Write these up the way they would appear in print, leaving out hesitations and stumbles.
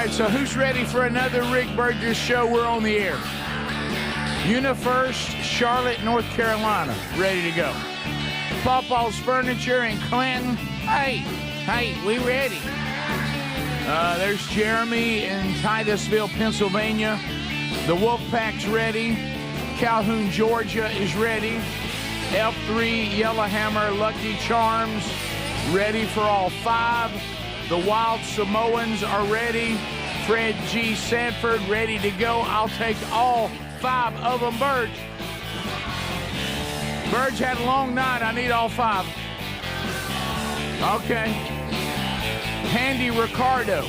right, so who's ready for another Rick Burgess show? We're on the air. UniFirst, Charlotte, North Carolina, ready to go. Pawpaw's Furniture in Clinton. Hey, we ready. There's Jeremy in Titusville, Pennsylvania. The Wolfpack's ready. Calhoun, Georgia is ready. F3, Yellowhammer, Lucky Charms, ready for all 5. The Wild Samoans are ready. Fred G. Sanford, ready to go. I'll take all 5 of them, Burge. Burge had a long night. I need all 5. Okay. Handy Ricardo.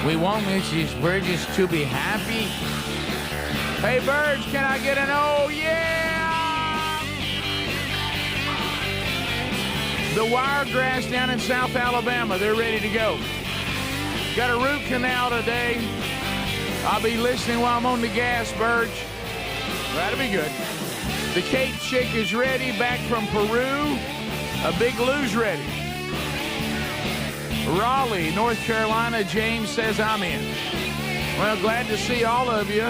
We want Mrs. Burgess to be happy. Hey, Burge, can I get an oh, yeah? The Wiregrass down in South Alabama, they're ready to go. Got a root canal today. I'll be listening while I'm on the gas, Burge. That'll be good. The Cape Chick is ready, back from Peru. A Big Lou's ready. Raleigh, North Carolina, James says I'm in. Well, glad to see all of you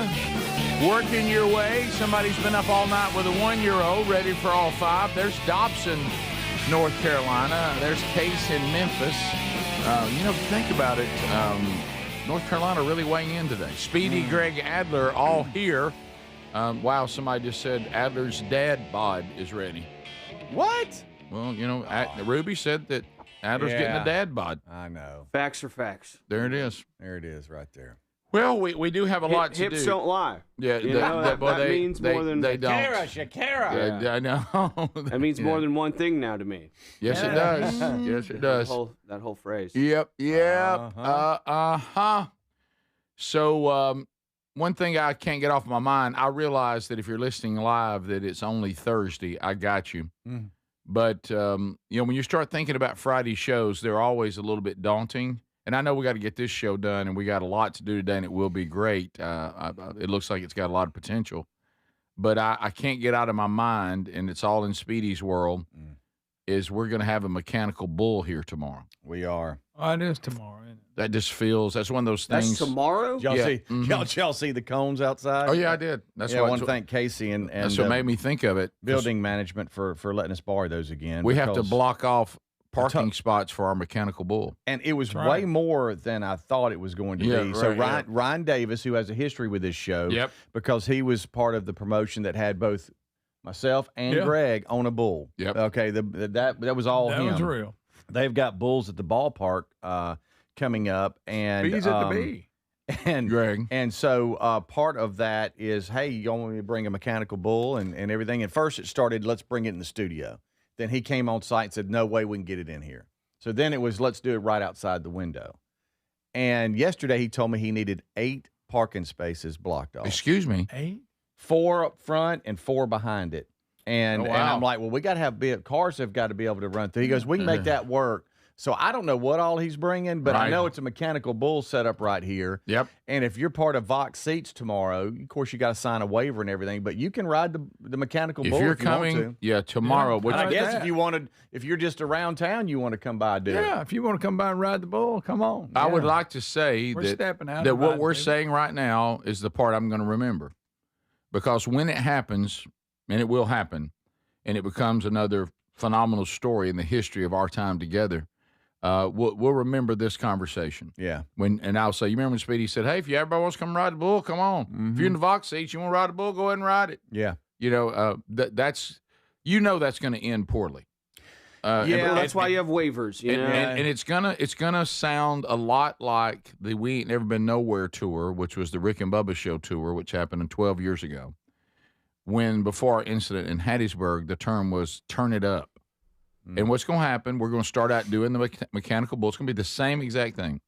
working your way. Somebody's been up all night with a 1-year-old, ready for all 5. There's Dobson, North Carolina. There's Case in Memphis. If you think about it, North Carolina really weighing in today. Speedy, Greg Adler, all here. Wow, somebody just said Adler's dad bod is ready. What? Well, Ruby said that Adler's getting a dad bod. I know. Facts are facts. There it is. There it is right there. Well, we do have a lot to do. Hips don't lie. Yeah, that means more than they don't. Shakira. Yeah, I know. That means more than one thing now to me. Yes, it does. Yes, it does. That whole phrase. Yep. So one thing I can't get off my mind, I realize that if you're listening live that it's only Thursday. I got you. Mm. But, when you start thinking about Friday shows, they're always a little bit daunting. And I know we got to get this show done, and we got a lot to do today, and it will be great. It looks like it's got a lot of potential. But I can't get out of my mind, and it's all in Speedy's world, is we're going to have a mechanical bull here tomorrow. We are. Oh, it is tomorrow, isn't it? That just feels, that's one of those things. That's tomorrow? Y'all see the cones outside? Oh, yeah, I did. I want to thank Casey and that's what made me think of it. Building management for letting us borrow those again. We have to block off parking spots for our mechanical bull. And it was way more than I thought it was going to be. Right, so Ryan Davis, who has a history with this show, because he was part of the promotion that had both myself and Greg on a bull. Yep. Okay, that was all him. That was real. They've got bulls at the ballpark coming up. And Bees at the bee. And Greg. And so part of that is, hey, you want me to bring a mechanical bull and everything? And first it started, let's bring it in the studio. Then he came on site and said, no way we can get it in here. So then it was, let's do it right outside the window. And yesterday he told me he needed 8 parking spaces blocked off. Excuse me. 8? 4 up front and 4 behind it. And I'm like, well, we got to have cars have got to be able to run through. He goes, we can make that work. So I don't know what all he's bringing, but I know it's a mechanical bull set up right here. Yep. And if you're part of Vox Seats tomorrow, of course you got to sign a waiver and everything, but you can ride the mechanical bull if you're if you coming, want to. tomorrow. And I guess if you're just around town, you want to come by, do it. Yeah, if you want to come by and ride the bull, come on. I would like to say stepping out that what we're saying right now is the part I'm going to remember. Because when it happens, and it will happen, and it becomes another phenomenal story in the history of our time together, we'll remember this conversation. Yeah. And I'll say, you remember when Speedy said, hey, if everybody wants to come ride the bull, come on. Mm-hmm. If you're in the Vox seats, you want to ride the bull, go ahead and ride it. Yeah. That's going to end poorly. That's why you have waivers. And it's gonna sound a lot like the We Ain't Never Been Nowhere tour, which was the Rick and Bubba Show tour, which happened 12 years ago. When before our incident in Hattiesburg, the term was "turn it up." And what's going to happen? We're going to start out doing the mechanical bull. It's going to be the same exact thing,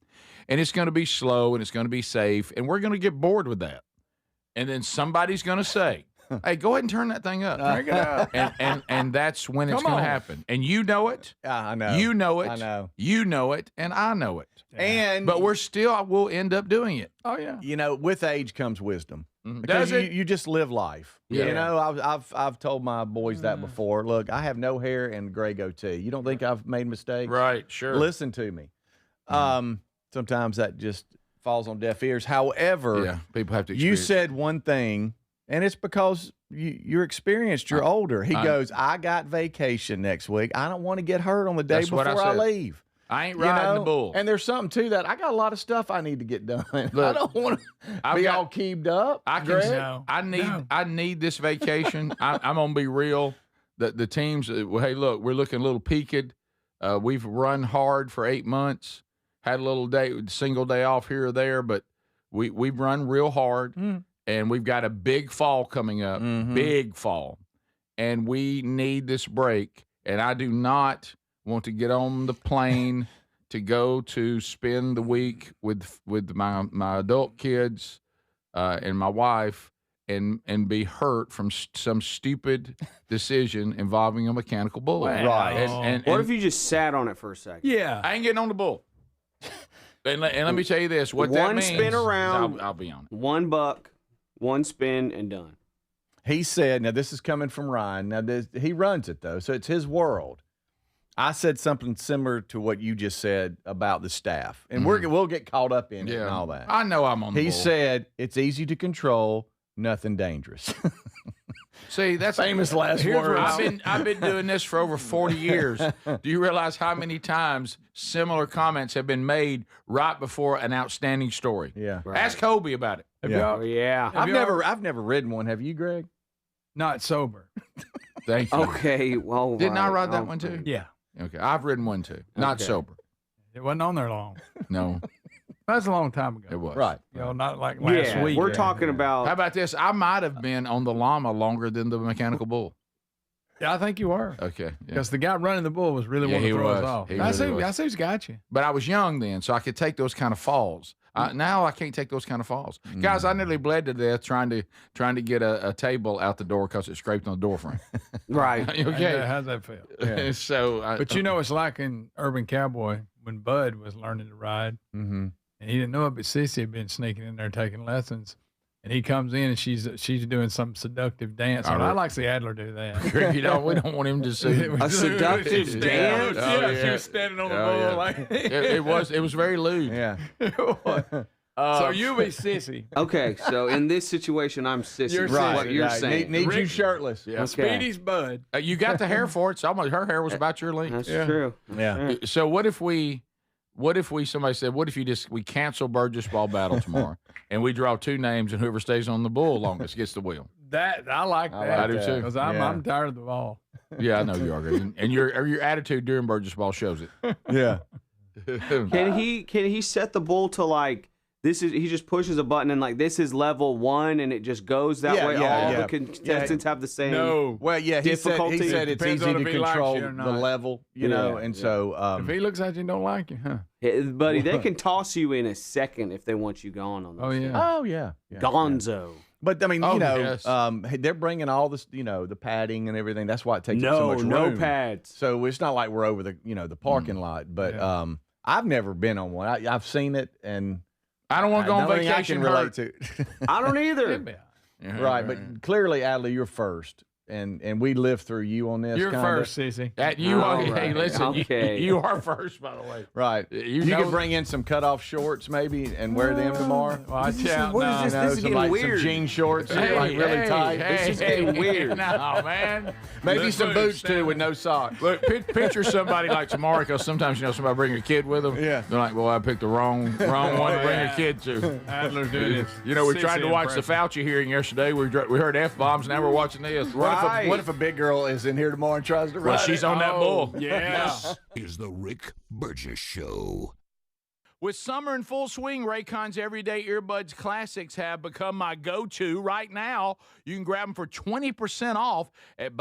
and it's going to be slow and it's going to be safe, and we're going to get bored with that. And then somebody's going to say, hey, go ahead and turn that thing up. Crank it up. And that's when it's going to happen. And you know it. I know. You know it. I know. You know it, and I know it. Yeah. But we'll end up doing it. Oh, yeah. With age comes wisdom. Does Because it? you just live life. Yeah. I've told my boys that before. Look, I have no hair and gray goatee. You don't think I've made mistakes? Right, sure. Listen to me. Sometimes that just falls on deaf ears. However, Yeah, people have to you experience. said one thing, and it's because you're experienced, you're older. He goes, I got vacation next week. I don't want to get hurt on the day That's what before I I said. leave. I ain't You riding know? the bull. And there's something to that. I got a lot of stuff I need to get done. I Look, don't want to be all keyed up. I can. Greg. No. I need this vacation. I'm gonna be real. The teams. Well, hey, look, we're looking a little peaked. We've run hard for 8 months. Had a little single day off here or there, but we've run real hard, and we've got a big fall coming up. Big fall, and we need this break. And I do not want to get on the plane to go to spend the week with my adult kids and my wife and be hurt from some stupid decision involving a mechanical bull. Right. And What if you just sat on it for a second? Yeah. I ain't getting on the bull. And let me tell you this: what that One means. spin around. is I'll be on it. $1, one spin, and done. He said, now this is coming from Ryan. Now he runs it though, so it's his world. I said something similar to what you just said about the staff, and we'll get caught up in it and all that. I know I'm on the He bull. said it's easy to control, nothing dangerous. See, that's Famous last words. I've been doing this for over 40 years. Do you realize how many times similar comments have been made right before an outstanding story? Yeah. Ask Kobe about it. Have Yeah. y'all- Oh, yeah. I've never ridden one. Have you, Greg? Not sober. Thank you. Okay, well. Didn't I right. ride that one too? Yeah. Okay, I've ridden one too. Not Okay. sober. It wasn't on there long. No, That's a long time ago. it was. Right. You know, not like last Yeah, week. we're talking about. How about this? I might have been on the llama longer than the mechanical bull. Yeah, I think you were. Okay. Yeah. Because the guy running the bull was really Yeah, wanting he to throw was. us off. He I really was. see who's got you. But I was young then, so I could take those kind of falls. Now I can't take those kind of falls. Guys, I nearly bled to death trying to get a table out the door because it scraped on the door frame. Right. Okay. How's that feel? So, But you know, it's like in Urban Cowboy when Bud was learning to ride, Mm-hmm. and he didn't know it, but Sissy had been sneaking in there taking lessons. And he comes in and she's doing some seductive dance. And I'd like to see Adler do that. we don't want him to see. A seductive She dance? was standing on the Oh, bull yeah. like it was very lewd. Yeah. So you be Sissy. Okay, so in this situation, I'm sissy. You're is Right, What you're right. saying. Need you Rick- shirtless. Yeah. Okay. Speedy's Bud. You got the hair for it. So her hair was about your length. That's Yeah. true. Yeah. So what if somebody said, what if we cancel Burgess Ball Battle tomorrow and we draw two names and whoever stays on the bull longest gets the wheel? That I like I that. like I do that. too. Because Yeah. I'm tired of the ball. Yeah, I know you are, Greg. And your attitude during Burgess Ball shows it. Yeah. Can he set the bull to like this is he just pushes a button and like this is level 1 and it just goes that Yeah, way? yeah, All yeah. the contestants have the same. No. Well, yeah, he said Difficulty? it's Depends easy on to if he likes control you or the not. level, you know, Yeah, and yeah. so If he looks at you and don't like you, huh? Buddy, they can toss you in a second if they want you gone on those. Oh, yeah. things. oh yeah, yeah. Gonzo. But I mean, Oh, you know, yes. they're bringing all this, you know, the padding and everything. That's why it takes up No, so much no room. pads. So it's not like we're over the, you know, the parking lot. But I've never been on one. I've seen it, and I don't want to go on the only thing vacation. I can relate hurt. to. I don't either. Yeah, Right, but clearly, Adley, you're first, and we lived through you on this. You're kinda. first, Sissy. You are. All Hey, right. listen. Okay. You are first, by the way. Right. You You know- could bring in some cutoff shorts maybe and wear them tomorrow. Watch out. what is now. this? You know, is some, getting some weird. jean shorts, like really tight. This is getting weird. No, man. Maybe Look, some look, boots Stan. too with no socks. Look, picture somebody like tomorrow, because sometimes, somebody bring a kid with them. Yeah. They're like, well, I picked the wrong one to bring a kid to. Adler's doing this. We tried to Sissy watch the impression. Fauci hearing yesterday. We heard F-bombs, now we're watching this. Right. What if a big girl is in here tomorrow and tries to Well, ride she's it? on that bull. Yeah. is the Rick Burgess Show. With summer in full swing, Raycon's Everyday Earbuds Classics have become my go-to right now. You can grab them for 20% off at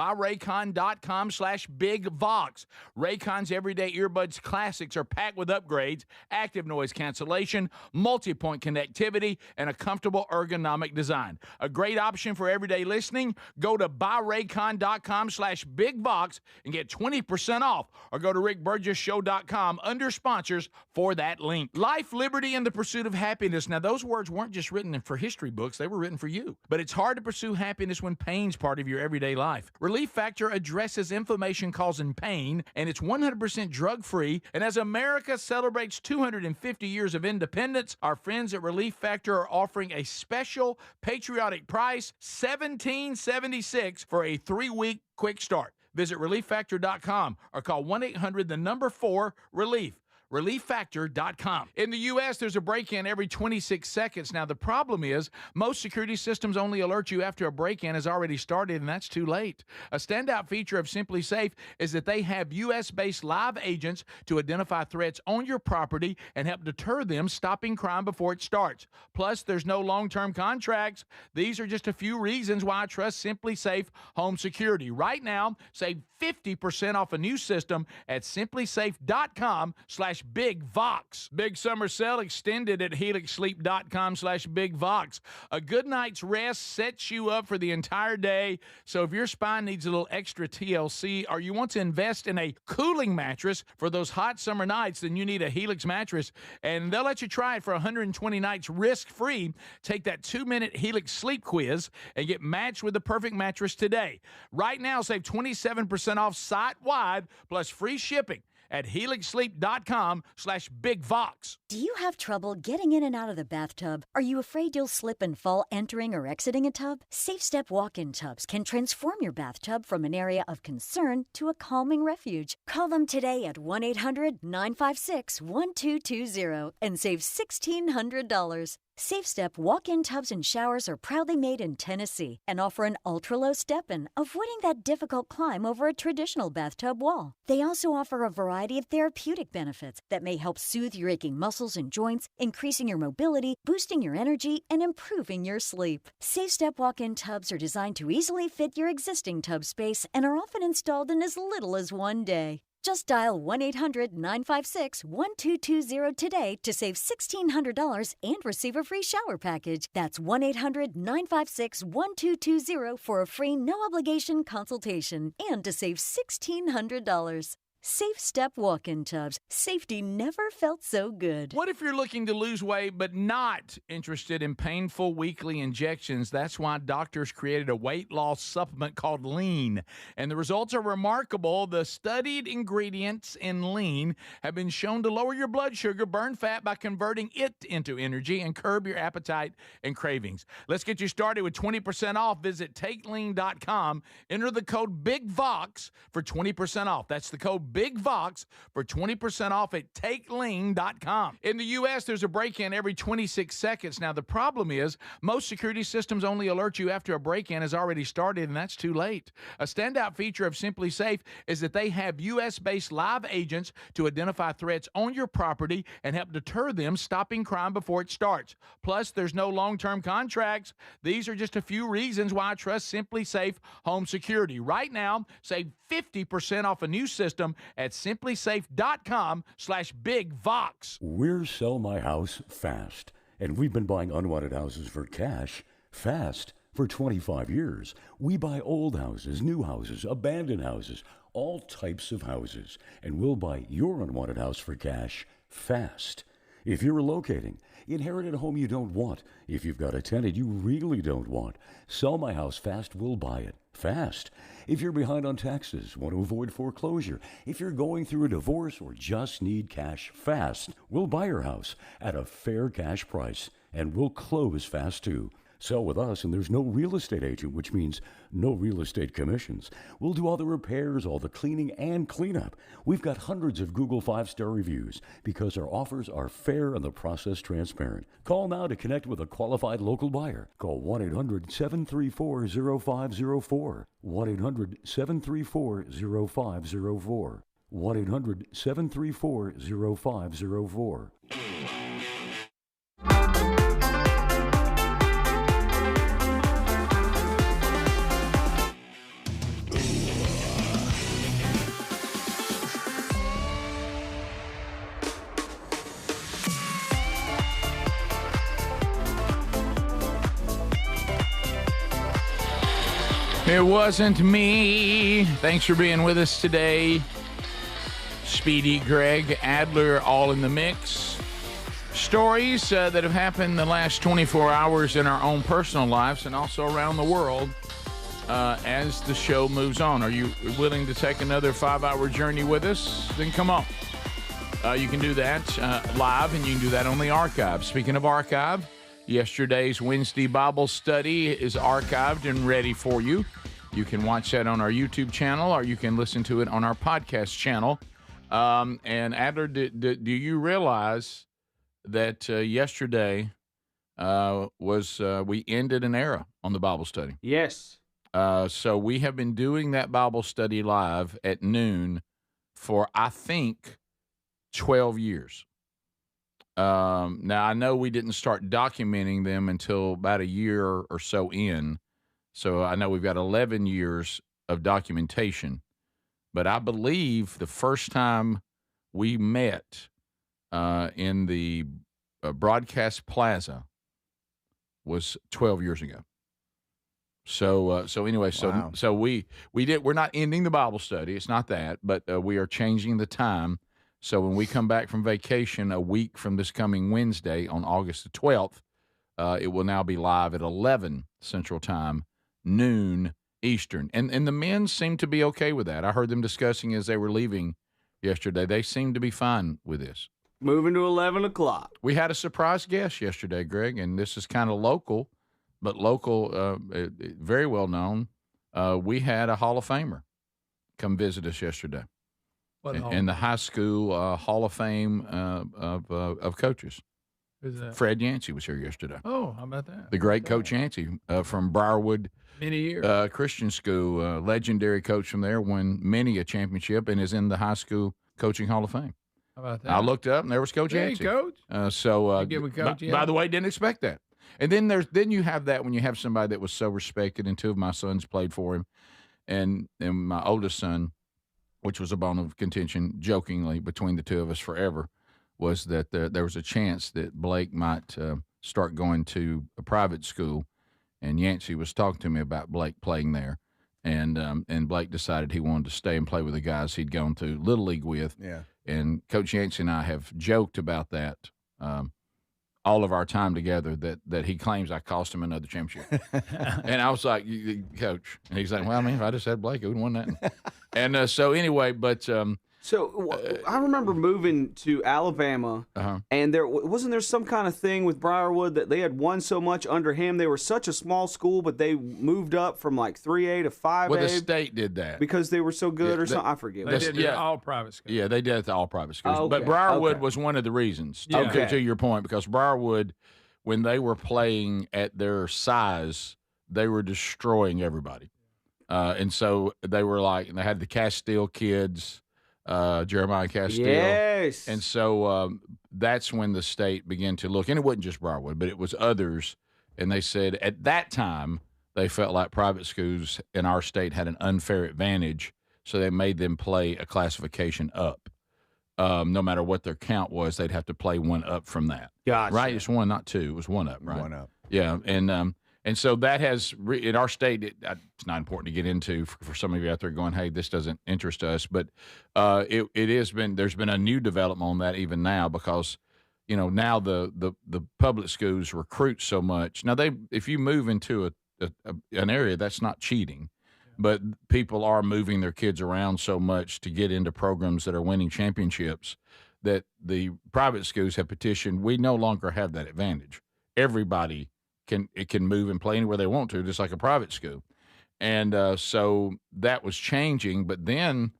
buyraycon.com/bigvox. Raycon's Everyday Earbuds Classics are packed with upgrades, active noise cancellation, multi-point connectivity, and a comfortable ergonomic design. A great option for everyday listening. Go to buyraycon.com/bigvox and get 20% off, or go to rickburgessshow.com under sponsors for that link. Inc. Life, liberty, and the pursuit of happiness. Now, those words weren't just written for history books. They were written for you. But it's hard to pursue happiness when pain's part of your everyday life. Relief Factor addresses inflammation-causing pain, and it's 100% drug-free. And as America celebrates 250 years of independence, our friends at Relief Factor are offering a special patriotic price, $17.76 for a 3-week quick start. Visit ReliefFactor.com or call 1-800-4-RELIEF. ReliefFactor.com. In the U.S., there's a break-in every 26 seconds. Now, the problem is most security systems only alert you after a break-in has already started, and that's too late. A standout feature of Simply Safe is that they have U.S.-based live agents to identify threats on your property and help deter them, stopping crime before it starts. Plus, there's no long-term contracts. These are just a few reasons why I trust Simply Safe Home Security. Right now, save 50% off a new system at simplysafe.com/BigVox. Big summer sale extended at helixsleep.com/BigVox. A good night's rest sets you up for the entire day. So if your spine needs a little extra TLC or you want to invest in a cooling mattress for those hot summer nights, then you need a Helix mattress. And they'll let you try it for 120 nights risk-free. Take that 2-minute Helix sleep quiz and get matched with the perfect mattress today. Right now, save 27% off site-wide plus free shipping at helixsleep.com/BigVox. Do you have trouble getting in and out of the bathtub? Are you afraid you'll slip and fall entering or exiting a tub? SafeStep walk-in tubs can transform your bathtub from an area of concern to a calming refuge. Call them today at 1-800-956-1220 and save $1,600. SafeStep walk-in tubs and showers are proudly made in Tennessee and offer an ultra-low step-in, avoiding that difficult climb over a traditional bathtub wall. They also offer a variety of therapeutic benefits that may help soothe your aching muscles and joints, increasing your mobility, boosting your energy, and improving your sleep. SafeStep walk-in tubs are designed to easily fit your existing tub space and are often installed in as little as one day. Just dial 1-800-956-1220 today to save $1,600 and receive a free shower package. That's 1-800-956-1220 for a free no-obligation consultation and to save $1,600. SafeStep walk-in tubs. Safety never felt so good. What if you're looking to lose weight but not interested in painful weekly injections? That's why doctors created a weight loss supplement called Lean. And the results are remarkable. The studied ingredients in Lean have been shown to lower your blood sugar, burn fat by converting it into energy, and curb your appetite and cravings. Let's get you started with 20% off. Visit TakeLean.com. Enter the code BIGVOX for 20% off. That's the code BIGVOX for 20% off at TakeLean.com. In the U.S., there's a break-in every 26 seconds. Now, the problem is most security systems only alert you after a break-in has already started, and that's too late. A standout feature of Simply Safe is that they have U.S.-based live agents to identify threats on your property and help deter them, stopping crime before it starts. Plus, there's no long-term contracts. These are just a few reasons why I trust Simply Safe Home Security. Right now, save 50% off a new system at simplysafe.com/BigVox. We're Sell My House Fast, and we've been buying unwanted houses for cash fast for 25 years. We buy old houses, new houses, abandoned houses, all types of houses, and we'll buy your unwanted house for cash fast. If you're relocating, inherit a home you don't want. If you've got a tenant you really don't want, Sell My House Fast will buy it fast. If you're behind on taxes, want to avoid foreclosure, if you're going through a divorce or just need cash fast, we'll buy your house at a fair cash price, and we'll close fast too. Sell with us, and there's no real estate agent, which means no real estate commissions. We'll do all the repairs, all the cleaning, and cleanup. We've got hundreds of Google 5-star reviews because our offers are fair and the process transparent. Call now to connect with a qualified local buyer. Call 1-800-734-0504. 1-800-734-0504. 1-800-734-0504. It wasn't me. Thanks for being with us today. Speedy, Greg, Adler, all in the mix. Stories that have happened in the last 24 hours in our own personal lives and also around the world as the show moves on. Are you willing to take another 5-hour journey with us? Then come on. You can do that live, and you can do that on the archive. Speaking of archive, yesterday's Wednesday Bible study is archived and ready for you. You can watch that on our YouTube channel, or you can listen to it on our podcast channel. And Adler, do you realize that yesterday we ended an era on the Bible study? Yes. So we have been doing that Bible study live at noon for, I think, 12 years. Now, I know we didn't start documenting them until about a year or so in. So I know we've got 11 years of documentation. But I believe the first time we met in the broadcast plaza was 12 years ago. So anyway, Wow. so we're not ending the Bible study. It's not that, but we are changing the time. So when we come back from vacation a week from this coming Wednesday on August the 12th, it will now be live at 11 Central Time, noon Eastern. And the men seem to be okay with that. I heard them discussing as they were leaving yesterday. They seem to be fine with this. Moving to 11 o'clock. We had a surprise guest yesterday, Greg, and this is kind of local, but very well known. We had a Hall of Famer come visit us yesterday in the high school Hall of Fame of coaches. Who's that? Fred Yancey was here yesterday. Oh, how about that? The great Coach Yancey from Briarwood Many years. Christian School, legendary coach from there, won many a championship and is in the high school coaching Hall of Fame. How about that? I looked up and there was Coach Hey, Yancey. Coach. So You give a coach by yell? the way, didn't expect that. And then you have that when you have somebody that was so respected, and two of my sons played for him, and my oldest son, which was a bone of contention, jokingly between the two of us forever, was that there was a chance that Blake might start going to a private school, and Yancey was talking to me about Blake playing there, and Blake decided he wanted to stay and play with the guys he'd gone to Little League with. Yeah. And Coach Yancey and I have joked about that all of our time together, that he claims I cost him another championship. And I was like, Coach. And he's like, well, I mean, if I just had Blake, I wouldn't won that. And so anyway, but I remember moving to Alabama, and wasn't there some kind of thing with Briarwood that they had won so much under him. They were such a small school, but they moved up from like 3A to 5A. well, the state did that. Because they were so good or something. I forget. They did it at all private schools. Yeah, they did it to all private schools. Oh, okay. But Briarwood Okay. was one of the reasons, Yeah. to your point, because Briarwood, when they were playing at their size, they were destroying everybody. And so they were like, and they had the Castile kids, Jeremiah Castile. Yes. And so that's when the state began to look, and it wasn't just Briarwood, but it was others. And they said at that time, they felt like private schools in our state had an unfair advantage, so they made them play a classification up. No matter what their count was, they'd have to play one up from that. Gotcha. Right? It's one, not two. It was one up, right? One up. Yeah, and so that has in our state. It's not important to get into for some of you out there going, "Hey, this doesn't interest us," but it has been. There's been a new development on that even now because, now the public schools recruit so much. Now if you move into an area, that's not cheating, but people are moving their kids around so much to get into programs that are winning championships that the private schools have petitioned. We no longer have that advantage. Everybody can move and play anywhere they want to, just like a private school. And so that was changing. But then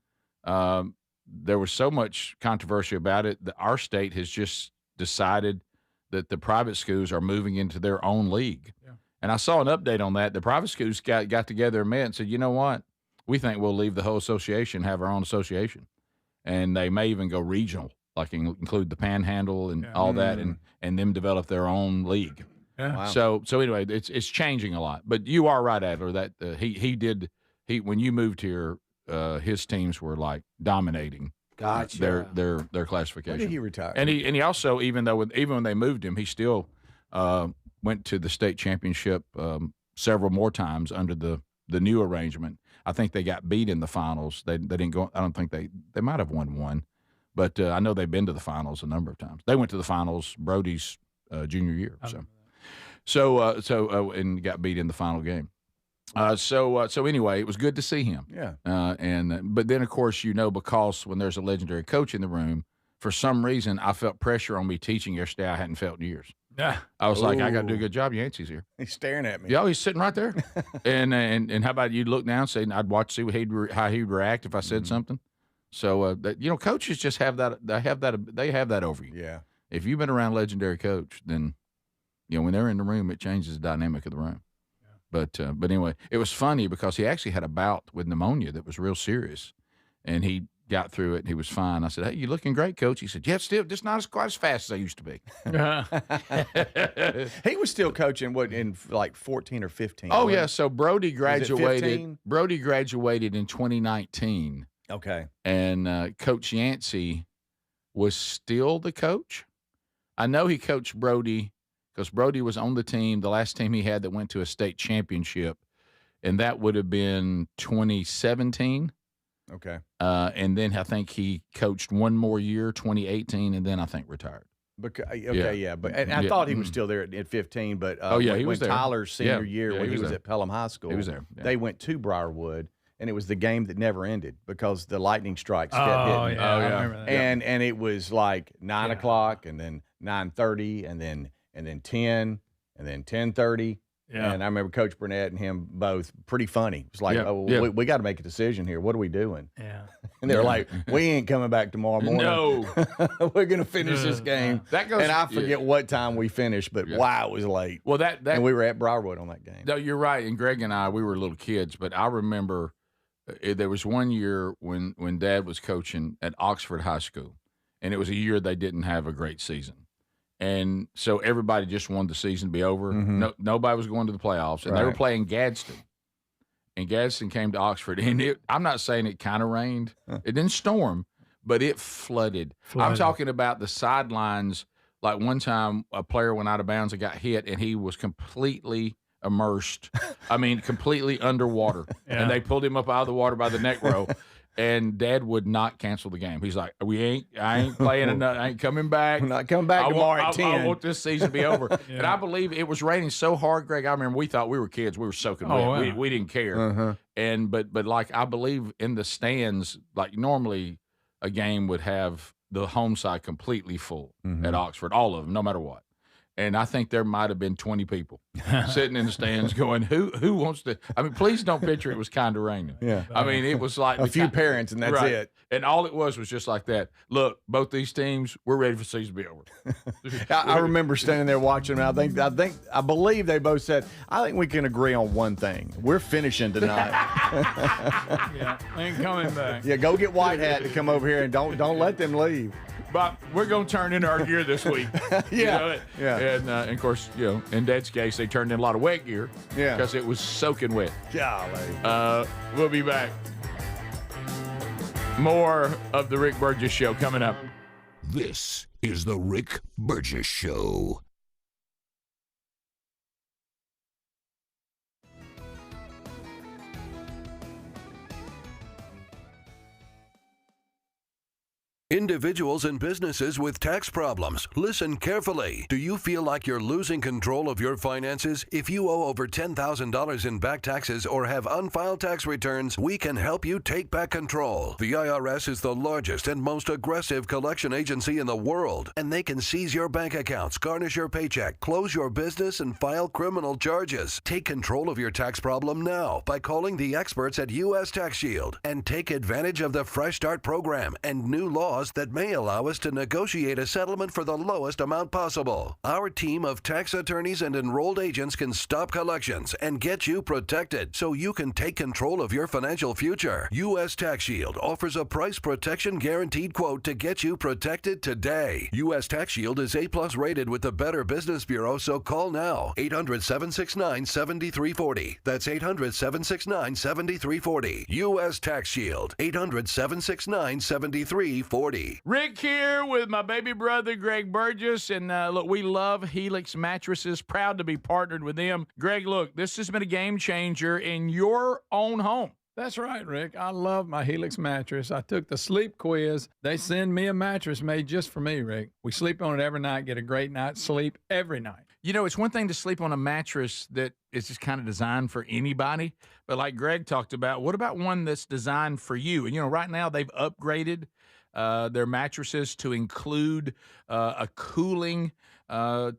there was so much controversy about it that our state has just decided that the private schools are moving into their own league. Yeah. And I saw an update on that. The private schools got together and met and said, you know what? We think we'll leave the whole association, have our own association. And they may even go regional, like include the Panhandle and all that, and them develop their own league. Yeah. Wow. So anyway, it's changing a lot. But you are right, Adler, that he when you moved here, his teams were like dominating Gotcha. their classification. When did he retire? And he also, even when they moved him, he still went to the state championship several more times under the new arrangement. I think they got beat in the finals. They didn't go. I don't think they might have won one, But I know they've been to the finals a number of times. They went to the finals Brody's junior year. So and got beat in the final game. So anyway, it was good to see him. Yeah. But then, of course, because when there's a legendary coach in the room, for some reason, I felt pressure on me teaching yesterday I hadn't felt in years. Yeah. I was like, I got to do a good job. Yancey's here. He's staring at me. Yeah, he's sitting right there. and how about you look down and say, I'd watch see how he'd react if I said something. So coaches just have that. They have that over you. Yeah. If you've been around a legendary coach, then when they're in the room, it changes the dynamic of the room. Yeah. But anyway, it was funny because he actually had a bout with pneumonia that was real serious, and he got through it and he was fine. I said, "Hey, you're looking great, Coach." He said, "Yeah, still just not quite as fast as I used to be." He was still coaching in like 14 or 15. Oh yeah, so Brody graduated. 15? Brody graduated in 2019. Okay. And Coach Yancey was still the coach. I know he coached Brody because Brody was on the team, the last team he had that went to a state championship, and that would have been 2017. Okay. And then I think he coached one more year, 2018, and then I think retired. But I thought he was still there at 15. But he was there. Tyler's senior year, when he was there. at Pelham High School, He was there. Yeah. They went to Briarwood, and it was the game that never ended because the lightning strikes kept hitting. I remember that. And it was like 9 o'clock, and then 9:30, and then 10, and then 10:30. Yeah. And I remember Coach Burnett and him both pretty funny. It was like, we got to make a decision here. What are we doing? Yeah. And they're like, we ain't coming back tomorrow morning. No. We're going to finish this game. That goes, and I forget what time we finished, but wow, it was late. Well, and we were at Briarwood on that game. No, you're right. And Greg and I, we were little kids, but I remember there was one year when Dad was coaching at Oxford High School, and it was a year they didn't have a great season. And so everybody just wanted the season to be over. Mm-hmm. Nobody was going to the playoffs, and they were playing Gadsden. And Gadsden came to Oxford, and I'm not saying it kind of rained. It didn't storm, but it flooded. I'm talking about the sidelines. Like one time, a player went out of bounds and got hit, and he was completely immersed. I mean, completely underwater. Yeah. And they pulled him up out of the water by the neck row. And Dad would not cancel the game. He's like, I ain't playing enough. I ain't coming back. I'm not coming back tomorrow at 10. I want this season to be over. Yeah. And I believe it was raining so hard, Greg. I remember we thought we were kids. We were soaking wet. Wow. We didn't care. And but like I believe in the stands, like normally a game would have the home side completely full at Oxford, all of them, no matter what. And I think there might have been 20 people sitting in the stands going, who wants to? I mean, please don't picture it was kind of raining. Yeah. I mean, it was like a few parents, and that's it. And all it was just like that. Look, both these teams, we're ready for the season to be over. I remember standing there watching them. I believe they both said, I think we can agree on one thing. We're finishing tonight. Yeah, ain't coming back. Yeah, go get White Hat to come over here, and don't let them leave. But we're going to turn into our gear this week. Yeah. And of course, in Dad's case, they turned in a lot of wet gear. Yeah. Because it was soaking wet. Golly. We'll be back. More of the Rick Burgess Show coming up. This is the Rick Burgess Show. Individuals and businesses with tax problems, listen carefully. Do you feel like you're losing control of your finances? If you owe over $10,000 in back taxes or have unfiled tax returns, we can help you take back control. The IRS is the largest and most aggressive collection agency in the world, and they can seize your bank accounts, garnish your paycheck, close your business, and file criminal charges. Take control of your tax problem now by calling the experts at U.S. Tax Shield and take advantage of the Fresh Start program and new laws that may allow us to negotiate a settlement for the lowest amount possible. Our team of tax attorneys and enrolled agents can stop collections and get you protected so you can take control of your financial future. U.S. Tax Shield offers a price protection guaranteed quote to get you protected today. U.S. Tax Shield is A+ rated with the Better Business Bureau, so call now. 800-769-7340. That's 800-769-7340. U.S. Tax Shield. 800-769-7340. Rick here with my baby brother, Greg Burgess. And look, we love Helix Mattresses. Proud to be partnered with them. Greg, look, this has been a game changer in your own home. That's right, Rick. I love my Helix mattress. I took the sleep quiz. They send me a mattress made just for me, Rick. We sleep on it every night, get a great night's sleep every night. You know, it's one thing to sleep on a mattress that is just kind of designed for anybody. But like Greg talked about, what about one that's designed for you? And, you know, right now they've upgraded their mattresses to include a cooling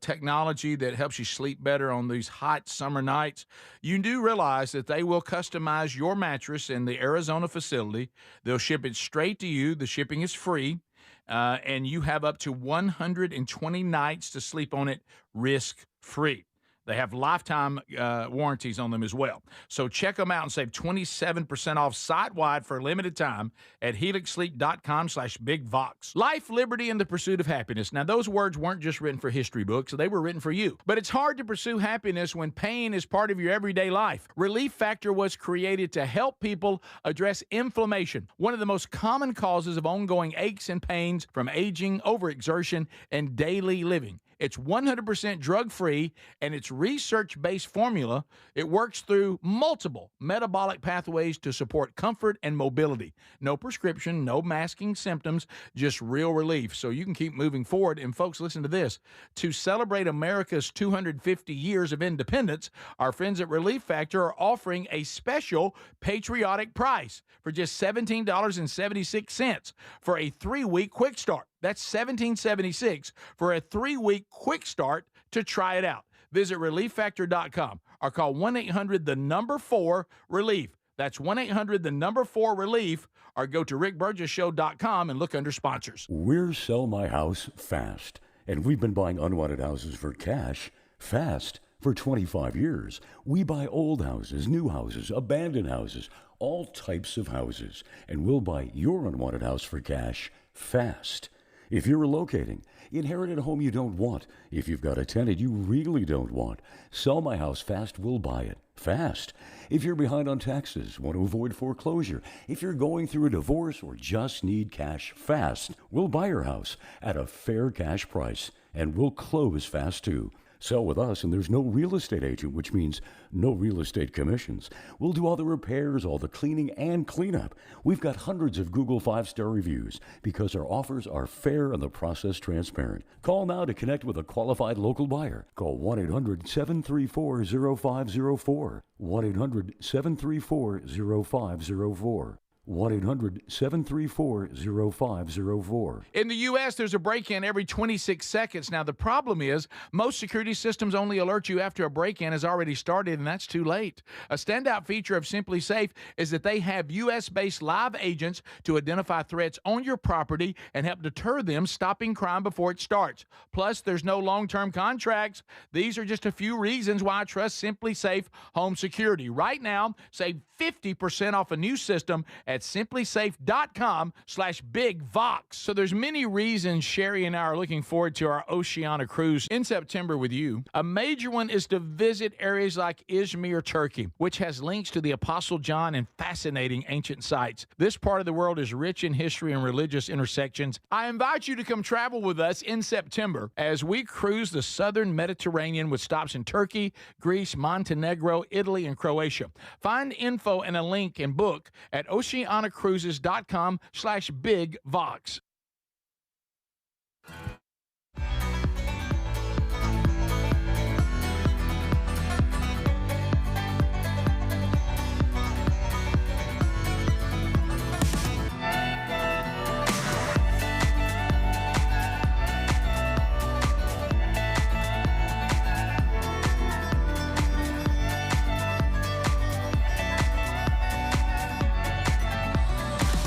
technology that helps you sleep better on these hot summer nights. You do realize that they will customize your mattress in the Arizona facility. They'll ship it straight to you. The shipping is free. And you have up to 120 nights to sleep on it risk-free. They have lifetime warranties on them as well. So check them out and save 27% off site-wide for a limited time at helixsleep.com/bigvox. Life, liberty, and the pursuit of happiness. Now, those words weren't just written for history books. They were written for you. But it's hard to pursue happiness when pain is part of your everyday life. Relief Factor was created to help people address inflammation, one of the most common causes of ongoing aches and pains from aging, overexertion, and daily living. It's 100% drug-free, and it's research-based formula. It works through multiple metabolic pathways to support comfort and mobility. No prescription, no masking symptoms, just real relief. So you can keep moving forward. And folks, listen to this. To celebrate America's 250 years of independence, our friends at Relief Factor are offering a special patriotic price for just $17.76 for a 3-week quick start. That's $17.76 for a 3-week quick start to try it out. Visit ReliefFactor.com or call 1-800-4-RELIEF. That's 1-800-4-RELIEF, or go to rickburgessshow.com and look under sponsors. We're Sell My House Fast, and we've been buying unwanted houses for cash fast for 25 years. We buy old houses, new houses, abandoned houses, all types of houses, and we'll buy your unwanted house for cash fast. If you're relocating, inherited a home you don't want, if you've got a tenant you really don't want, Sell My House Fast will buy it fast. If you're behind on taxes, want to avoid foreclosure, if you're going through a divorce or just need cash fast, we'll buy your house at a fair cash price, and we'll close fast too. Sell with us, and there's no real estate agent, which means no real estate commissions. We'll do all the repairs, all the cleaning, and cleanup. We've got hundreds of Google 5-star reviews because our offers are fair and the process transparent. Call now to connect with a qualified local buyer. Call 1-800-734-0504. 1-800-734-0504. 1-800-734-0504. In the U.S., there's a break-in every 26 seconds. Now, the problem is most security systems only alert you after a break-in has already started, and that's too late. A standout feature of Simply Safe is that they have U.S.-based live agents to identify threats on your property and help deter them, stopping crime before it starts. Plus, there's no long-term contracts. These are just a few reasons why I trust Simply Safe Home Security. Right now, save 50% off a new system at simplysafe.com/bigvox. So there's many reasons Sherry and I are looking forward to our Oceania cruise in September with you. A major one is to visit areas like Izmir, Turkey, which has links to the Apostle John and fascinating ancient sites. This part of the world is rich in history and religious intersections. I invite you to come travel with us in September as we cruise the southern Mediterranean with stops in Turkey, Greece, Montenegro, Italy, and Croatia. Find info and a link and book at oceanacruises.com/bigvox.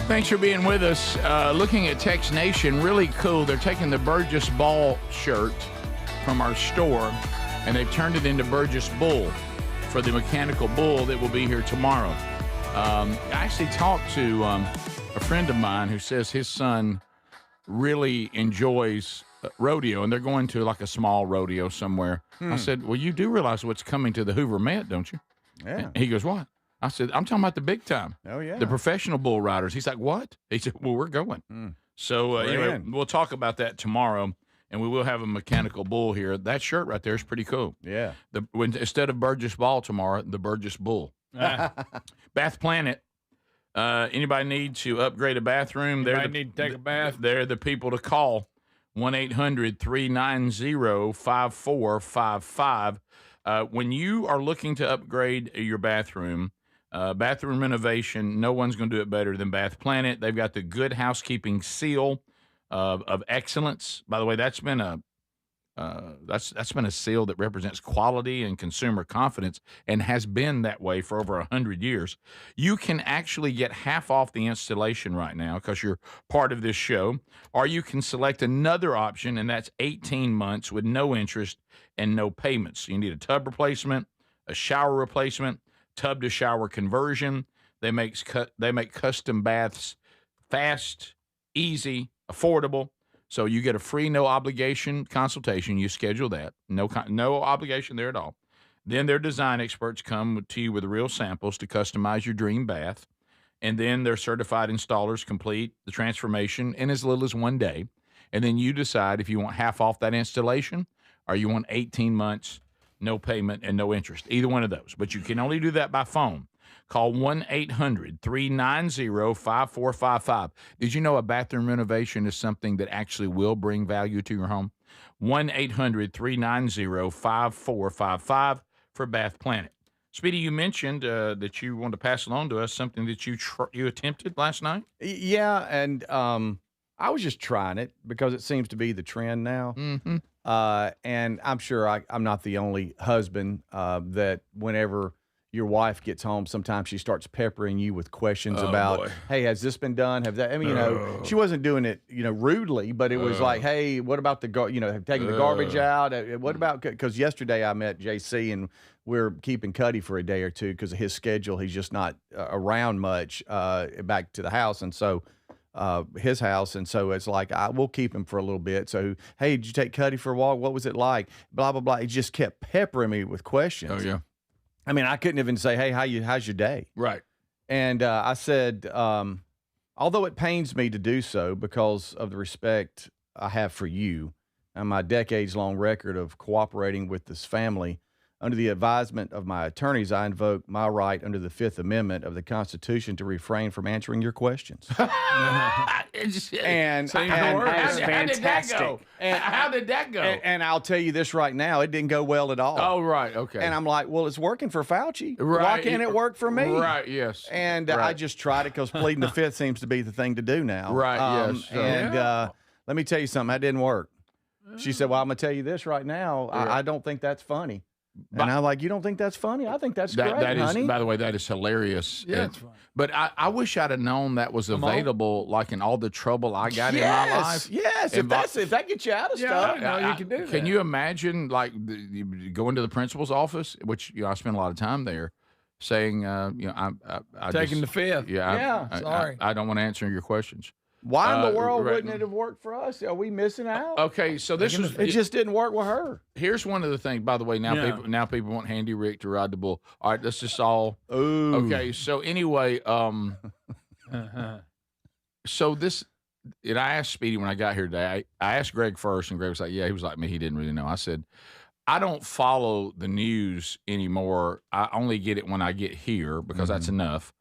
Thanks for being with us. Looking at Tex Nation, really cool. They're taking the Burgess Ball shirt from our store, and they've turned it into Burgess Bull for the mechanical bull that will be here tomorrow. I actually talked to a friend of mine who says his son really enjoys rodeo, and they're going to like a small rodeo somewhere. I said, well, you do realize what's coming to the Hoover Met, don't you? Yeah. And he goes, what? I said, I'm talking about the big time. Oh, yeah. The professional bull riders. He's like, what? He said, well, we're going. So anyway, we'll talk about that tomorrow, and we will have a mechanical bull here. That shirt right there is pretty cool. Yeah. Instead of Burgess Ball tomorrow, the Burgess Bull. Bath Planet Anybody need to upgrade a bathroom? Anybody need to take a bath? They're the people to call. 1-800-390-5455. When you are looking to upgrade your bathroom renovation, no one's going to do it better than Bath Planet. They've got the Good Housekeeping seal of excellence. By the way, that's been a seal that represents quality and consumer confidence and has been that way for over 100 years. You can actually get half off the installation right now because you're part of this show, or you can select another option, and that's 18 months with no interest and no payments. You need a tub replacement, a shower replacement, tub to shower conversion. They make custom baths fast, easy, affordable. So you get a free, no obligation consultation. You schedule that. No obligation there at all. Then their design experts come to you with real samples to customize your dream bath. And then their certified installers complete the transformation in as little as 1 day. And then you decide if you want half off that installation or you want 18 months, no payment, and no interest. Either one of those. But you can only do that by phone. Call 1-800-390-5455. Did you know a bathroom renovation is something that actually will bring value to your home? 1-800-390-5455 for Bath Planet. Speedy, you mentioned that you wanted to pass along to us something that you attempted last night. Yeah, and I was just trying it because it seems to be the trend now. Mm-hmm. And I'm sure I'm not the only husband that whenever your wife gets home, sometimes she starts peppering you with questions about, hey, has this been done? Have that? I mean, she wasn't doing it, rudely, but it was like, hey, what about taking the garbage out? What about, because yesterday I met JC and we're keeping Cuddy for a day or two because of his schedule. He's just not around much back to the house. And so his house. And so it's like, we'll keep him for a little bit. So, hey, did you take Cuddy for a walk? What was it like? Blah, blah, blah. He just kept peppering me with questions. Oh, yeah. I mean, I couldn't even say, hey, how's your day? Right. And I said, although it pains me to do so because of the respect I have for you and my decades-long record of cooperating with this family, under the advisement of my attorneys, I invoke my right under the Fifth Amendment of the Constitution to refrain from answering your questions. And that's fantastic. How did that go? And I'll tell you this right now, it didn't go well at all. Oh, right, okay. And I'm like, well, it's working for Fauci. Right. Why can't it work for me? Right, yes. And I just tried it because pleading the Fifth seems to be the thing to do now. Right, yes. And let me tell you something, that didn't work. She said, well, I'm going to tell you this right now. I don't think that's funny. And I'm like, you don't think that's funny? I think that's great, honey. By the way, that is hilarious. Yeah, it's fun. But I wish I'd have known that was available, like in all the trouble I got in my life. Yes, if that gets you out of stuff, you can do that. Can you imagine, like, you go into the principal's office, which I spend a lot of time there, saying, I taking just, the Fifth? Sorry, I don't want to answer your questions. Why in the world wouldn't it have worked for us? Are we missing out? Okay, so it just didn't work with her. Here's one of the things. By the way, now people want Handy Rick to ride the bull. All right, let's just all. Ooh. Okay, so anyway, so this, and I asked Speedy when I got here today. I asked Greg first, and Greg was like, "Yeah." He was like me. He didn't really know. I said, "I don't follow the news anymore. I only get it when I get here because that's enough."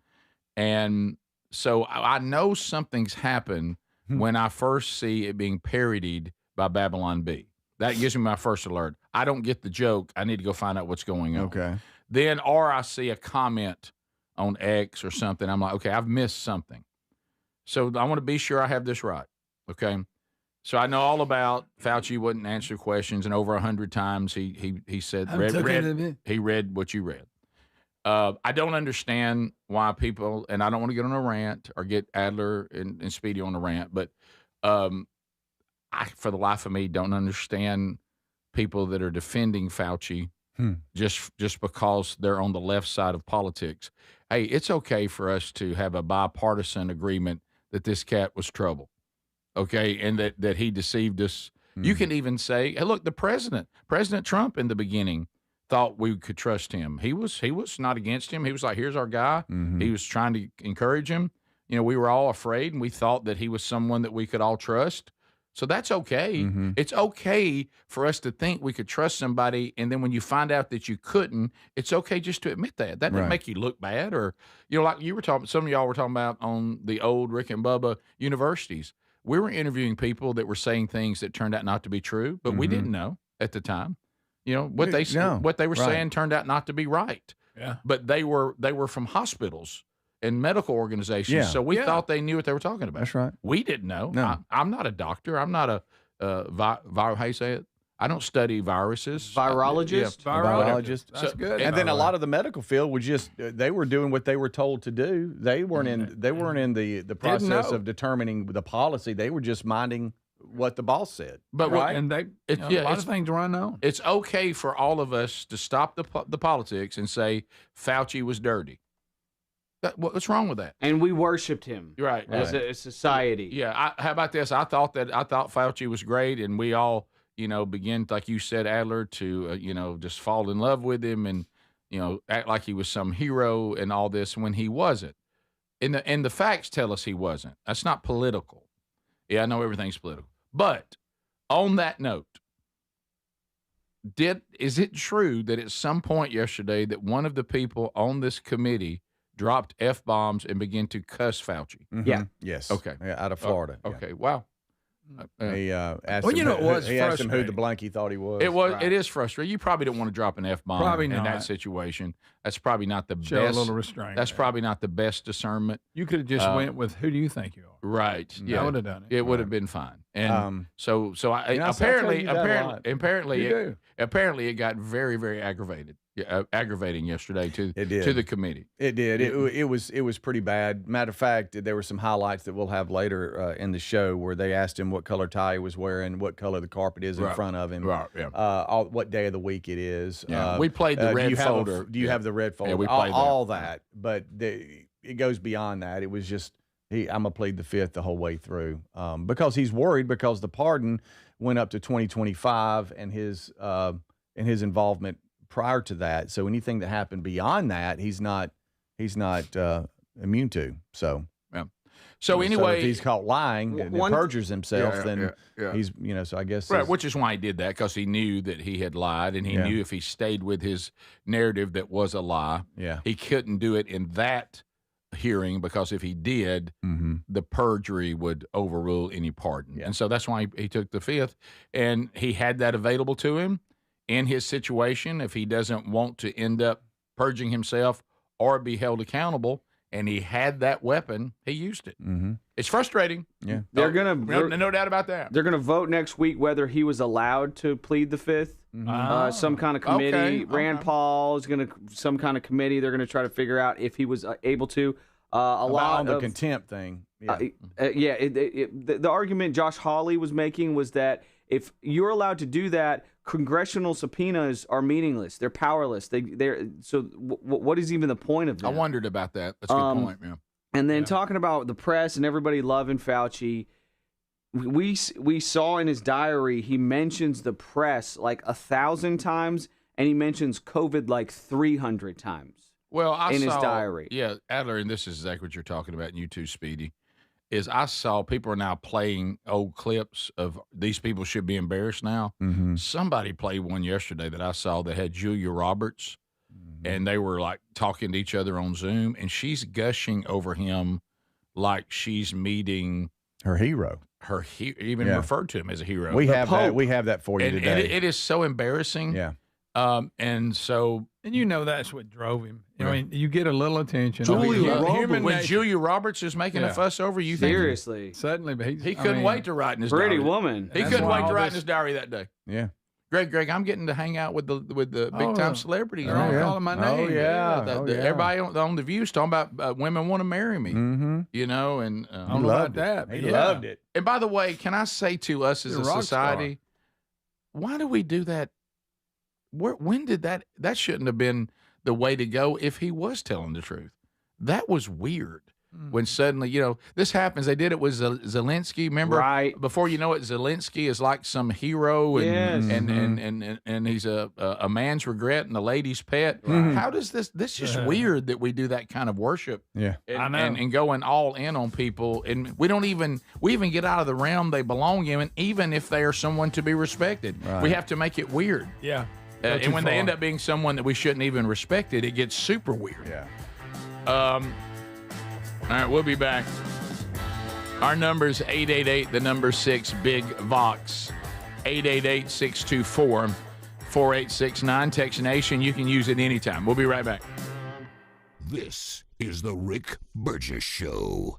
And so I know something's happened when I first see it being parodied by Babylon Bee. That gives me my first alert. I don't get the joke. I need to go find out what's going on. Okay. Then, or I see a comment on X or something. I'm like, okay, I've missed something. So I want to be sure I have this right. Okay. So I know all about Fauci wouldn't answer questions, and over 100 times he said he read what you read. I don't understand why people, and I don't want to get on a rant or get Adler and Speedy on a rant, but I, for the life of me, don't understand people that are defending Fauci just because they're on the left side of politics. Hey, it's okay for us to have a bipartisan agreement that this cat was trouble, okay, and that he deceived us. You can even say, hey, look, President Trump in the beginning thought we could trust him. He was not against him. He was like, here's our guy. He was trying to encourage him. We were all afraid, and we thought that he was someone that we could all trust. So that's okay. Mm-hmm. It's okay for us to think we could trust somebody, and then when you find out that you couldn't, it's okay just to admit that. That doesn't make you look bad, or like you were talking. Some of y'all were talking about on the old Rick and Bubba universities. We were interviewing people that were saying things that turned out not to be true, but we didn't know at the time. What they were saying turned out not to be right. Yeah. But they were from hospitals and medical organizations, so we thought they knew what they were talking about. That's right. We didn't know. No. I'm not a doctor. I'm not a how you say it? I don't study viruses. Virologist? Virologist. That's good. And then a lot of the medical field was just they were doing what they were told to do. They weren't in the process of determining the policy. They were just minding what the boss said. But and they a lot of things run on. It's okay for all of us to stop the politics and say Fauci was dirty. What's wrong with that? And we worshipped him, right? As a society. Yeah. How about this? I thought Fauci was great, and we all, begin, like you said, Adler, to just fall in love with him and act like he was some hero and all this when he wasn't. And the facts tell us he wasn't. That's not political. Yeah, I know everything's political, but on that note, is it true that at some point yesterday that one of the people on this committee dropped F-bombs and began to cuss Fauci? Mm-hmm. Yeah. Yes. Okay. Yeah, out of Florida. Okay. Wow. He asked Well, him, it was he asked him who the frustrating. blank he thought he was. It was. Right. It is frustrating. You probably don't want to drop an F-bomb Probably in that not. situation. That's probably not the Show best. a little restraint. That's probably not the best discernment. You could have just went with who do you think you are? Right. I Yeah. would have done it. It would have been fine. And so I I tell apparently you that a lot. apparently it got very, very aggravating yesterday to the committee. It did. It was pretty bad. Matter of fact, there were some highlights that we'll have later in the show where they asked him what color tie he was wearing, what color the carpet is in front of him, what day of the week it is. Yeah. We played the red folder. Do you have the red folder? Yeah, we played all that. But it goes beyond that. It was just I'm gonna plead the fifth the whole way through because he's worried because the pardon went up to 2025 and his involvement prior to that. So anything that happened beyond that, he's not immune to. So So anyway, if he's caught lying and perjures himself, then he's So I guess right, which is why he did that, because he knew that he had lied, and he knew if he stayed with his narrative that was a lie, he couldn't do it in that hearing, because if he did, the perjury would overrule any pardon. And so that's why he took the fifth, and he had that available to him in his situation. If he doesn't want to end up purging himself or be held accountable, and he had that weapon, he used it. It's frustrating. Yeah, They're gonna no doubt about that. They're gonna vote next week whether he was allowed to plead the fifth. Some kind of committee. Okay. Rand Paul is some kind of committee. They're gonna try to figure out if he was able to. A lot on the of contempt thing. The argument Josh Hawley was making was that if you're allowed to do that, congressional subpoenas are meaningless. They're powerless. What is even the point of that? I wondered about that. That's a good point. Yeah. And then talking about the press and everybody loving Fauci, we saw in his diary he mentions the press like 1,000 times, and he mentions COVID like 300 times. Well, his diary. Yeah, Adler, and this is exactly what you're talking about, and you too, Speedy, is I saw people are now playing old clips of these people should be embarrassed now. Somebody played one yesterday that I saw that had Julia Roberts, and they were like talking to each other on Zoom, and she's gushing over him like she's meeting her hero. Even referred to him as a hero. We have that for you today. And it is so embarrassing. Yeah. And that's what drove him. I mean, you get a little attention. When Julia Roberts is making a fuss over you, seriously, suddenly, but he couldn't wait to write in his diary. Pretty woman. He couldn't wait to write in his diary that day. Yeah. Greg, I'm getting to hang out with the big time celebrities. They're all calling my name. Everybody on the View's talking about women want to marry me. And I don't know loved about that. He loved it. And by the way, can I say to us as a society, why do we do that? When did that shouldn't have been the way to go if he was telling the truth. That was weird. when suddenly, this happens. They did it with Zelensky. Remember, Right. Before you know it, Zelensky is like some hero, and Yes. and he's a man's regret and a lady's pet. How does this just weird that we do that kind of worship? Yeah. I know. And going all in on people, and we even get out of the realm they belong in, and even if they are someone to be respected, we have to make it weird. Yeah. And when they end up being someone that we shouldn't even respect it gets super weird. Yeah. All right, we'll be back. Our number is 888, the number 6, Big Vox. 888-624-4869. Text Nation. You can use it anytime. We'll be right back. This is the Rick Burgess Show.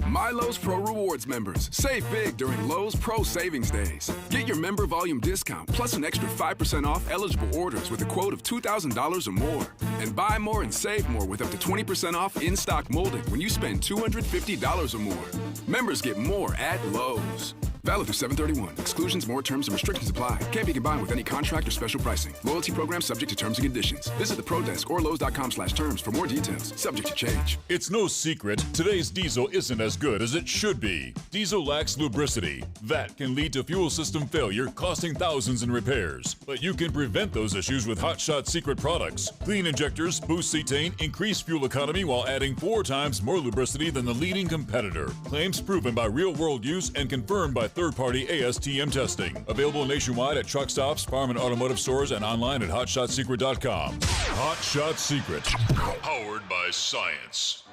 My Lowe's Pro Rewards members, save big during Lowe's Pro Savings Days. Get your member volume discount plus an extra 5% off eligible orders with a quote of $2,000 or more. And buy more and save more with up to 20% off in-stock molding when you spend $250 or more. Members get more at Lowe's. Valid through 7/31. Exclusions, more terms, and restrictions apply. Can't be combined with any contract or special pricing. Loyalty program subject to terms and conditions. Visit the Pro Desk or Lowe's.com/terms for more details. Subject to change. It's no secret today's diesel isn't as good as it should be. Diesel lacks lubricity. That can lead to fuel system failure, costing thousands in repairs. But you can prevent those issues with Hot Shot Secret products. Clean injectors, boost cetane, increase fuel economy while adding 4 times more lubricity than the leading competitor. Claims proven by real-world use and confirmed by third-party ASTM testing. Available nationwide at truck stops, farm and automotive stores, and online at hotshotsecret.com. Hot Shot Secret. Powered by science.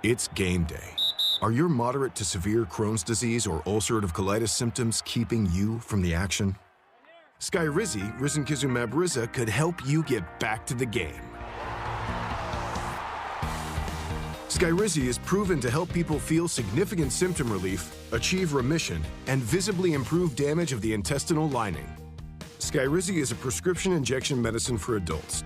It's game day. Are your moderate to severe Crohn's disease or ulcerative colitis symptoms keeping you from the action? Skyrizi, risankizumab Riza, could help you get back to the game. Skyrizi is proven to help people feel significant symptom relief, achieve remission, and visibly improve damage of the intestinal lining. Skyrizi is a prescription injection medicine for adults.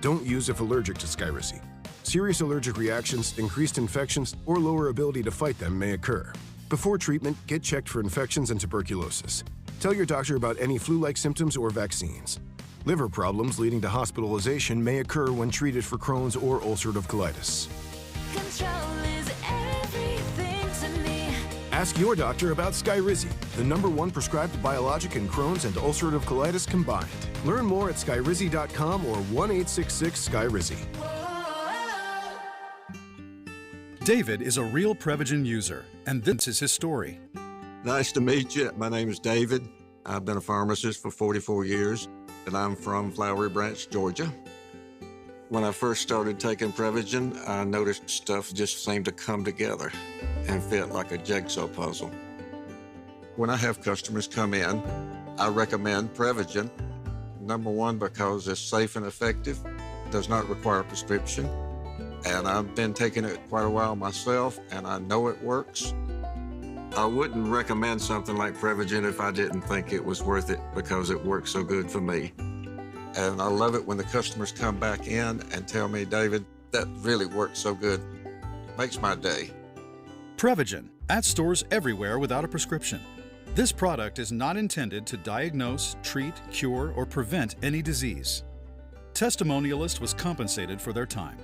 Don't use if allergic to Skyrizi. Serious allergic reactions, increased infections, or lower ability to fight them may occur. Before treatment, get checked for infections and tuberculosis. Tell your doctor about any flu-like symptoms or vaccines. Liver problems leading to hospitalization may occur when treated for Crohn's or ulcerative colitis. Control is everything to me. Ask your doctor about Skyrizi, the #1 prescribed biologic in Crohn's and ulcerative colitis combined. Learn more at skyrizi.com or 1-866-SKYRIZI. David is a real Prevagen user, and this is his story. Nice to meet you. My name is David. I've been a pharmacist for 44 years, and I'm from Flowery Branch, Georgia. When I first started taking Prevagen, I noticed stuff just seemed to come together and fit like a jigsaw puzzle. When I have customers come in, I recommend Prevagen. #1, because it's safe and effective, does not require a prescription, and I've been taking it quite a while myself, and I know it works. I wouldn't recommend something like Prevagen if I didn't think it was worth it because it works so good for me. And I love it when the customers come back in and tell me, David, that really worked so good. Makes my day. Prevagen, at stores everywhere without a prescription. This product is not intended to diagnose, treat, cure, or prevent any disease. Testimonialist was compensated for their time.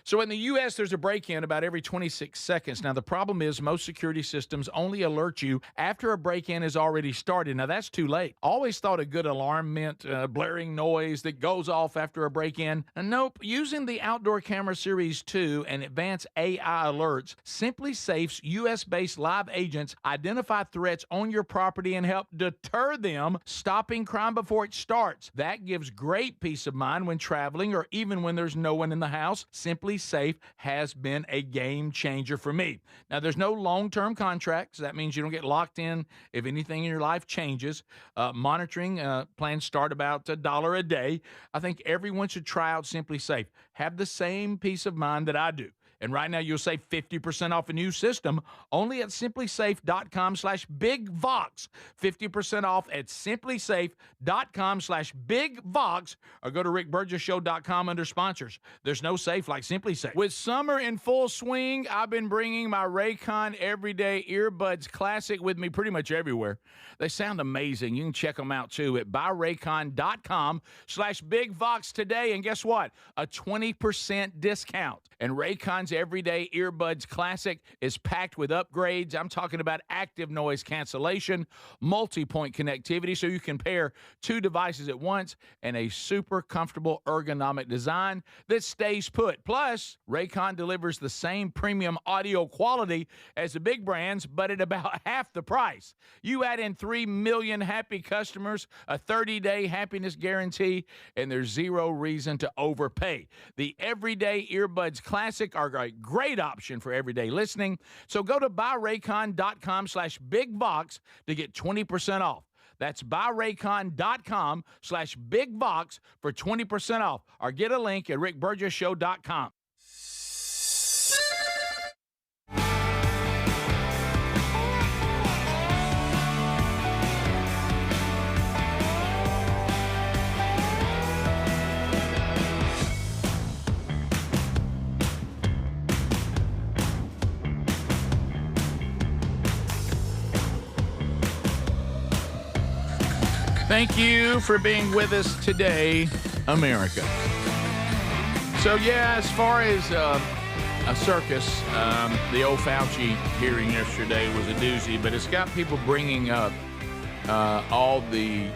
So in the U.S., there's a break-in about every 26 seconds. Now, the problem is most security systems only alert you after a break-in has already started. Now, that's too late. Always thought a good alarm meant blaring noise that goes off after a break-in. And nope, using the Outdoor Camera Series 2 and advanced AI alerts, Simply Safe's U.S.-based live agents identify threats on your property and help deter them, stopping crime before it starts. That gives great peace of mind when traveling or even when there's no one in the house. Simply Safe has been a game changer for me. Now, there's no long-term contracts. That means you don't get locked in if anything in your life changes. Monitoring plans start about $1 a day. I think everyone should try out Simply Safe. Have the same peace of mind that I do. And right now, you'll save 50% off a new system only at simplysafe.com/bigvox. 50% off at simplysafe.com/bigvox, or go to rickburgessshow.com under sponsors. There's no safe like Simply Safe. With summer in full swing, I've been bringing my Raycon Everyday Earbuds Classic with me pretty much everywhere. They sound amazing. You can check them out too at buyraycon.com/bigvox today. And guess what? A 20% discount. And Raycon's Everyday Earbuds Classic is packed with upgrades. I'm talking about active noise cancellation, multi-point connectivity so you can pair two devices at once, and a super comfortable ergonomic design that stays put. Plus, Raycon delivers the same premium audio quality as the big brands, but at about half the price. You add in 3 million happy customers, a 30-day happiness guarantee, and there's zero reason to overpay. The Everyday Earbuds Classic are a great option for everyday listening. So go to buyraycon.com/bigvox to get 20% off. That's buyraycon.com/bigvox for 20% off, or get a link at rickburgessshow.com. Thank you for being with us today, America. So, yeah, as far as a circus, the old Fauci hearing yesterday was a doozy, but it's got people bringing up all the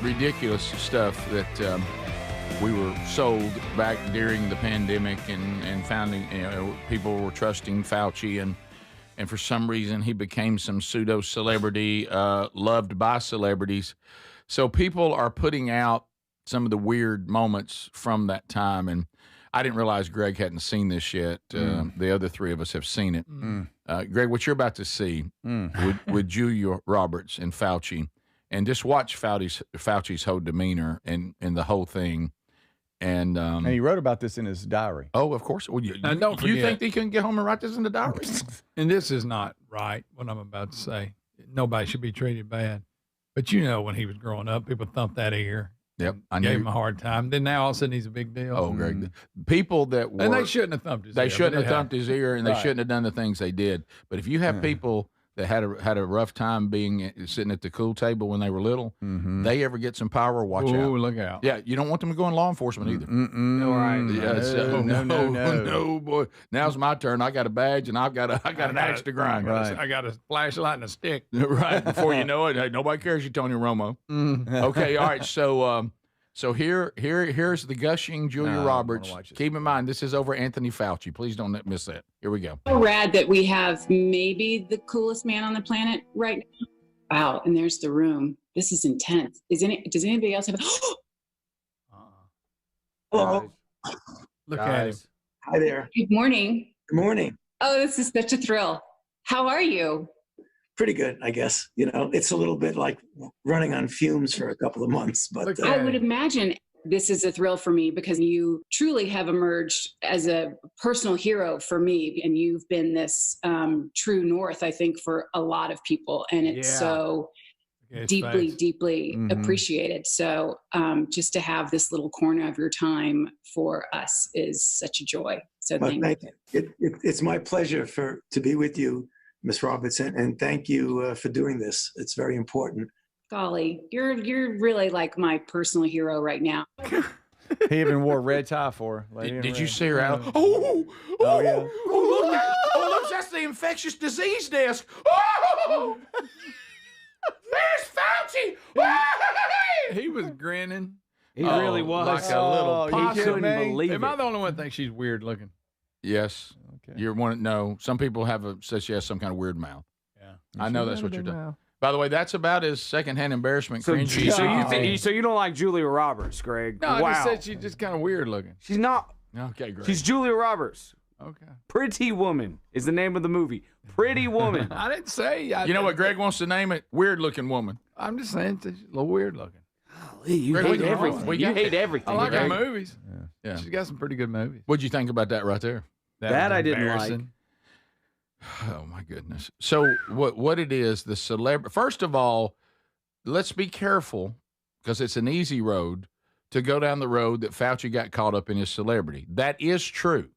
ridiculous stuff that we were sold back during the pandemic and finding, people were trusting Fauci, and for some reason he became some pseudo-celebrity, loved by celebrities. So people are putting out some of the weird moments from that time, and I didn't realize Greg hadn't seen this yet. The other three of us have seen it. Greg, what you're about to see with Julia Roberts and Fauci, and just watch Fauci's whole demeanor and the whole thing. And he wrote about this in his diary. Oh, of course. Well, don't you forget- think he couldn't get home and write this in the diary? And this is not right, what I'm about to say. Nobody should be treated bad. But when he was growing up, people thumped that ear. Yep. I Gave knew. him a hard time. Then now all of a sudden he's a big deal. Oh, Greg. People that were. And they shouldn't have thumped his ear. They shouldn't but have thumped his ear, and they shouldn't have done the things they did. But if you have people that had a rough time sitting at the cool table when they were little, they ever get some power, watch out. Oh, look out. Yeah, you don't want them to go in law enforcement either. All right. No, boy. Now's my turn. I got a badge, and I got an axe to grind. I got a flashlight and a stick. Right. Before you know it, hey, nobody cares you, Tony Romo. Okay, all right. So here's the gushing Julia Roberts. Keep in mind, this is over Anthony Fauci. Please don't miss that. Here we go. So rad that we have maybe the coolest man on the planet right now. Wow, and there's the room. This is intense. Does anybody else have? Hello. Look at him. Hi there. Good morning. Good morning. Oh, this is such a thrill. How are you? Pretty good, I guess. It's a little bit like running on fumes for a couple of months, but I would imagine this is a thrill for me because you truly have emerged as a personal hero for me, and you've been this true north, I think, for a lot of people, and it's so deeply appreciated. So just to have this little corner of your time for us is such a joy. So well, thank you. It's my pleasure to be with you, Ms. Robertson, and thank you for doing this. It's very important. Golly, you're really like my personal hero right now. He even wore a red tie for her. Did you see her out? Yeah. Oh, look, that's the infectious disease desk. Oh, there's Fauci. He was grinning. He really was. Like a little He couldn't believe Am I it. the only one that thinks she's weird looking? Yes. Okay. You're one. No, some people says she has some kind of weird mouth. Yeah. I know that's what you're doing. By the way, that's about as secondhand embarrassment So, cringy. so you don't like Julia Roberts, Greg? No, wow. I just said she's just kind of weird looking. She's not. Okay, great. She's Julia Roberts. Okay. Pretty Woman is the name of the movie. Pretty Woman. I didn't say. You know what Greg wants to name it? Weird looking woman. I'm just saying she's a little weird looking. You Greg, hate everything. You hate everything. I like her Greg. movies. Yeah. She's got some pretty good movies. What'd you think about that right there? That I didn't like. embarrassing. Oh my goodness. So what it is, the celebrity, first of all, let's be careful because it's an easy road to go down the road that Fauci got caught up in his celebrity. That is true.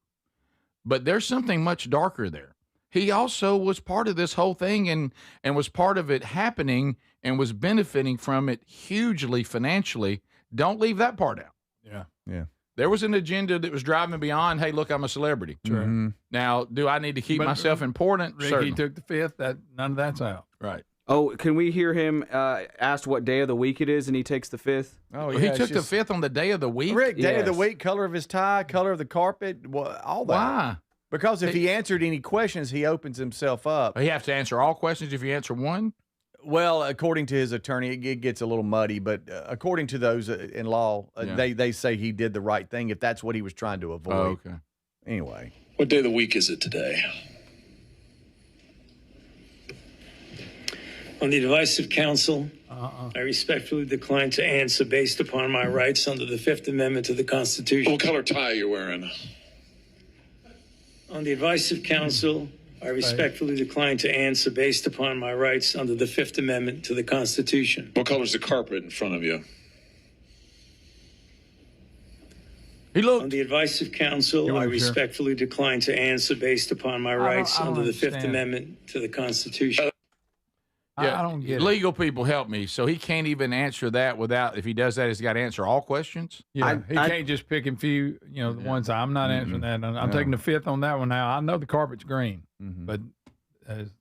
But there's something much darker there. He also was part of this whole thing and was part of it happening and was benefiting from it hugely financially. Don't leave that part out. Yeah. Yeah. There was an agenda that was driving beyond, hey, look, I'm a celebrity. Sure. Mm-hmm. Now, do I need to keep But, myself important? Rick, Certainly. he took the fifth. That none of that's out. Right. Oh, can we hear him asked what day of the week it is, and he takes the fifth? Oh, He took the fifth on the day of the week? Rick, day of the Yes. week, color of his tie, color of the carpet, all that. Why? Because if he answered any questions, he opens himself up. He has to answer all questions if you answer one? Well, according to his attorney, it gets a little muddy, but according to those in law, Yeah. they say he did the right thing if that's what he was trying to avoid. Oh, okay. Anyway. What day of the week is it today? On the advice of counsel, I respectfully decline to answer based upon my rights under the Fifth Amendment to the Constitution. What color tie are you wearing? On the advice of counsel, I respectfully decline to answer based upon my rights under the Fifth Amendment to the Constitution. What color's the carpet in front of you? He looked. On the advice of counsel, I respectfully decline to answer based upon my rights I don't under the Fifth understand. Amendment to the Constitution. Yeah, I don't get it. legal people help me. So he can't even answer that without, if he does that, he's got to answer all questions? Yeah, he can't just pick and few, the ones I'm not answering that. I'm taking the fifth on that one now. I know the carpet's green, but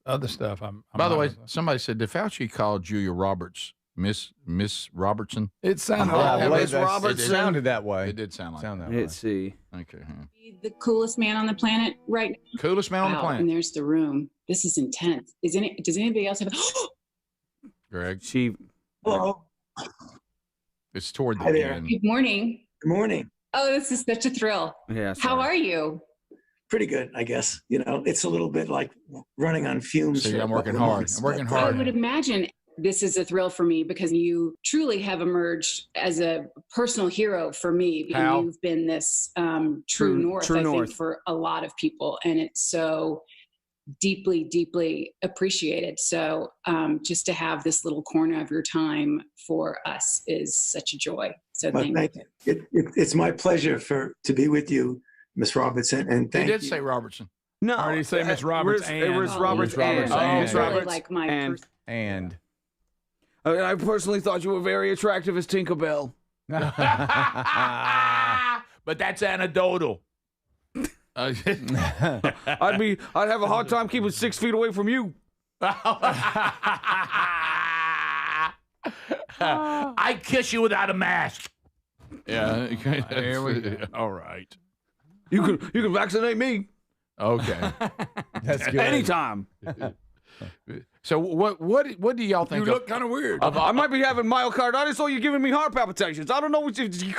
other stuff, I'm By the not way, with. somebody said, did Fauci call Julia Roberts Miss Robertson? It sounded I like believe Miss that Robertson. sounded that way. It did sound like Sound that that. way. Let's see. Okay. huh. The coolest man on the planet right now. Coolest man on the Wow, planet. and there's the room. This is intense. Does anybody else have? Greg, She. Hello. it's toward the Hi there. end. Good morning. Good morning. Oh, this is such a thrill. Yeah. How are you? Pretty good, I guess. It's a little bit like running on fumes. See, for a I'm working couple of hard. months, I'm working but, I hard. would imagine this is a thrill for me because you truly have emerged as a personal hero for me. How? And you've been this true north, I think, for a lot of people. And it's so deeply, deeply appreciated. So just to have this little corner of your time for us is such a joy. So Well, thank you. It's my pleasure to be with you, Miss Robertson, and He thank did you. say Robertson. No. Or did he say Miss Roberts It was and- Roberts Miss Roberts and. and. Miss It's really Roberts like my and. And I personally thought you were very attractive as Tinkerbell. But that's anecdotal. I'd have a hard time keeping 6 feet away from you. I kiss you without a mask. Yeah. Here we go. All right. You can vaccinate me Okay. that's good. anytime. So what do y'all think? You look kind of weird. I might be having myocarditis, or you're giving me heart palpitations. I don't know which. You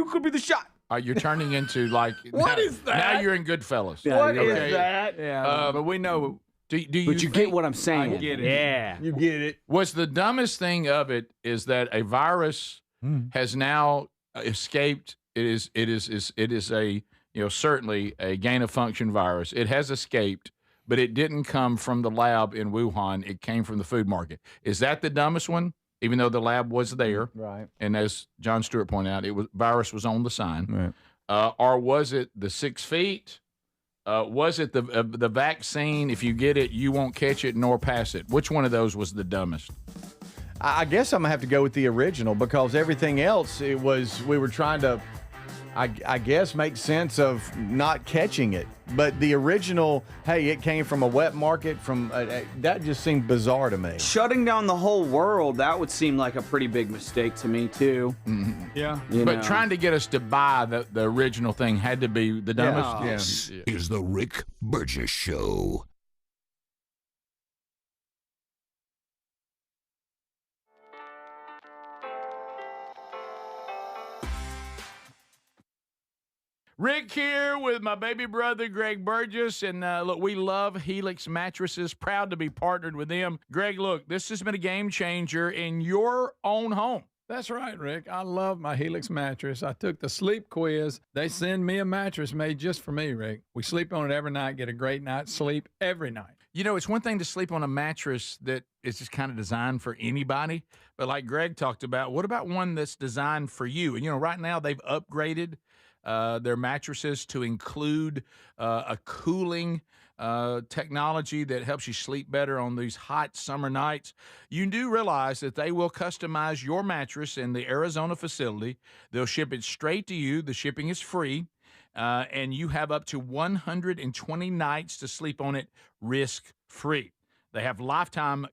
could be the shot. You're turning into like What now, is that? Now you're in Goodfellas. What is Okay. that? Yeah, but we know. Do you But you think, get what I'm saying. I get it. Yeah. You get it. was the dumbest thing of it is that a virus has now escaped. It is a certainly a gain of function virus. It has escaped, but it didn't come from the lab in Wuhan. It came from the food market. Is that the dumbest one? Even though the lab was there, Right. and as John Stewart pointed out, virus was on the sign. Right. Or was it the 6 feet? Was it the vaccine? If you get it, you won't catch it nor pass it. Which one of those was the dumbest? I guess I'm gonna have to go with the original because everything else we were trying to, I guess, make sense of not catching it. But the original, hey, it came from a wet market. That just seemed bizarre to me. Shutting down the whole world, that would seem like a pretty big mistake to me, too. Yeah. But trying to get us to buy the original thing had to be the dumbest. This is the Rick Burgess Show. Rick here with my baby brother, Greg Burgess. And look, we love Helix Mattresses. Proud to be partnered with them. Greg, look, this has been a game changer in your own home. That's right, Rick. I love my Helix mattress. I took the sleep quiz. They send me a mattress made just for me, Rick. We sleep on it every night, get a great night's sleep every night. You know, it's one thing to sleep on a mattress that is just kind of designed for anybody. But like Greg talked about, what about one that's designed for you? And, you know, right now they've upgraded their mattresses to include a cooling technology that helps you sleep better on these hot summer nights. You do realize that they will customize your mattress in the Arizona facility. They'll ship it straight to you. The shipping is free. And you have up to 120 nights to sleep on it risk-free. They have lifetime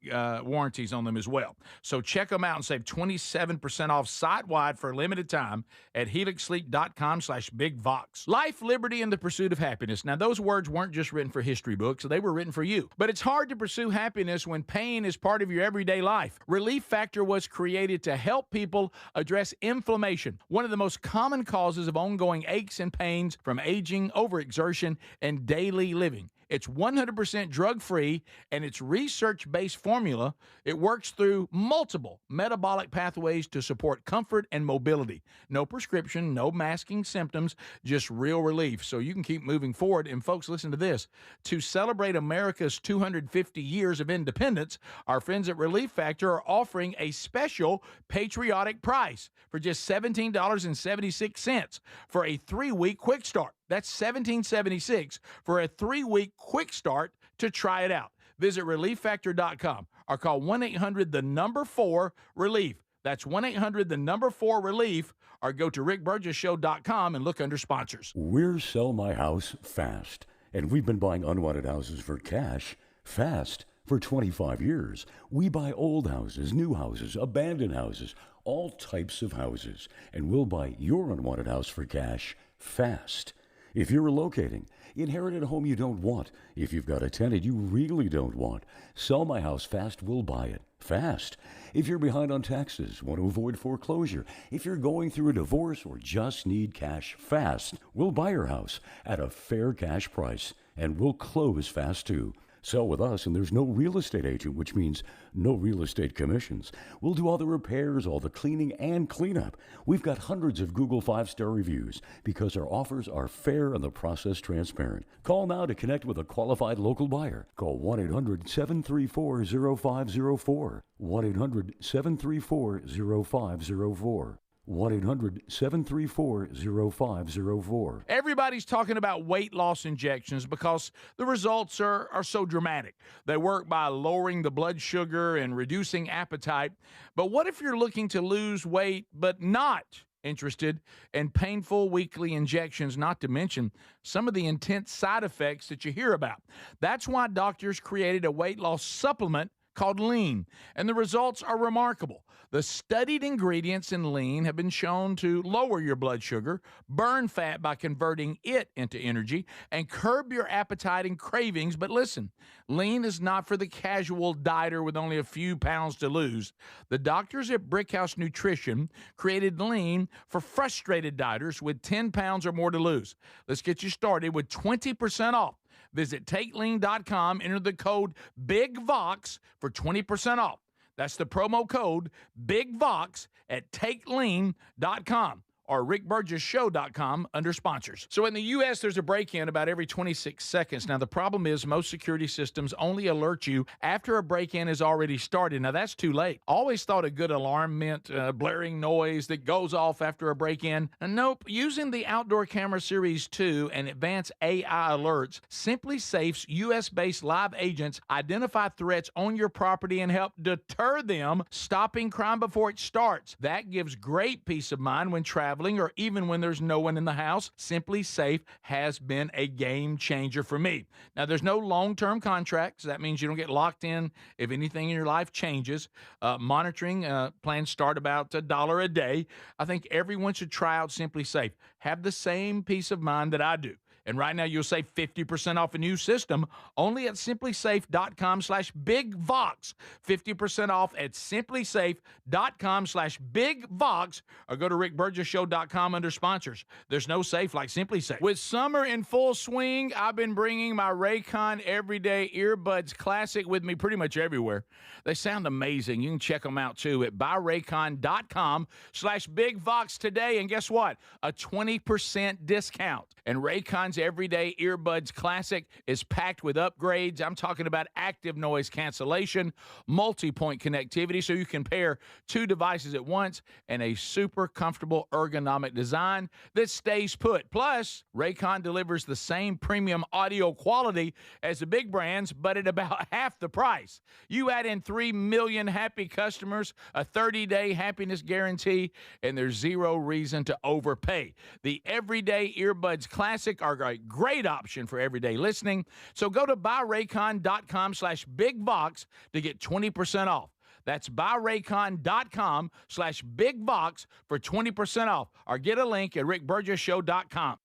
warranties on them as well. So check them out and save 27% off site-wide for a limited time at helixsleep.com/bigvox. Life, liberty, and the pursuit of happiness. Now, those words weren't just written for history books. They were written for you. But it's hard to pursue happiness when pain is part of your everyday life. Relief Factor was created to help people address inflammation, one of the most common causes of ongoing aches and pains from aging, overexertion, and daily living. It's 100% drug-free, and it's research-based formula. It works through multiple metabolic pathways to support comfort and mobility. No prescription, no masking symptoms, just real relief. So you can keep moving forward. And folks, listen to this. To celebrate America's 250 years of independence, our friends at Relief Factor are offering a special patriotic price for just $17.76 for a 3-week quick start. That's $17.76 for a 3-week quick start to try it out. Visit ReliefFactor.com or call 1-800-4-RELIEF. That's 1-800-4-RELIEF, or go to RickBurgessShow.com and look under sponsors. We're Sell My House Fast, and we've been buying unwanted houses for cash fast for 25 years. We buy old houses, new houses, abandoned houses, all types of houses, and we'll buy your unwanted house for cash fast. If you're relocating, inherited a home you don't want, if you've got a tenant you really don't want, Sell My House Fast will buy it fast. If you're behind on taxes, want to avoid foreclosure, if you're going through a divorce or just need cash fast, we'll buy your house at a fair cash price, and we'll close fast too. Sell with us, and there's no real estate agent, which means no real estate commissions. We'll do all the repairs, all the cleaning, and cleanup. We've got hundreds of Google 5-star reviews because our offers are fair and the process transparent. Call now to connect with a qualified local buyer. Call 1-800-734-0504. 1-800-734-0504. 1-800-734-0504. Everybody's talking about weight loss injections because the results are so dramatic. They work by lowering the blood sugar and reducing appetite. But what if you're looking to lose weight but not interested in painful weekly injections, not to mention some of the intense side effects that you hear about? That's why doctors created a weight loss supplement called Lean, and the results are remarkable. The studied ingredients in Lean have been shown to lower your blood sugar, burn fat by converting it into energy, and curb your appetite and cravings. But listen, Lean is not for the casual dieter with only a few pounds to lose. The doctors at Brickhouse Nutrition created Lean for frustrated dieters with 10 pounds or more to lose. Let's get you started with 20% off. Visit TakeLean.com, enter the code BIGVOX for 20% off. That's the promo code BIGVOX at TakeLean.com or RickBurgessShow.com under sponsors. So in the U.S., there's a break-in about every 26 seconds. Now, the problem is most security systems only alert you after a break-in is already started. Now, that's too late. Always thought a good alarm meant blaring noise that goes off after a break-in. Nope. Using the Outdoor Camera Series 2 and advanced AI alerts, Simply Safe's U.S.-based live agents identify threats on your property and help deter them, stopping crime before it starts. That gives great peace of mind when traveling or even when there's no one in the house. Simply Safe has been a game changer for me. Now, there's no long-term contracts. That means you don't get locked in if anything in your life changes. Monitoring plans start about $1 a day. I think everyone should try out Simply Safe. Have the same peace of mind that I do. And right now, you'll save 50% off a new system only at simplysafe.com/bigvox. 50% off at simplysafe.com/bigvox, or go to rickburgessshow.com under sponsors. There's no safe like Simply Safe. With summer in full swing, I've been bringing my Raycon Everyday Earbuds Classic with me pretty much everywhere. They sound amazing. You can check them out too at buyraycon.com/bigvox today. And guess what? A 20% discount. And Raycon's Everyday Earbuds Classic is packed with upgrades. I'm talking about active noise cancellation, multi-point connectivity, so you can pair two devices at once, and a super comfortable ergonomic design that stays put. Plus, Raycon delivers the same premium audio quality as the big brands, but at about half the price. You add in 3 million happy customers, a 30-day happiness guarantee, and there's zero reason to overpay. The Everyday Earbuds Classic are a great option for everyday listening. So go to buyraycon.com/bigvox to get 20% off. That's buyraycon.com/bigvox for 20% off, or get a link at rickburgessshow.com.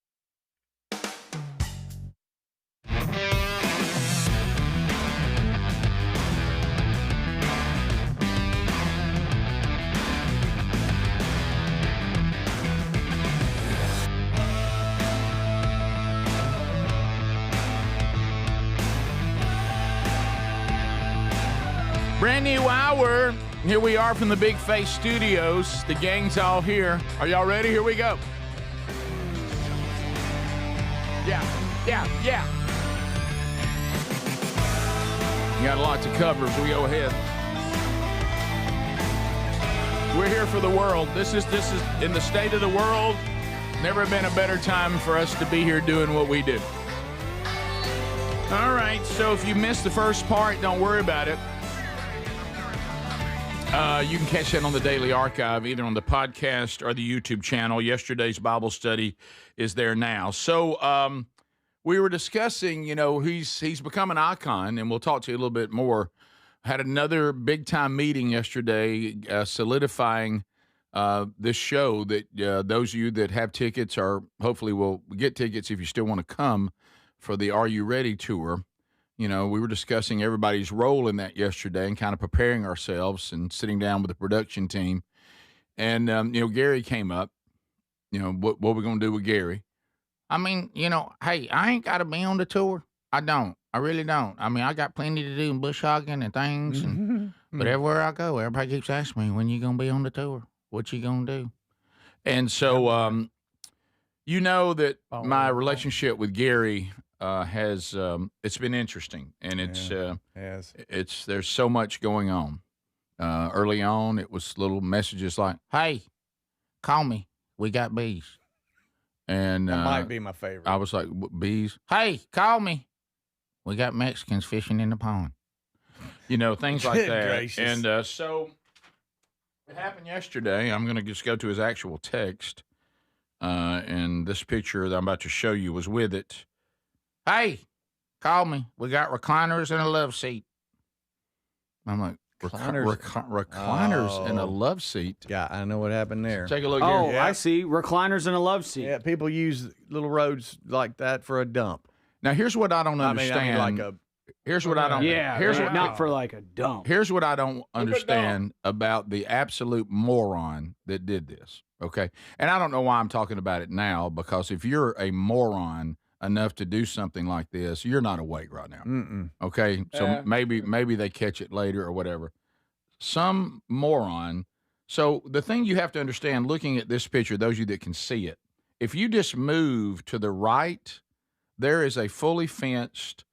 Brand new hour. Here we are from the Big Face Studios. The gang's all here. Are y'all ready? Here we go. Yeah. You got a lot to cover, so we go ahead. We're here for the world. This is in the state of the world. Never been a better time for us to be here doing what we do. All right, so if you missed the first part, don't worry about it. You can catch that on the Daily Archive, either on the podcast or the YouTube channel. Yesterday's Bible study is there now. So we were discussing, he's become an icon, and we'll talk to you a little bit more. Had another big-time meeting yesterday solidifying this show that those of you that have tickets or hopefully will get tickets if you still want to come for the Are You Ready tour. We were discussing everybody's role in that yesterday and kind of preparing ourselves and sitting down with the production team. And, Gary came up, what we're going to do with Gary. I mean, hey, I ain't got to be on the tour. I don't. I really don't. I mean, I got plenty to do in bush hogging and things. But everywhere I go, everybody keeps asking me, when you going to be on the tour? What you going to do? And so, that my relationship with Gary has it's been interesting, and there's so much going on. Early on, it was little messages like, "Hey, call me. We got bees." And that might be my favorite. I was like, "Bees? Hey, call me. We got Mexicans fishing in the pond." Things like that. Gracious. And so it happened yesterday. I'm going to just go to his actual text, and this picture that I'm about to show you was with it. "Hey, call me. We got recliners and a love seat." I'm like, recliners and a love seat? Yeah, I know what happened there. Take a look here. Oh, yeah. I see. Recliners and a love seat. Yeah, people use little roads like that for a dump. Now, here's what I don't understand. Here's what I don't. Yeah, here's what, not for like a dump. Here's what I don't understand about the absolute moron that did this. Okay, and I don't know why I'm talking about it now, because if you're a moron enough to do something like this, you're not awake right now. Okay, so maybe they catch it later or whatever. Some moron. So the thing you have to understand, looking at this picture, those of you that can see it, if you just move to the right, there is a fully fenced,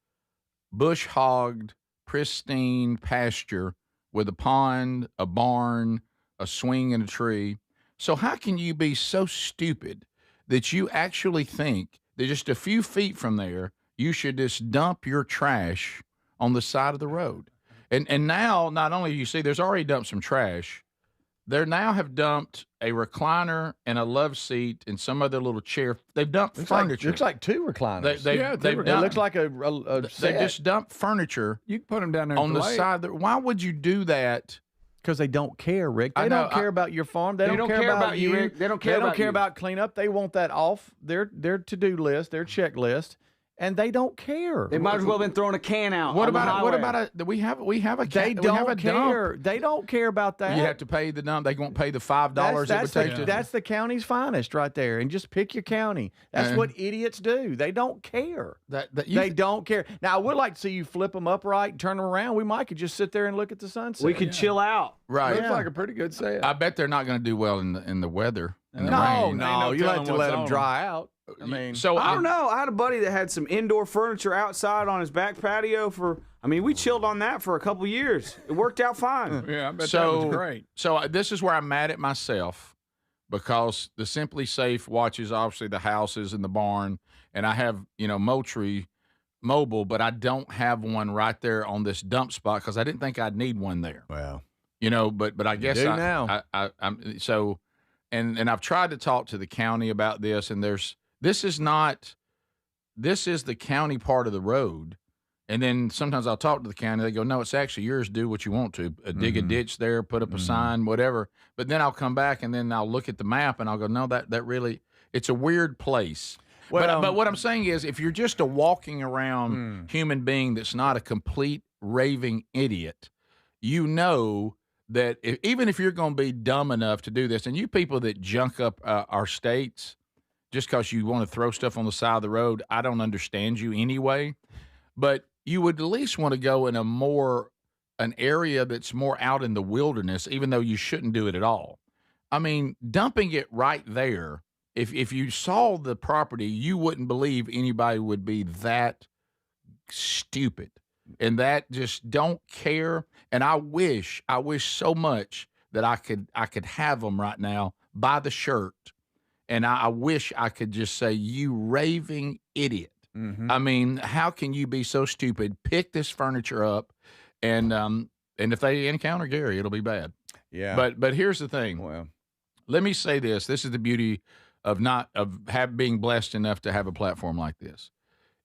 bush-hogged, pristine pasture with a pond, a barn, a swing, and a tree. So how can you be so stupid that you actually think that just a few feet from there, you should just dump your trash on the side of the road? And now, not only you see, there's already dumped some trash, they now have dumped a recliner and a love seat and some other little chair. They've dumped furniture. Looks like two recliners. It looks like a They just dumped furniture. You can put them down there on the side. Why would you do that? Because they don't care, Rick. They don't care about your farm. They don't care about you, Rick. They don't care about cleanup. They want that off their to-do list, their checklist, and they don't care. They might as well have been throwing a can out. What on the about highway. we have a They we have a don't care. dump. They don't care about that. You have to pay the dump. They won't pay the $5 it would take to. That's the county's finest right there. And just pick your county. That's what idiots do. They don't care. They don't care. Now, I would like to see you flip them upright and turn them around. We might could just sit there and look at the sunset. We could chill out. Right. Looks like a pretty good set. I bet they're not going to do well in the weather. In the rain. No, you have to let them dry out. I mean, so I don't know. I had a buddy that had some indoor furniture outside on his back patio we chilled on that for a couple years. It worked out fine. Yeah, I bet that was great. So this is where I'm mad at myself because the Simply Safe watches obviously the houses and the barn, and I have Moultrie mobile, but I don't have one right there on this dump spot because I didn't think I'd need one there. Well, but I guess now. I'm so, and I've tried to talk to the county about this, and this is the county part of the road. And then sometimes I'll talk to the county. They go, no, it's actually yours. Do what you want to. Dig a ditch there, put up a sign, whatever. But then I'll come back and then I'll look at the map and I'll go, no, that really, it's a weird place. Well, but what I'm saying is if you're just a walking around human being that's not a complete raving idiot, you know that even if you're going to be dumb enough to do this, and you people that junk up our states just because you want to throw stuff on the side of the road, I don't understand you anyway. But you would at least want to go in an area that's more out in the wilderness, even though you shouldn't do it at all. I mean, dumping it right there, if you saw the property, you wouldn't believe anybody would be that stupid and that just don't care. And I wish so much that I could have them right now by the shirt. And I wish I could just say, you raving idiot. Mm-hmm. I mean, how can you be so stupid? Pick this furniture up, and if they encounter Gary, it'll be bad. Yeah. But here's the thing. Well, let me say this. This is the beauty of being blessed enough to have a platform like this.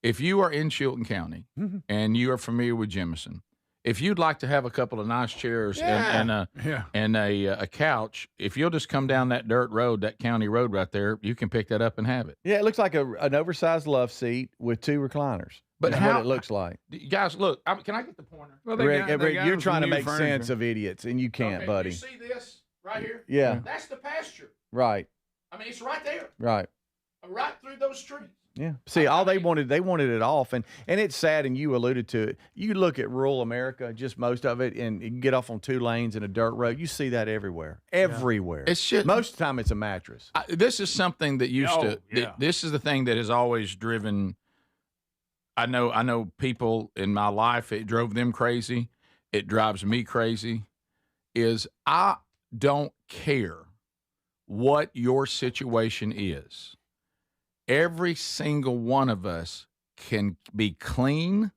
If you are in Chilton County and you are familiar with Jemison, if you'd like to have a couple of nice chairs and a couch, if you'll just come down that dirt road, that county road right there, you can pick that up and have it. Yeah, it looks like an oversized love seat with 2 recliners. But That's how what it looks like? Guys, look, can I get the pointer? Well, Rick, you're trying to make furniture. sense of idiots, and you can't, buddy. You see this right here? Yeah. That's the pasture. Right. I mean, it's right there. Right. Right through those trees. Yeah. See, they wanted it off, and it's sad. And you alluded to it. You look at rural America, just most of it, and you get off on 2 lanes and a dirt road. You see that everywhere. Everywhere. It's just, most of the time it's a mattress. This is something that used to. This is the thing that has always driven. I know people in my life. It drove them crazy. It drives me crazy. Is I don't care what your situation is. Every single one of us can be clean.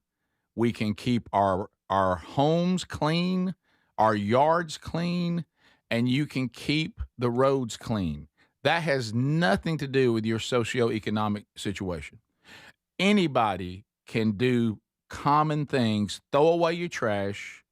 We can keep our homes clean, our yards clean, and you can keep the roads clean. That has nothing to do with your socioeconomic situation. Anybody can do common things, throw away your trash,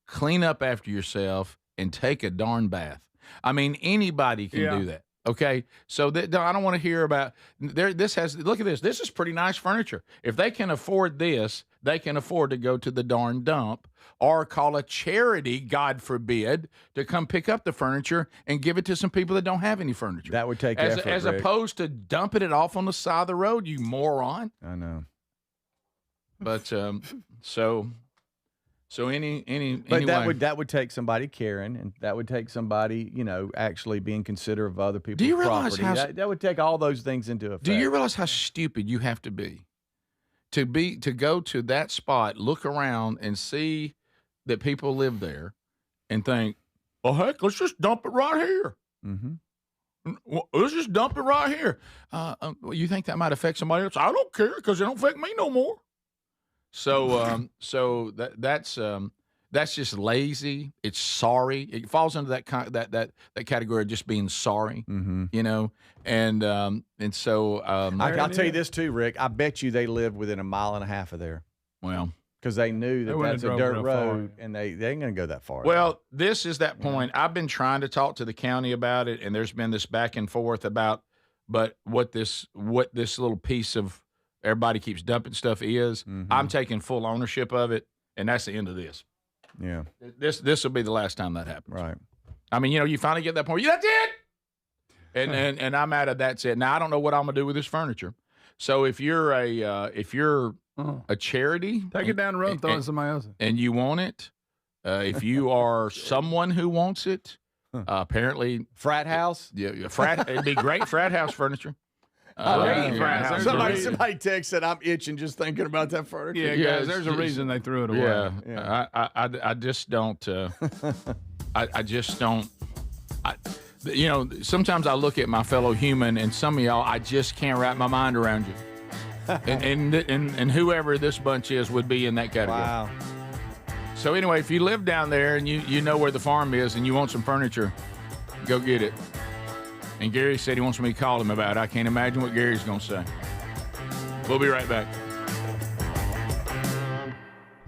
clean up after yourself, and take a darn bath. I mean, anybody can do that. Okay, so I don't want to hear about look at this. This is pretty nice furniture. If they can afford this, they can afford to go to the darn dump or call a charity, God forbid, to come pick up the furniture and give it to some people that don't have any furniture. That would take effort, as Rick. opposed to dumping it off on the side of the road, you moron. I know. But So anyway. that would take somebody caring, and that would take somebody, actually being considerate of other people's Do you realize property. That would take all those things into effect. Do you realize how stupid you have to be to go to that spot, look around, and see that people live there, and think, "Oh heck, let's just dump it right here." Mm-hmm. Let's just dump it right here. You think that might affect somebody else? I don't care because it don't affect me no more. So that's just lazy. It's sorry. It falls under that category of just being sorry. Mm-hmm. And so I'll tell you this too, Rick. I bet you they live within a mile and a half of there. Well, because they knew that wouldn't that's have a drove dirt real far. road, and they ain't going to go that far. Well, this is that point. I've been trying to talk to the county about it, and there's been this back and forth about, but what this little piece of everybody keeps dumping stuff is. I'm taking full ownership of it, and that's the end of this. Yeah. This will be the last time that happens. Right. I mean, you finally get that point. That's it. And I'm out of that's it. Now I don't know what I'm gonna do with this furniture. So if you're a charity, Take it down the road and throw it in somebody else. and you want it, if you are someone who wants it, apparently frat house. Yeah, frat. It'd be great frat house furniture. Somebody texted, I'm itching just thinking about that furniture. Yeah, guys, there's a reason they threw it away. Yeah. I just don't. I just don't. Sometimes I look at my fellow human, and some of y'all, I just can't wrap my mind around you. and whoever this bunch is would be in that category. Wow. So anyway, if you live down there and you know where the farm is and you want some furniture, go get it. And Gary said he wants me to call him about it. I can't imagine what Gary's going to say. We'll be right back.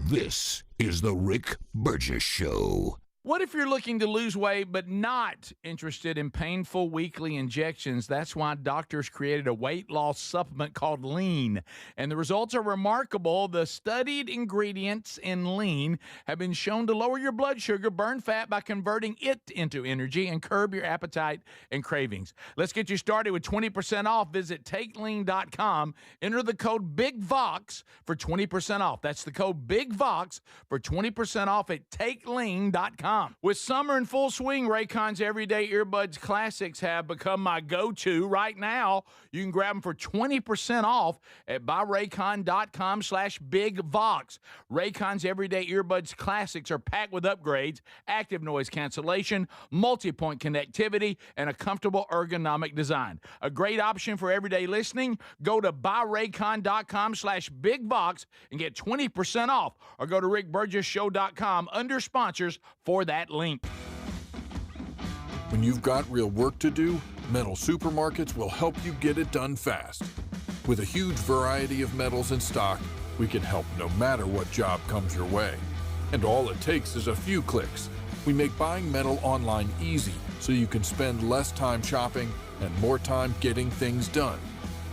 This is the Rick Burgess Show. What if you're looking to lose weight but not interested in painful weekly injections? That's why doctors created a weight loss supplement called Lean, and the results are remarkable. The studied ingredients in Lean have been shown to lower your blood sugar, burn fat by converting it into energy, and curb your appetite and cravings. Let's get you started with 20% off. Visit TakeLean.com. Enter the code BIGVOX for 20% off. That's the code BIGVOX for 20% off at TakeLean.com. With summer in full swing, Raycon's Everyday Earbuds Classics have become my go-to. Right now, you can grab them for 20% off at buyraycon.com/bigvox. Raycon's Everyday Earbuds Classics are packed with upgrades, active noise cancellation, multi-point connectivity, and a comfortable ergonomic design. A great option for everyday listening. Go to buyraycon.com/bigvox and get 20% off, or go to rickburgessshow.com under sponsors for that link. When you've got real work to do, Metal Supermarkets will help you get it done fast. With a huge variety of metals in stock, we can help no matter what job comes your way. And all it takes is a few clicks. We make buying metal online easy so you can spend less time shopping and more time getting things done.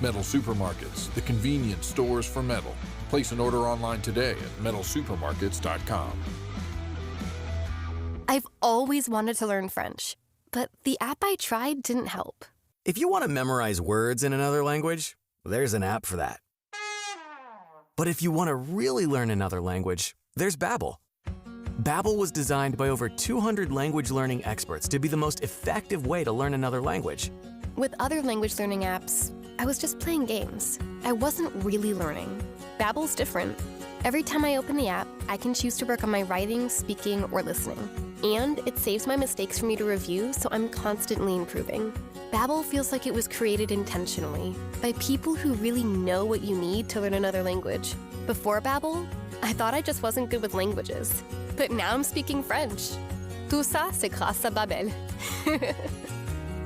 Metal Supermarkets, the convenience stores for metal. Place an order online today at metalsupermarkets.com. I've always wanted to learn French, but the app I tried didn't help. If you want to memorize words in another language, there's an app for that. But if you want to really learn another language, there's Babbel. Babbel was designed by over 200 language learning experts to be the most effective way to learn another language. With other language learning apps, I was just playing games. I wasn't really learning. Babbel's different. Every time I open the app, I can choose to work on my writing, speaking, or listening. And it saves my mistakes for me to review, so I'm constantly improving. Babbel feels like it was created intentionally by people who really know what you need to learn another language. Before Babbel, I thought I just wasn't good with languages. But now I'm speaking French. Tout ça, c'est grâce à Babbel.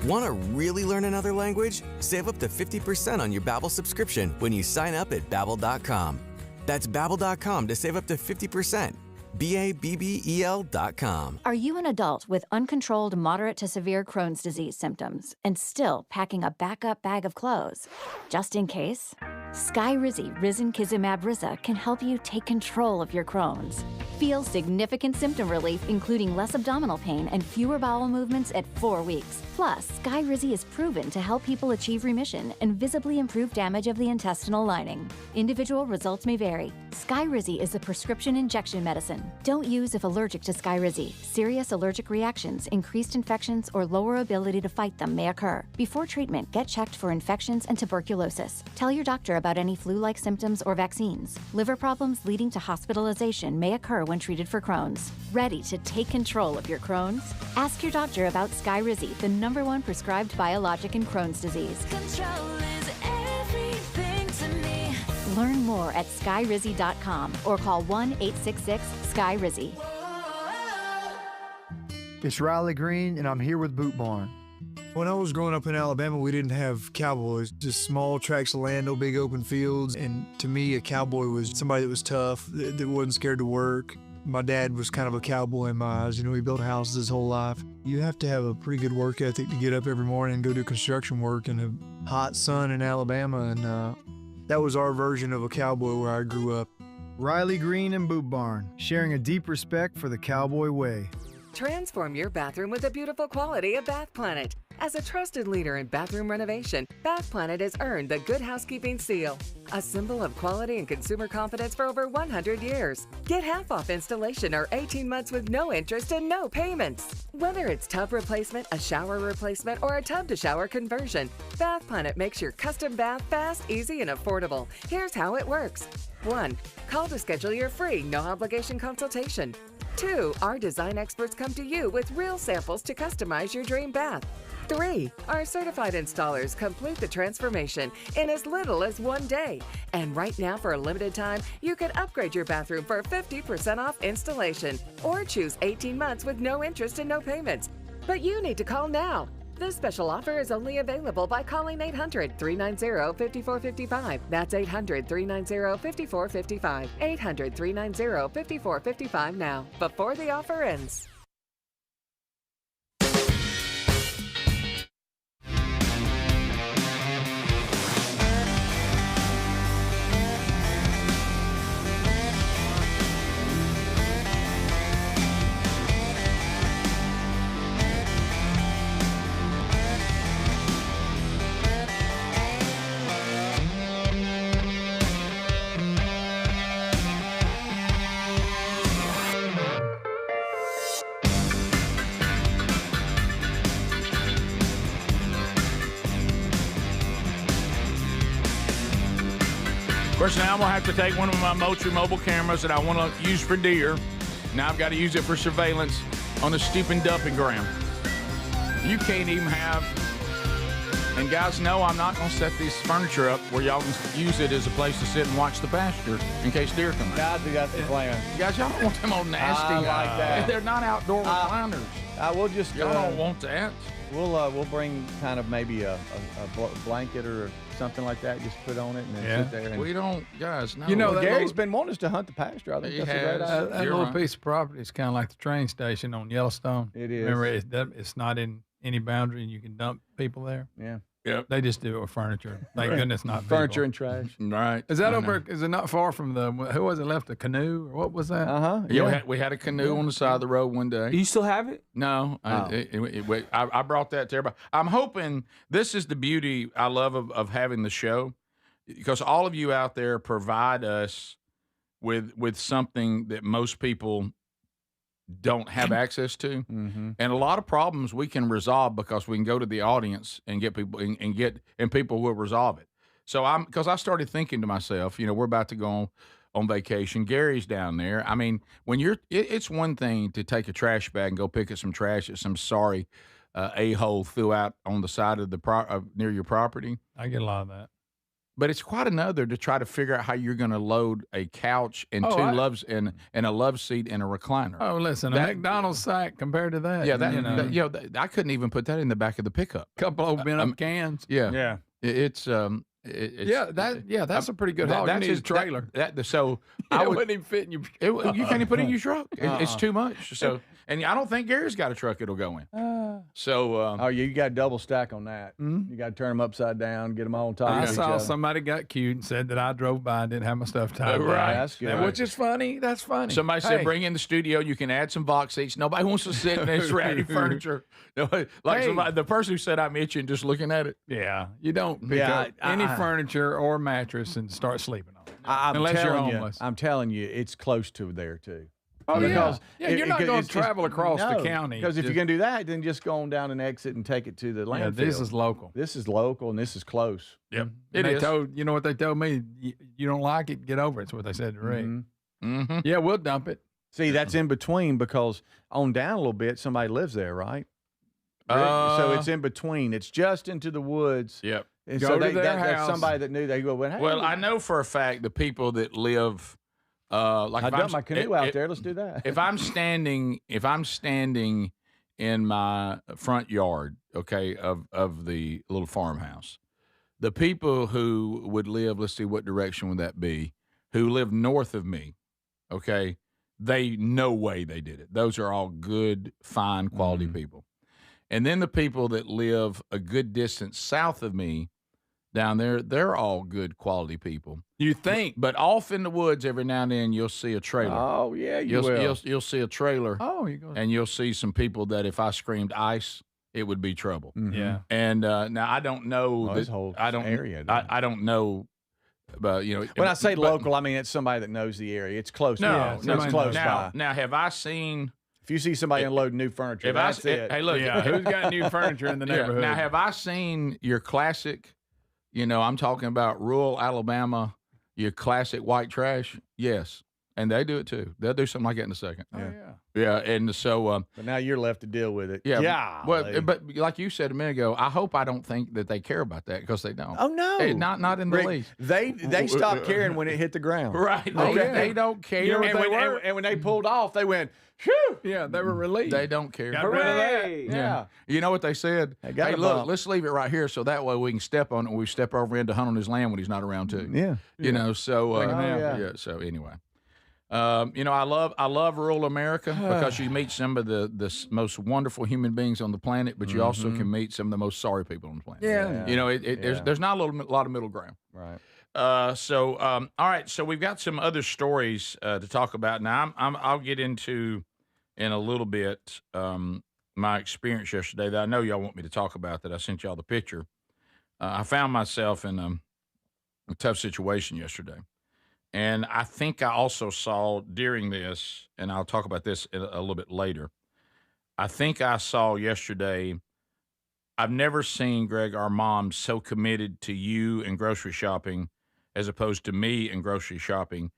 Want to really learn another language? Save up to 50% on your Babbel subscription when you sign up at Babbel.com. That's Babbel.com to save up to 50%. Babbel.com. Are you an adult with uncontrolled moderate to severe Crohn's disease symptoms and still packing a backup bag of clothes? Just in case, Skyrizi Risankizumab Riza can help you take control of your Crohn's. Feel significant symptom relief, including less abdominal pain and fewer bowel movements at 4 weeks. Plus, Skyrizi is proven to help people achieve remission and visibly improve damage of the intestinal lining. Individual results may vary. Skyrizi is a prescription injection medicine. Don't use if allergic to Skyrizi. Serious allergic reactions, increased infections, or lower ability to fight them may occur. Before treatment, get checked for infections and tuberculosis. Tell your doctor about any flu-like symptoms or vaccines. Liver problems leading to hospitalization may occur when treated for Crohn's. Ready to take control of your Crohn's? Ask your doctor about Skyrizi, the #1 prescribed biologic in Crohn's disease. Control is everything to me. Learn more at skyrizi.com or call 1-866-SKY-RIZZY. It's Riley Green, and I'm here with Boot Barn. When I was growing up in Alabama, we didn't have cowboys, just small tracts of land, no big open fields. And to me, a cowboy was somebody that was tough, that wasn't scared to work. My dad was kind of a cowboy in my eyes. You know, he built houses his whole life. You have to have a pretty good work ethic to get up every morning and go do construction work in a hot sun in Alabama. And that was our version of a cowboy where I grew up. Riley Green and Boot Barn, sharing a deep respect for the cowboy way. Transform your bathroom with the beautiful quality of Bath Planet. As a trusted leader in bathroom renovation, Bath Planet has earned the Good Housekeeping seal, a symbol of quality and consumer confidence for over 100 years. Get half off installation or 18 months with no interest and no payments. Whether it's tub replacement, a shower replacement, or a tub-to-shower conversion, Bath Planet makes your custom bath fast, easy, and affordable. Here's how it works. 1. Call to schedule your free, no-obligation consultation. 2. Our design experts come to you with real samples to customize your dream bath. 3. Our certified installers complete the transformation in as little as 1 day. And right now, for a limited time, you can upgrade your bathroom for 50% off installation or choose 18 months with no interest and no payments. But you need to call now. This special offer is only available by calling 800-390-5455. That's 800-390-5455. 800-390-5455 now, before the offer ends. Of course, now I'm going to have to take one of my Moultrie mobile cameras that I want to use for deer. Now I've got to use it for surveillance on a stupid dumping ground. You can't even have... And guys, no, I'm not going to set this furniture up where y'all can use it as a place to sit and watch the pasture in case deer come out. Guys, we got the plan. Guys, y'all don't want them old nasty... I like that. They're not outdoor recliners. We'll just... Y'all don't want that. We'll bring kind of maybe a blanket or something like that, just put on it and then sit there. And We don't, guys, no. You know, well, Gary's been wanting us to hunt the pasture. I think He that's a great has. idea. That little piece of property is kind of like the train station on Yellowstone. It is. Remember, it's not in any boundary, and you can dump people there. Yeah. Yep. They just do it with furniture. Thank goodness, not Furniture people. and trash. Right. Is that I over? know. Is it not far from the? Who was it left? A canoe or what was that? Yeah, we had a canoe on the side of the road one day. Do you still have it? No, I brought that to everybody. I'm hoping this is the beauty I love of having the show, because all of you out there provide us with something that most people don't have access to, and a lot of problems we can resolve because we can go to the audience and get people and people will resolve it. So because I started thinking to myself, we're about to go on vacation. Gary's down there. I mean, when it's one thing to take a trash bag and go pick up some trash that some sorry a-hole threw out on the side of the near your property. I get a lot of that. But it's quite another to try to figure out how you're going to load a couch and and a love seat and a recliner. Oh, listen, a McDonald's sack compared to that. Yeah, I couldn't even put that in the back of the pickup. Couple old bent up cans. Yeah. It's that's a pretty good haul. You need a trailer. So I wouldn't even fit in your. You can't even put it in your truck. It's too much. So, and I don't think Gary's got a truck it'll go in. So, you got a double stack on that. You got to turn them upside down, get them all on top. I of each saw other. somebody got cute and said that I drove by and didn't have my stuff tied. Right. That's good. Which is funny. That's funny. Somebody said, bring in the studio. You can add some box seats. Nobody wants to sit in this ratty furniture. The person who said I'm itching just looking at it. Yeah, you don't pick up any furniture or mattress and start sleeping on it. Unless you're homeless. I'm telling you, it's close to there too. Oh, because you're not going to travel across the county. Because if you're going to do that, then just go on down and exit and take it to the landfill. Yeah, this is local. This is local, and this is close. Yep, you know what they told me? You don't like it, get over it. That's what they said to Rick. Yeah, we'll dump it. See, that's in between because on down a little bit, somebody lives there, right? So it's in between. It's just into the woods. Yep. And Go so to their that's house. somebody that knew. They go, well, hey, Well, I know for a fact the people that live. I dumped my canoe out there. Let's do that. If I'm standing in my front yard, okay, of the little farmhouse. The people who would live, let's see, what direction would that be, who live north of me, okay, no way they did it. Those are all good, fine, quality people. And then the people that live a good distance south of me down there, they're all good, quality people. You think. But off in the woods, every now and then, you'll see a trailer. Oh, yeah, you will. You'll see a trailer. Oh, you go. And you'll see some people that if I screamed ice, it would be trouble. Yeah. And now I don't know this whole area. I don't know, but When I say local, I mean it's somebody that knows the area. It's close. No, it's close by. Now, have I seen? If you see somebody unloading new furniture, that's it. Hey, look, who's got new furniture in the neighborhood? Now, have I seen your classic? I'm talking about rural Alabama, your classic white trash. Yes. And they do it too. They'll do something like that in a second. Yeah. And so, but now you're left to deal with it. Yeah. Well, but like you said a minute ago, I hope I don't think that they care about that because they don't. Oh no, not in the Rick, least. They stopped caring when it hit the ground. Right. Okay. They don't care. And when they pulled off, they went, phew. Yeah, they were relieved. They don't care. Got rid of that. Yeah. You know what they said? Hey, look, let's leave it right here so that way we can step on it when we step over into hunt on his land when he's not around too. Yeah. So so anyway. I love rural America because you meet some of the most wonderful human beings on the planet, but you also can meet some of the most sorry people on the planet. Yeah. There's not a lot of middle ground. Right. All right. So we've got some other stories to talk about now. I'll get into in a little bit my experience yesterday that I know y'all want me to talk about. That I sent y'all the picture. I found myself in a tough situation yesterday. And I think I also saw during this, and I'll talk about this a little bit later, I think I saw yesterday, I've never seen, Greg, our mom so committed to you and grocery shopping as opposed to me and grocery shopping.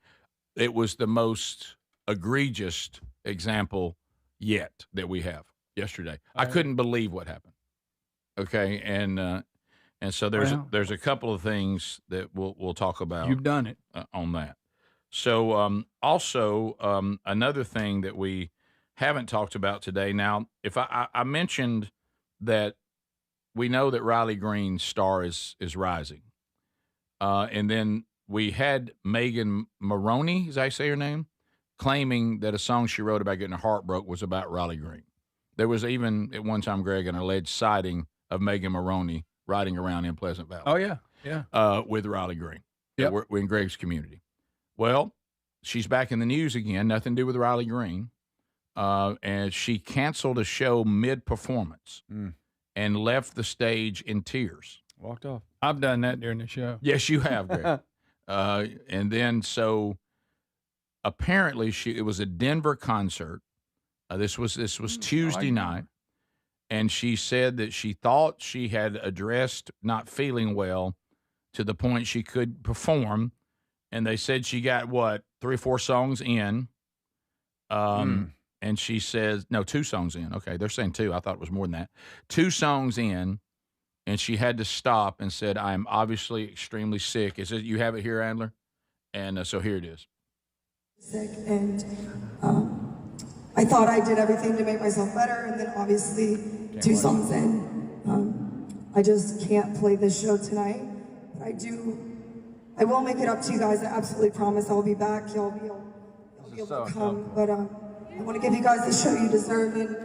It was the most egregious example yet that we have yesterday. I couldn't believe what happened. Okay, and so there's a couple of things that we'll talk about. You've done it on that. So also another thing that we haven't talked about today. Now, if I mentioned that we know that Riley Green's star is rising, and then we had Megan Maroney, as I say her name, claiming that a song she wrote about getting her heart broke was about Riley Green. There was even at one time, Greg, an alleged sighting of Megan Maroney riding around in Pleasant Valley. Oh, yeah. With Riley Green. Yep. We're in Greg's community. Well, she's back in the news again, nothing to do with Riley Green. And she canceled a show mid-performance and left the stage in tears. Walked off. I've done that during the show. Yes, you have, Greg. And then so apparently it was a Denver concert. This was Tuesday night. And she said that she thought she had addressed not feeling well to the point she could perform. And they said she got, 3 or 4 songs in. And she says, no, 2 songs in. Okay, they're saying 2. I thought it was more than that. 2 songs in, and she had to stop and said, I am obviously extremely sick. Is it, you have it here, Adler? And so here it is. Sick, and I thought I did everything to make myself better, and then obviously 2 songs in, I just can't play this show tonight. But I will make it up to you guys. I absolutely promise I'll be back. You'll be able to come. But I want to give you guys the show you deserve, and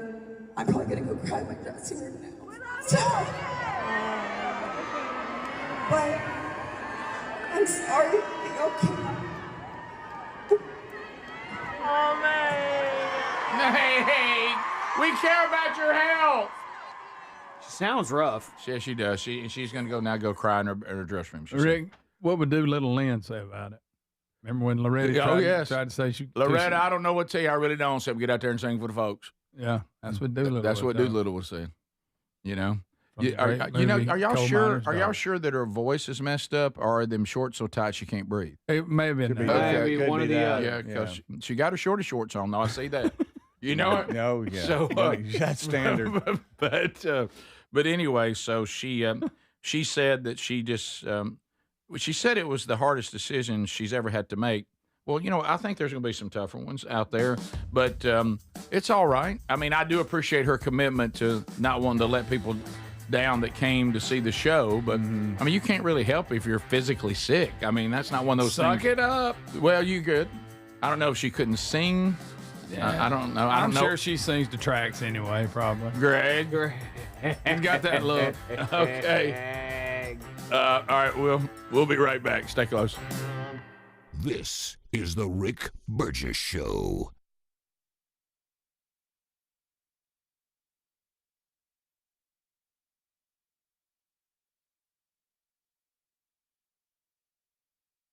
I'm probably gonna go cry in my dressing room now. But I'm sorry. Okay. Oh, man. Hey, we care about your health. She sounds rough. Yeah, she does. She's going to go cry in her dressing room. Rick, what would Little Lynn say about it? Remember when Loretta tried to say she... Loretta, I don't know what to tell you. I really don't. So get out there and sing for the folks. Yeah, that's what Doolittle That's what Doolittle was saying. You know? Are y'all sure? Are y'all sure that her voice is messed up, or are them shorts so tight she can't breathe? It may have been. Maybe one of the other. Yeah, because she got her shorty shorts on. Though I see that. You know it. No, yeah. So that's standard. But anyway, so she said that she just she said it was the hardest decision she's ever had to make Well, I think there's going to be some tougher ones out there, but it's all right. I mean, I do appreciate her commitment to not wanting to let people down that came to see the show, but I mean, you can't really help if you're physically sick. I mean, that's not one of those things. Suck it up. Well, you good. I don't know if she couldn't sing. Yeah. I don't know. I'm sure she sings the tracks anyway, probably. Greg. You got that look. Okay. All right, we'll be right back. Stay close. This is the Rick Burgess Show.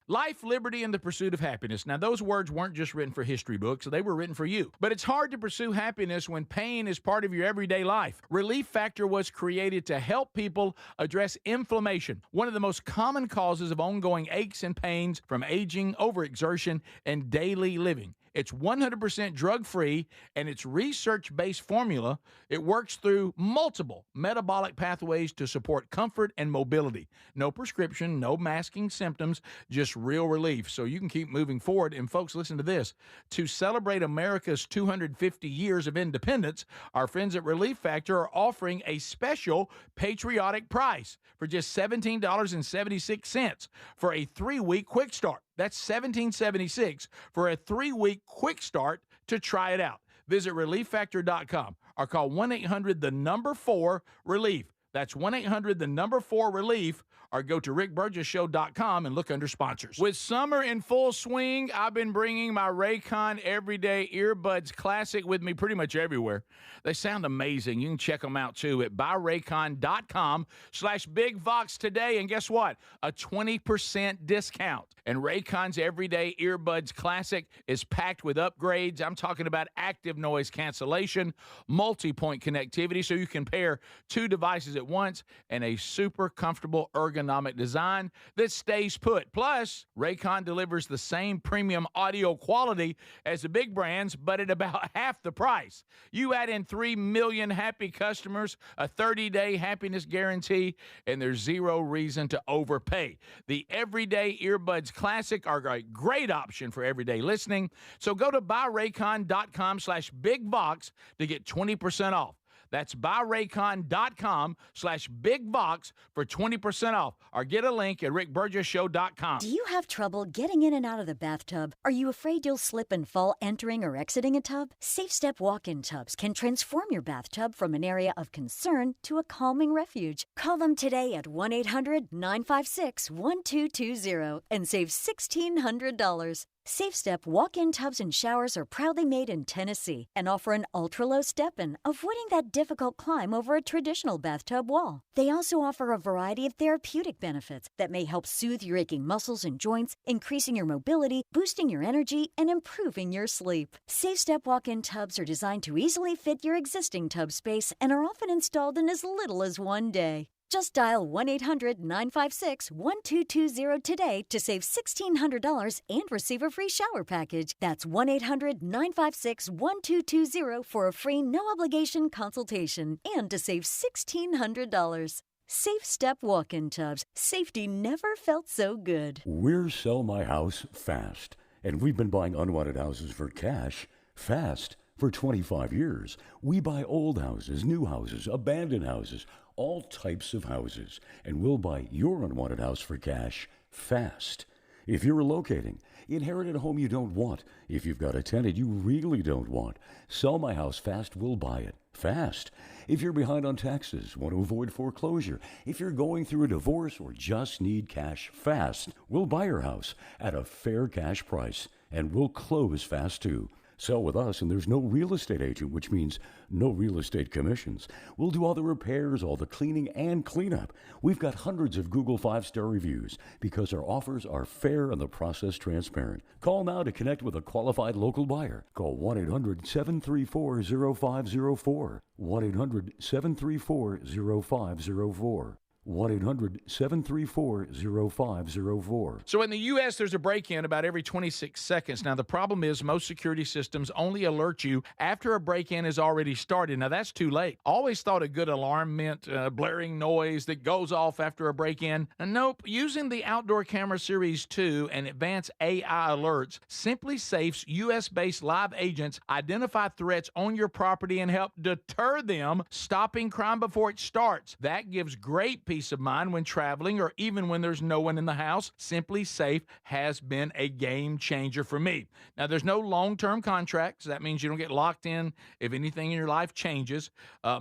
Life, liberty, and the pursuit of happiness. Now, those words weren't just written for history books, they were written for you. But it's hard to pursue happiness when pain is part of your everyday life. Relief Factor was created to help people address inflammation, one of the most common causes of ongoing aches and pains from aging, overexertion, and daily living. It's 100% drug-free, and its research-based formula, it works through multiple metabolic pathways to support comfort and mobility. No prescription, no masking symptoms, just real relief, so you can keep moving forward. And folks, listen to this. To celebrate America's 250 years of independence, our friends at Relief Factor are offering a special patriotic price for just $17.76 for a 3-week quick start. That's $17.76 for a 3-week quick start to try it out. Visit ReliefFactor.com or call 1-800-4-RELIEF. That's 1-800-4-RELIEF, or go to rickburgessshow.com and look under sponsors. With summer in full swing, I've been bringing my Raycon Everyday Earbuds Classic with me pretty much everywhere. They sound amazing. You can check them out, too, at buyraycon.com/BigVox today. And guess what? A 20% discount. And Raycon's Everyday Earbuds Classic is packed with upgrades. I'm talking about active noise cancellation, multi-point connectivity, so you can pair 2 devices at once, and a super comfortable ergonomic design that stays put. Plus, Raycon delivers the same premium audio quality as the big brands, but at about half the price. You add in 3 million happy customers, a 30-day happiness guarantee, and there's zero reason to overpay. The Everyday Earbuds Classic are a great option for everyday listening. So go to buyraycon.com/BigVox to get 20% off. That's buyraycon.com/BigVox for 20% off, or get a link at rickburgessshow.com. Do you have trouble getting in and out of the bathtub? Are you afraid you'll slip and fall entering or exiting a tub? Safe Step walk-in tubs can transform your bathtub from an area of concern to a calming refuge. Call them today at 1-800-956-1220 and save $1,600. Safe Step walk-in tubs and showers are proudly made in Tennessee and offer an ultra-low step-in, avoiding that difficult climb over a traditional bathtub wall. They also offer a variety of therapeutic benefits that may help soothe your aching muscles and joints, increasing your mobility, boosting your energy, and improving your sleep. Safe Step walk-in tubs are designed to easily fit your existing tub space and are often installed in as little as 1 day. Just dial 1-800-956-1220 today to save $1,600 and receive a free shower package. That's 1-800-956-1220 for a free no-obligation consultation and to save $1,600. Safe Step walk-in tubs. Safety never felt so good. We're Sell My House Fast, and we've been buying unwanted houses for cash fast for 25 years. We buy old houses, new houses, abandoned houses, all types of houses, and we'll buy your unwanted house for cash fast. If you're relocating, inherited a home you don't want, if you've got a tenant you really don't want, Sell My House Fast will buy it fast. If you're behind on taxes, want to avoid foreclosure, if you're going through a divorce or just need cash fast, we'll buy your house at a fair cash price, and we'll close fast too. Sell with us, and there's no real estate agent, which means no real estate commissions. We'll do all the repairs, all the cleaning, and cleanup. We've got hundreds of Google 5-star reviews because our offers are fair and the process transparent. Call now to connect with a qualified local buyer. Call 1-800-734-0504. 1-800-734-0504. 1-800-734-0504. So in the U.S., there's a break-in about every 26 seconds. Now, the problem is most security systems only alert you after a break-in has already started. Now, that's too late. Always thought a good alarm meant blaring noise that goes off after a break-in. Nope. Using the Outdoor Camera Series 2 and advanced AI alerts, Simply Safe's U.S.-based live agents identify threats on your property and help deter them, stopping crime before it starts. That gives great peace of mind when traveling or even when there's no one in the house. Simply Safe has been a game changer for me. Now, there's no long-term contracts. That means you don't get locked in if anything in your life changes.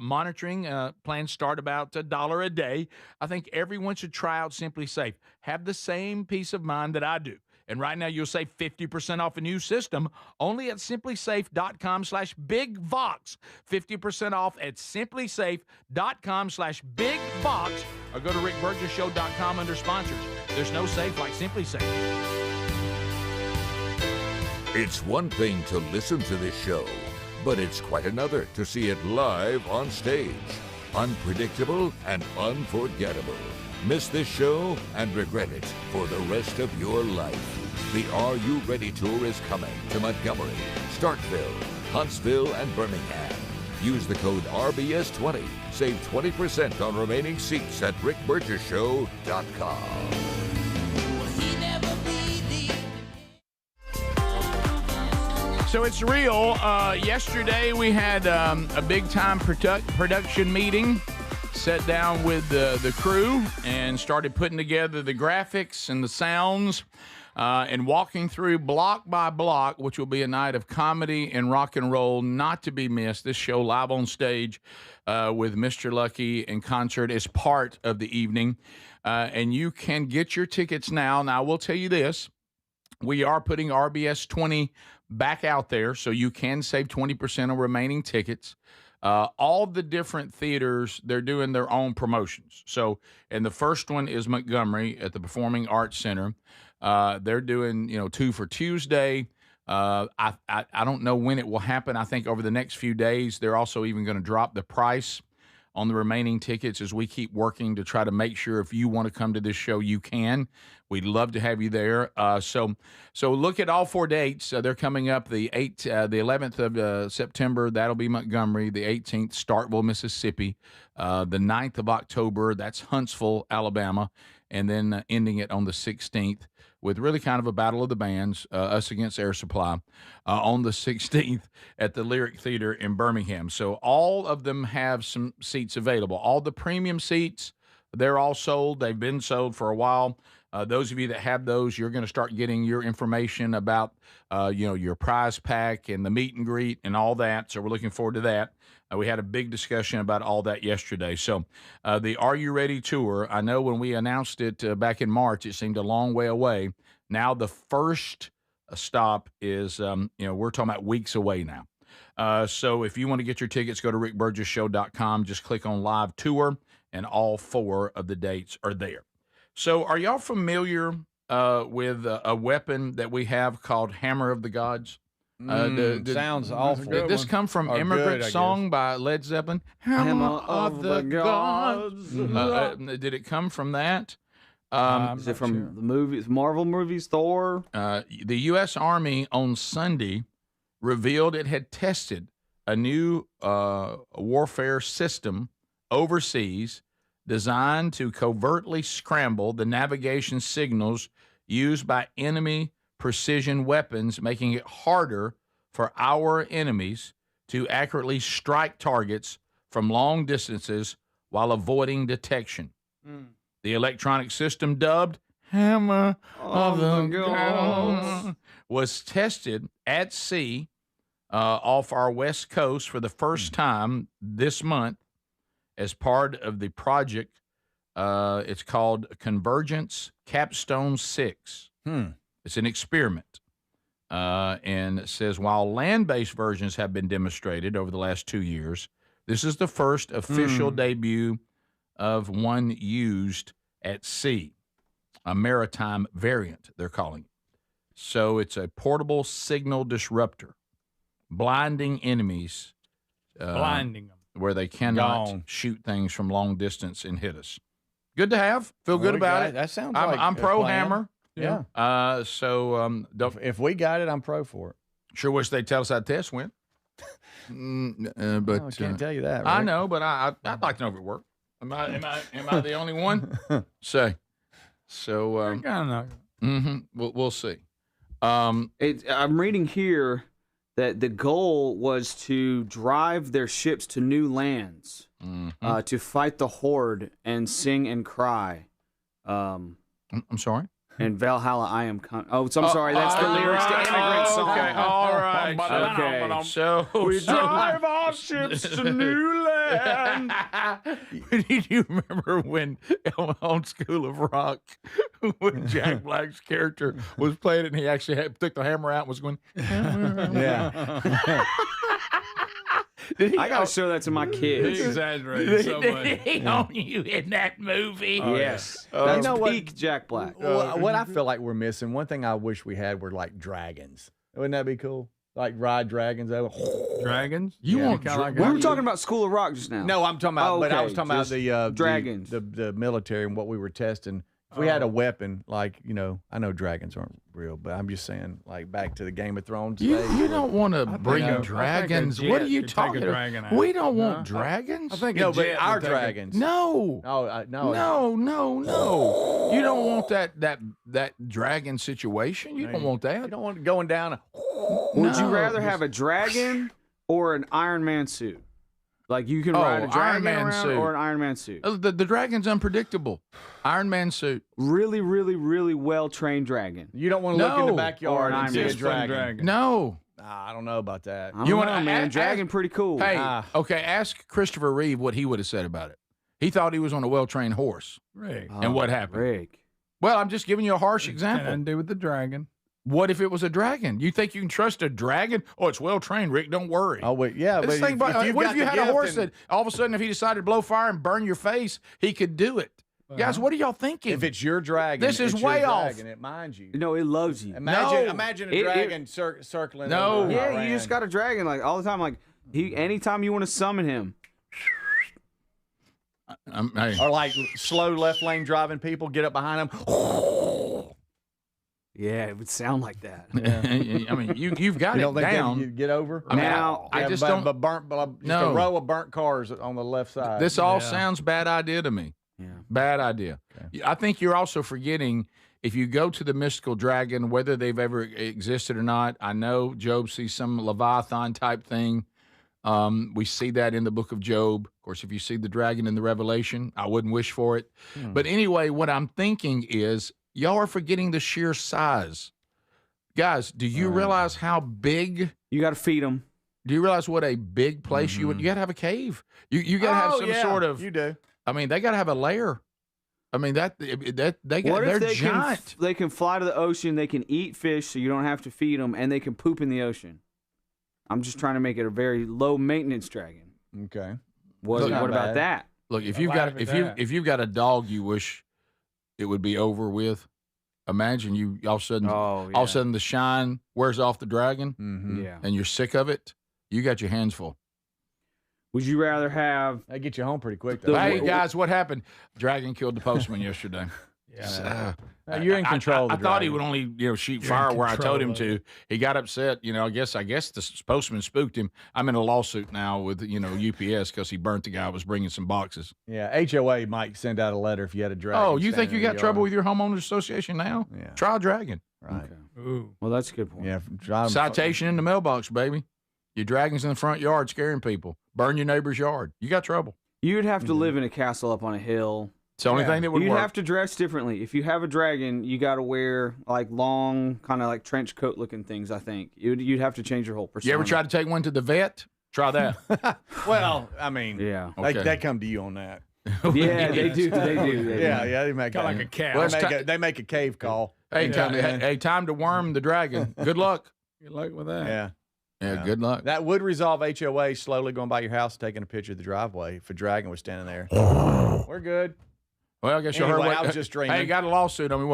Monitoring plans start about $1 a day. I think everyone should try out Simply Safe. Have the same peace of mind that I do. And right now, you'll save 50% off a new system only at simplysafe.com/bigvox. 50% off at simplysafe.com/bigvox, or go to rickburgesshow.com under sponsors. There's no safe like Simply Safe. It's one thing to listen to this show, but it's quite another to see it live on stage. Unpredictable and unforgettable. Miss this show and regret it for the rest of your life. The Are You Ready Tour is coming to Montgomery, Starkville, Huntsville, and Birmingham. Use the code RBS20. Save 20% on remaining seats at rickburgesshow.com. So it's real. Yesterday we had a big-time production meeting. Sat down with the crew and started putting together the graphics and the sounds and walking through block by block, which will be a night of comedy and rock and roll not to be missed. This show live on stage with Mr. Lucky in concert is part of the evening. And you can get your tickets now. Now, I will tell you this. We are putting RBS 20 back out there, so you can save 20% on remaining tickets. All the different theaters, they're doing their own promotions. So, and the first one is Montgomery at the Performing Arts Center. They're doing, 2 for Tuesday. I don't know when it will happen. I think over the next few days, they're also even going to drop the price on the remaining tickets as we keep working to try to make sure if you want to come to this show, you can. We'd love to have you there. So look at all 4 dates. They're coming up the 11th of September. That'll be Montgomery. The 18th, Starkville, Mississippi. The 9th of October, that's Huntsville, Alabama. And then ending it on the 16th with really kind of a battle of the bands, us against Air Supply, on the 16th at the Lyric Theater in Birmingham. So all of them have some seats available. All the premium seats, they're all sold. They've been sold for a while. Those of you that have those, you're going to start getting your information about, your prize pack and the meet and greet and all that. So we're looking forward to that. We had a big discussion about all that yesterday. So the Are You Ready Tour, I know when we announced it back in March, it seemed a long way away. Now the first stop is, we're talking about weeks away now. So if you want to get your tickets, go to rickburgesshow.com. Just click on Live Tour, and all 4 of the dates are there. So are y'all familiar with a weapon that we have called Hammer of the Gods? Sounds awful. Did this come from Immigrant Song by Led Zeppelin? Hammer of the Gods. Did it come from that? Is it from the movies, Marvel movies, Thor? The U.S. Army on Sunday revealed it had tested a new warfare system overseas designed to covertly scramble the navigation signals used by enemy precision weapons, making it harder for our enemies to accurately strike targets from long distances while avoiding detection. The electronic system, dubbed Hammer of the Gods, was tested at sea off our west coast for the first time this month as part of the project. It's called Convergence Capstone 6. It's an experiment. And it says, while land-based versions have been demonstrated over the last 2 years, this is the first official debut of one used at sea, a maritime variant, they're calling it. So it's a portable signal disruptor, blinding enemies. Blinding them. Where they cannot shoot things from long distance and hit us. Good to have. Feel good about it. That sounds I'm, like I'm a pro plan. hammer. Yeah. So if we got it, I'm pro for it. Sure wish they'd tell us how the test went. But I can't tell you that. I Rick. know, but I'd like to know if it worked. Am I the only one? So we'll see. I'm reading here that the goal was to drive their ships to new lands, to fight the Horde and sing and cry. I'm sorry? And Valhalla, I am. I'm sorry. That's the lyrics to Immigrant Song. Okay, all right. Okay. So We drive our ships to new land. Do you remember when on School of Rock, when Jack Black's character was playing it and he actually took the hammer out and was going, Yeah. I got to show that to my kids. He exaggerated so much. Did he own you in that movie? Yes. That's peak Jack Black. What I feel like we're missing, one thing I wish we had were like dragons. Wouldn't that be cool? Like ride dragons over. Dragons? We were talking about School of Rock just now. No, I'm talking about, but I was Okay, talking about just the dragons. the military and what we were testing. If we had a weapon, like, I know dragons aren't real, but I'm just saying, like, back to the Game of Thrones. You days. don't want to bring I think dragons. a What are jet you could take a talking dragon about? out. We don't want No. dragons. I think No, a but jet our would take dragons. No. No. No. You don't want that dragon situation. You don't want that. You don't want it going down. Would you rather have a dragon or an Iron Man suit? Like you can ride a Iron dragon Man around suit. or an Iron Man suit. The dragon's unpredictable. Iron Man suit. Really, really, really well trained dragon. You don't want to look in the Or backyard an and Iron see a Man dragon. No. I don't know about that. I don't know, man. Dragon pretty cool. Hey, okay, ask Christopher Reeve what he would have said about it. He thought he was on a well-trained horse. Rick. And what happened? Rick. Well, I'm just giving you a harsh example. Nothing to do with the dragon. What if it was a dragon? You think you can trust a dragon? Oh, it's well-trained, Rick. Don't worry. Oh, wait, yeah. This but thing, what if you had a horse that all of a sudden, if he decided to blow fire and burn your face, he could do it? Guys, what are y'all thinking? If it's your dragon, This is it's your way off. dragon, it minds you. No, it loves you. Imagine a dragon circling. over Yeah, around. you just got a dragon like all the time. Like anytime you want to summon him. Or like slow left lane driving people, get up behind them. Yeah, it would sound like that. I mean, you've got You it don't think down. you get over? I mean, Now, I just but, don't. But just No. a row of burnt cars on the left side. This all sounds bad idea to me. Yeah. Bad idea. I think you're also forgetting if you go to the mystical dragon, whether they've ever existed or not. I know Job sees some Leviathan type thing. We see that in the book of Job. Of course, if you see the dragon in the Revelation, I wouldn't wish for it. But anyway, what I'm thinking is y'all are forgetting the sheer size. Guys, do you realize how big? You got to feed them. Do you realize what a big place you got to have a cave? You got to have some sort of. You do. I mean, they got to have a lair. I mean that they got. What They're if they giant. they can fly to the ocean? They can eat fish, so you don't have to feed them, and they can poop in the ocean. I'm just trying to make it a very low maintenance dragon. Okay. What about that? Look, if you've got a dog you wish it would be over with, imagine you all of a sudden all of a sudden the shine wears off the dragon, Yeah. and you're sick of it. You got your hands full. Would you rather have? They get you home pretty quick, though. Hey guys, what happened? Dragon killed the postman yesterday. You're in control. I thought he would only shoot fire where I told him to. He got upset. I guess the postman spooked him. I'm in a lawsuit now with UPS because he burnt the guy who was bringing some boxes. Yeah, HOA might send out a letter if you had a dragon. Oh, you think standing you in got the trouble yard. with your homeowners association now? Yeah. Try a dragon. Right. Okay. Ooh. Well, that's a good point. Yeah. Citation in the mailbox, baby. Your dragon's in the front yard scaring people. Burn your neighbor's yard. You got trouble. You'd have to live in a castle up on a hill. It's the only thing that would You'd work. have to dress differently. If you have a dragon, you got to wear like long, kind of like trench coat looking things. I think you'd have to change your whole persona. You ever try to take one to the vet? Try that. Well, I mean, yeah, they come to you on that. Yeah, they do. They do. Yeah, they make like a cat. They make a cave call. Hey, time to worm the dragon. Good luck. Good luck with that. Yeah. Yeah, good luck. That would resolve HOA slowly going by your house, taking a picture of the driveway if a dragon was standing there. We're good. Well, I guess you Anyway, heard what I was just dreaming. Hey, got a lawsuit. I mean,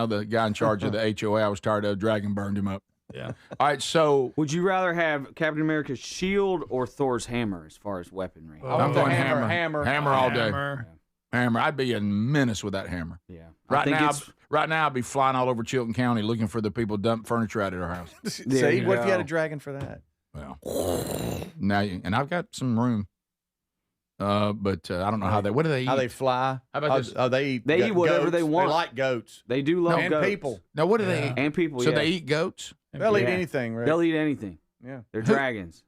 the guy in charge of the HOA I was tired of, dragon burned him up. Yeah. All right, so would you rather have Captain America's shield or Thor's hammer as far as weaponry? I'm going hammer all day. Hammer. Hammer. I'd be a menace with that hammer. Yeah. Right now, I'd be flying all over Chilton County looking for the people who dump furniture out at our house. See, what if you had a dragon for that? Well, and I've got some room. But I don't know how they. What do they eat? How they fly? How about this? Oh, they eat. They eat whatever goats. they want. They like goats. They do love and goats. people. Now, what do they eat? And people. So yeah. they eat goats. They'll eat anything, right? They'll eat anything. Yeah. They're dragons.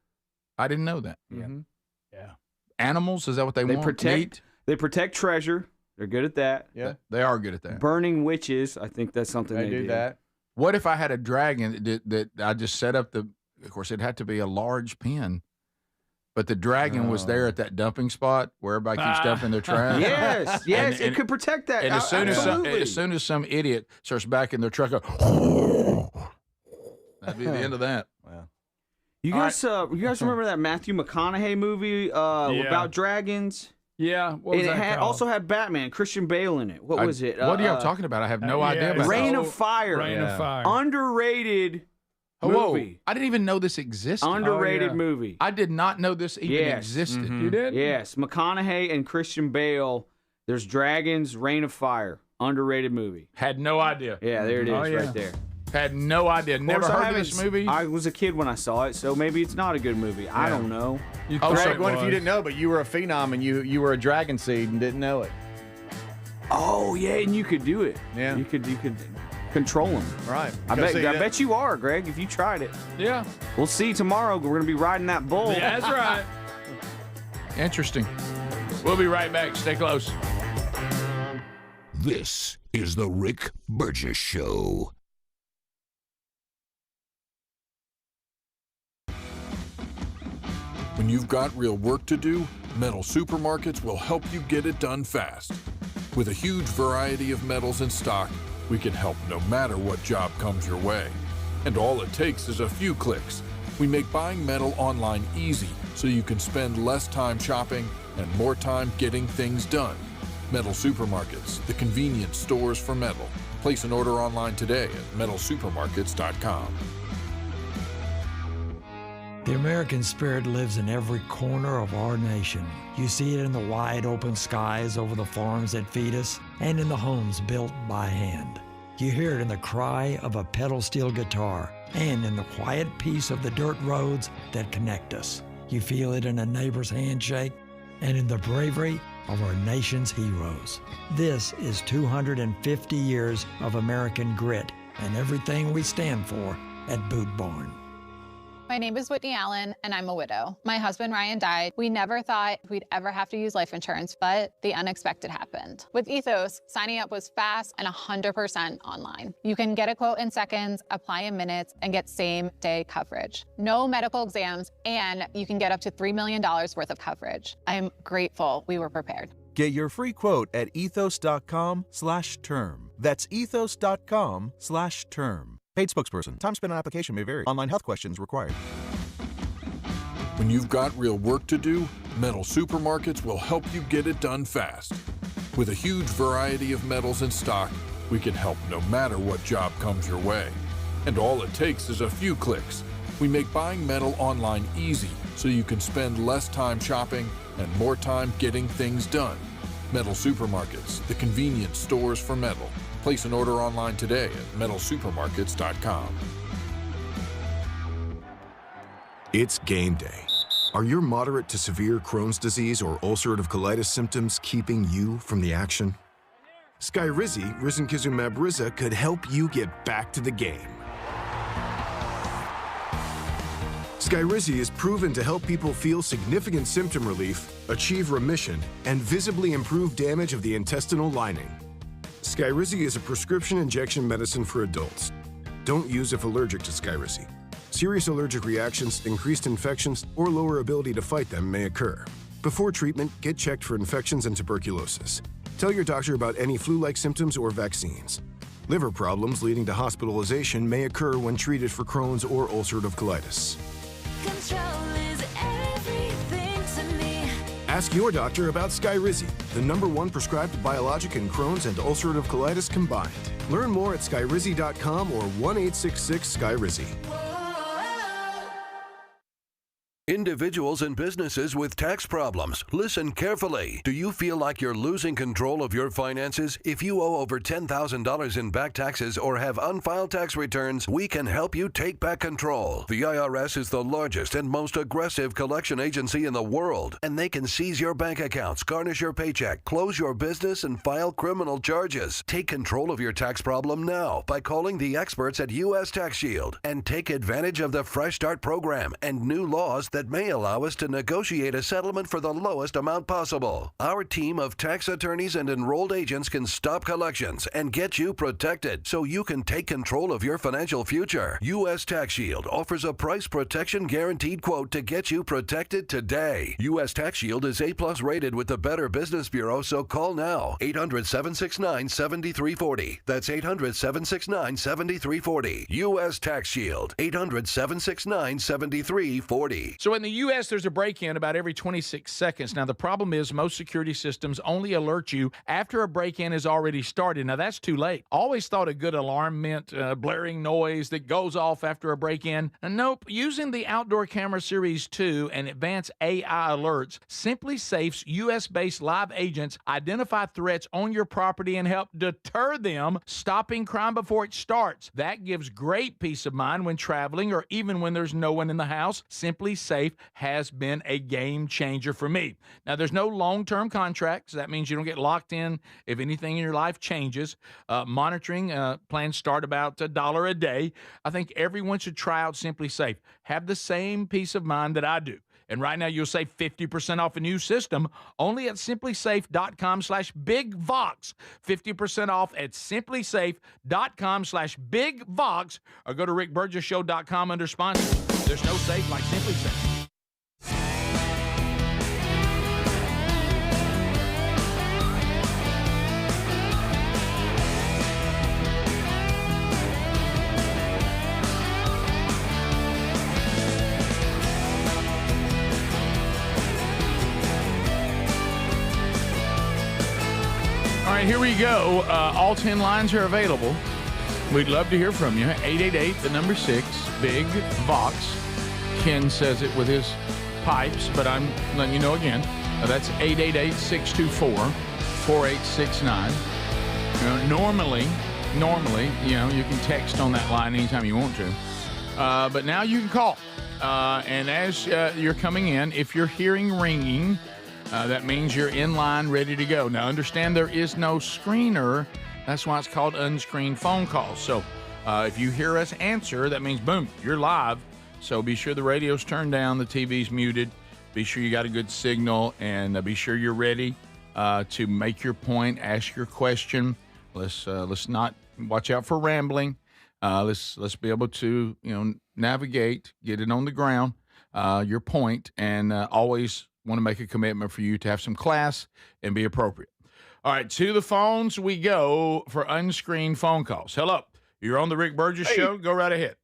I didn't know that. Yeah. Yeah. Animals? Is that what they want? Protect. They protect treasure. They're good at that. Yeah. They are good at that. Burning witches. I think that's something they do that. What if I had a dragon that I just set up the? Of course, it'd have to be a large pen. But the dragon was there at that dumping spot where everybody keeps dumping their trash. Yes, it could protect that. And as soon as some idiot starts backing their truck up, that'd be the end of that. Wow. You guys remember that Matthew McConaughey movie about dragons? Yeah. What was and that called? also had Batman, Christian Bale in it. What was it? What are y'all talking about? I have no idea about Rain that. of Fire. Rain of Fire. Underrated Whoa. movie. I didn't even know this existed. Underrated movie. I did not know this even existed. You did? Yes. McConaughey and Christian Bale. There's dragons, Rain of Fire. Underrated movie. Had no idea. Yeah, there it is right there. Had no idea. Never heard of this movie. I was a kid when I saw it, so maybe it's not a good movie. I don't know. Greg, what if you didn't know, but you were a phenom and you were a dragon seed and didn't know it? Oh yeah, and you could do it. Yeah. You could control them. Right. I bet you are, Greg, if you tried it. Yeah. We'll see tomorrow. We're gonna be riding that bull. Yeah, that's right. Interesting. We'll be right back. Stay close. This is the Rick Burgess Show. When you've got real work to do, Metal Supermarkets will help you get it done fast. With a huge variety of metals in stock, we can help no matter what job comes your way. And all it takes is a few clicks. We make buying metal online easy so you can spend less time shopping and more time getting things done. Metal Supermarkets, the convenience stores for metal. Place an order online today at metalsupermarkets.com. The American spirit lives in every corner of our nation. You see it in the wide open skies over the farms that feed us and in the homes built by hand. You hear it in the cry of a pedal steel guitar and in the quiet peace of the dirt roads that connect us. You feel it in a neighbor's handshake and in the bravery of our nation's heroes. This is 250 years of American grit and everything we stand for at Boot Barn. My name is Whitney Allen, and I'm a widow. My husband, Ryan, died. We never thought we'd ever have to use life insurance, but the unexpected happened. With Ethos, signing up was fast and 100% online. You can get a quote in seconds, apply in minutes, and get same-day coverage. No medical exams, and you can get up to $3 million worth of coverage. I am grateful we were prepared. Get your free quote at ethos.com/term. That's ethos.com/term. Paid spokesperson. Time spent on application may vary. Online health questions required. When you've got real work to do, Metal Supermarkets will help you get it done fast. With a huge variety of metals in stock, we can help no matter what job comes your way. And all it takes is a few clicks. We make buying metal online easy so you can spend less time shopping and more time getting things done. Metal Supermarkets, the convenience stores for metal. Place an order online today at metalsupermarkets.com. It's game day. Are your moderate to severe Crohn's disease or ulcerative colitis symptoms keeping you from the action? Skyrizi, risankizumab Riza, could help you get back to the game. Skyrizi is proven to help people feel significant symptom relief, achieve remission, and visibly improve damage of the intestinal lining. Skyrizi is a prescription injection medicine for adults. Don't use if allergic to Skyrizi. Serious allergic reactions, increased infections, or lower ability to fight them may occur. Before treatment, get checked for infections and tuberculosis. Tell your doctor about any flu-like symptoms or vaccines. Liver problems leading to hospitalization may occur when treated for Crohn's or ulcerative colitis. Control is everything to me. Ask your doctor about Skyrizi, the #1 prescribed biologic in Crohn's and ulcerative colitis combined. Learn more at skyrizi.com or 1-866-SKYRIZI. Individuals and businesses with tax problems, listen carefully. Do you feel like you're losing control of your finances? If you owe over $10,000 in back taxes or have unfiled tax returns, we can help you take back control. The IRS is the largest and most aggressive collection agency in the world, and they can seize your bank accounts, garnish your paycheck, close your business, and file criminal charges. Take control of your tax problem now by calling the experts at U.S. Tax Shield and take advantage of the Fresh Start program and new laws that may allow us to negotiate a settlement for the lowest amount possible. Our team of tax attorneys and enrolled agents can stop collections and get you protected so you can take control of your financial future. U.S. Tax Shield offers a price protection guaranteed quote to get you protected today. U.S. Tax Shield is A+ rated with the Better Business Bureau, so call now. 800-769-7340. That's 800-769-7340. U.S. Tax Shield. 800-769-7340. So in the U.S., there's a break-in about every 26 seconds. Now, the problem is most security systems only alert you after a break-in has already started. Now, that's too late. Always thought a good alarm meant blaring noise that goes off after a break-in. Nope. Using the Outdoor Camera Series 2 and advanced AI alerts, Simply Safe's U.S.-based live agents identify threats on your property and help deter them, stopping crime before it starts. That gives great peace of mind when traveling or even when there's no one in the house. Simply Safe has been a game changer for me. Now, there's no long-term contracts. That means you don't get locked in if anything in your life changes. Monitoring plans start about $1 a day. I think everyone should try out Simply Safe. Have the same peace of mind that I do. And right now, you'll save 50% off a new system only at simplysafe.com/bigvox. 50% off at simplysafe.com/bigvox, or go to rickburgessshow.com under sponsors. There's no safe like Simply Safe. All right, here we go. All 10 lines are available. We'd love to hear from you. 888, the number 6, Big Vox. Ken says it with his pipes, but I'm letting you know again. That's 888-624-4869. Normally, you can text on that line anytime you want to. But now you can call. And as you're coming in, if you're hearing ringing, that means you're in line, ready to go. Now, understand there is no screener. That's why it's called unscreened phone calls. So if you hear us answer, that means, boom, you're live. So be sure the radio's turned down, the TV's muted. Be sure you got a good signal, and be sure you're ready to make your point, ask your question. Let's not watch out for rambling. Let's be able to navigate, get it on the ground, your point, and always want to make a commitment for you to have some class and be appropriate. All right, to the phones we go for unscreened phone calls. Hello, you're on the Rick Burgess Show. Go right ahead.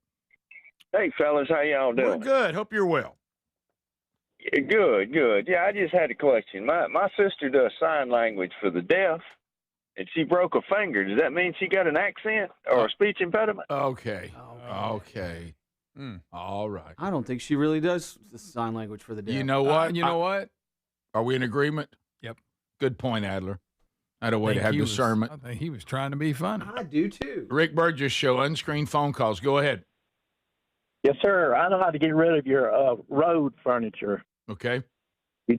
Hey, fellas, how y'all doing? We're good. Hope you're well. Good. Yeah, I just had a question. My sister does sign language for the deaf, and she broke a finger. Does that mean she got an accent or a speech impediment? Okay. All right. I don't think she really does sign language for the deaf. You know what? What? Are we in agreement? Yep. Good point, Adler. I had a way to have discernment. I think he was trying to be funny. I do too. Rick Burgess Show, unscreened phone calls. Go ahead. Yes, sir. I know how to get rid of your road furniture. Okay. You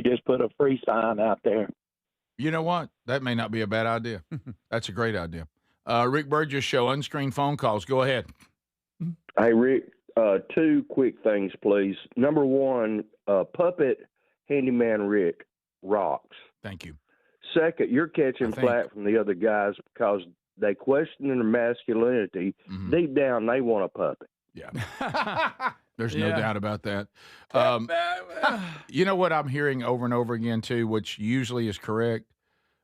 just put a free sign out there. You know what? That may not be a bad idea. That's a great idea. Rick Burgess Show, unscreened phone calls. Go ahead. Hey, Rick, 2 quick things, please. Number 1, Puppet Handyman Rick rocks. Thank you. Second, you're catching flack from the other guys because they question their masculinity. Mm-hmm. Deep down, they want a puppet. Yeah. There's no doubt about that. You know what I'm hearing over and over again, too, which usually is correct?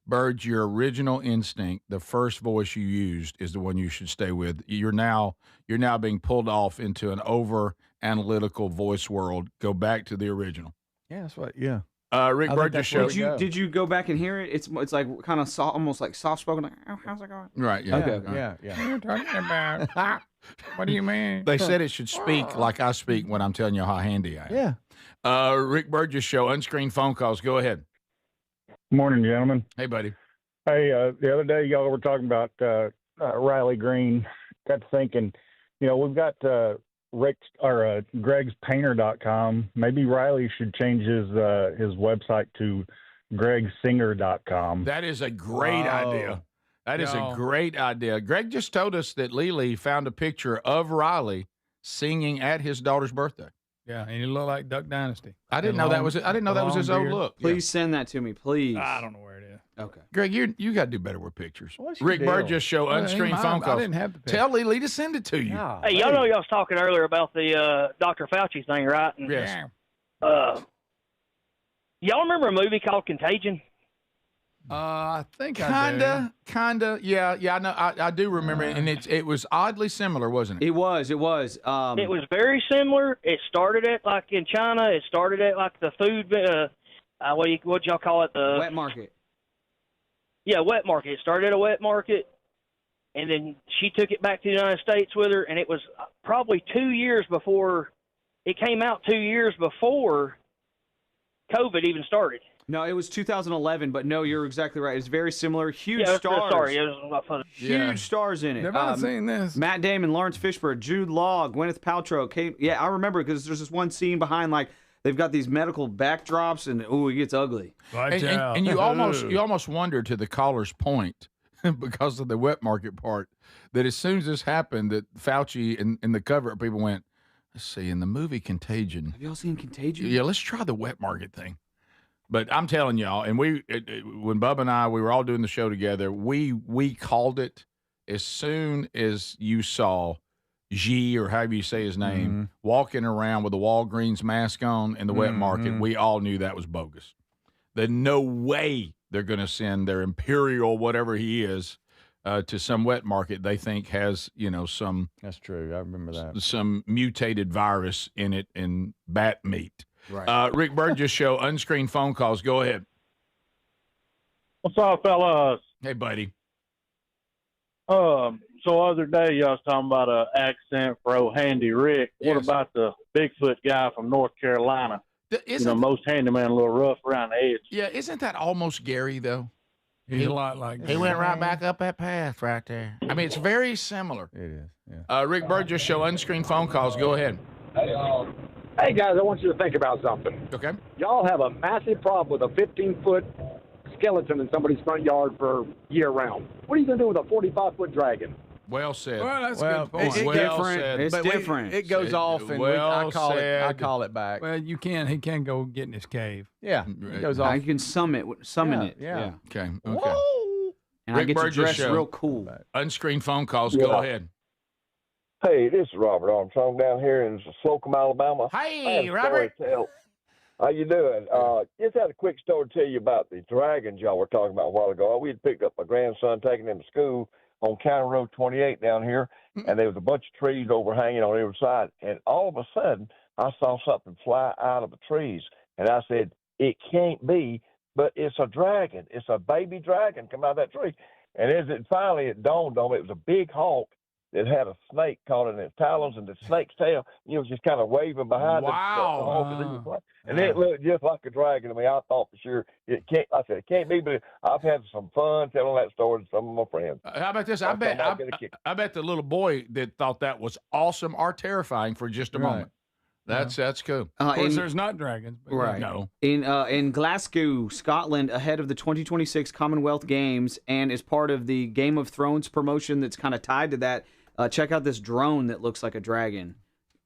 Birds, your original instinct, the first voice you used is the one you should stay with. You're now being pulled off into an over-analytical voice world. Go back to the original. Yeah, that's what, yeah. Rick Burgess Show. Did you go back and hear it? It's like kind of almost like soft spoken. Like, oh, how's it going? Right. Yeah. Okay. Yeah. You're talking about. What do you mean? They said it should speak like I speak when I'm telling you how handy I am. Yeah. Rick Burgess Show, unscreened phone calls. Go ahead. Morning, gentlemen. Hey, buddy. Hey, the other day y'all were talking about Riley Green. Got to thinking, we've got Greg'sPainter.com. Maybe Riley should change his website to GregSinger.com. That is a great idea. That is a great idea. Greg just told us that Lily found a picture of Riley singing at his daughter's birthday. Yeah, and he looked like Duck Dynasty. I didn't know that was his old look. Please send that to me, please. I don't know where it is. Okay. Greg, you got to do better with pictures. What's Rick your deal? Burgess Show, unscreened phone calls. I didn't have the picture. Tell Lily to send it to you. Yeah. Hey, y'all know y'all was talking earlier about the Dr. Fauci thing, right? And, Yes. Y'all remember a movie called Contagion? I think I Kinda. Yeah. I know. I do remember it, and it was oddly similar, wasn't it? It was. It was very similar. It started at like in China. It started at like the food. What y'all call it? The wet market. Yeah, wet market. It started at a wet market, and then she took it back to the United States with her, and it was probably 2 years before it came out. 2 years before COVID even started. No, it was 2011, but no, you're exactly right. It's very similar. Huge Yeah, stars. sorry, it was about fun. Huge stars in it. Never seen this. Matt Damon, Lawrence Fishburne, Jude Law, Gwyneth Paltrow. I remember because there's this one scene behind like they've got these medical backdrops, and it gets ugly. And you almost wonder, to the caller's point, because of the wet market part, that as soon as this happened, that Fauci and the cover people went, let's see, in the movie Contagion. Have y'all seen Contagion? Yeah, let's try the wet market thing. But I'm telling y'all, and when Bubba and I, we were all doing the show together, we called it as soon as you saw G, or however you say his name, walking around with a Walgreens mask on in the wet market. We all knew that was bogus. There's no way they're going to send their Imperial, whatever he is, to some wet market they think has, some. That's true. I remember that. Some mutated virus in it in bat meat. Right. Rick Burgess Show, unscreened phone calls. Go ahead. What's up, fellas? Hey, buddy. So other day y'all was talking about an accent for old Handy Rick. Yes. What about the Bigfoot guy from North Carolina? Most handyman a little rough around the edge. Yeah, isn't that almost Gary, though? He's a lot like He went right back up that path right there. I mean, it's very similar. It is, yeah. Rick Burgess Show, unscreened phone calls. Go ahead. Hey, guys, I want you to think about something. Okay. Y'all have a massive problem with a 15-foot skeleton in somebody's front yard for year-round. What are you going to do with a 45-foot dragon? Well said. Well, that's a good point. It's different. Said. It's but different. It goes off, and I call it back. Well, he can go get in his cave. Yeah, it goes off. I can summon it. Yeah. Okay. And Rick I get Burgess to dress Show. real cool. Unscreened phone calls. Go ahead. Hey, this is Robert Armstrong down here in Slocum, Alabama. Hey, Robert. How you doing? Just had a quick story to tell you about the dragons y'all were talking about a while ago. We had picked up my grandson, taking him to school on County Road 28 down here, and there was a bunch of trees overhanging on every side. And all of a sudden, I saw something fly out of the trees, and I said, "It can't be, but it's a dragon. It's a baby dragon come out of that tree." And as it finally dawned on me, it was a big hawk that had a snake caught in its talons, and the snake's tail, was just kind of waving behind it. And it looked just like a dragon to me. I thought for sure it can't. I said it can't be, but I've had some fun telling that story to some of my friends. How about this? I bet the little boy that thought that was awesome or terrifying for just a moment. That's cool. Of course, there's not dragons. But Right. No. In Glasgow, Scotland, ahead of the 2026 Commonwealth Games, and as part of the Game of Thrones promotion that's kind of tied to that, check out this drone that looks like a dragon.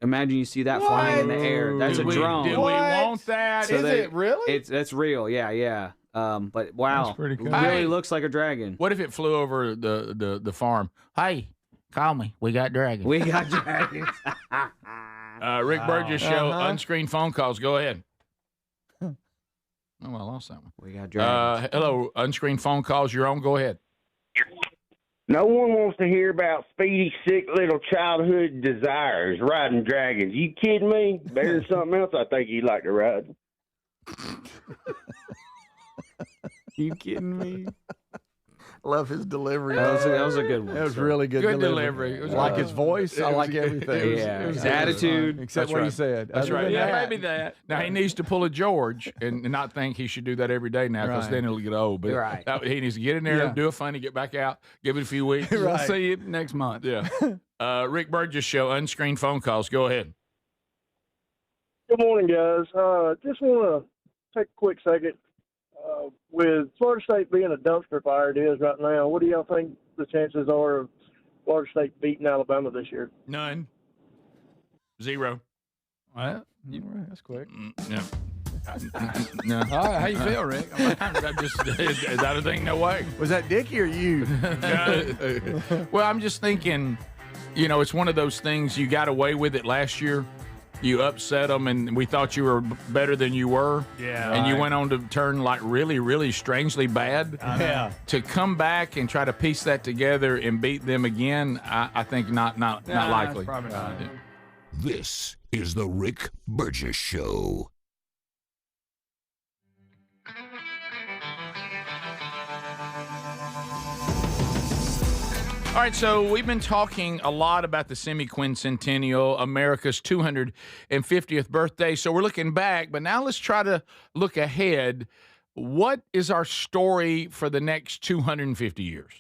Imagine you see that flying in the air. That's a drone. Do we want that? So Is it really? That's real. Yeah. But wow, That's pretty cool. It really Hey. looks like a dragon. What if it flew over the farm? Hey, call me. We got dragons. We got dragons. Rick Burgess Show, unscreened phone calls. Go ahead. Oh, I lost that one. We got dragons. Hello, unscreened phone calls. You're on. Go ahead. No one wants to hear about Speedy's sick little childhood desires, riding dragons. You kidding me? Better than something else I think he'd like to ride. You kidding me? Love his delivery. That was a good one. That was really good. Good delivery. It was I like good. his voice. I like everything. His attitude. Except what he said. That's Other right. than Yeah, that- Maybe that. Now he needs to pull a George and not think he should do that every day now, because Right. then it'll get old. But Right. he needs to get in there Yeah. and do a funny, get back out, give it a few weeks. We'll see you next month. Yeah. Rick Burgess Show, unscreened phone calls. Go ahead. Good morning, guys. Just want to take a quick second. With Florida State being a dumpster fire it is right now, what do y'all think the chances are of Florida State beating Alabama this year? None. Zero. Well, that's quick. Yeah. No. All right, how you feel, Rick? I'm just, is that a thing? No way. Was that Dickie or you? Well, I'm just thinking, it's one of those things. You got away with it last year. You upset them, and we thought you were better than you were. Yeah. And you Right. went on to turn like really, really strangely bad. Yeah. To come back and try to piece that together and beat them again, I think not likely. Probably not. This is the Rick Burgess Show. All right, so we've been talking a lot about the semi-quincentennial, America's 250th birthday. So we're looking back, but now let's try to look ahead. What is our story for the next 250 years?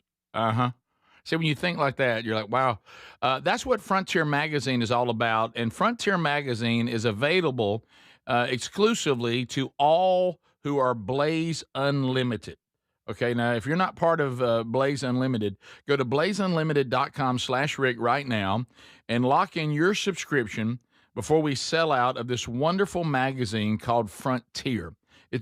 See, when you think like that, you're like, wow. That's what Frontier Magazine is all about. And Frontier Magazine is available exclusively to all who are Blaze Unlimited. Okay, now if you're not part of Blaze Unlimited, go to blazeunlimited.com/Rick right now and lock in your subscription before we sell out of this wonderful magazine called Frontier.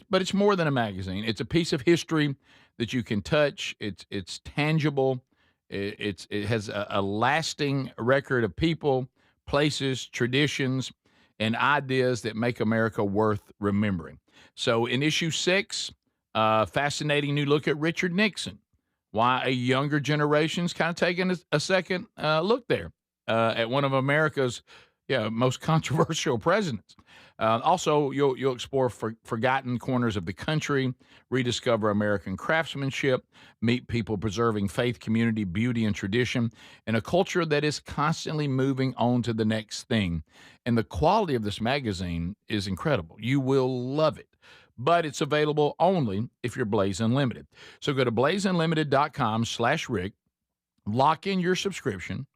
But it's more than a magazine. It's a piece of history that you can touch. It's tangible. It has a lasting record of people, places, traditions, and ideas that make America worth remembering. So in issue 6, fascinating new look at Richard Nixon, why a younger generation's kind of taking a second look there at one of America's most controversial presidents. Also, you'll explore forgotten corners of the country, rediscover American craftsmanship, meet people preserving faith, community, beauty, and tradition, in a culture that is constantly moving on to the next thing. And the quality of this magazine is incredible. You will love it. But it's available only if you're Blaze Unlimited. So go to blazeunlimited.com/Rick, lock in your subscription.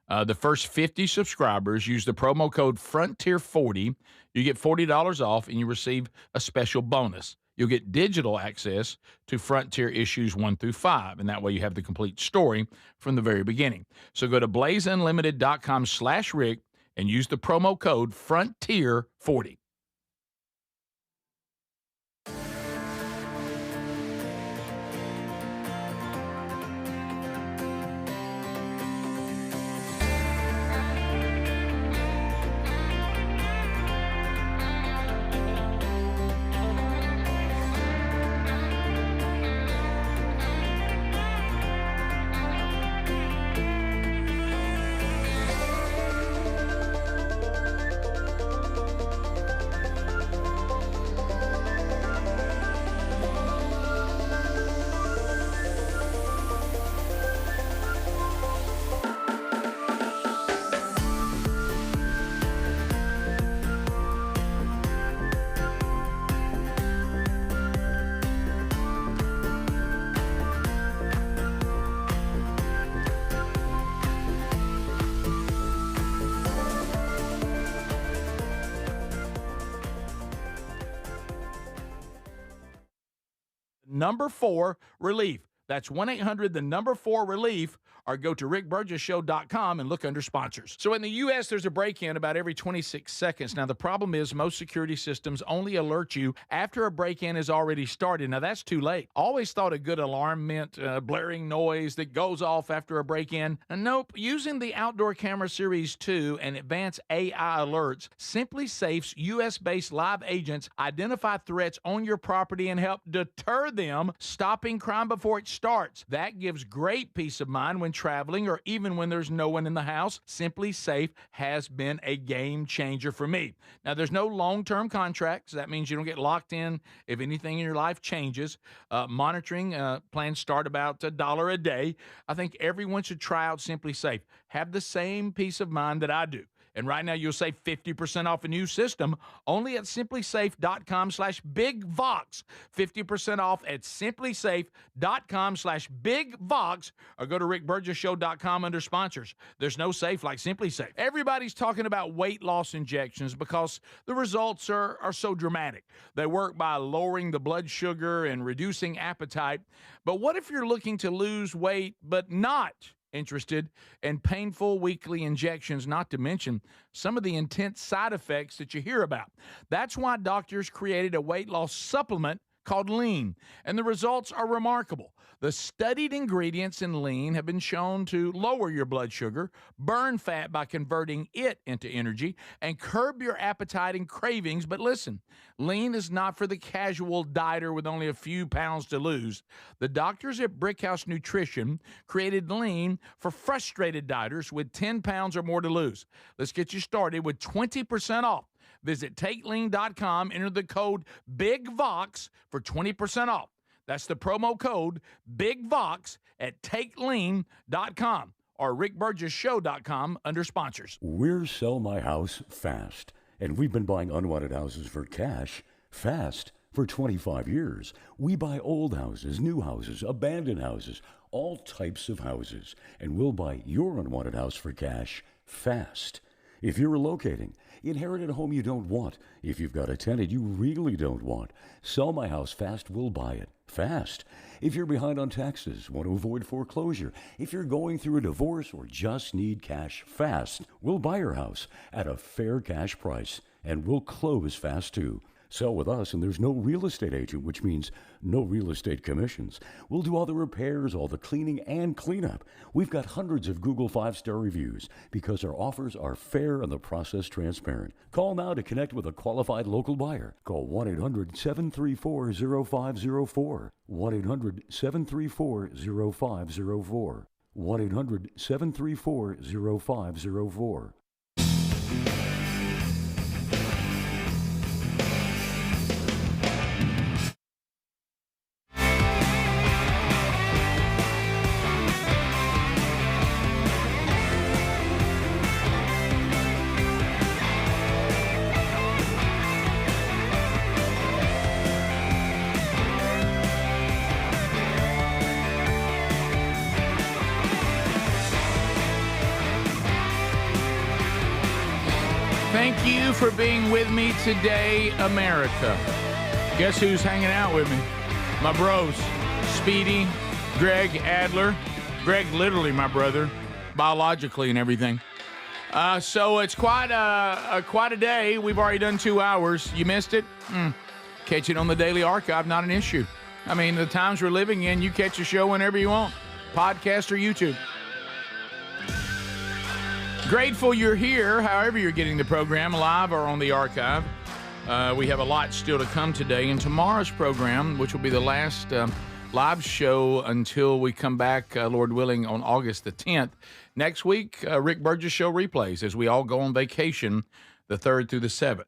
The first 50 subscribers use the promo code Frontier40. You get $40 off, and you receive a special bonus. You'll get digital access to Frontier issues 1 through 5, and that way you have the complete story from the very beginning. So go to blazeunlimited.com/Rick and use the promo code Frontier40. Number 4 relief. That's 1-800-4-RELIEF, or go to rickburgessshow.com and look under sponsors. So in the U.S., there's a break-in about every 26 seconds. Now, the problem is most security systems only alert you after a break-in has already started. Now, that's too late. Always thought a good alarm meant blaring noise that goes off after a break-in. Nope. Using the Outdoor Camera Series 2 and advanced AI alerts, Simply Safe's U.S.-based live agents identify threats on your property and help deter them, stopping crime before it starts. That gives great peace of mind when traveling or even when there's no one in the house. Simply Safe has been a game changer for me. Now, there's no long-term contracts. That means you don't get locked in if anything in your life changes. Monitoring plans start about $1 a day. I think everyone should try out Simply Safe. Have the same peace of mind that I do. And right now, you'll save 50% off a new system only at simplysafe.com/bigvox. 50% off at simplysafe.com/bigvox, or go to rickburgessshow.com under sponsors. There's no safe like Simply Safe. Everybody's talking about weight loss injections because the results are so dramatic. They work by lowering the blood sugar and reducing appetite. But what if you're looking to lose weight but not interested in painful weekly injections, not to mention some of the intense side effects that you hear about? That's why doctors created a weight loss supplement called Lean, and the results are remarkable. The studied ingredients in Lean have been shown to lower your blood sugar, burn fat by converting it into energy, and curb your appetite and cravings. But listen, Lean is not for the casual dieter with only a few pounds to lose. The doctors at Brickhouse Nutrition created Lean for frustrated dieters with 10 pounds or more to lose. Let's get you started with 20% off. Visit TakeLean.com, enter the code BIGVOX for 20% off. That's the promo code BIGVOX at TakeLean.com or RickBurgessShow.com under sponsors. We're Sell My House Fast, and we've been buying unwanted houses for cash fast for 25 years. We buy old houses, new houses, abandoned houses, all types of houses, and we'll buy your unwanted house for cash fast. If you're relocating, inherited a home you don't want, if you've got a tenant you really don't want, Sell My House Fast will buy it fast. If you're behind on taxes, want to avoid foreclosure, if you're going through a divorce or just need cash fast, we'll buy your house at a fair cash price, and we'll close fast too. Sell with us, and there's no real estate agent, which means no real estate commissions. We'll do all the repairs, all the cleaning, and cleanup. We've got hundreds of Google 5-star reviews because our offers are fair and the process transparent. Call now to connect with a qualified local buyer. Call 1-800-734-0504. 1-800-734-0504. 1-800-734-0504. Thank you for being with me today, America. Guess who's hanging out with me? My bros, Speedy, Greg Adler. Greg, literally my brother, biologically and everything. So it's quite a day. We've already done 2 hours. You missed it? Catch it on the Daily Archive, not an issue. I mean, the times we're living in, you catch a show whenever you want, podcast or YouTube. Grateful you're here, however you're getting the program, live or on the archive. We have a lot still to come today. And tomorrow's program, which will be the last live show until we come back, Lord willing, on August the 10th. Next week, Rick Burgess Show replays as we all go on vacation the 3rd through the 7th.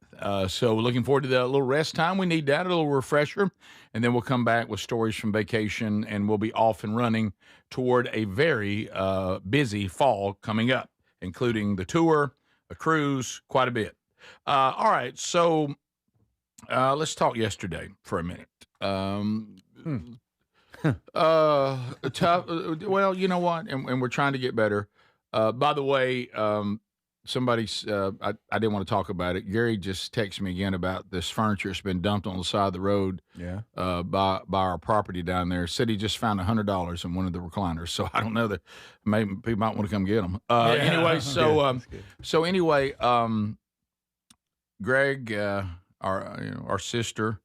So looking forward to that little rest time. We need that, a little refresher. And then we'll come back with stories from vacation, and we'll be off and running toward a very busy fall coming up, including the tour, a cruise, quite a bit. All right, so let's talk yesterday for a minute. Tough. Well, you know what? And we're trying to get better. By the way, somebody's, I didn't want to talk about it. Gary just texted me again about this furniture that's been dumped on the side of the road by our property down there. Said he just found $100 in one of the recliners. So I don't know that maybe people might want to come get them. Anyway, so anyway, Greg, our sister,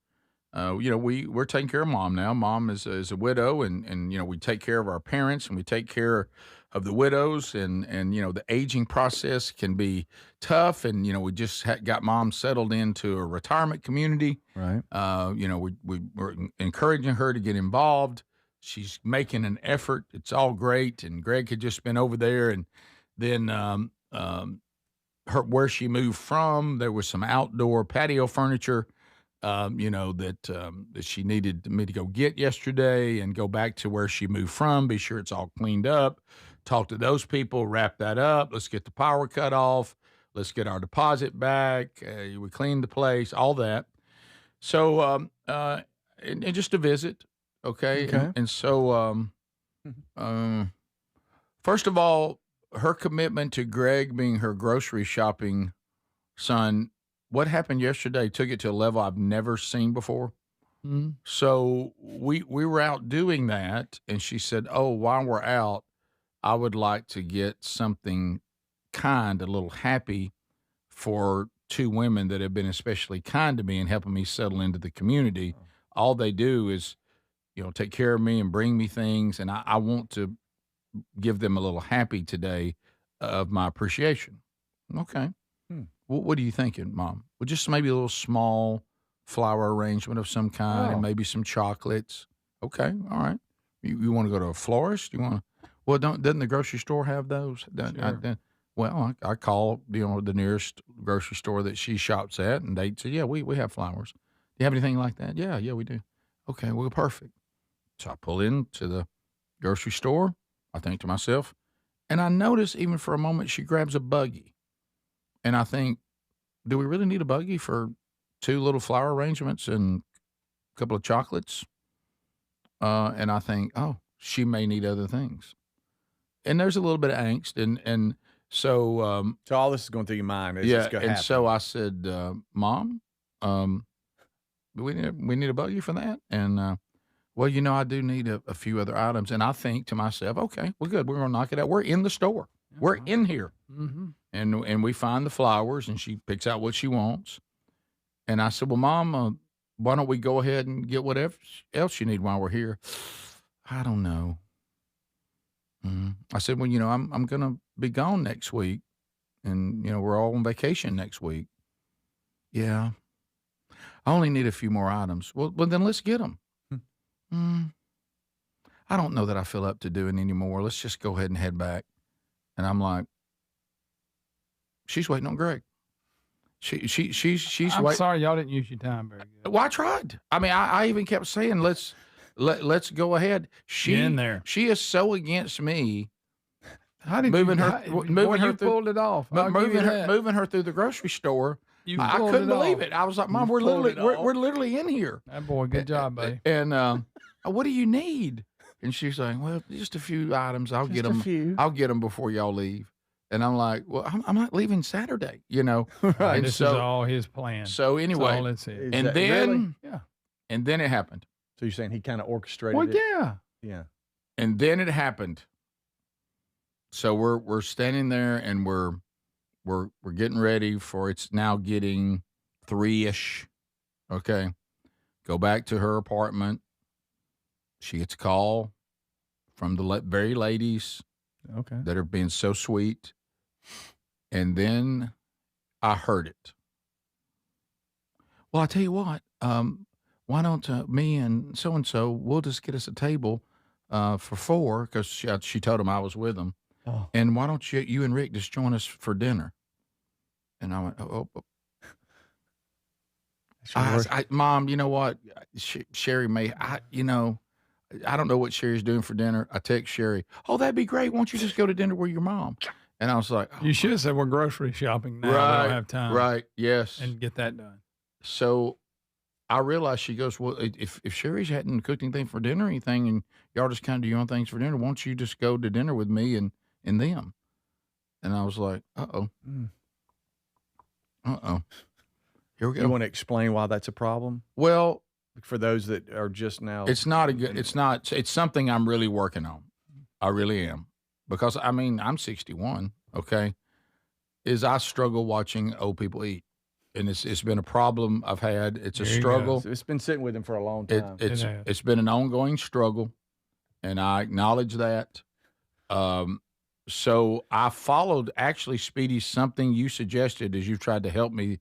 we're taking care of Mom now. Mom is a widow, and we take care of our parents, and we take care of the widows, and the aging process can be tough, and we just got Mom settled into a retirement community. Right. We're encouraging her to get involved. She's making an effort. It's all great. And Greg had just been over there, and then where she moved from, there was some outdoor patio furniture, that she needed me to go get yesterday and go back to where she moved from, be sure it's all cleaned up, talk to those people, wrap that up. Let's get the power cut off. Let's get our deposit back. We cleaned the place, all that. So, and just a visit. Okay. And so, first of all, her commitment to Greg being her grocery shopping son, what happened yesterday took it to a level I've never seen before. Mm-hmm. So we were out doing that, and she said, "Oh, while we're out, I would like to get something kind, a little happy for two women that have been especially kind to me and helping me settle into the community. All they do is, take care of me and bring me things, and I want to give them a little happy today of my appreciation." Okay. What are you thinking, Mom? Well, just maybe a little small flower arrangement of some kind, and maybe some chocolates. Okay, all right. You want to go to a florist? You want to? Well, doesn't the grocery store have those? I call the nearest grocery store that she shops at, and they say, "Yeah, we have flowers. Do you have anything like that?" Yeah, we do. Okay, well, perfect. So I pull into the grocery store. I think to myself, and I notice even for a moment she grabs a buggy. And I think, do we really need a buggy for two little flower arrangements and a couple of chocolates? And I think, she may need other things. And there's a little bit of angst. And so. So all this is going through your mind. So I said, Mom, we need a buggy for that. And, I do need a few other items. And I think to myself, okay, well, good. We're going to knock it out. We're in the store. We're in here. Mm-hmm. And we find the flowers, and she picks out what she wants. And I said, well, Mom, why don't we go ahead and get whatever else you need while we're here? I don't know. I said, well, I'm going to be gone next week, and, we're all on vacation next week. Yeah. I only need a few more items. Well, then let's get them. I don't know that I feel up to doing anymore. Let's just go ahead and head back. And I'm like, she's waiting on Greg. She's I'm waiting. sorry y'all didn't use your time very good. Well, I tried. I mean, I even kept saying, let's go ahead. Get in there. She is so against me. How did moving you, her? how, Moving boy, her you through, pulled it off. moving her through the grocery store. I couldn't believe it. I was like, Mom, we're literally in here. That boy, good job, buddy. And what do you need? And she's like, well, just a few items. I'll get them. I'll get them before y'all leave. And I'm like, well, I'm not leaving Saturday, Right. And this is all his plan. So anyway, and then and then it happened. So you're saying he kind of orchestrated Well, it? yeah. And then it happened. So we're standing there, and we're getting ready for, it's now getting 3-ish. Okay. Go back to her apartment. She gets a call from the very ladies that are being so sweet. And then I heard it. Well, I tell you what, why don't me and so-and-so, we'll just get us a table for 4, because she told them I was with them. Oh. And why don't you and Rick just join us for dinner? And I went, Mom, you know what? Sherry may, I don't know what Sherry's doing for dinner. I text Sherry, that'd be great. Won't you just go to dinner with your mom? And I was like, you should have said we're grocery shopping now. Right, we don't have time. Right, yes. And get that done. So I realized, she goes, well, if Sherry's hadn't cooked anything for dinner or anything, and y'all just kind of do your own things for dinner, won't you just go to dinner with me and them? And I was like, uh-oh. Here we go. You want to explain why that's a problem? Well, for those that are just now. It's something I'm really working on. I really am. Because, I'm 61, okay? I struggle watching old people eat. And it's been a problem I've had. It's a struggle. It's been sitting with him for a long time. It's been an ongoing struggle, and I acknowledge that. So I followed, actually, Speedy, something you suggested as you tried to help me,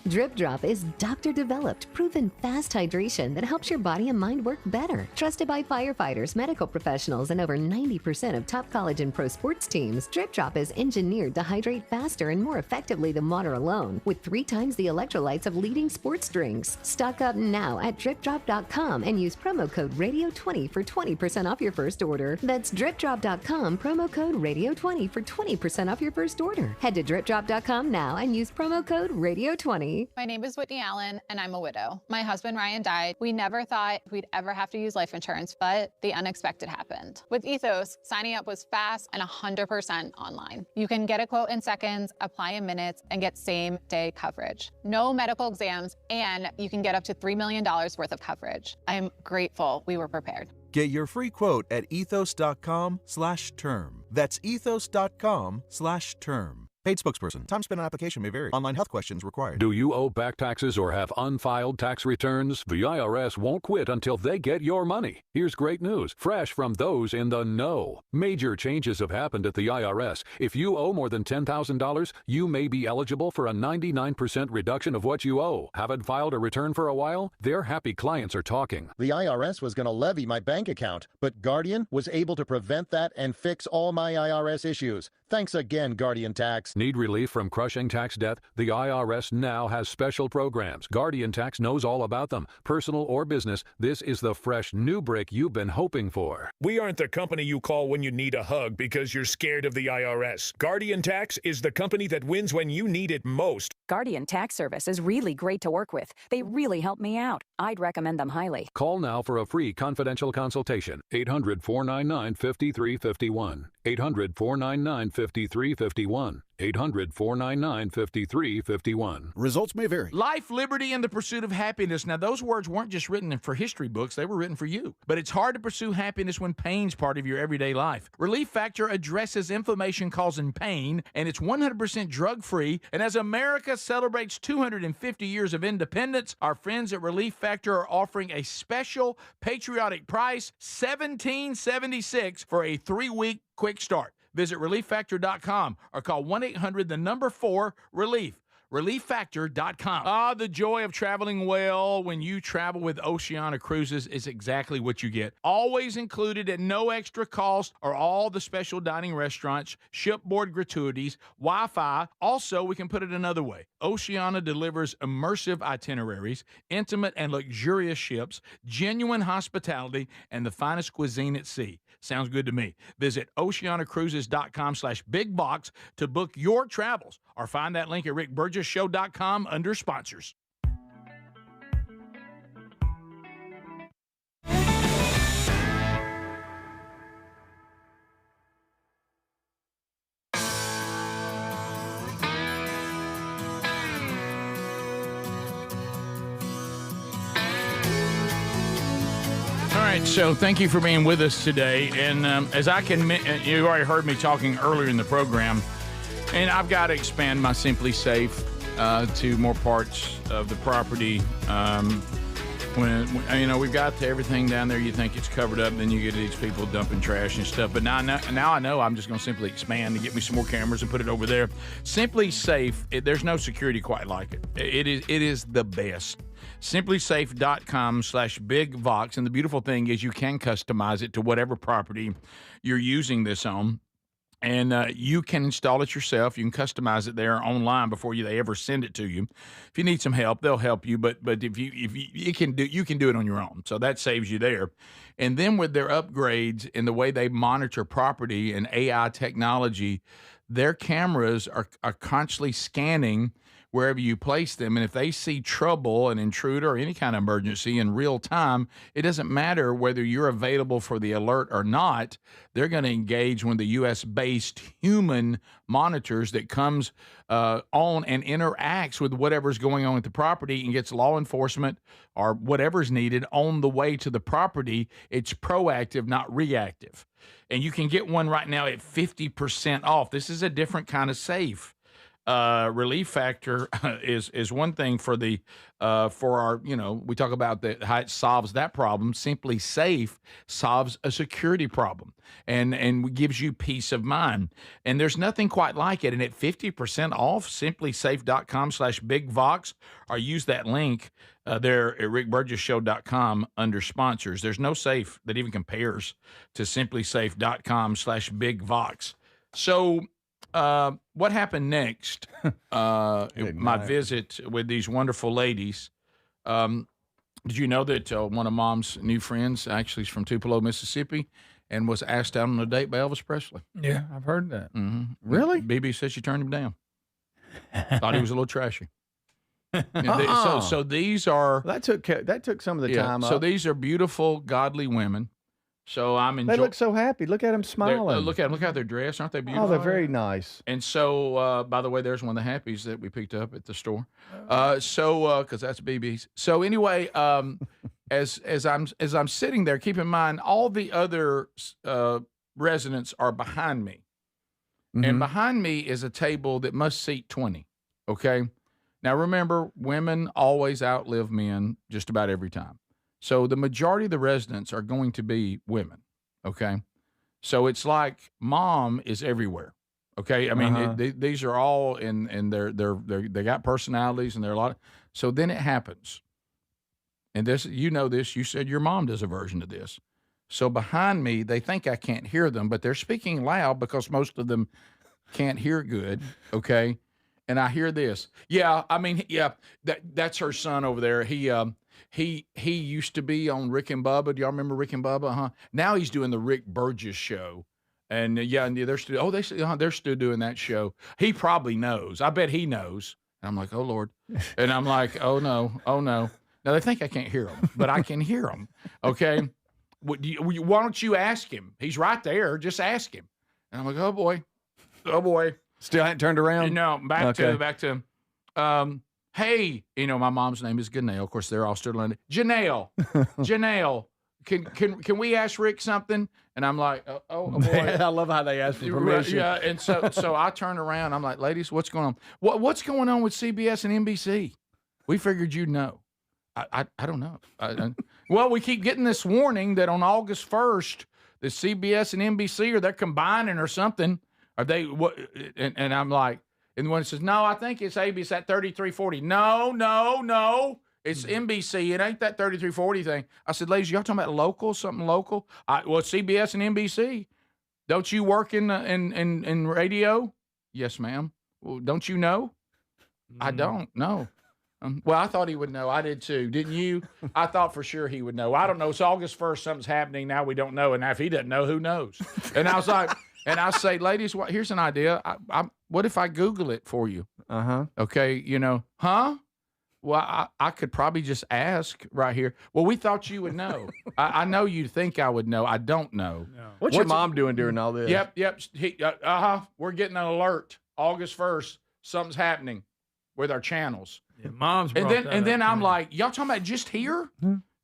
Drip Drop is doctor-developed, proven fast hydration that helps your body and mind work better. Trusted by firefighters, medical professionals, and over 90% of top college and pro sports teams, Drip Drop is engineered to hydrate faster and more effectively than water alone, with 3 times the electrolytes of leading sports drinks. Stock up now at dripdrop.com and use promo code RADIO20 for 20% off your first order. That's dripdrop.com, promo code RADIO20 for 20% off your first order. Head to dripdrop.com now and use promo code RADIO20. My name is Whitney Allen, and I'm a widow. My husband, Ryan, died. We never thought we'd ever have to use life insurance, but the unexpected happened. With Ethos, signing up was fast and 100% online. You can get a quote in seconds, apply in minutes, and get same-day coverage. No medical exams, and you can get up to $3 million worth of coverage. I am grateful we were prepared. Get your free quote at ethos.com/term. That's ethos.com/term. Paid spokesperson. Time spent on application may vary. Online health questions required. Do you owe back taxes or have unfiled tax returns? The IRS won't quit until they get your money. Here's great news, fresh from those in the know. Major changes have happened at the IRS. If you owe more than $10,000, you may be eligible for a 99% reduction of what you owe. Haven't filed a return for a while? Their happy clients are talking. The IRS was going to levy my bank account, but Guardian was able to prevent that and fix all my IRS issues. Thanks again, Guardian Tax. Need relief from crushing tax debt? The IRS now has special programs. Guardian Tax knows all about them. Personal or business, this is the fresh new brick you've been hoping for. We aren't the company you call when you need a hug because you're scared of the IRS. Guardian Tax is the company that wins when you need it most. Guardian Tax Service is really great to work with. They really help me out. I'd recommend them highly. Call now for a free confidential consultation. 800-499-5351. 800-499-5351. 800-499-5351. Results may vary. Life, liberty, and the pursuit of happiness. Now, those words weren't just written for history books. They were written for you. But it's hard to pursue happiness when pain's part of your everyday life. Relief Factor addresses inflammation-causing pain, and it's 100% drug-free. And as America celebrates 250 years of independence, our friends at Relief Factor are offering a special patriotic price, $17.76 for a 3-week quick start. Visit ReliefFactor.com or call 1-800-4-RELIEF. ReliefFactor.com. The joy of traveling well when you travel with Oceana Cruises is exactly what you get. Always included at no extra cost are all the special dining restaurants, shipboard gratuities, Wi-Fi. Also, we can put it another way. Oceana delivers immersive itineraries, intimate and luxurious ships, genuine hospitality, and the finest cuisine at sea. Sounds good to me. Visit oceanacruises.com/bigbox to book your travels or find that link at rickburgessshow.com under sponsors. All right, so thank you for being with us today. And as I can, you already heard me talking earlier in the program, and I've got to expand my Simply Safe to more parts of the property. When you know we've got everything down there, you think it's covered up, then you get these people dumping trash and stuff. But now I know I'm just going to simply expand and get me some more cameras and put it over there. Simply Safe, there's no security quite like it. It is the best. SimplySafe.com/BigVox, and the beautiful thing is you can customize it to whatever property you're using this on. And you can install it yourself. You can customize it there online before they ever send it to you. If you need some help, they'll help you. But if you can do it on your own. So that saves you there. And then with their upgrades and the way they monitor property and AI technology, their cameras are constantly scanning wherever you place them. And if they see trouble, an intruder, or any kind of emergency in real time, it doesn't matter whether you're available for the alert or not. They're going to engage when the U.S.-based human monitors that comes on and interacts with whatever's going on with the property and gets law enforcement or whatever's needed on the way to the property. It's proactive, not reactive. And you can get one right now at 50% off. This is a different kind of safe. relief factor is one thing for the for our, we talk about how it solves that problem. Simply Safe solves a security problem and gives you peace of mind. And there's nothing quite like it. And at 50% off, simplysafe.com/bigvox, or use that link there at rickburgesshow.com under sponsors. There's no safe that even compares to simplysafe.com/bigvox. So what happened next? My visit with these wonderful ladies. Did you know that one of Mom's new friends actually is from Tupelo, Mississippi, and was asked out on a date by Elvis Presley? Yeah, I've heard that. Mm-hmm. Really? BB said she turned him down. Thought he was a little trashy. So these are that took some of the time. So these are beautiful, godly women. So I'm enjoying. They look so happy. Look at them smiling. Look how they're dressed. Aren't they beautiful? Oh, they're very nice. And so, by the way, there's one of the happies that we picked up at the store. Because that's BB's. So anyway, as I'm sitting there, keep in mind all the other residents are behind me, and behind me is a table that must seat 20. Okay. Now remember, women always outlive men just about every time. So the majority of the residents are going to be women, okay? So it's like Mom is everywhere, okay? I mean, these are all and they got personalities and they're a lot. So then it happens, and this, this. You said your mom does a version of this. So behind me, they think I can't hear them, but they're speaking loud because most of them can't hear good, okay? And I hear this. Yeah, I mean, yeah, that's her son over there. He used to be on Rick and Bubba. Do y'all remember Rick and Bubba? Huh? Now he's doing the Rick Burgess show, and they're still. They're still doing that show. He probably knows. I bet he knows. And I'm like, oh Lord, and I'm like, oh no. Now they think I can't hear him, but I can hear him. Okay, why don't you ask him? He's right there. Just ask him. And I'm like, oh boy. Still hadn't turned around. No, back to. Hey, my mom's name is Janelle. Of course, they're all still learning. Janelle, can we ask Rick something? And I'm like, oh boy. I love how they ask for permission. Yeah, and so I turn around. I'm like, ladies, what's going on? What's going on with CBS and NBC? We figured you'd know. I don't know. Well, we keep getting this warning that on August 1st, the CBS and NBC they're combining or something. Are they what? And I'm like. And when it says, no, I think it's ABC at 3340. No. It's NBC. It ain't that 3340 thing. I said, ladies, y'all talking about local, something local? Well, CBS and NBC. Don't you work in radio? Yes, ma'am. Well, don't you know? I don't know. Well, I thought he would know. I did too. Didn't you? I thought for sure he would know. I don't know. It's August 1st. Something's happening. Now we don't know. And if he doesn't know, who knows? And I was like, and I say, ladies, here's an idea. What if I Google it for you? Okay, huh? Well, I could probably just ask right here. Well, we thought you would know. I know you think I would know. I don't know. No. What's your mom doing during all this? Yep. We're getting an alert. August 1st, something's happening with our channels. Yeah, Mom's and then I'm like, y'all talking about just here?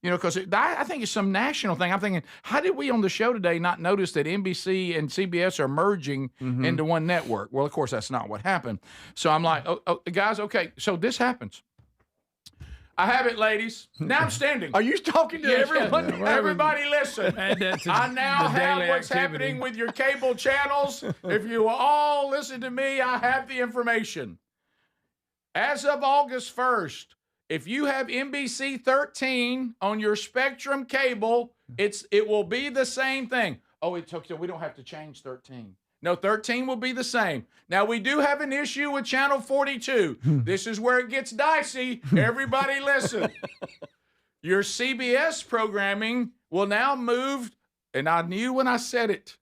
Because I think it's some national thing. I'm thinking, how did we on the show today not notice that NBC and CBS are merging into one network? Well, of course, that's not what happened. So I'm like, oh, guys, okay, so this happens. I have it, ladies. Now I'm standing. Are you talking to everyone? Everybody listen. I now have what's happening with your cable channels. If you will all listen to me, I have the information. As of August 1st, if you have NBC 13 on your Spectrum cable, it will be the same thing. Oh, we don't have to change 13. No, 13 will be the same. Now, we do have an issue with Channel 42. This is where it gets dicey. Everybody listen. Your CBS programming will now move, and I knew when I said it,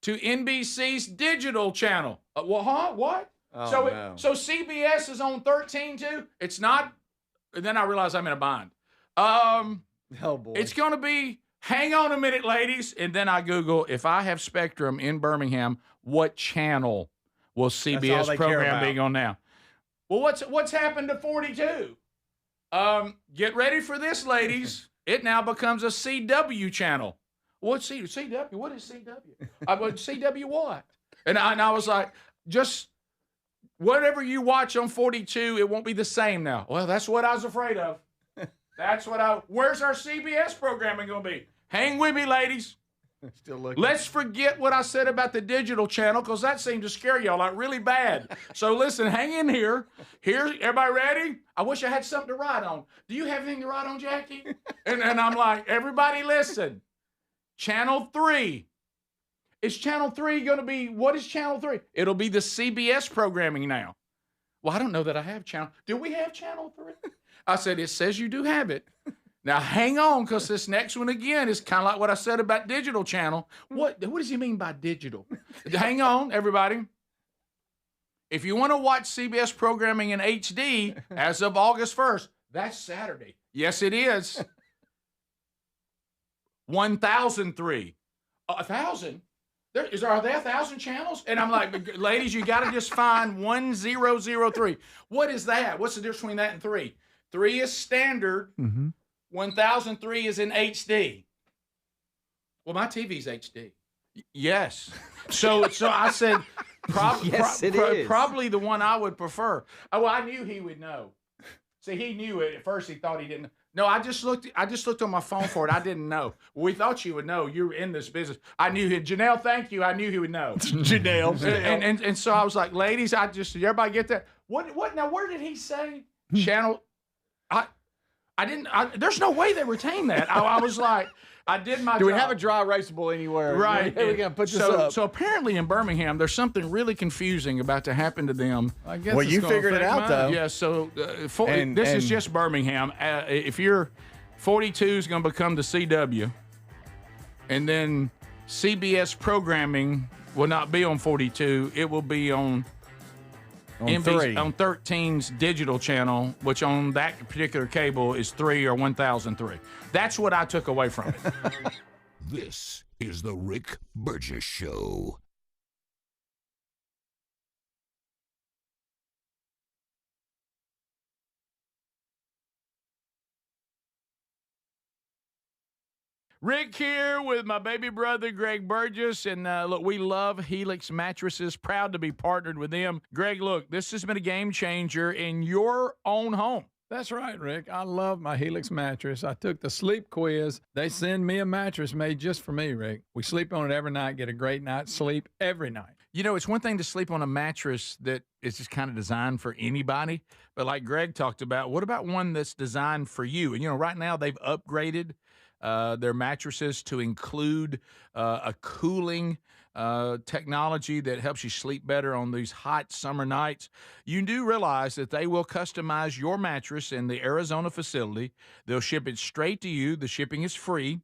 to NBC's digital channel. What? Oh, so CBS is on 13 too? It's not. And then I realized I'm in a bind. Oh, boy. It's going to be, hang on a minute, ladies. And then I Google, if I have Spectrum in Birmingham, what channel will CBS program be on now? Well, what's happened to 42? Get ready for this, ladies. It now becomes a CW channel. What's CW? What is CW? CW what? And I was like, just Whatever you watch on 42, it won't be the same now. Well, that's what I was afraid of. Where's our CBS programming going to be? Hang with me, ladies. Still looking. Let's forget what I said about the digital channel because that seemed to scare y'all like really bad. So listen, hang in here. Everybody ready? I wish I had something to write on. Do you have anything to write on, Jackie? And I'm like, everybody listen. Channel 3. Is Channel 3 going to be, what is Channel 3? It'll be the CBS programming now. Well, I don't know that I have Channel. Do we have Channel 3? I said, it says you do have it. Now, hang on, because this next one, again, is kind of like what I said about digital channel. What does he mean by digital? Hang on, everybody. If you want to watch CBS programming in HD as of August 1st, that's Saturday. Yes, it is. 1003. 1,000? Are there 1,000 channels? And I'm like, ladies, you got to just find 1003. What is that? What's the difference between that and 3? 3 is standard. 1003 is in HD. Well, my TV's HD. Yes. So I said, probably the one I would prefer. Oh, I knew he would know. See, he knew it at first. He thought he didn't. No, I just looked on my phone for it. I didn't know. We thought you would know. You're in this business. I knew he. Janelle, thank you. I knew he would know. Janelle. And so I was like, ladies, everybody get that? What now? Where did he say? Channel. I didn't. There's no way they retain that. I was like, I did my job. Do we have a dry erasable anywhere? Right. We're going to put this up. So apparently in Birmingham, there's something really confusing about to happen to them. I guess well, you figured it out, though. Yeah, so this is just Birmingham. If you're 42 is going to become the CW, and then CBS programming will not be on 42. It will be on 13's digital channel, which on that particular cable is 3 or 1003. That's what I took away from it. This is the Rick Burgess Show. Rick here with my baby brother, Greg Burgess. And look, we love Helix Mattresses. Proud to be partnered with them. Greg, look, this has been a game changer in your own home. That's right, Rick. I love my Helix mattress. I took the sleep quiz. They send me a mattress made just for me, Rick. We sleep on it every night, get a great night's sleep every night. You know, it's one thing to sleep on a mattress that is just kind of designed for anybody. But like Greg talked about, what about one that's designed for you? And, you know, right now they've upgraded their mattresses to include a cooling technology that helps you sleep better on these hot summer nights. You do realize that they will customize your mattress in the Arizona facility. They'll ship it straight to you. The shipping is free,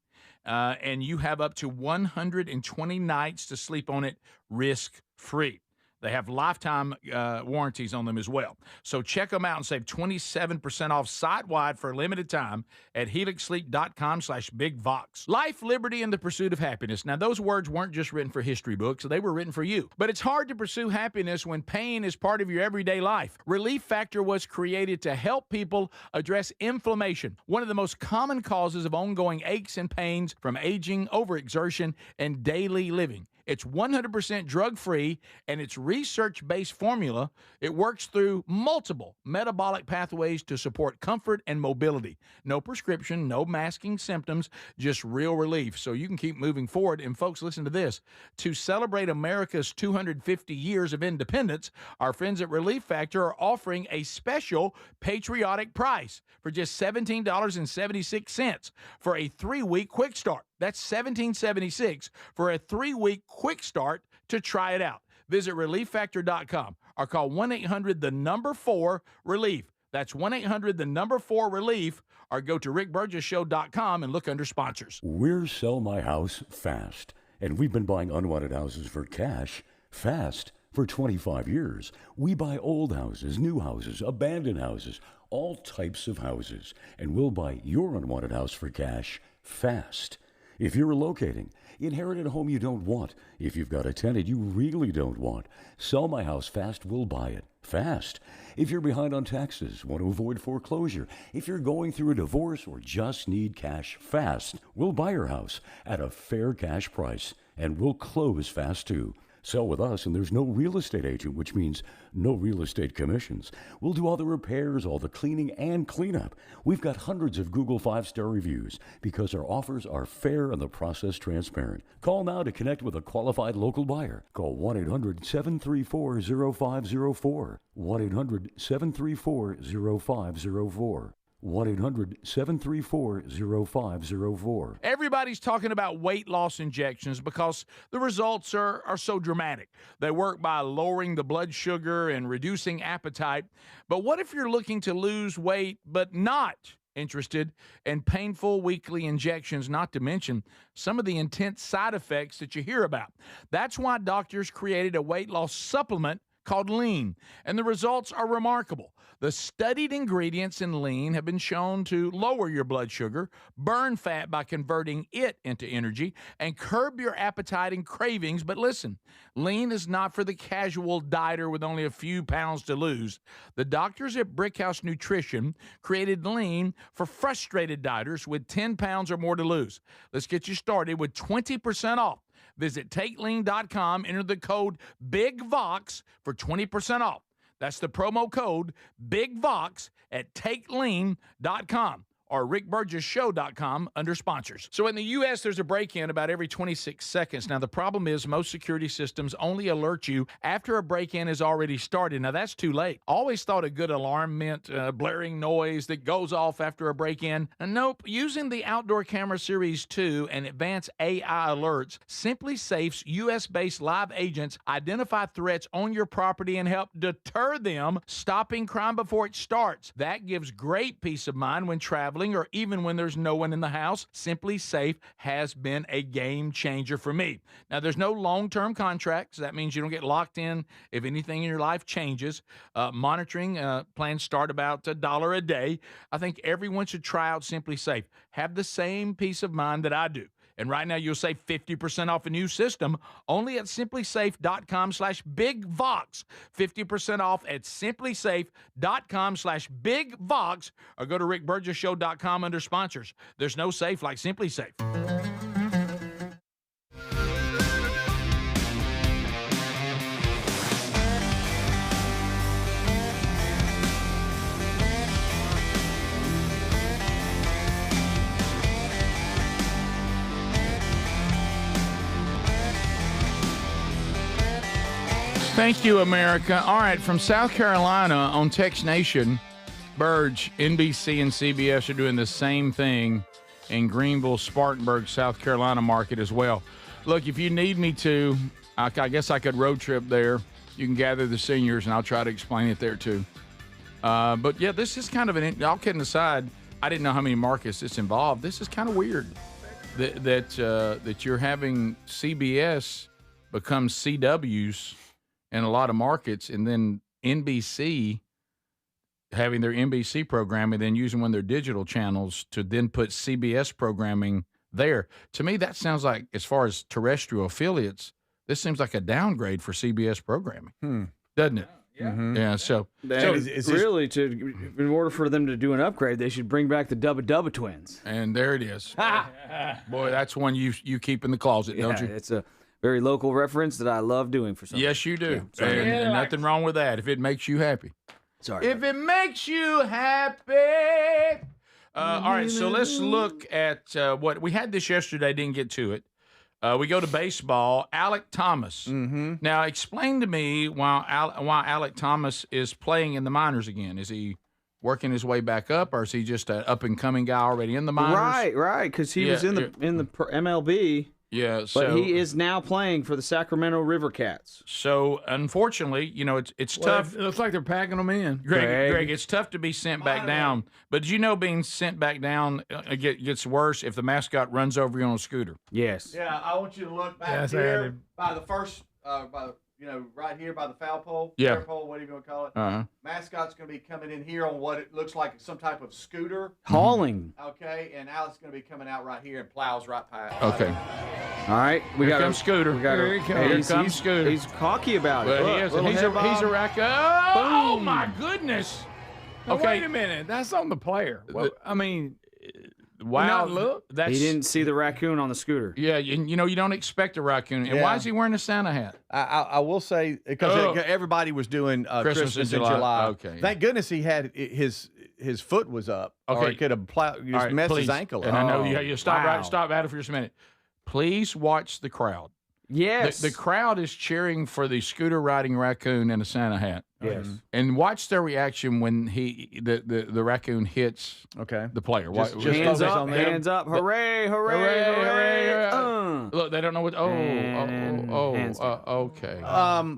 and you have up to 120 nights to sleep on it risk-free. They have lifetime warranties on them as well. So check them out and save 27% off site-wide for a limited time at helixsleep.com/bigvox. Life, liberty, and the pursuit of happiness. Now, those words weren't just written for history books. They were written for you. But it's hard to pursue happiness when pain is part of your everyday life. Relief Factor was created to help people address inflammation, one of the most common causes of ongoing aches and pains from aging, overexertion, and daily living. It's 100% drug-free, and it's research-based formula. It works through multiple metabolic pathways to support comfort and mobility. No prescription, no masking symptoms, just real relief. So you can keep moving forward. And folks, listen to this. To celebrate America's 250 years of independence, our friends at Relief Factor are offering a special patriotic price for just $17.76 for a 3-week quick start. That's $17.76 for a 3-week quick start to try it out. Visit ReliefFactor.com or call 1-800-4-RELIEF. That's 1-800-4-RELIEF, or go to rickburgessshow.com and look under sponsors. We're Sell My House Fast, and we've been buying unwanted houses for cash fast for 25 years. We buy old houses, new houses, abandoned houses, all types of houses, and we'll buy your unwanted house for cash fast. If you're relocating, inherited a home you don't want, if you've got a tenant you really don't want, Sell My House Fast will buy it fast. If you're behind on taxes, want to avoid foreclosure, if you're going through a divorce or just need cash fast, we'll buy your house at a fair cash price, and we'll close fast too. Sell with us, and there's no real estate agent, which means no real estate commissions. We'll do all the repairs, all the cleaning, and cleanup. We've got hundreds of Google 5-star reviews because our offers are fair and the process transparent. Call now to connect with a qualified local buyer. Call 1-800-734-0504. 1-800-734-0504. 1-800-734-0504. Everybody's talking about weight loss injections because the results are so dramatic. They work by lowering the blood sugar and reducing appetite. But what if you're looking to lose weight but not interested in painful weekly injections, not to mention some of the intense side effects that you hear about? That's why doctors created a weight loss supplement called Lean, and the results are remarkable. The studied ingredients in Lean have been shown to lower your blood sugar, burn fat by converting it into energy, and curb your appetite and cravings. But listen, Lean is not for the casual dieter with only a few pounds to lose. The doctors at Brickhouse Nutrition created Lean for frustrated dieters with 10 pounds or more to lose. Let's get you started with 20% off. Visit TakeLean.com, enter the code BIGVOX for 20% off. That's the promo code BIGVOX at TakeLean.com or RickBurgessShow.com under sponsors. So in the U.S., there's a break-in about every 26 seconds. Now, the problem is most security systems only alert you after a break-in is already started. Now, that's too late. Always thought a good alarm meant blaring noise that goes off after a break-in. Nope. Using the Outdoor Camera Series 2 and advanced AI alerts, Simply Safe's U.S.-based live agents identify threats on your property and help deter them, stopping crime before it starts. That gives great peace of mind when traveling or even when there's no one in the house. Simply Safe has been a game changer for me. Now, there's no long-term contracts. That means you don't get locked in if anything in your life changes. Monitoring plans start about $1 a day. I think everyone should try out Simply Safe. Have the same peace of mind that I do. And right now, you'll save 50% off a new system only at simplysafe.com/bigvox. 50% off at simplysafe.com/bigvox or go to rickburgesshow.com under sponsors. There's no safe like Simply Safe. Thank you, America. All right, from South Carolina on Tex Nation, Burge, NBC, and CBS are doing the same thing in Greenville, Spartanburg, South Carolina market as well. Look, if you need me to, I guess I could road trip there. You can gather the seniors, and I'll try to explain it there too. But, yeah, this is kind of all kidding aside, I didn't know how many markets this involved. This is kind of weird that you're having CBS become CW's in a lot of markets, and then NBC having their NBC programming, then using one of their digital channels to then put CBS programming there. To me, that sounds like, as far as terrestrial affiliates, this seems like a downgrade for CBS programming, doesn't it? Yeah. Mm-hmm. Yeah. So really, in order for them to do an upgrade, they should bring back the Dubba Twins. And there it is. Boy, that's one you keep in the closet, don't you? It's a very local reference that I love doing for some. Yes, you do. Yeah, and nothing wrong with that if it makes you happy. Sorry. If it makes you happy. All right, so let's look at what we had this yesterday. Didn't get to it. We go to baseball. Alek Thomas. Mm-hmm. Now, explain to me why Alek Thomas is playing in the minors again. Is he working his way back up, or is he just an up-and-coming guy already in the minors? Right, because he was in the MLB. Yeah, but he is now playing for the Sacramento River Cats. So, unfortunately, it's tough. It looks like they're packing them in. Greg, it's tough to be sent back down. But did you know being sent back down gets worse if the mascot runs over you on a scooter? Yes. Yeah, I want you to look back here by the first, right here by the foul pole, fair pole, whatever you want to call it. Mascot's going to be coming in here on what it looks like some type of scooter. Hauling. Okay, and Alek's going to be coming out right here and plows right past. Okay. All right, Here comes Scooter. Here comes Scooter. He's cocky about it. Well, he's a rack. Oh, my goodness. Now, wait a minute. That's on the player. Well, I mean, wow, look. That's, he didn't see the raccoon on the scooter. Yeah, and you don't expect a raccoon. And why is he wearing a Santa hat? I will say because everybody was doing Christmas in July. Okay. Thank goodness he had his foot was up. Okay. Or he could have messed his ankle up. And I know you stop at it for just a minute. Please watch the crowd. Yes. The crowd is cheering for the scooter riding raccoon in a Santa hat. Yes. And watch their reaction when the raccoon hits the player. Just hands up, hands up. Hooray, hooray, hooray. Look, they don't know what. Okay.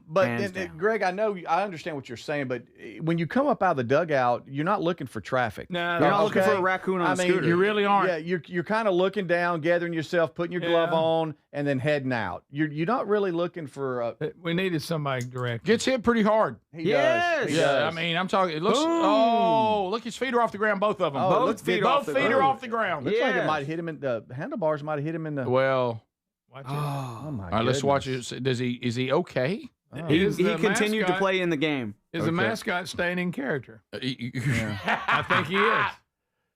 But Greg, I understand what you're saying, but when you come up out of the dugout, you're not looking for traffic. No, you're not looking for a raccoon on a scooter. You really aren't. Yeah, you're kind of looking down, gathering yourself, putting your glove on, and then heading out. You're not really looking for. We needed somebody direct. Gets hit pretty hard. He does. I mean, I'm talking. It looks. Oh, look, his feet are off the ground. Both of them. Both feet are off the ground. Looks like it might have hit him in the handlebars. Might have hit him in the. Well. Watch it. Oh my! All right, let's watch it. Is he okay? He continued to play in the game. Is the mascot staying in character? I think he is.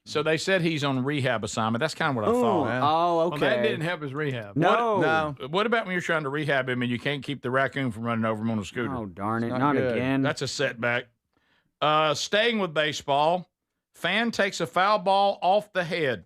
So they said he's on rehab assignment. That's kind of what I thought. Oh, okay. Well, that didn't help his rehab. No. What about when you're trying to rehab him and you can't keep the raccoon from running over him on a scooter? Oh, darn it. Not again. That's a setback. Staying with baseball, fan takes a foul ball off the head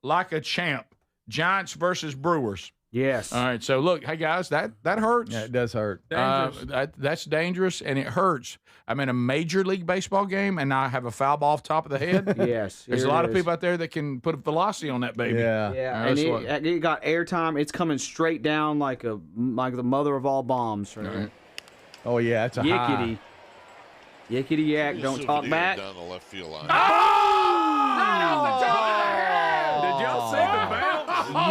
like a champ. Giants versus Brewers. Yes. All right. So look, hey guys, that hurts. Yeah, it does hurt. That's dangerous and it hurts. I'm in a Major League Baseball game and I have a foul ball off the top of the head. Yes. There's a lot of people out there that can put a velocity on that baby. Yeah. Yeah. And it got airtime. It's coming straight down like the mother of all bombs. Right? Oh yeah, it's a yickety. Yickety yak. Don't talk back. Down the left field line. Did y'all see the bounce?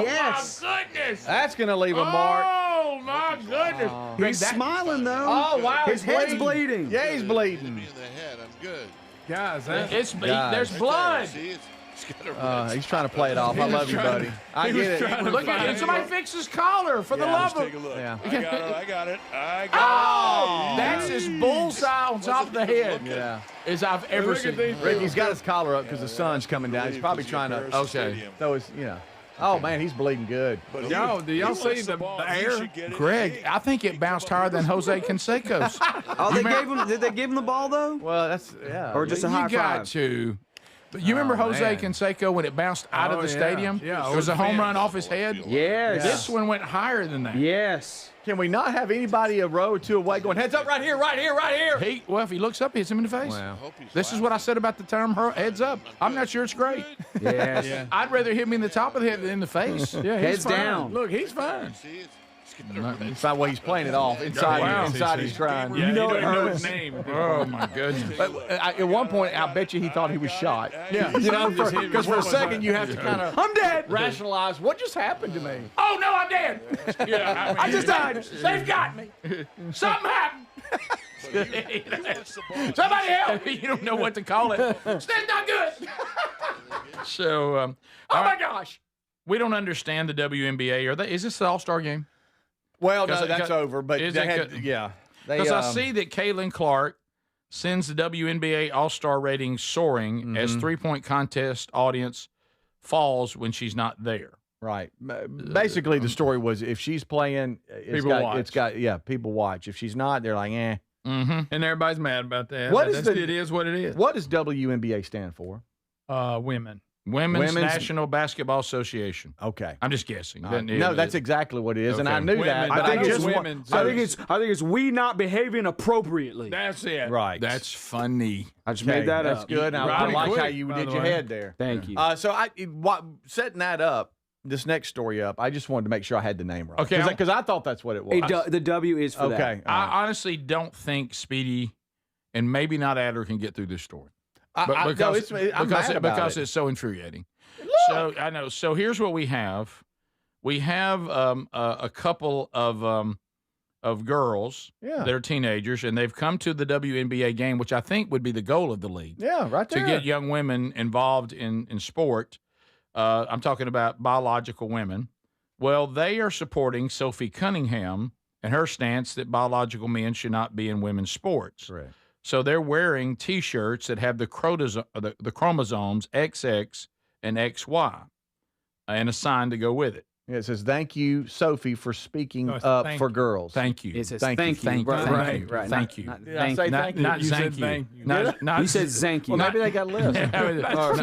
Yes. My goodness. That's gonna leave a mark. Oh my goodness. He's smiling though. Oh wow, his head's bleeding. Yeah, he's bleeding. In the head, I'm good. Guys, there's blood. See, it's got a He's trying to play it off. I love you, buddy. I get it. Look at it. Somebody fix his collar for the love of. Take a look. Yeah. I got it. Oh, that's his bullseye on top of the head. Yeah. As I've ever seen. Ricky's got his collar up because the sun's coming down. He's probably trying to. throw his, Oh man, he's bleeding good. Do y'all see the air? Greg, I think it bounced higher than Jose Canseco's. Did they give him the ball though? Well, that's Or just a high You got five? to. But you remember Jose Canseco when it bounced out of the stadium? Yeah. It was a home run off his head. Yes. This one went higher than that. Yes. Can we not have anybody a row or two away going heads up right here, right here, right here? Well, if he looks up, he hits him in the face. Wow. This is what I said about the term heads up. I'm not sure it's great. Yes. Yeah. I'd rather hit me in the top of the head than in the face. Yeah, Heads he's fine. down. Look, he's fine. It's not what he's playing it off. Inside he's crying. Yeah, You know he it don't know hurts. his name. Oh, my goodness. But at one point, I bet you he thought he was shot. Yeah. Because for a second you have to kind of I'm dead. rationalize what just happened to me. Oh, no, I'm dead. Yeah, I just died. They've got me. Something happened. Somebody help me. You don't know what to call it. That's not good. So, oh, my gosh. We don't understand the WNBA. Is this the All-Star game? Well, no, that's over. But Is they that had, yeah. Because I see that Caitlin Clark sends the WNBA All-Star rating soaring as three-point contest audience falls when she's not there. Right. Basically, the story was if she's playing, people watch. If she's not, they're like, eh. Mm-hmm. And everybody's mad about that. It is what it is. What does WNBA stand for? Women. Women's National Basketball Association. Okay. I'm just guessing. No, that's exactly what it is, and I knew that. But I think it's we not behaving appropriately. That's it. Right. That's funny. I just made that that's up. Good. And I like how you did your head there. Thank you. So setting that up, this next story up, I just wanted to make sure I had the name right. Okay. Because I thought that's what it was. The W is for that. Okay. I honestly don't think Speedy and maybe not Adler can get through this story. Because it's so infuriating. So I know. So here's what we have. We have a couple of girls that are teenagers, and they've come to the WNBA game, which I think would be the goal of the league. Yeah, right there. To get young women involved in sport. I'm talking about biological women. Well, they are supporting Sophie Cunningham and her stance that biological men should not be in women's sports. Correct. So they're wearing T-shirts that have the chromosomes XX and XY. and a sign to go with it. Yeah, it says, thank you, Sophie, for speaking it's up thank for you. girls. Thank you. It says Thank you. thank you. Right. Thank you. Not Did I say thank you? Not You said thank thank you. you. Not You said thank you. Well, maybe they got lists.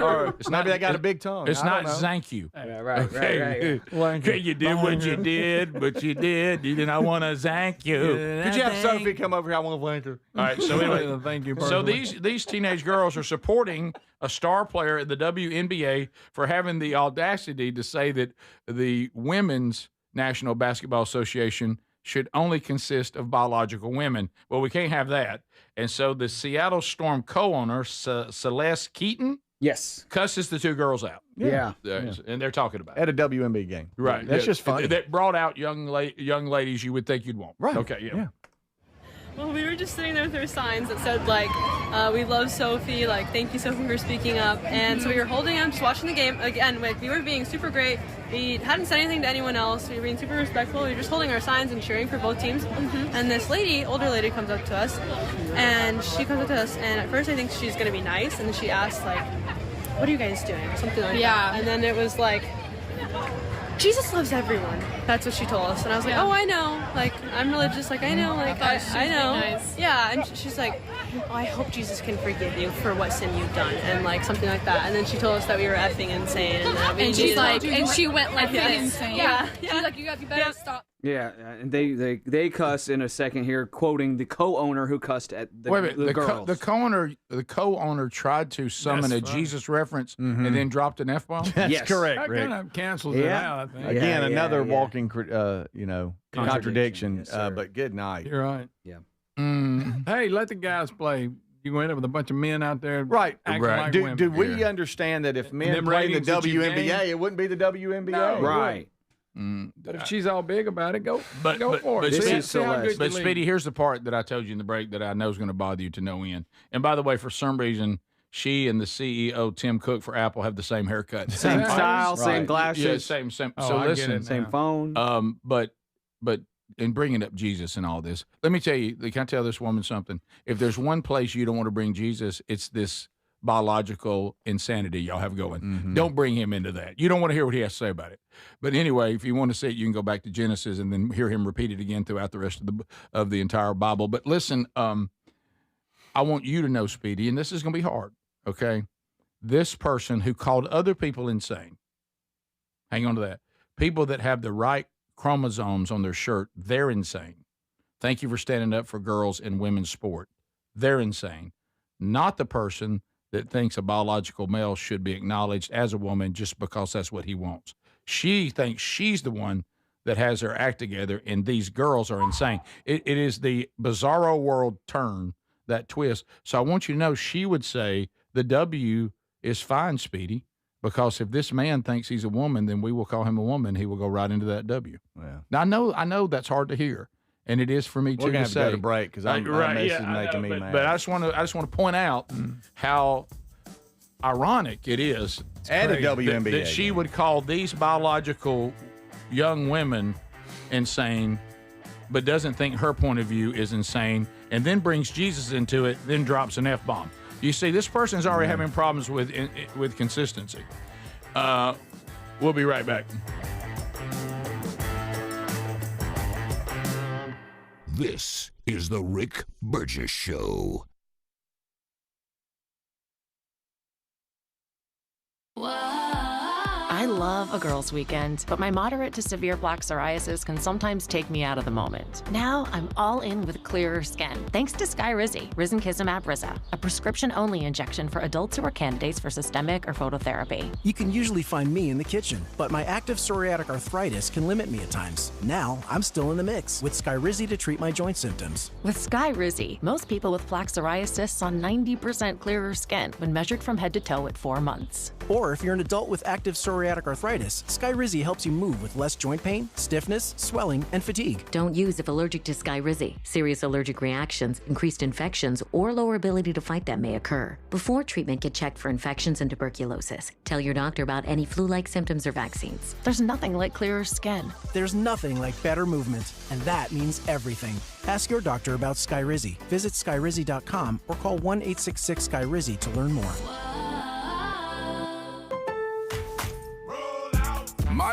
or maybe they got a big tongue. It's I not don't know. thank you. Right. Okay, you did what you did, but you did. You did not want to thank you. Could you have Sophie come over here? I want to thank her. All right, so anyway, Thank you. so personally. these teenage girls are supporting a star player at the WNBA for having the audacity to say that the Women's National Basketball Association should only consist of biological women. Well, we can't have that. And so the Seattle Storm co-owner, Celeste Keaton, Yes. cusses the two girls out. Yeah. And they're talking about it. At a WNBA game. Right. That's just funny. That brought out young ladies you would think you'd want. Right. Okay, yeah. Well, we were just sitting there with our signs that said, like, we love Sophie, like, thank you, Sophie, for speaking up. And so we were holding them, just watching the game. Again, like, we were being super great. We hadn't said anything to anyone else. We were being super respectful. We were just holding our signs and cheering for both teams. And this lady, older lady, comes up to us. And she comes up to us, and at first I think she's going to be nice. And then she asks, like, what are you guys doing? Or something like that. And then it was like, Jesus loves everyone. That's what she told us. And I was like, oh, I know. Like, I'm religious. Like, I know. Like, I know. Nice. Yeah. And she's like, oh, I hope Jesus can forgive you for what sin you've done. And, like, something like that. And then she told us that we were effing insane. And that we and she's needed- like, and she went like this. insane. Yeah. She's like, you better stop. Yeah, and they cuss in a second here, quoting the co-owner who cussed at the, Wait a minute. the The girls. co-owner tried to summon That's a funny. Jesus reference and then dropped an F-bomb? That's Yes. correct, That Rick. kind of cancels it Yeah. out, I think. Again, Yeah, another yeah. walking, contradiction. Yes, sir. But good night. You're right. Yeah. Hey, let the guys play. You went up with a bunch of men out there. Right. acting like Do women. we understand that if men them play the ratings that you WNBA, gained? it wouldn't be the WNBA? No. Right. But if she's all big about it, go for it. This See- is see how Celeste. good But you lead. Speedy, here's the part that I told you in the break that I know is going to bother you to no end. And by the way, for some reason, she and the CEO Tim Cook for Apple have the same haircut, Same style, same Right. glasses. Yeah, same. Oh, so I get listen, it Same now. phone. but in bringing up Jesus and all this, let me tell you, can I tell this woman something? If there's one place you don't want to bring Jesus, it's this biological insanity y'all have going. Don't bring him into that. You don't want to hear what he has to say about it. But anyway, if you want to see it, you can go back to Genesis and then hear him repeat it again throughout the rest of the entire Bible. But listen, I want you to know, Speedy, and this is going to be hard, okay? This person who called other people insane, hang on to that, people that have the right chromosomes on their shirt, they're insane. Thank you for standing up for girls in women's sport. They're insane. Not the person that thinks a biological male should be acknowledged as a woman just because that's what he wants. She thinks she's the one that has her act together, and these girls are insane. It is the bizarro world turn, that twist. So I want you to know she would say the W is fine, Speedy, because if this man thinks he's a woman, then we will call him a woman. He will go right into that W. Yeah. Now, I know that's hard to hear, and it is for me too We're going to to have to say. go to break because this is making me mad. But I just want to point out how ironic it is At a that WNBA she game. would call these biological young women insane, but doesn't think her point of view is insane, and then brings Jesus into it, then drops an F-bomb. You see, this person's already having problems with consistency. We'll be right back. This is the Rick Burgess Show. I love a girls' weekend, but my moderate to severe plaque psoriasis can sometimes take me out of the moment. Now I'm all in with clearer skin, thanks to Skyrizi, risankizumab Riza, a prescription-only injection for adults who are candidates for systemic or phototherapy. You can usually find me in the kitchen, but my active psoriatic arthritis can limit me at times. Now, I'm still in the mix with Skyrizi to treat my joint symptoms. With Skyrizi, most people with plaque psoriasis saw 90% clearer skin when measured from head to toe at 4 months. Or if you're an adult with active psoriatic arthritis, Skyrizi helps you move with less joint pain, stiffness, swelling, and fatigue. Don't use if allergic to Skyrizi. Serious allergic reactions, increased infections, or lower ability to fight them may occur. Before treatment, get checked for infections and tuberculosis. Tell your doctor about any flu-like symptoms or vaccines. There's nothing like clearer skin. There's nothing like better movement, and that means everything. Ask your doctor about Skyrizi. Visit skyrizi.com or call 1-866-SKYRIZI to learn more.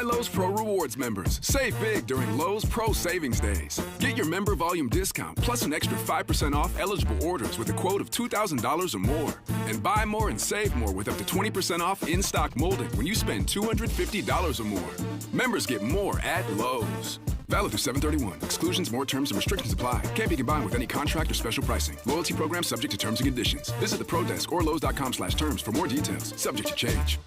Lowe's Pro Rewards members. Save big during Lowe's Pro Savings Days. Get your member volume discount plus an extra 5% off eligible orders with a quote of $2,000 or more. And buy more and save more with up to 20% off in-stock molding when you spend $250 or more. Members get more at Lowe's. Valid through 7/31. Exclusions, more terms, and restrictions apply. Can't be combined with any contract or special pricing. Loyalty program subject to terms and conditions. Visit the Pro Desk or Lowe's.com/terms for more details. Subject to change.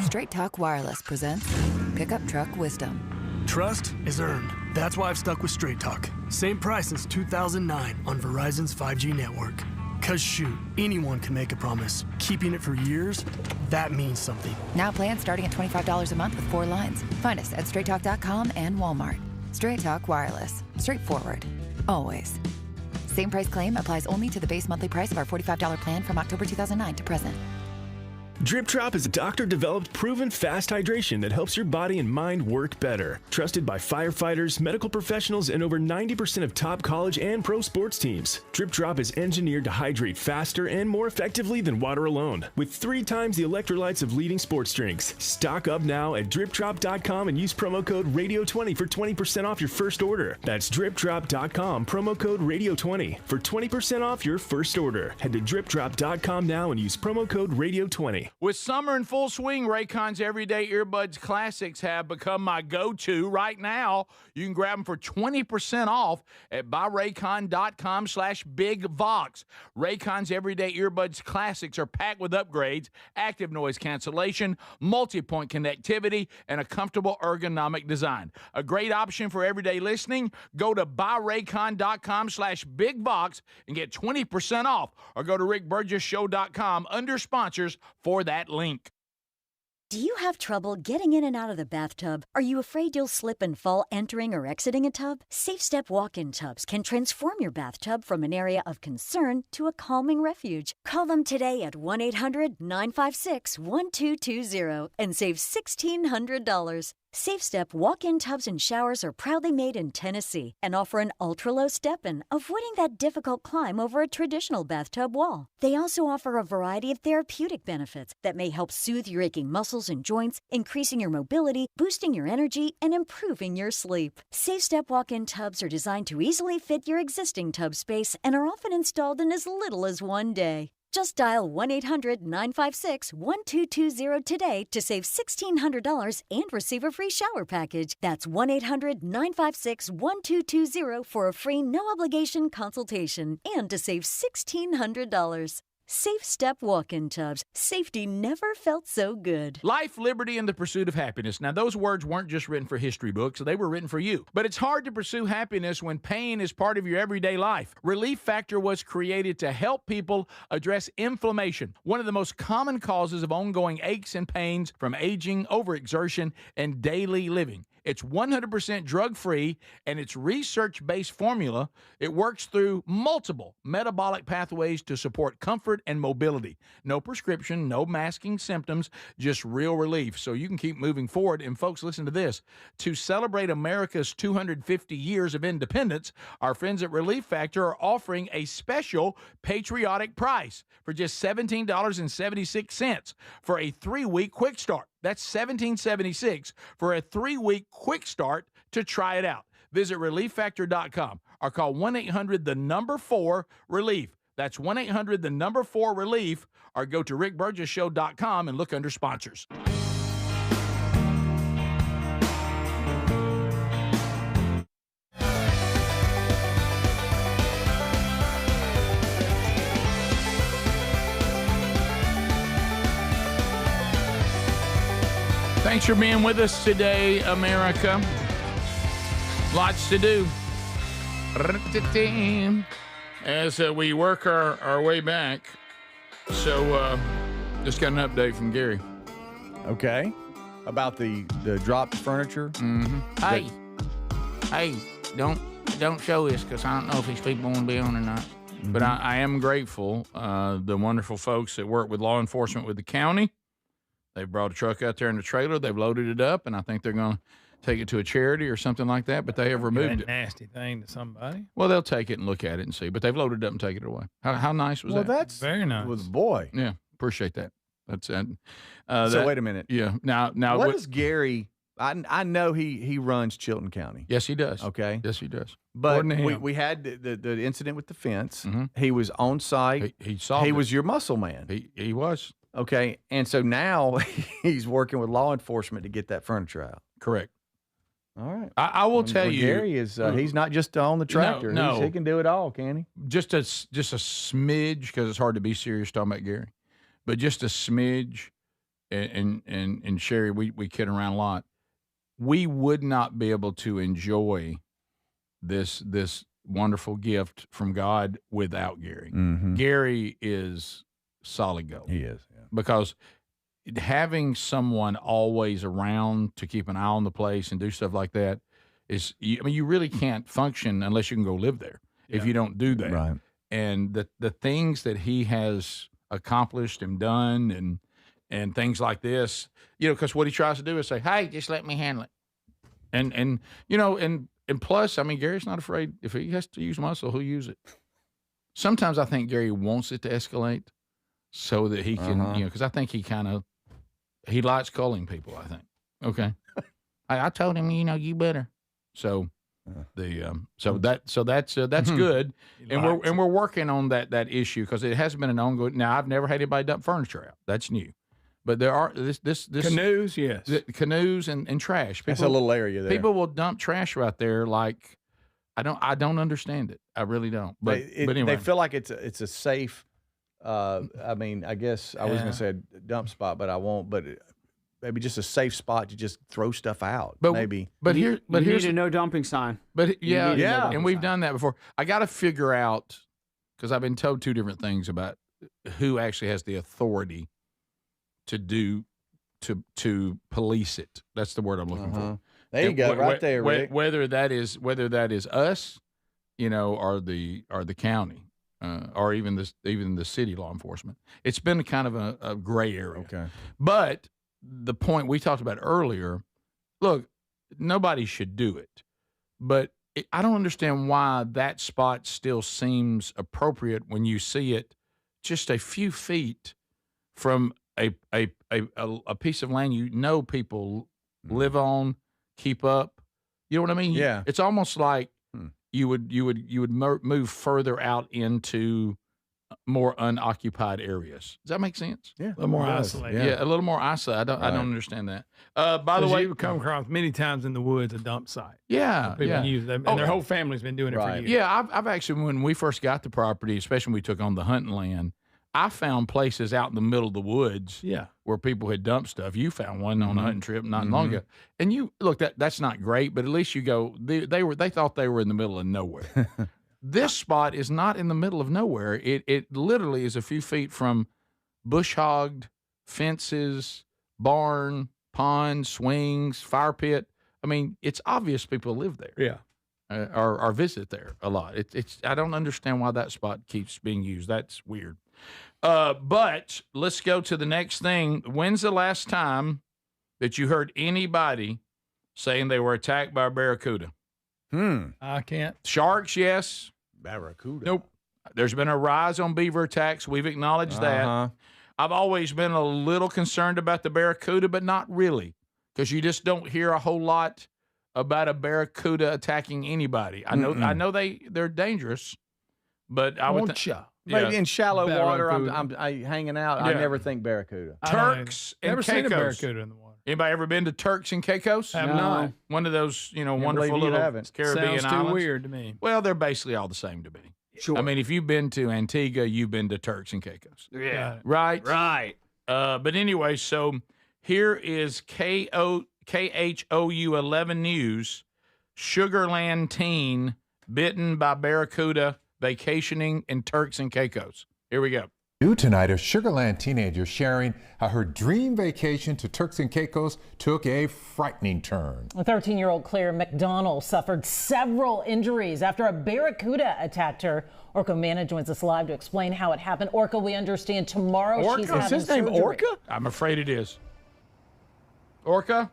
Straight Talk Wireless presents Pickup Truck Wisdom. Trust is earned. That's why I've stuck with Straight Talk. Same price since 2009 on Verizon's 5G network. Cause shoot, anyone can make a promise. Keeping it for years, that means something. Now plans starting at $25 a month with 4 lines. Find us at straighttalk.com and Walmart. Straight Talk Wireless. Straightforward. Always. Same price claim applies only to the base monthly price of our $45 plan from October 2009 to present. Drip Drop is a doctor-developed, proven fast hydration that helps your body and mind work better. Trusted by firefighters, medical professionals, and over 90% of top college and pro sports teams. Drip Drop is engineered to hydrate faster and more effectively than water alone, with 3 times the electrolytes of leading sports drinks. Stock up now at dripdrop.com and use promo code RADIO20 for 20% off your first order. That's dripdrop.com, promo code RADIO20 for 20% off your first order. Head to dripdrop.com now and use promo code RADIO20. With summer in full swing, Raycon's Everyday Earbuds Classics have become my go-to. Right now, you can grab them for 20% off at buyraycon.com/bigvox. Raycon's Everyday Earbuds Classics are packed with upgrades, active noise cancellation, multi-point connectivity, and a comfortable ergonomic design. A great option for everyday listening. Go to buyraycon.com/bigvox and get 20% off, or go to rickburgessshow.com under sponsors for that link. Do you have trouble getting in and out of the bathtub? Are you afraid you'll slip and fall entering or exiting a tub? Safe Step walk-in tubs can transform your bathtub from an area of concern to a calming refuge. Call them today at 1-800-956-1220 and save $1,600. Safe Step walk-in tubs and showers are proudly made in Tennessee and offer an ultra-low step-in, avoiding that difficult climb over a traditional bathtub wall. They also offer a variety of therapeutic benefits that may help soothe your aching muscles and joints, increasing your mobility, boosting your energy, and improving your sleep. Safe Step walk-in tubs are designed to easily fit your existing tub space and are often installed in as little as 1 day. Just dial 1-800-956-1220 today to save $1,600 and receive a free shower package. That's 1-800-956-1220 for a free no-obligation consultation and to save $1,600. Safe Step walk-in tubs. Safety never felt so good. Life, liberty, and the pursuit of happiness. Now, those words weren't just written for history books. They were written for you. But it's hard to pursue happiness when pain is part of your everyday life. Relief Factor was created to help people address inflammation, one of the most common causes of ongoing aches and pains from aging, overexertion, and daily living. It's 100% drug-free, and its research-based formula, it works through multiple metabolic pathways to support comfort and mobility. No prescription, no masking symptoms, just real relief, so you can keep moving forward. And folks, listen to this. To celebrate America's 250 years of independence, our friends at Relief Factor are offering a special patriotic price for just $17.76 for a 3-week quick start. That's $17.76 for a 3-week quick start to try it out. Visit ReliefFactor.com or call 1-800-4-RELIEF. That's 1-800-4-RELIEF, or go to rickburgessshow.com and look under sponsors. Thanks for being with us today, America. Lots to do. As we work our way back. So, just got an update from Gary. Okay. About the dropped furniture? Mm-hmm. Hey, don't show this, because I don't know if these people want to be on or not. Mm-hmm. But I am grateful. The wonderful folks that work with law enforcement with the county, they've brought a truck out there in the trailer. They've loaded it up, and I think they're going to take it to a charity or something like that. But they have removed it. Nasty thing to somebody. Well, they'll take it and look at it and see. But they've loaded it up and taken it away. How nice was that? Well, that's very nice. Was boy. Yeah, appreciate that. That's it. So wait a minute. Yeah. Now, what is Gary? I know he runs Chilton County. Yes, he does. Okay. Yes, he does. But we had the incident with the fence. Mm-hmm. He was on site. He saw. He was your muscle man. He was. Okay. And so now he's working with law enforcement to get that furniture out. Correct. All right. I will tell you, Gary is he's not just on the tractor. No. He can do it all, can he? Just a smidge, because it's hard to be serious talking about Gary, but just a smidge. And Sherry, we kid around a lot. We would not be able to enjoy this wonderful gift from God without Gary. Mm-hmm. Gary is solid gold. He is, yeah. Because having someone always around to keep an eye on the place and do stuff like that is, you really can't function unless you can go live there if you don't do that. Right. And the things that he has accomplished and done and things like this, because what he tries to do is say, hey, just let me handle it. And plus, Gary's not afraid. If he has to use muscle, he'll use it. Sometimes I think Gary wants it to escalate so that he can, because I think he likes calling people, I think. Okay. I told him, you better. So that's good. And we're working on that issue because it has been an ongoing. Now, I've never had anybody dump furniture out. That's new. But there are this canoes, yes, canoes and trash. People, that's a little area there. People will dump trash right there. Like I don't understand it. I really don't. But anyway, they feel like it's a safe. I guess I was going to say a dump spot, but I won't. But maybe just a safe spot to just throw stuff out. But here's a no dumping sign. But and we've done that before. I got to figure out, because I've been told two different things about who actually has the authority to police it. That's the word I'm looking for. There you go, right there, Rick. Whether that is us, or the county, or even the city law enforcement. It's been kind of a gray area. Okay. But the point we talked about earlier, look, nobody should do it, but I don't understand why that spot still seems appropriate when you see it just a few feet from a piece of land people live on, keep up. You know what I mean? Yeah. It's almost like you would move further out into more unoccupied areas. Does that make sense? Yeah, a little more isolated. Yeah, a little more isolated. I don't understand that. By the way, you've come across many times in the woods a dump site. Yeah, people use them, and their whole family's been doing it for years. Yeah, I've actually, when we first got the property, especially when we took on the hunting land, I found places out in the middle of the woods where people had dumped stuff. You found one on a hunting trip not long ago. And you look, that's not great, but at least you go, they thought they were in the middle of nowhere. This spot is not in the middle of nowhere. It literally is a few feet from bush hogged, fences, barn, pond, swings, fire pit. It's obvious people live there. Yeah. Or visit there a lot. I don't understand why that spot keeps being used. That's weird. But let's go to the next thing. When's the last time that you heard anybody saying they were attacked by a barracuda? I can't. Sharks, yes. Barracuda. Nope. There's been a rise on beaver attacks. We've acknowledged that. I've always been a little concerned about the barracuda, but not really, because you just don't hear a whole lot about a barracuda attacking anybody. I know they're dangerous, but I would maybe in shallow water. I'm hanging out. I never think barracuda. Turks and never Caicos. Seen a barracuda in the water. Anybody ever been to Turks and Caicos? Have not. One of those, wonderful little Caribbean Sounds islands. too weird to me. Well, they're basically all the same to me. Sure. If you've been to Antigua, you've been to Turks and Caicos. Yeah. Right? Right. But anyway, so here is KHOU 11 News. Sugarland teen bitten by barracuda vacationing in Turks and Caicos. Here we go. New tonight, a Sugarland teenager sharing how her dream vacation to Turks and Caicos took a frightening turn. A 13-year-old Claire McDonald suffered several injuries after a barracuda attacked her. Orca Manna joins us live to explain how it happened. Orca, we understand tomorrow she's having surgery. Is his name Orca? I'm afraid it is. Orca?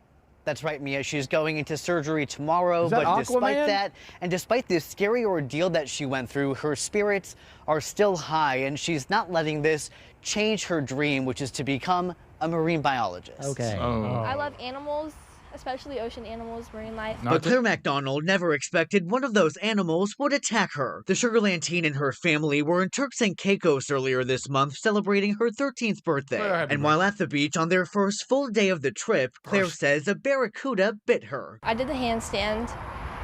That's right, Mia. She's going into surgery tomorrow, Is that but despite Aquaman? that, and despite this scary ordeal that she went through, her spirits are still high, and she's not letting this change her dream, which is to become a marine biologist. Okay. I love animals, especially ocean animals, marine life. But Claire MacDonald never expected one of those animals would attack her. The Sugar Land teen and her family were in Turks and Caicos earlier this month celebrating her 13th birthday. And while at the beach on their first full day of the trip, Claire says a barracuda bit her. I did the handstand,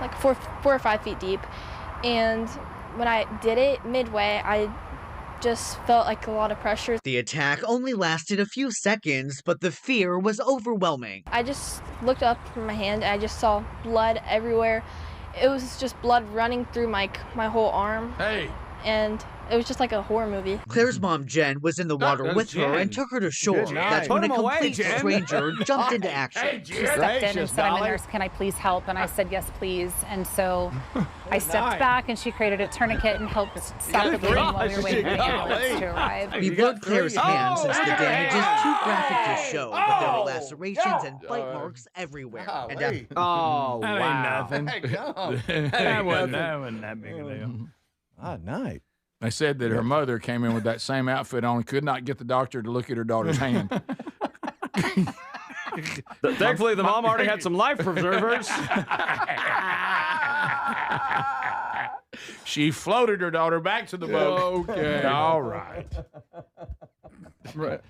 like 4 or 5 feet deep, and when I did it midway, I just felt like a lot of pressure. The attack only lasted a few seconds, but the fear was overwhelming. I just looked up from my hand and I just saw blood everywhere. It was just blood running through my whole arm. Hey. And it was just like a horror movie. Claire's mom, Jen, was in the water with her and took her to shore. That's when a complete stranger jumped into action. She stepped in and said, I'm a nurse, can I please help? And I said, yes, please. And so I stepped back and she created a tourniquet and helped stop the bleeding while we were waiting for the ambulance to arrive. We blurred Claire's hands since the damage is too graphic to show, but there were lacerations and bite marks everywhere. And wow. Nothing. That wasn't that big a deal. Ah, nice. They said that her mother came in with that same outfit on and could not get the doctor to look at her daughter's hand. Thankfully, the mom already had some life preservers. She floated her daughter back to the boat. Okay. All right.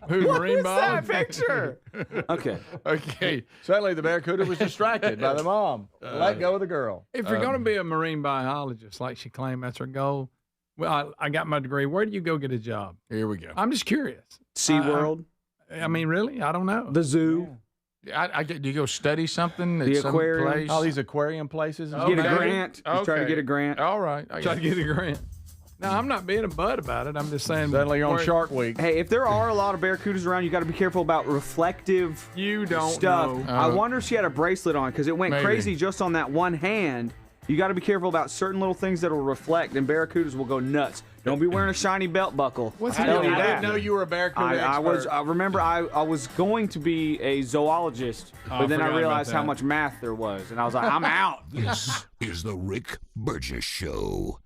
Who's marine biologist? That picture? Okay. Okay. Suddenly the barracuda was distracted by the mom. Let go of the girl. If you're going to be a marine biologist, like she claimed that's her goal, well, I got my degree. Where do you go get a job? Here we go. I'm just curious. SeaWorld? I mean, really? I don't know. The zoo? Do you go study something at The some aquarium? place? All these aquarium places. Get a grant. Just try to get a grant. All right. Try to get a grant. No, I'm not being a butt about it. I'm just saying. Suddenly you're on Shark Week. Hey, if there are a lot of barracudas around, you got to be careful about reflective stuff. know. I wonder if she had a bracelet on because it went Maybe. crazy just on that one hand. You got to be careful about certain little things that will reflect, and barracudas will go nuts. Don't be wearing a shiny belt buckle. What's I I tell you that. didn't know you were a barracuda expert. I remember I was going to be a zoologist, but then I forgot realized about how that. much math there was, and I was like, I'm out. This is the Rick Burgess Show.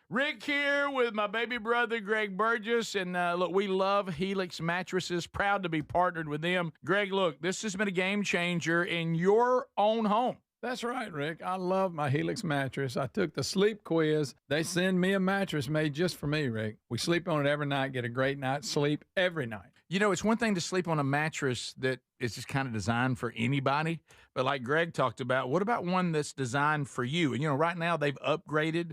Rick here with my baby brother, Greg Burgess. And look, we love Helix mattresses. Proud to be partnered with them. Greg, look, this has been a game changer in your own home. That's right, Rick. I love my Helix mattress. I took the sleep quiz. They send me a mattress made just for me, Rick. We sleep on it every night, get a great night's sleep every night. You know, it's one thing to sleep on a mattress that is just kind of designed for anybody. But like Greg talked about, what about one that's designed for you? And, you know, right now they've upgraded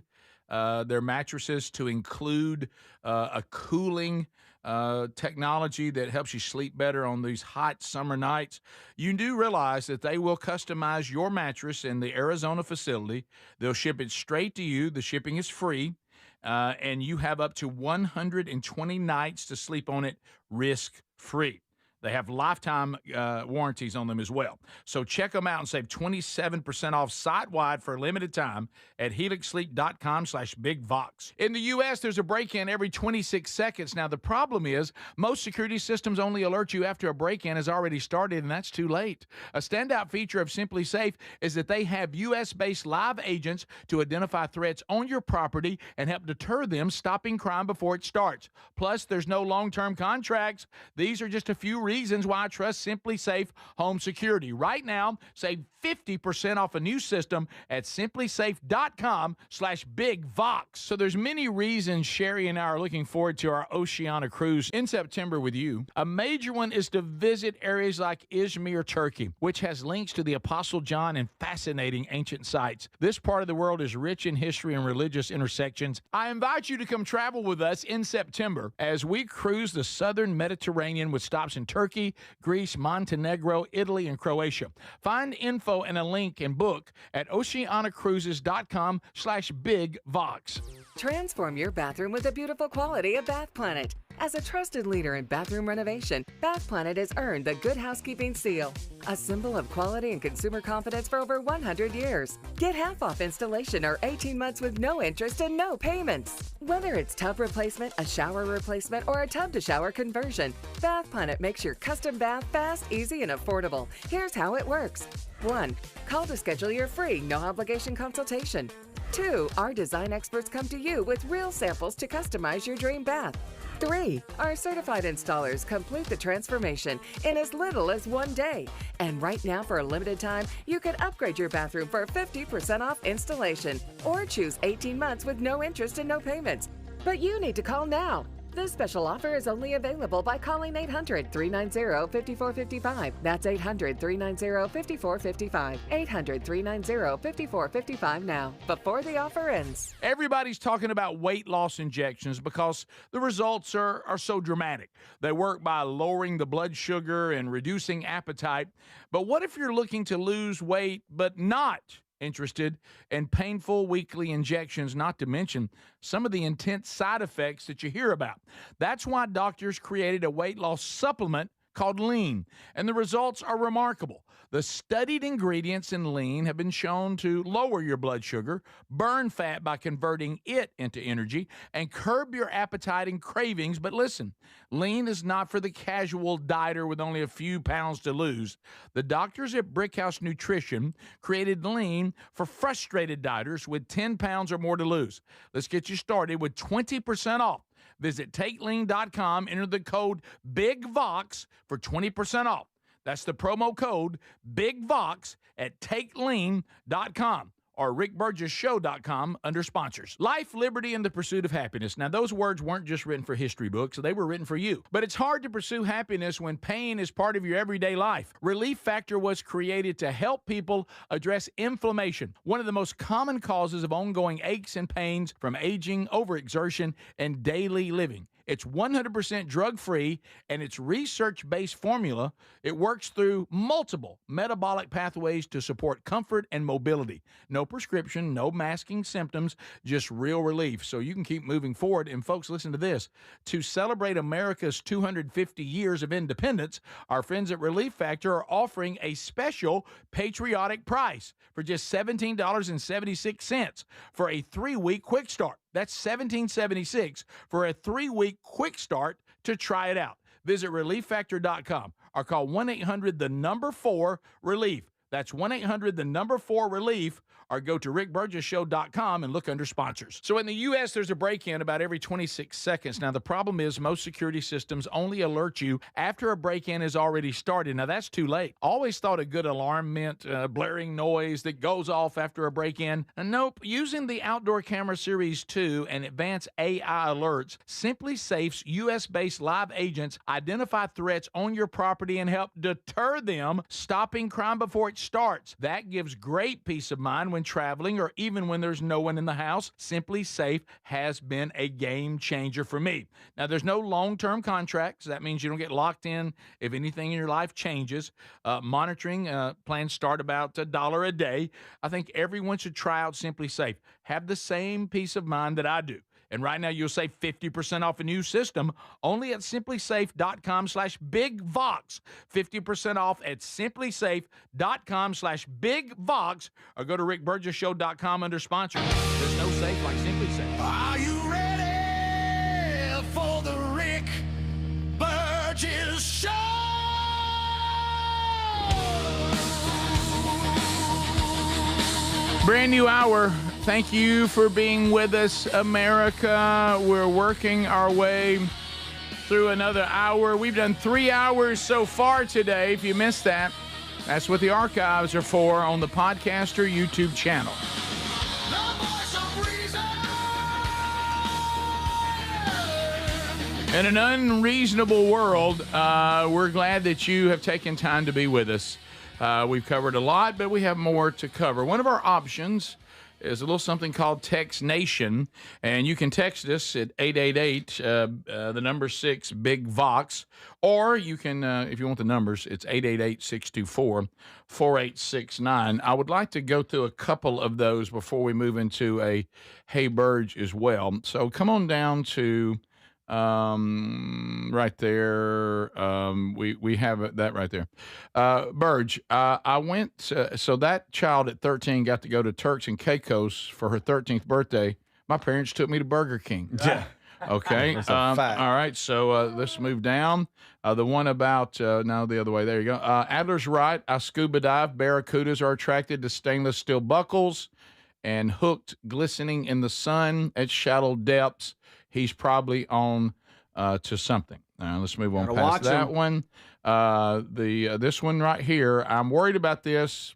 their mattresses to include a cooling technology that helps you sleep better on these hot summer nights. You do realize that they will customize your mattress in the Arizona facility. They'll ship it straight to you. The shipping is free. And you have up to 120 nights to sleep on it risk-free. They have lifetime warranties on them as well. So check them out and save 27% off site-wide for a limited time at helixsleep.com/bigvox. In the U.S., there's a break-in every 26 seconds. Now, the problem is most security systems only alert you after a break-in has already started, and that's too late. A standout feature of Simply Safe is that they have U.S.-based live agents to identify threats on your property and help deter them, stopping crime before it starts. Plus, there's no long-term contracts. These are just a few reasons why I trust Simply Safe Home Security. Right now, save 50% off a new system at simplysafe.com/bigvox. So there's many reasons Sherry and I are looking forward to our Oceania cruise in September with you. A major one is to visit areas like Izmir, Turkey, which has links to the Apostle John and fascinating ancient sites. This part of the world is rich in history and religious intersections. I invite you to come travel with us in September as we cruise the southern Mediterranean with stops in Turkey, Greece, Montenegro, Italy, and Croatia. Find info and a link and book at oceanacruises.com/bigvox. Transform your bathroom with the beautiful quality of Bath Planet. As a trusted leader in bathroom renovation, Bath Planet has earned the Good Housekeeping Seal, a symbol of quality and consumer confidence for over 100 years. Get half off installation or 18 months with no interest and no payments. Whether it's tub replacement, a shower replacement, or a tub-to-shower conversion, Bath Planet makes your custom bath fast, easy, and affordable. Here's how it works. 1. Call to schedule your free, no-obligation consultation. 2. Our design experts come to you with real samples to customize your dream bath. 3. Our certified installers complete the transformation in as little as 1 day. And right now, for a limited time, you can upgrade your bathroom for 50% off installation or choose 18 months with no interest and no payments. But you need to call now. This special offer is only available by calling 800-390-5455. That's 800-390-5455. 800-390-5455 now, before the offer ends. Everybody's talking about weight loss injections because the results are so dramatic. They work by lowering the blood sugar and reducing appetite. But what if you're looking to lose weight but not interested in painful weekly injections, not to mention some of the intense side effects that you hear about? That's why doctors created a weight loss supplement called Lean, and the results are remarkable. The studied ingredients in Lean have been shown to lower your blood sugar, burn fat by converting it into energy, and curb your appetite and cravings. But listen, Lean is not for the casual dieter with only a few pounds to lose. The doctors at Brickhouse Nutrition created Lean for frustrated dieters with 10 pounds or more to lose. Let's get you started with 20% off. Visit TakeLean.com, enter the code BIGVOX for 20% off. That's the promo code BIGVOX at TakeLean.com or RickBurgessShow.com under sponsors. Life, liberty, and the pursuit of happiness. Now, those words weren't just written for history books. They were written for you. But it's hard to pursue happiness when pain is part of your everyday life. Relief Factor was created to help people address inflammation, one of the most common causes of ongoing aches and pains from aging, overexertion, and daily living. It's 100% drug-free, and its research-based formula. It works through multiple metabolic pathways to support comfort and mobility. No prescription, no masking symptoms, just real relief, so you can keep moving forward. And folks, listen to this. To celebrate America's 250 years of independence, our friends at Relief Factor are offering a special patriotic price for just $17.76 for a 3-week quick start. That's $17.76 for a 3-week quick start to try it out. Visit ReliefFactor.com or call 1-800-4-RELIEF. That's 1-800-4-RELIEF, or go to rickburgessshow.com and look under sponsors. So in the U.S., there's a break-in about every 26 seconds. Now, the problem is most security systems only alert you after a break-in has already started. Now, that's too late. Always thought a good alarm meant blaring noise that goes off after a break-in. Nope. Using the Outdoor Camera Series 2 and advanced AI alerts, Simply Safe's U.S.-based live agents identify threats on your property and help deter them, stopping crime before it starts. That gives great peace of mind when traveling or even when there's no one in the house. Simply Safe has been a game changer for me. Now, there's no long-term contracts. That means you don't get locked in if anything in your life changes. Monitoring plans start about $1 a day. I think everyone should try out Simply Safe. Have the same peace of mind that I do. And right now, you'll save 50% off a new system only at simplysafe.com/bigvox. 50% off at simplysafe.com/bigvox, or go to rickburgessshow.com under sponsors. There's no safe like Simply Safe. Are you ready for the Rick Burgess Show? Brand new hour. Thank you for being with us, America. We're working our way through another hour. We've done 3 hours so far today. If you missed that, that's what the archives are for on the Podcaster YouTube channel. In an unreasonable world, we're glad that you have taken time to be with us. We've covered a lot, but we have more to cover. One of our options is a little something called Text Nation, and you can text us at 888, the number 6, Big Vox, or you can, if you want the numbers, it's 888-624-4869. I would like to go through a couple of those before we move into a Hey Burge as well. So come on down to Right there. We have that right there. Burge, I went. So that child at 13 got to go to Turks and Caicos for her 13th birthday. My parents took me to Burger King. Yeah. Okay. That's a fact. All right. So let's move down. The one about now the other way. There you go. Adler's right. I scuba dive. Barracudas are attracted to stainless steel buckles and hooked, glistening in the sun at shallow depths. He's probably on to something. Let's move on past that one. This one right here. I'm worried about this.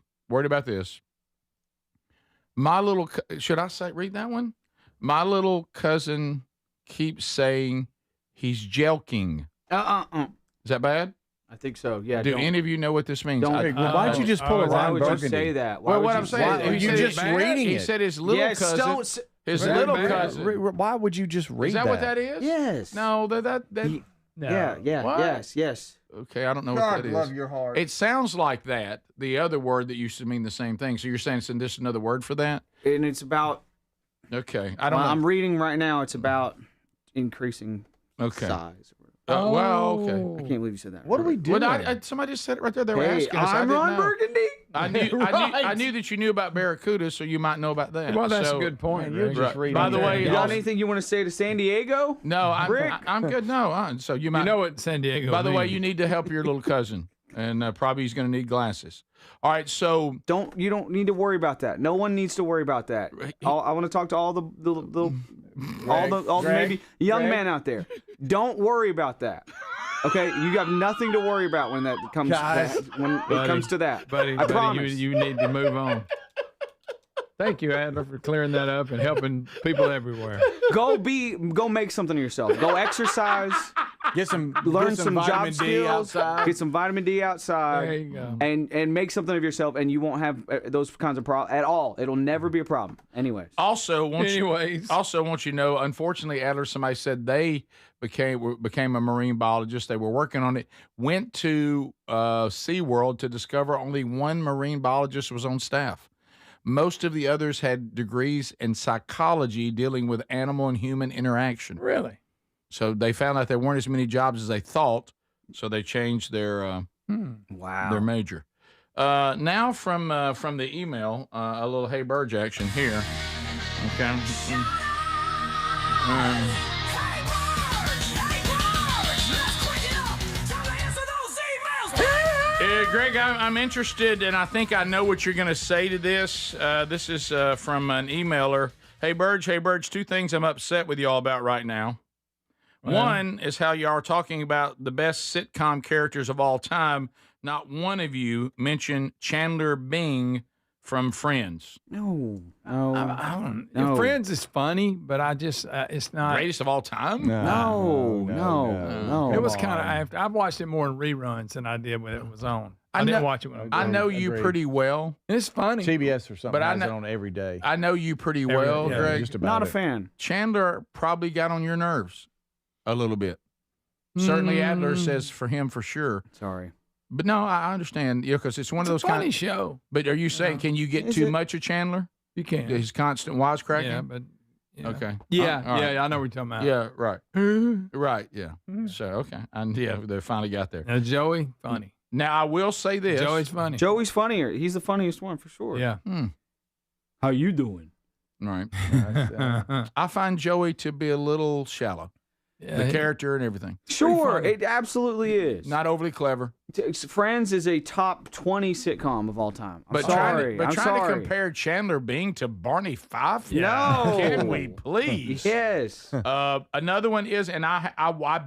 My little. Should I read that one? My little cousin keeps saying he's jelking. Is that bad? I think so. Yeah. Do any of you know what this means? Why'd you just pull a Ron Burgundy? Why would you say that? Well, what I'm saying, you're just reading it. He said his little cousin. His little cousin. Why would you just read that? Is that what that is? Yes. No, that. No. Yeah. Yes. Okay, I don't know what that is. love your heart. It sounds like that. The other word that used to mean the same thing. So you're saying it's just another word for that? And it's about. Okay, I don't know. I'm reading right now. It's about increasing size. Well, okay. I can't believe you said that. What are we doing? Somebody just said it right there. They were asking us. I'm Ron Burgundy. I knew that you knew about Barracuda, so you might know about that. Well, that's a good point. You're just reading. By the way, you got anything you want to say to San Diego? No, I'm good. No, so you might. You know what San Diego By the way, means. you need to help your little cousin, and probably he's going to need glasses. All right, so you don't need to worry about that. No one needs to worry about that. I want to talk to all the maybe young men out there. Don't worry about that. Okay, you got nothing to worry about when that comes comes to that. Buddy, I promise. you need to move on. Thank you, Adler, for clearing that up and helping people everywhere. Go make something of yourself. Go exercise. Learn some job skills. Get some vitamin D outside. There you go. And make something of yourself, and you won't have those kinds of problems at all. It'll never be a problem. Anyways. Also, want you to know, unfortunately, Adler, somebody said they became a marine biologist. They were working on it. Went to SeaWorld to discover only one marine biologist was on staff. Most of the others had degrees in psychology dealing with animal and human interaction. Really? So they found out there weren't as many jobs as they thought, so they changed their their major. Now from the email, a little Hey Burge action here. Okay. Greg, I'm interested, and I think I know what you're going to say to this. This is from an emailer. Hey, Burge, two things I'm upset with y'all about right now. One is how you are talking about the best sitcom characters of all time. Not one of you mentioned Chandler Bing from Friends. No. Friends is funny, but I just it's not greatest of all time. No. It was kind of. I've watched it more in reruns than I did when it was on. I didn't watch it when it was on. I know you pretty well. It's funny. TBS or something, but has it on every day. I know you pretty well, Greg. Just about Not a fan. Chandler probably got on your nerves a little bit. Certainly, Adler says for him for sure. Sorry. But no, I understand, because it's one of those funny show. But are you saying can you get too much of Chandler? You can. His constant wisecracking. Yeah, but okay. Yeah, all right. I know what you're talking about. Yeah, right. Right. Yeah. So okay, and they finally got there. Now Joey, funny. Now I will say this: Joey's funny. Joey's funnier. He's the funniest one for sure. Yeah. How you doing? Right. I find Joey to be a little shallow. Yeah, the character and everything. Sure, it absolutely is. Not overly clever. Friends is a top 20 sitcom of all time. I'm sorry. Trying to compare Chandler Bing to Barney Fife? No. Can we please? Yes. Another one is, and I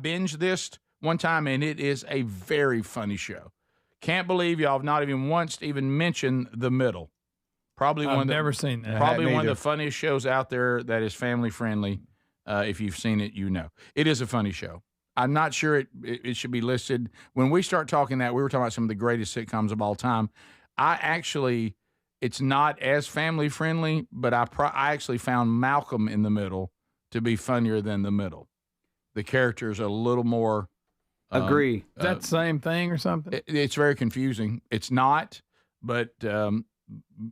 binged this one time, and it is a very funny show. Can't believe y'all have not even once even mentioned The Middle. Probably I've never seen that. Probably one of the funniest shows out there that is family friendly. If you've seen it, you know. It is a funny show. I'm not sure it should be listed. When we start talking that, we were talking about some of the greatest sitcoms of all time. It's not as family friendly, but I actually found Malcolm in the Middle to be funnier than The Middle. The characters are a little more. Agree. Is that the same thing or something? It's very confusing. It's not, but and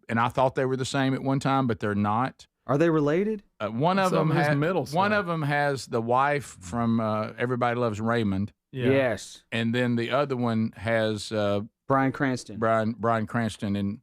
I thought they were the same at one time, but they're not. Are they related? One of Some them of his has middle one stuff. of them has the wife from Everybody Loves Raymond. Yeah. Yes. And then the other one has Bryan Cranston. Bryan Cranston and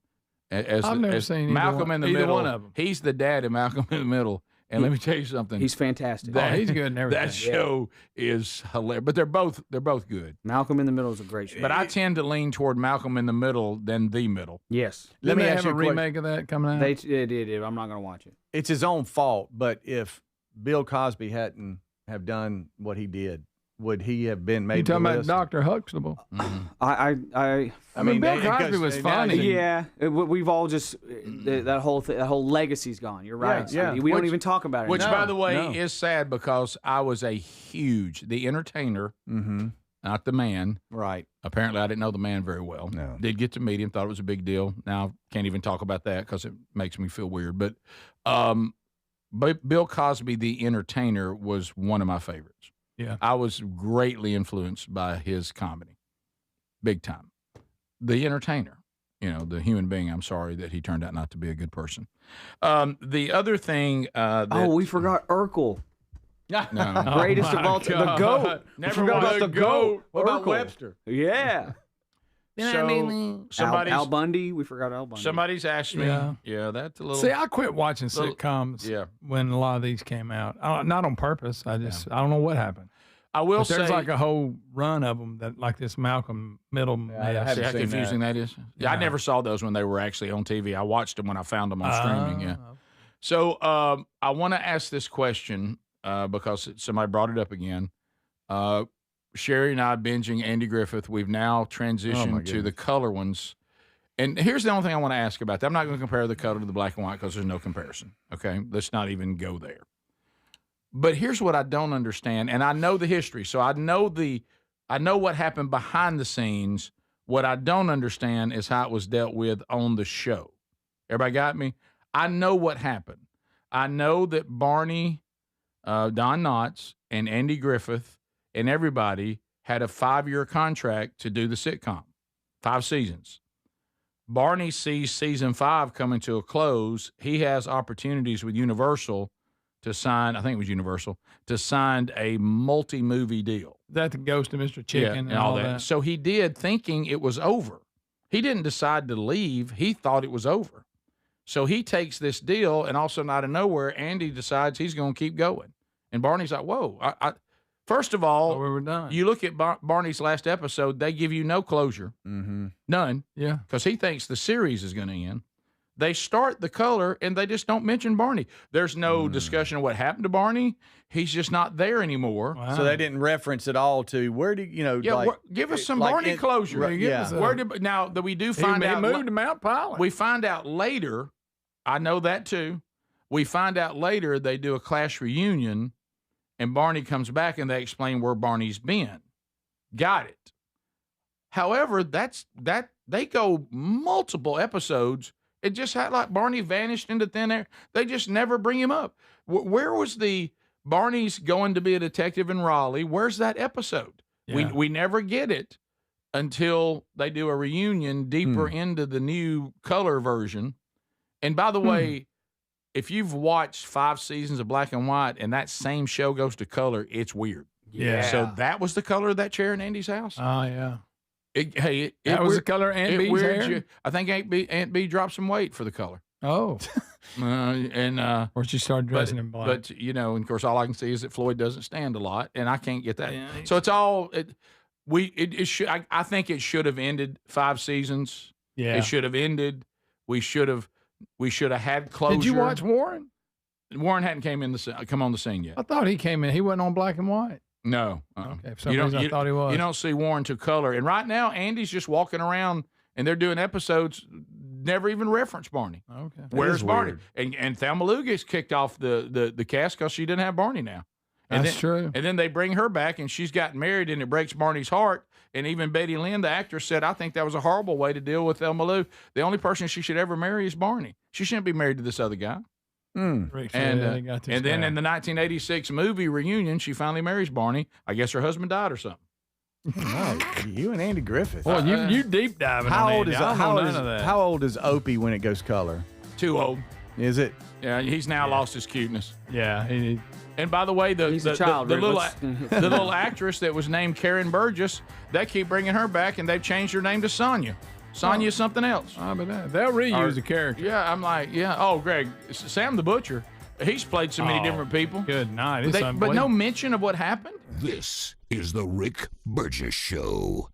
I've never seen Malcolm in the either Middle. one of them. He's the dad of Malcolm in the Middle. And let me tell you something. He's fantastic. He's good in everything. That show is hilarious. But they're both good. Malcolm in the Middle is a great show. But I tend to lean toward Malcolm in the Middle than The Middle. Yes. Let me have a remake of that coming out. They did. I'm not going to watch it. It's his own fault, but if Bill Cosby hadn't have done what he did, would he have been made You the talking about list? Dr. Huxtable? I mean, Bill Cosby was funny. Yeah, we've all just that whole legacy's gone. You're right. Yeah. Stevie. We don't even talk about it. Which, anymore. by the way, is sad because I was the entertainer, not the man. Right. Apparently, I didn't know the man very well. No. Did get to meet him, thought it was a big deal. Now, can't even talk about that because it makes me feel weird. But Bill Cosby, the entertainer, was one of my favorites. Yeah. I was greatly influenced by his comedy, big time. The entertainer, the human being. I'm sorry that he turned out not to be a good person. The other thing. We forgot Urkel. No. Greatest of all time. The GOAT. Never forgot was about the a GOAT. What about Urkel. Webster? Yeah. So somebody's Al Bundy. We forgot Al Bundy. somebody's asked me. Yeah. Yeah, that's a little. See, I quit watching sitcoms Yeah. when a lot of these came out. Not on purpose. I don't know what happened. I will But say there's like a whole run of them that like this Malcolm Middle. See how confusing that is. Yeah, I never saw those when they were actually on TV. I watched them when I found them on streaming. Yeah. So I want to ask this question because somebody brought it up again. Sherry and I binging Andy Griffith. We've now transitioned to the color ones. And here's the only thing I want to ask about that. I'm not going to compare the color to the black and white because there's no comparison. Okay, let's not even go there. But here's what I don't understand, and I know the history, so I know what happened behind the scenes. What I don't understand is how it was dealt with on the show. Everybody got me? I know what happened. I know that Barney, Don Knotts, and Andy Griffith, and everybody had a 5-year contract to do the sitcom, 5 seasons. Barney sees season 5 coming to a close. He has opportunities with Universal to sign, I think it was Universal, to sign a multi-movie deal. That the Ghost of Mr. Chicken and all that. So he did, thinking it was over. He didn't decide to leave. He thought it was over. So he takes this deal, and all of a sudden, out of nowhere, Andy decides he's going to keep going. And Barney's like, whoa. First of all, we were done. You look at Barney's last episode, they give you no closure. Mm-hmm. None. Yeah. Because he thinks the series is going to end. They start the color, and they just don't mention Barney. There's no discussion of what happened to Barney. He's just not there anymore. Wow. So they didn't reference at all to where did give us some Barney closure. Now that we do find out, he moved to Mount Pilot. We find out later. I know that too. We find out later they do a class reunion, and Barney comes back, and they explain where Barney's been. Got it. However, they go multiple episodes. It just had like Barney vanished into thin air. They just never bring him up. Where was the Barney's going to be a detective in Raleigh? Where's that episode? Yeah. We never get it until they do a reunion deeper into the new color version. And by the way, if you've watched 5 seasons of black and white and that same show goes to color, it's weird. Yeah. So that was the color of that chair in Andy's house? Oh, yeah. That was the color of Aunt Bee's hair? I think Aunt Bee dropped some weight for the color. Oh. Or she started dressing in black. But, and of course, all I can see is that Floyd doesn't stand a lot, and I can't get that. Yeah, so it's all I think it should have ended 5 seasons. Yeah. It should have ended. We should have had closure. Did you watch Warren? Warren hadn't come on the scene yet. I thought he came in. He wasn't on black and white. No. Okay. For some reason I thought he was. You don't see Warren to color. And right now, Andy's just walking around, and they're doing episodes, never even reference Barney. Okay. Where's Barney? And Thelma Lou gets kicked off the cast because she didn't have Barney now. That's true. And then they bring her back, and she's gotten married, and it breaks Barney's heart. And even Betty Lynn, the actress, said, I think that was a horrible way to deal with Thelma Lou. The only person she should ever marry is Barney. She shouldn't be married to this other guy. And then in the 1986 movie reunion, she finally marries Barney. I guess her husband died or something. Nice. You and Andy Griffith. Well, you deep diving. How on old Andy. is I don't know none of that. How old is Opie when it goes color? Too old. Is it? Yeah, he's now lost his cuteness. Yeah. And by the way, the child, little actress that was named Karen Burgess, they keep bringing her back, and they've changed her name to Sonya. Sonya's something else. But they'll reuse the character. Yeah, I'm like, yeah. Oh, Greg, Sam the Butcher, he's played so many different people. Good night. But no mention of what happened? This is the Rick Burgess Show.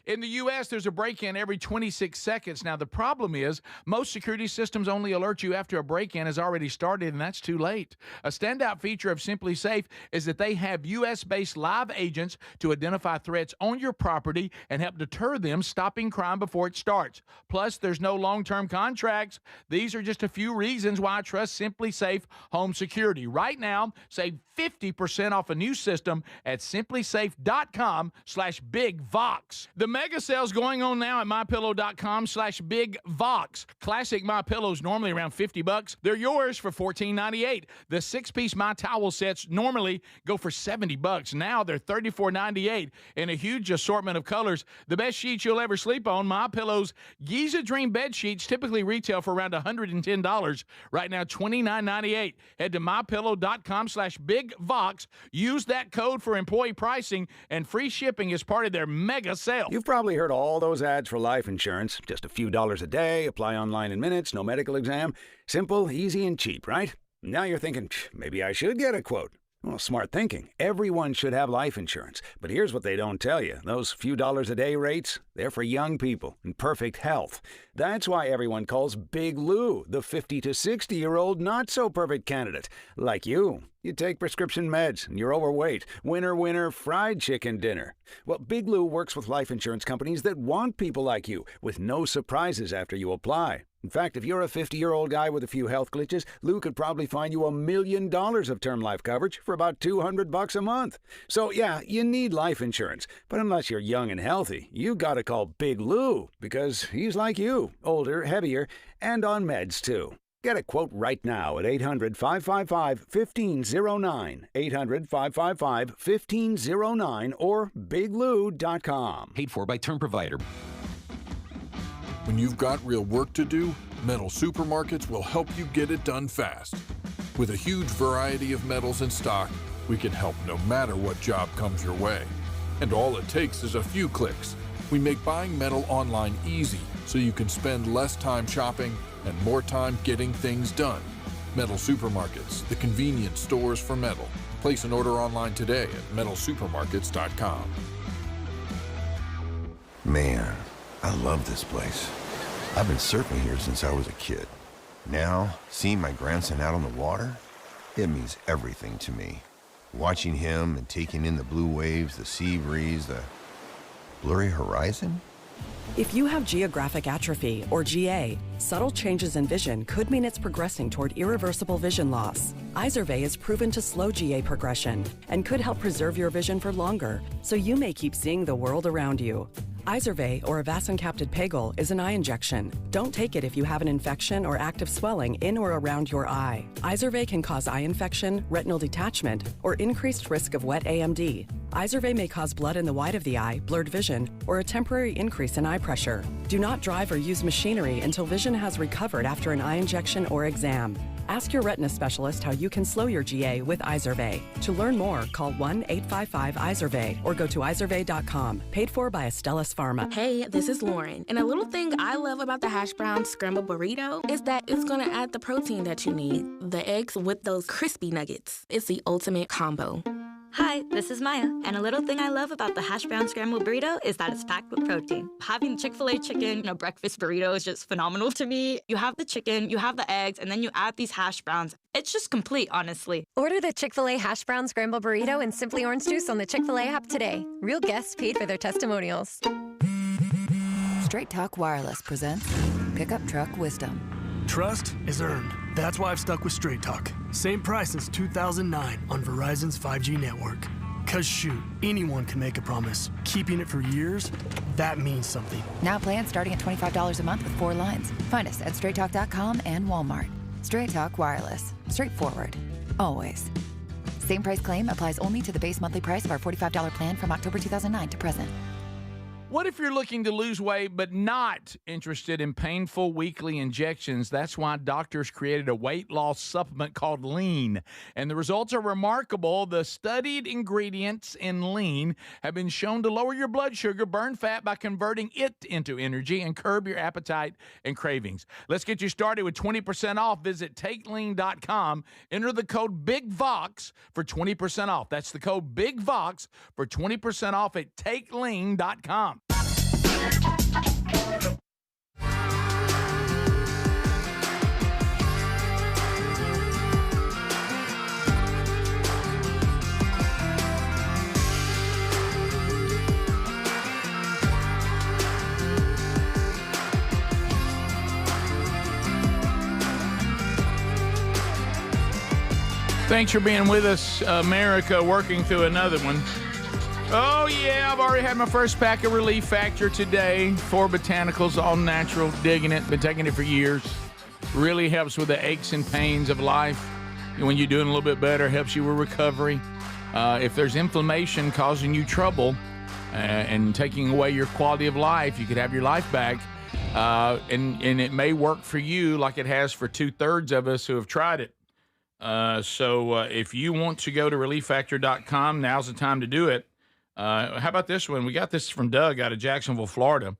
In the U.S., there's a break-in every 26 seconds. Now, the problem is most security systems only alert you after a break-in has already started, and that's too late. A standout feature of Simply Safe is that they have U.S.-based live agents to identify threats on your property and help deter them, stopping crime before it starts. Plus, there's no long-term contracts. These are just a few reasons why I trust Simply Safe Home Security. Right now, save 50% off a new system at simplysafe.com/bigvox. The mega sale's going on now at mypillow.com/bigvox. Classic My Pillows normally around $50. They're yours for $14.98. The 6-piece My Towel sets normally go for $70. Now they're $34.98 in a huge assortment of colors. The best sheets you'll ever sleep on. My Pillow's Giza Dream bed sheets typically retail for around $110. Right now, $29.98. Head to mypillow.com/bigvox. Use that code for employee pricing and free shipping as part of their mega sale. You've probably heard all those ads for life insurance. Just a few dollars a day, apply online in minutes, no medical exam. Simple, easy, and cheap, right? Now you're thinking, maybe I should get a quote. Well, smart thinking. Everyone should have life insurance. But here's what they don't tell you. Those few dollars a day rates, they're for young people in perfect health. That's why everyone calls Big Lou the 50 to 60-year-old not-so-perfect candidate. Like you. You take prescription meds, and you're overweight. Winner, winner, fried chicken dinner. Well, Big Lou works with life insurance companies that want people like you, with no surprises after you apply. In fact, if you're a 50-year-old guy with a few health glitches, Lou could probably find you $1 million of term life coverage for about $200 a month. So, yeah, you need life insurance. But unless you're young and healthy, you gotta call Big Lou, because he's like you, older, heavier, and on meds, too. Get a quote right now at 800-555-1509, 800-555-1509, or biglou.com. Paid for by Term Provider. When you've got real work to do, Metal Supermarkets will help you get it done fast. With a huge variety of metals in stock, we can help no matter what job comes your way. And all it takes is a few clicks. We make buying metal online easy so you can spend less time shopping and more time getting things done. Metal Supermarkets, the convenient stores for metal. Place an order online today at metalsupermarkets.com. Man, I love this place. I've been surfing here since I was a kid. Now, seeing my grandson out on the water, it means everything to me. Watching him and taking in the blue waves, the sea breeze, the blurry horizon. If you have geographic atrophy, or GA, subtle changes in vision could mean it's progressing toward irreversible vision loss. Izervay is proven to slow GA progression and could help preserve your vision for longer, so you may keep seeing the world around you. Izervay, or avacincaptad pegol, is an eye injection. Don't take it if you have an infection or active swelling in or around your eye. Izervay can cause eye infection, retinal detachment, or increased risk of wet AMD. Izervay may cause blood in the white of the eye, blurred vision, or a temporary increase in eye pressure. Do not drive or use machinery until vision has recovered after an eye injection or exam. Ask your retina specialist how you can slow your GA with Izervay. To learn more, call 1-855-IZERVAY or go to izervay.com. Paid for by Astellas Pharma. Hey, this is Lauren. And a little thing I love about the hash brown scrambled burrito is that it's going to add the protein that you need. The eggs with those crispy nuggets. It's the ultimate combo. Hi, this is Maya, and a little thing I love about the hash brown scrambled burrito is that it's packed with protein. Having Chick-fil-A chicken in a breakfast burrito is just phenomenal to me. You have the chicken, you have the eggs, and then you add these hash browns. It's just complete, honestly. Order the Chick-fil-A hash brown scrambled burrito and Simply Orange Juice on the Chick-fil-A app today. Real guests paid for their testimonials. Straight Talk Wireless presents Pickup Truck Wisdom. Trust is earned. That's why I've stuck with Straight Talk. Same price since 2009 on Verizon's 5G network. Cause shoot, anyone can make a promise. Keeping it for years, that means something. Now plans starting at $25 a month with 4 lines. Find us at straighttalk.com and Walmart. Straight Talk Wireless. Straightforward. Always. Same price claim applies only to the base monthly price of our $45 plan from October 2009 to present. What if you're looking to lose weight but not interested in painful weekly injections? That's why doctors created a weight loss supplement called Lean. And the results are remarkable. The studied ingredients in Lean have been shown to lower your blood sugar, burn fat by converting it into energy, and curb your appetite and cravings. Let's get you started with 20% off. Visit TakeLean.com. Enter the code BIGVOX for 20% off. That's the code BIGVOX for 20% off at TakeLean.com. Thanks for being with us, America, working through another one. Oh, yeah, I've already had my first pack of Relief Factor today. 4 botanicals, all natural, digging it, been taking it for years. Really helps with the aches and pains of life. When you're doing a little bit better, helps you with recovery. If there's inflammation causing you trouble and taking away your quality of life, you could have your life back. And it may work for you like it has for 2/3 of us who have tried it. So if you want to go to ReliefFactor.com, now's the time to do it. How about this one? We got this from Doug out of Jacksonville, Florida.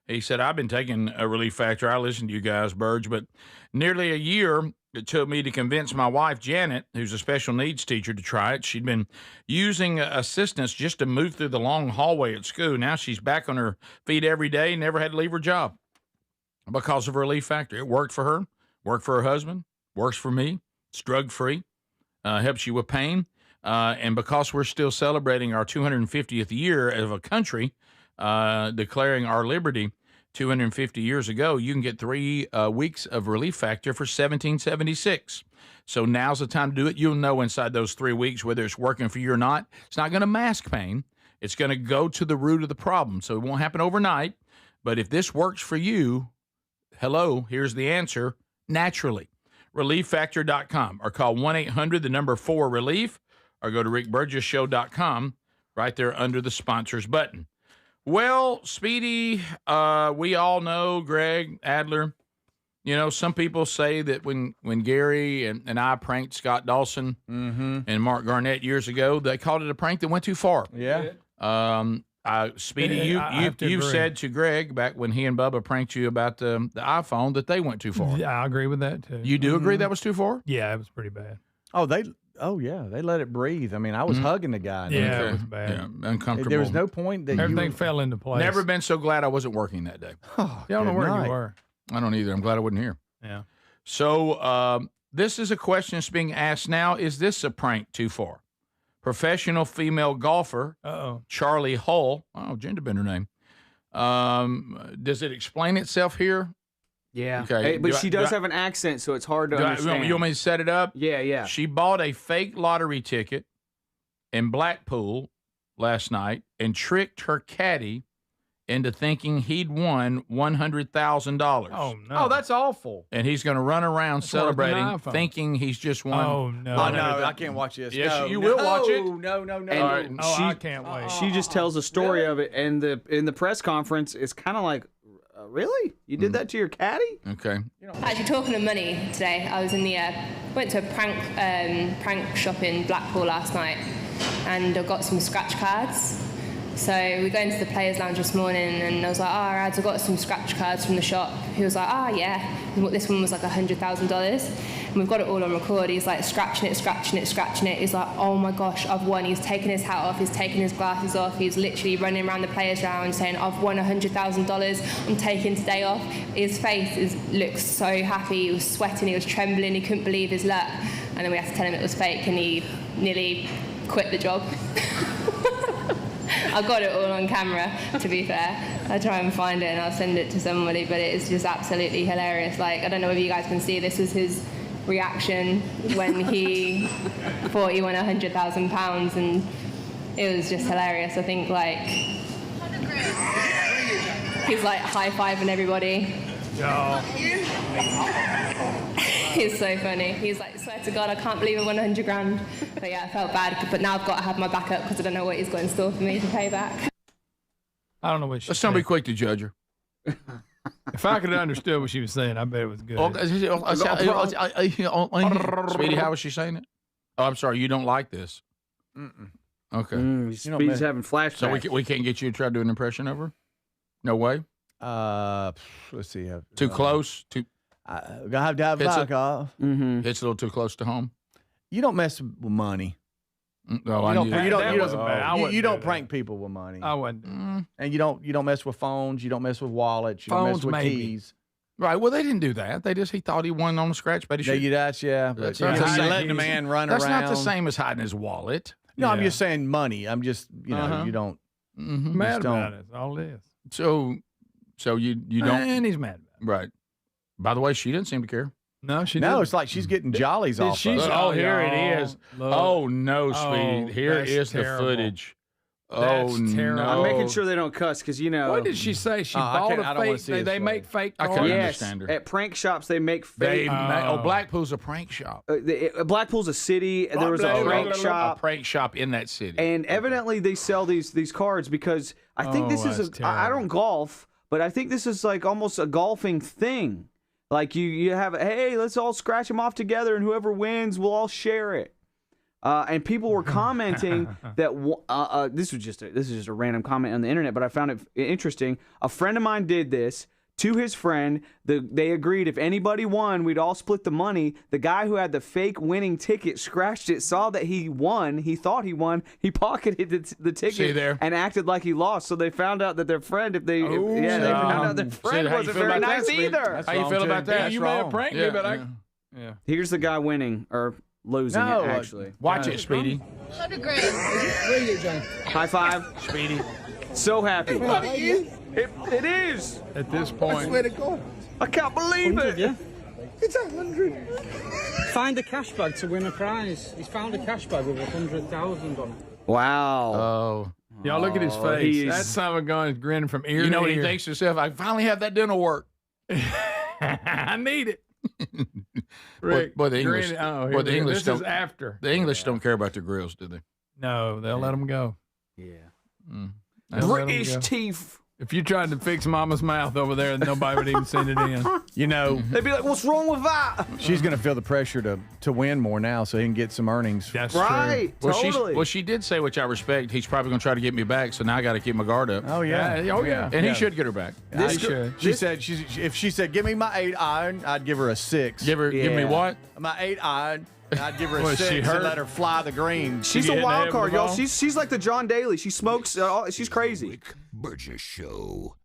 He said, I've been taking a Relief Factor. I listen to you guys, Burge, but nearly a year it took me to convince my wife, Janet, who's a special needs teacher, to try it. She'd been using assistance just to move through the long hallway at school. Now she's back on her feet every day, never had to leave her job because of Relief Factor. It worked for her, worked for her husband, works for me. It's drug-free, helps you with pain. And because we're still celebrating our 250th year of a country, declaring our liberty 250 years ago, you can get 3 weeks of Relief Factor for $17.76. So now's the time to do it. You'll know inside those 3 weeks whether it's working for you or not. It's not going to mask pain. It's going to go to the root of the problem. So it won't happen overnight. But if this works for you, hello, here's the answer, naturally. ReliefFactor.com or call 1-800-4-RELIEF or go to RickBurgessShow.com right there under the sponsors button. Well, Speedy, we all know, Greg Adler, you know, some people say that when Gary and I pranked Scott Dawson and Mark Garnett years ago, they called it a prank that went too far. Yeah. Speedy, you've said to Greg back when he and Bubba pranked you about the iPhone that they went too far. Yeah, I agree with that too. You do agree that was too far? Yeah, it was pretty bad. Yeah, they let it breathe. I mean, I was hugging the guy. Yeah, it was bad. Yeah, uncomfortable. There was no point that everything fell into place. Never been so glad I wasn't working that day. Oh, I don't know where you were. I don't either. I'm glad I wasn't here. Yeah. So this is a question that's being asked now. Is this a prank too far? Professional female golfer, Charlie Hull. Oh, gender bender name. Does it explain itself here? Yeah. Okay. Hey, but she does have an accent, so it's hard to understand. You want me to set it up? Yeah. She bought a fake lottery ticket in Blackpool last night and tricked her caddy into thinking he'd won $100,000. Oh, no. Oh, that's awful. And he's going to run around celebrating, thinking he's just won. Oh, no. Oh, no, I can't watch this. Yes, no, you no, will watch it. No. And I can't wait. She just tells a story of it, and in the press conference, it's kind of like, really? You did that to your caddy? Okay. Actually, talking of money today, I was in the went to a prank shop in Blackpool last night, and I got some scratch cards. So we go into the players' lounge this morning, and I was like, Rads, I got some scratch cards from the shop. He was like, yeah. And this one was like $100,000. And we've got it all on record. He's like scratching it. He's like, oh my gosh, I've won. He's taking his hat off. He's taking his glasses off. He's literally running around the players' lounge saying, I've won $100,000. I'm taking today off. His face looks so happy. He was sweating. He was trembling. He couldn't believe his luck. And then we had to tell him it was fake, and he nearly quit the job. I got it all on camera, to be fair. I'll try and find it and I'll send it to somebody, but it is just absolutely hilarious. Like, I don't know if you guys can see, this was his reaction when he thought he won £100,000, and it was just hilarious. I think, like, he's like high-fiving everybody. He's so funny. He's like, swear to God, I can't believe I won $100,000. But yeah, I felt bad. But now I've got to have my back up because I don't know what he's got in store for me to pay back. I don't know what she Let's said. don't be quick to judge her. If I could have understood what she was saying, I bet it was good. Speedy, how was she saying it? Oh, I'm sorry. You don't like this. Okay. Speedy's having flashbacks. So we can't get you to try to do an impression of her? No way? Let's see. Too close? Too. Gonna have to have Hits back it? off. It's a little too close to home. You don't mess with money. No, I knew that. You don't prank people with money. I wouldn't. And you don't mess with phones. You don't mess with wallets. You don't Phones, mess with maybe. keys. Right. Well, they didn't do that. He thought he won on the scratch, but he should. Yeah. But That's you're right. letting the man run That's around. not the same as hiding his wallet. No, I'm just saying money. I'm just, you don't. Mad don't. about it. That's all it is. So you don't. And he's mad about it. Right. By the way, she didn't seem to care. No, she No, didn't. it's like she's getting jollies off. she's- of it. Oh, here it is. Look. Oh no, Oh, Speedy. Here that's is the terrible. footage. That's Oh terrible. no. I'm making sure they don't cuss because What did she say? She I bought can't- a I don't wanna fake. see his They face. make fake I cards. couldn't Yes, understand her. at prank shops they make fake. Blackpool's a prank shop. Blackpool's a city, and there was a prank shop. A prank shop in that city. And evidently they sell these cards because I think this is I don't golf, but I think this is like almost a golfing thing. Like you have, hey, let's all scratch them off together, and whoever wins, we'll all share it. And people were commenting that this is just a random comment on the internet, but I found it interesting. A friend of mine did this to his friend. They agreed if anybody won, we'd all split the money. The guy who had the fake winning ticket scratched it, saw that he won. He thought he won. He pocketed the ticket See there? and acted like he lost. So they found out that their friend, they found out their friend how you wasn't feel very about that, nice Speedy? either. How you feel about that? You may have pranked me, but yeah. Here's the guy winning or losing No, it, actually. Watch it, Speedy. High five. Speedy. So happy. It is. At this point, to God. I can't believe it. It's 100. Find a cash bag to win a prize. He's found a cash bag with 100,000 on it. Wow. Oh. y'all look at his face. That son of a gun is grinning from ear to ear. You know what he thinks to himself? I finally have that dental work. I need it. Rick, Boy, the English. grinning. The English this don't. is after. The English don't care about their grills, do they? No, they'll let them go. Yeah. They'll let 'em British go. teeth. If you tried to fix Mama's mouth over there, nobody would even send it in. You know, They'd be like, "What's wrong with that?" she's going to feel the pressure to win more now, so he can get some earnings. That's Right. Well, Totally. she did say, which I respect. He's probably going to try to get me back, so now I got to keep my guard up. Oh yeah. Oh yeah. And he should get her back. He should. She said if she said give me my 8 iron, I'd give her a 6. Give me Yeah. what? My 8 iron. And I'd give her a Was 6 she and hurt? let her fly the green. She's She a get wild in the card, head with y'all. the ball? She's like the John Daly. She smokes. She's crazy. Burgess Show.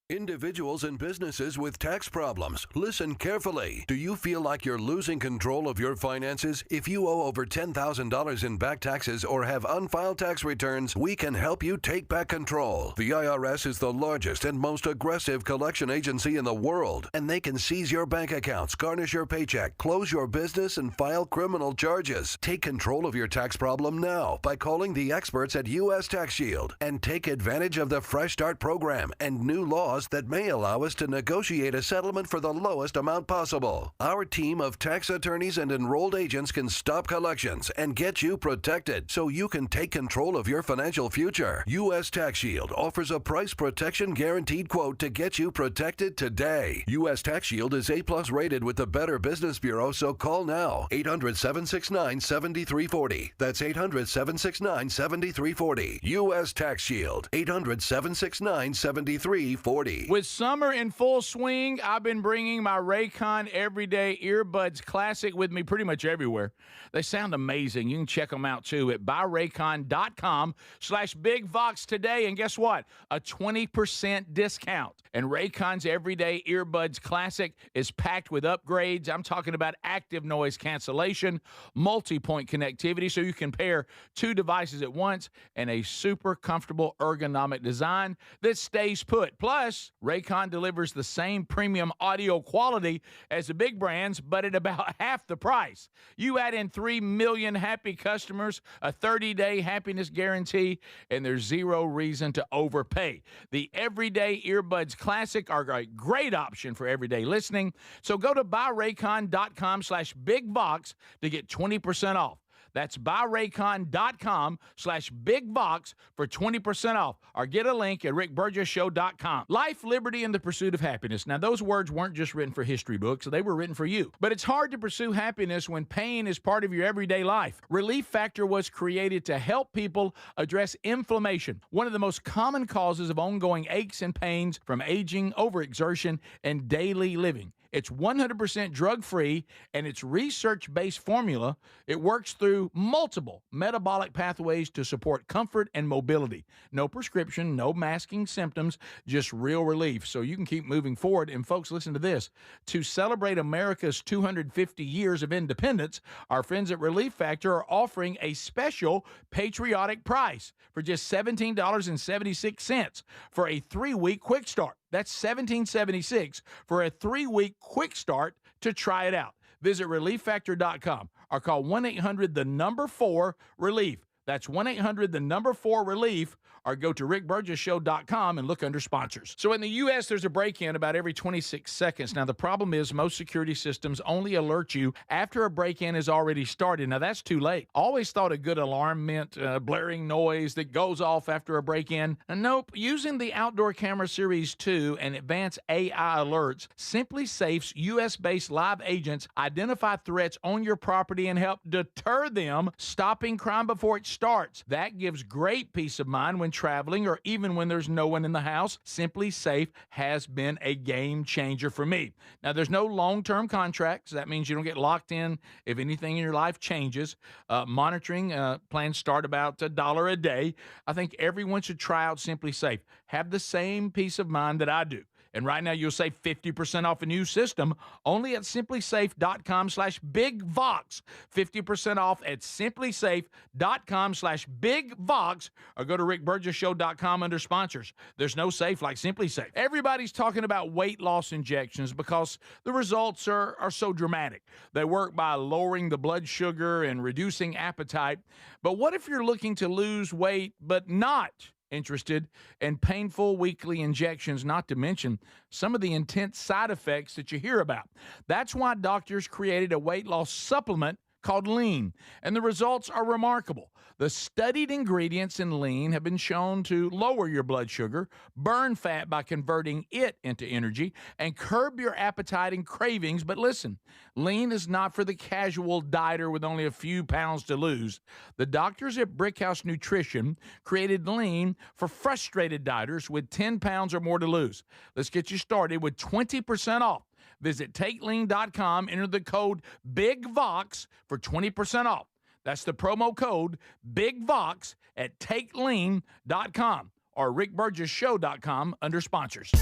Individuals and businesses with tax problems, listen carefully. Do you feel like you're losing control of your finances? If you owe over $10,000 in back taxes or have unfiled tax returns, we can help you take back control. The IRS is the largest and most aggressive collection agency in the world, and they can seize your bank accounts, garnish your paycheck, close your business, and file criminal charges. Take control of your tax problem now by calling the experts at U.S. Tax Shield and take advantage of the Fresh Start program and new laws that may allow us to negotiate a settlement for the lowest amount possible. Our team of tax attorneys and enrolled agents can stop collections and get you protected so you can take control of your financial future. U.S. Tax Shield offers a price protection guaranteed quote to get you protected today. U.S. Tax Shield is A+ rated with the Better Business Bureau, so call now. 800-769-7340. That's 800-769-7340. U.S. Tax Shield. 800-769-7340. With summer in full swing, I've been bringing my Raycon Everyday Earbuds Classic with me pretty much everywhere. They sound amazing. You can check them out, too, at buyraycon.com/BigVox today. And guess what? A 20% discount. And Raycon's Everyday Earbuds Classic is packed with upgrades. I'm talking about active noise cancellation, multi-point connectivity, so you can pair 2 devices at once, and a super comfortable ergonomic design that stays put. Plus, Plus, Raycon delivers the same premium audio quality as the big brands, but at about half the price. You add in 3 million happy customers, a 30-day happiness guarantee, and there's zero reason to overpay. The Everyday Earbuds Classic are a great option for everyday listening. So go to buyraycon.com/bigbox to get 20% off. That's buyraycon.com/bigbox for 20% off. Or get a link at rickburgessshow.com. Life, liberty, and the pursuit of happiness. Now, those words weren't just written for history books. They were written for you. But it's hard to pursue happiness when pain is part of your everyday life. Relief Factor was created to help people address inflammation, one of the most common causes of ongoing aches and pains from aging, overexertion, and daily living. It's 100% drug-free, and its research-based formula. It works through multiple metabolic pathways to support comfort and mobility. No prescription, no masking symptoms, just real relief, so you can keep moving forward. And folks, listen to this. To celebrate America's 250 years of independence, our friends at Relief Factor are offering a special patriotic price for just $17.76 for a 3-week quick start. That's $17.76 for a 3-week quick start to try it out. Visit ReliefFactor.com or call 1-800-4-RELIEF. That's 1-800-4-RELIEF, or go to rickburgessshow.com and look under sponsors. So in the U.S., there's a break-in about every 26 seconds. Now, the problem is most security systems only alert you after a break-in has already started. Now, that's too late. Always thought a good alarm meant blaring noise that goes off after a break-in. Nope. Using the Outdoor Camera Series 2 and advanced AI alerts, Simply Safe's U.S.-based live agents identify threats on your property and help deter them, stopping crime before it starts. That gives great peace of mind when traveling or even when there's no one in the house. Simply Safe has been a game changer for me. Now, there's no long-term contracts. That means you don't get locked in if anything in your life changes. Monitoring plans start about $1 a day. I think everyone should try out Simply Safe. Have the same peace of mind that I do. And right now, you'll save 50% off a new system only at simplysafe.com/bigvox. 50% off at simplysafe.com/bigvox, or go to rickburgessshow.com under sponsors. There's no safe like Simply Safe. Everybody's talking about weight loss injections because the results are so dramatic. They work by lowering the blood sugar and reducing appetite. But what if you're looking to lose weight but not interested in painful weekly injections, not to mention some of the intense side effects that you hear about? That's why doctors created a weight loss supplement called Lean, and the results are remarkable. The studied ingredients in Lean have been shown to lower your blood sugar, burn fat by converting it into energy, and curb your appetite and cravings. But listen, Lean is not for the casual dieter with only a few pounds to lose. The doctors at Brickhouse Nutrition created Lean for frustrated dieters with 10 pounds or more to lose. Let's get you started with 20% off. Visit TakeLean.com, enter the code BIGVOX for 20% off. That's the promo code BIGVOX at TakeLean.com or rickburgessshow.com under sponsors.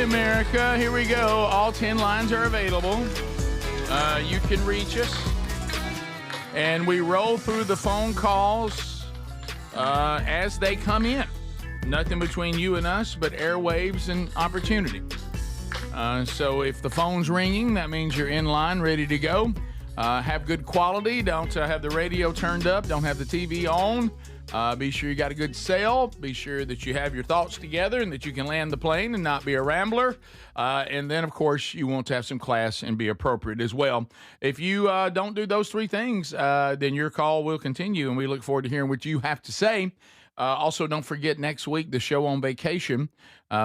America, here we go. All 10 lines are available. You can reach us, and we roll through the phone calls as they come in. Nothing between you and us but airwaves and opportunity. So if the phone's ringing, that means you're in line, ready to go. Have good quality. Don't have the radio turned up. Don't have the TV on. Be sure you got a good sail. Be sure that you have your thoughts together and that you can land the plane and not be a rambler. And then, of course, you want to have some class and be appropriate as well. If you don't do those three things, then your call will continue, and we look forward to hearing what you have to say. Also, don't forget next week, the show on vacation.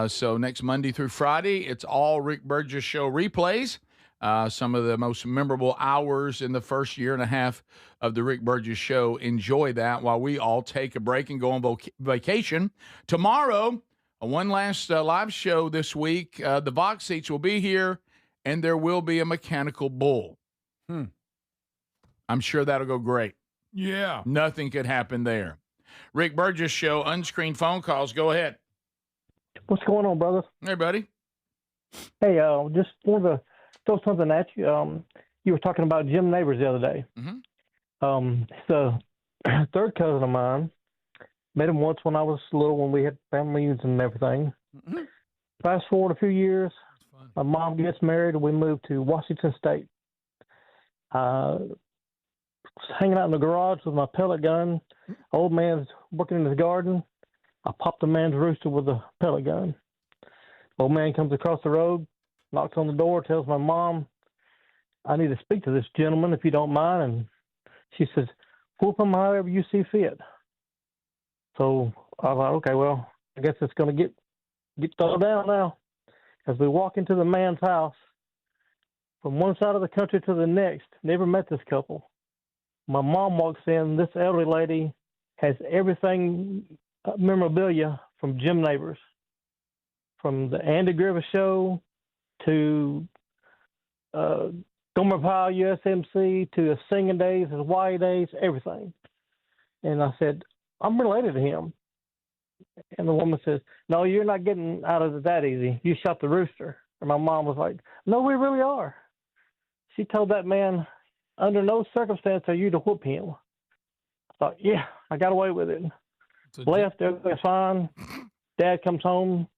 So next Monday through Friday, it's all Rick Burgess Show replays. some of the most memorable hours in the first year and a half of the Rick Burgess Show. Enjoy that while we all take a break and go on vacation. Tomorrow, one last live show this week. The box seats will be here, and there will be a mechanical bull. I'm sure that'll go great. Yeah. Nothing could happen there. Rick Burgess Show, unscreened phone calls. Go ahead. What's going on, brother? Hey, buddy. Hey, just wanted to throw something at you. You were talking about Jim Neighbors the other day. It's a third cousin of mine. Met him once when I was little, when we had family reunions and everything. Fast forward a few years, my mom gets married, and we moved to Washington State. Was hanging out in the garage with my pellet gun. Old man's working in his garden. I popped the man's rooster with a pellet gun. Old man comes across the road, knocks on the door, tells my mom, I need to speak to this gentleman if you don't mind. And she says, whoop him however you see fit. So I was like, okay, well, I guess it's going to get thrown down now. As we walk into the man's house, from one side of the country to the next, never met this couple. My mom walks in. This elderly lady has everything, memorabilia from Jim Neighbors, from the Andy Griffith Show to Gomer Pyle USMC to his singing days, his Hawaii days, everything. And I said, I'm related to him. And the woman says, no, you're not getting out of it that easy. You shot the rooster. And my mom was like, no, we really are. She told that man, under no circumstance are you to whoop him. I thought, yeah, I got away with it. Left, everything's fine. Dad comes home.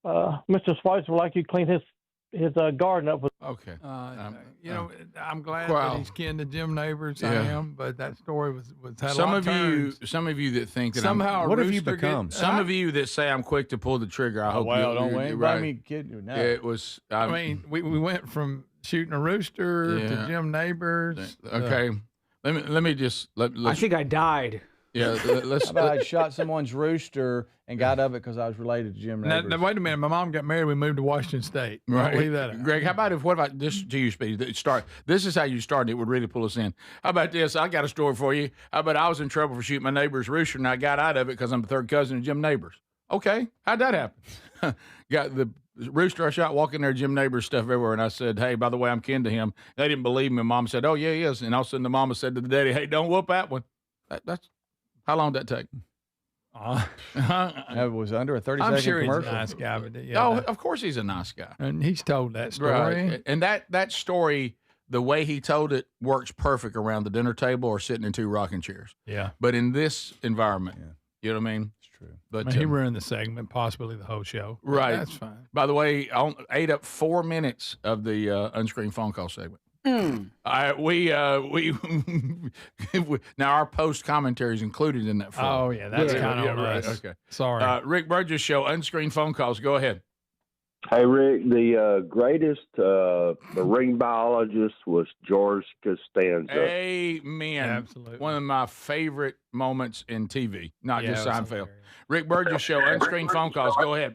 Mr. Schweitzer would like you to clean his garden up. Okay. I'm glad that he's kin to Jim Neighbors. I am, but that story was had some a lot of turns. Some of you that think that somehow what have you become? Some of you that say I'm quick to pull the trigger. I hope don't you're right. right. Me kidding. No. It was. I mean, we went from shooting a rooster to Jim Neighbors. Okay, let me just. I think I died. Yeah, let's. How about I shot someone's rooster and got of it because I was related to Jim Neighbors. Now, wait a minute. My mom got married. We moved to Washington State. Right. Don't leave that out. Greg, how about what about this to you, Speedy? This is how you started. It would really pull us in. How about this? I got a story for you. How about I was in trouble for shooting my neighbor's rooster and I got out of it because I'm the third cousin of Jim Neighbors. Okay. How'd that happen? Got the rooster I shot walking there, Jim Neighbors stuff everywhere. And I said, hey, by the way, I'm kin to him. They didn't believe me. Mom said, oh, yeah, he is. And all of a sudden the mama said to the daddy, hey, don't whoop that one. That's how long did that take? It was under a 30-second I'm sure commercial. He's a nice guy, but Of course he's a nice guy. And he's told that story. Right. And that story, the way he told it, works perfect around the dinner table or sitting in two rocking chairs. Yeah. But in this environment, you know what I mean? It's true. But he ruined the segment, possibly the whole show. Right. That's fine. By the way, I ate up 4 minutes of the unscreened phone call segment. We now our post commentary is included in that. Oh yeah, that's kind of right. Okay, sorry. Rick Burgess Show, unscreened phone calls. Go ahead. Hey Rick, the greatest marine biologist was George Costanza. Amen. Absolutely, one of my favorite moments in TV, not just Seinfeld. Hilarious. Rick Burgess Show, unscreened phone calls. Go ahead.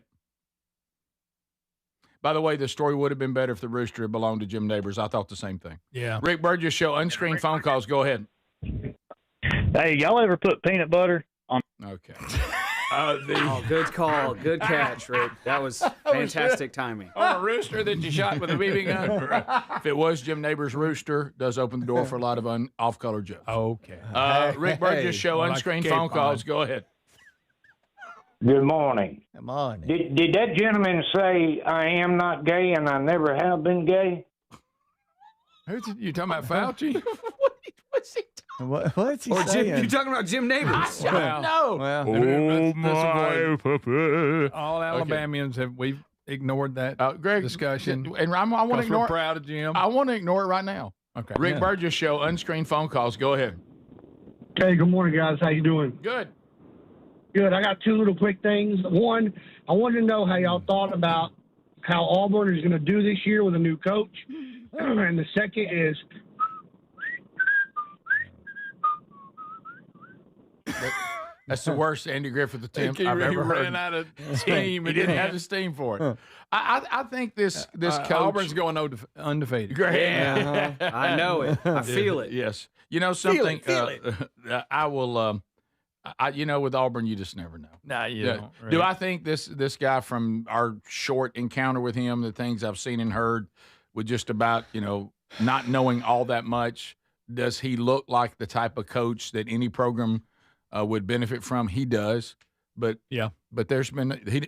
By the way, the story would have been better if the rooster had belonged to Jim Neighbors. I thought the same thing. Yeah. Rick Burgess Show, unscreened phone calls. Go ahead. Hey, y'all ever put peanut butter on? Okay. Good call. Good catch, Rick. That was fantastic timing. On a rooster that you shot with a BB gun? If it was Jim Neighbors' rooster, does open the door for a lot of off-color jokes. Okay. Rick Burgess Show, unscreened phone calls. Go ahead. Good morning. Good morning. Did that gentleman say, I am not gay and I never have been gay? You talking about Fauci? What's he What's he saying? You talking about Jim Neighbors? No. Well, Oh, my puppy. All Alabamians we've ignored that discussion. And I want to ignore we're proud of Jim. I want to ignore it right now. Okay. Rick Burgess Show, unscreened phone calls. Go ahead. Hey, good morning, guys. How you doing? Good. Good. I got two little quick things. One, I wanted to know how y'all thought about how Auburn is going to do this year with a new coach. And the second is... That's the worst Andy Griffith attempt I've he ever heard. ran out of steam. He didn't have the steam for it. I think this coach Auburn's going undefeated. Great. Yeah, I know it. I feel it. Yes. You know something? Feel it. I will. With Auburn, you just never know. Nah, you don't. Right? Do I think this guy from our short encounter with him, the things I've seen and heard, with just about not knowing all that much, does he look like the type of coach that any program would benefit from? He does, but there's been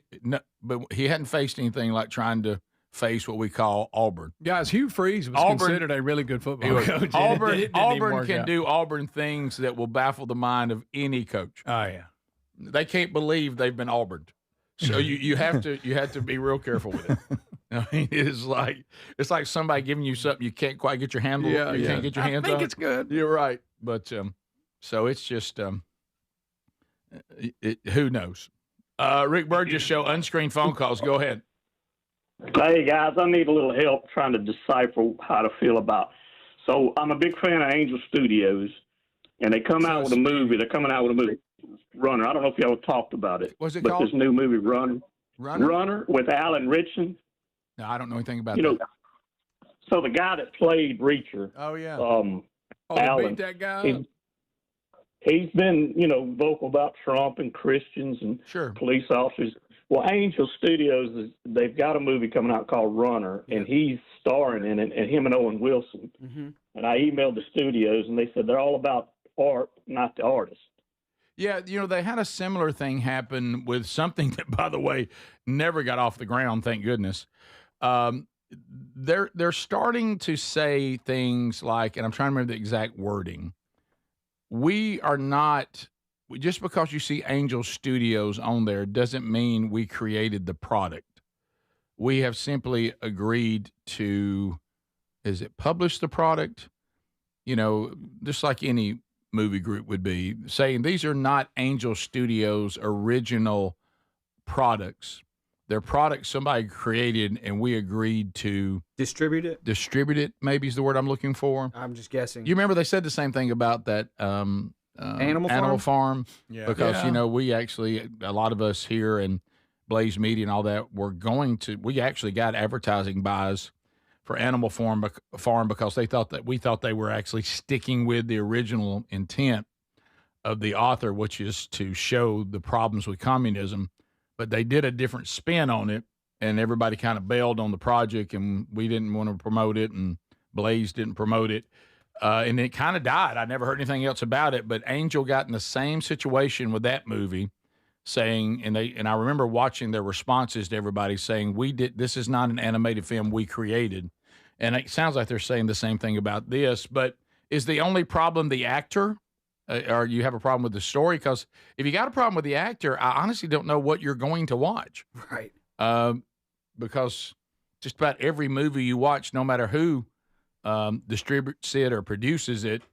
but he hadn't faced anything like trying to face what we call Auburn. Guys, Hugh Freeze was considered a really good football coach. Auburn can do Auburn things that will baffle the mind of any coach. Oh yeah, they can't believe they've been Auburned. So you have to be real careful with it. I mean, it's like somebody giving you something you can't quite get your handle. Yeah, you can't get your hands on. I think it's good. You're right, but so it's just who knows? Rick Burgess show unscreened phone calls. Go ahead. Hey guys, I need a little help trying to decipher how to feel about. So I'm a big fan of Angel Studios, and they come out with a movie. They're coming out with a movie, Runner. I don't know if y'all talked about it. What's it but called? This new movie, Runner with Alan Ritchson. No, I don't know anything about that. So the guy that played Reacher. Oh yeah. Alan. Beat that guy up. He's been, vocal about Trump and Christians and police officers. Well, Angel Studios, they've got a movie coming out called Runner, and he's starring in it, and him and Owen Wilson. Mm-hmm. And I emailed the studios, and they said they're all about art, not the artist. Yeah, they had a similar thing happen with something that, by the way, never got off the ground, thank goodness. They're starting to say things like, and I'm trying to remember the exact wording, we are not... Just because you see Angel Studios on there doesn't mean we created the product. We have simply agreed to, publish the product? Just like any movie group would be, saying these are not Angel Studios' original products. They're products somebody created and we agreed to distribute it. Distribute it, maybe is the word I'm looking for. I'm just guessing. You remember they said the same thing about that Animal Farm, because we actually, a lot of us here in Blaze Media and all that, we actually got advertising buys for Animal Farm because we thought they were actually sticking with the original intent of the author, which is to show the problems with communism, but they did a different spin on it, and everybody kind of bailed on the project, and we didn't want to promote it, and Blaze didn't promote it. And it kind of died. I never heard anything else about it. But Angel got in the same situation with that movie, saying, and I remember watching their responses to everybody saying, this is not an animated film we created. And it sounds like they're saying the same thing about this. But is the only problem the actor, or you have a problem with the story? Because if you got a problem with the actor, I honestly don't know what you're going to watch. Right. Because just about every movie you watch, no matter who distributes it or produces it,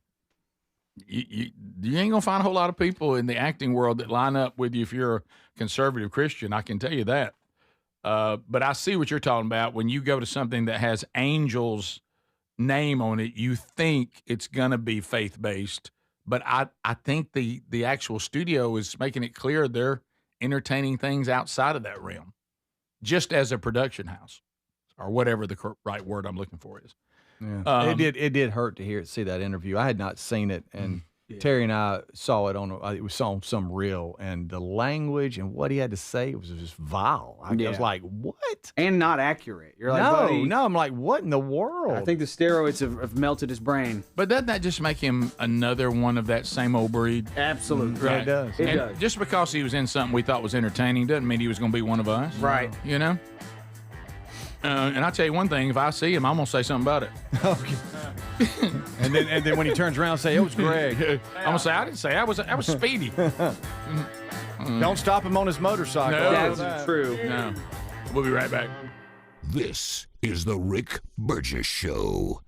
you ain't gonna find a whole lot of people in the acting world that line up with you if you're a conservative Christian. I can tell you that. But I see what you're talking about. When you go to something that has Angel's name on it, you think it's gonna be faith-based. But I think the actual studio is making it clear they're entertaining things outside of that realm, just as a production house, or whatever the right word I'm looking for is. Yeah. It did hurt to see that interview. I had not seen it, and Terry and I saw it it was on some reel, and the language and what he had to say, it was just vile. I was like, what? And not accurate. You're like, buddy. No, I'm like, what in the world? I think the steroids have melted his brain. But doesn't that just make him another one of that same old breed? Absolutely. Right. Yeah, it does. It does. Just because he was in something we thought was entertaining doesn't mean he was going to be one of us. Right. And I tell you one thing, if I see him, I'm gonna say something about it. Okay. and then when he turns around, say it was Greg. I'm gonna say I didn't say I was Speedy. Don't stop him on his motorcycle. No, that's true. No. We'll be right back. This is the Rick Burgess Show.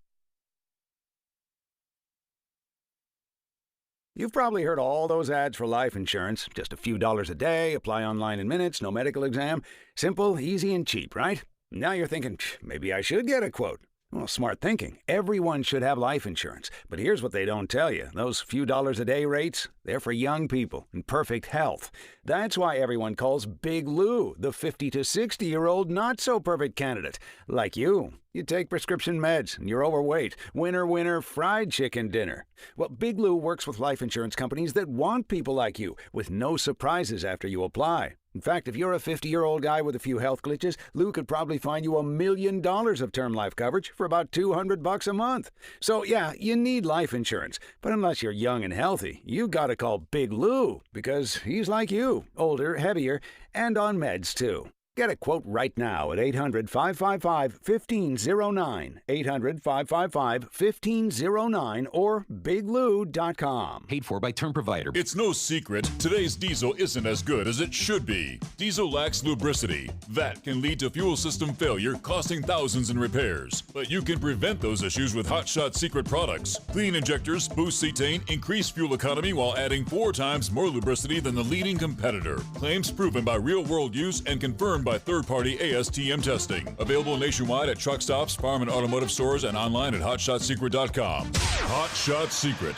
You've probably heard all those ads for life insurance. Just a few dollars a day, apply online in minutes, no medical exam. Simple, easy, and cheap, right? Now you're thinking, maybe I should get a quote. Well, smart thinking. Everyone should have life insurance. But here's what they don't tell you. Those few dollars a day rates, they're for young people in perfect health. That's why everyone calls Big Lou the 50 to 60-year-old not-so-perfect candidate. Like you. You take prescription meds and you're overweight. Winner, fried chicken dinner. Well, Big Lou works with life insurance companies that want people like you, with no surprises after you apply. In fact, if you're a 50-year-old guy with a few health glitches, Lou could probably find you $1 million of term life coverage for about $200 a month. So yeah, you need life insurance. But unless you're young and healthy, you gotta call Big Lou, because he's like you, older, heavier, and on meds too. Get a quote right now at 800-555-1509, 800-555-1509, or biglou.com. Paid for by term provider. It's no secret, today's diesel isn't as good as it should be. Diesel lacks lubricity. That can lead to fuel system failure, costing thousands in repairs. But you can prevent those issues with Hot Shot Secret products. Clean injectors boost cetane, increase fuel economy while adding 4 times more lubricity than the leading competitor. Claims proven by real-world use and confirmed by third-party ASTM testing. Available nationwide at truck stops, farm and automotive stores, and online at HotShotSecret.com. Hot Shot Secret.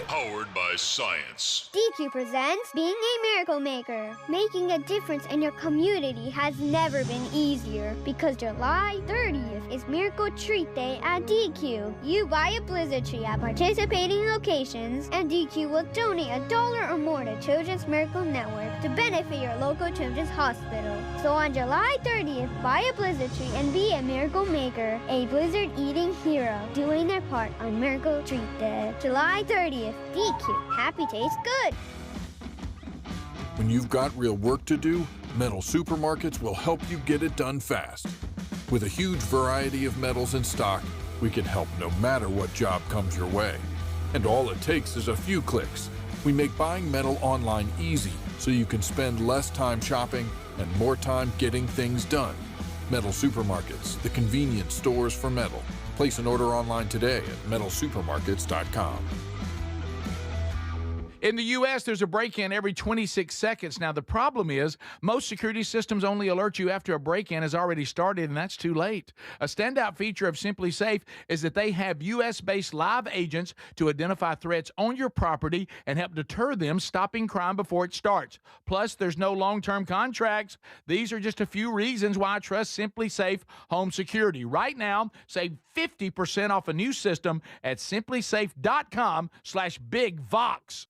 Powered by science. DQ presents Being a Miracle Maker. Making a difference in your community has never been easier because July 30th is Miracle Treat Day at DQ. You buy a blizzard tree at participating locations, and DQ will donate $1 or more to Children's Miracle Network to benefit your local children's hospital. So on July 30th, buy a blizzard tree and be a miracle maker, a blizzard-eating hero, doing their part on Miracle Treat Day. July 30th, DQ. Happy tastes good. When you've got real work to do, Metal Supermarkets will help you get it done fast. With a huge variety of metals in stock, we can help no matter what job comes your way. And all it takes is a few clicks. We make buying metal online easy so you can spend less time shopping and more time getting things done. Metal Supermarkets, the convenience stores for metal. Place an order online today at metalsupermarkets.com. In the U.S., there's a break-in every 26 seconds. Now, the problem is most security systems only alert you after a break-in has already started, and that's too late. A standout feature of Simply Safe is that they have U.S.-based live agents to identify threats on your property and help deter them, stopping crime before it starts. Plus, there's no long-term contracts. These are just a few reasons why I trust Simply Safe Home Security. Right now, save 50% off a new system at simplysafe.com/bigvox.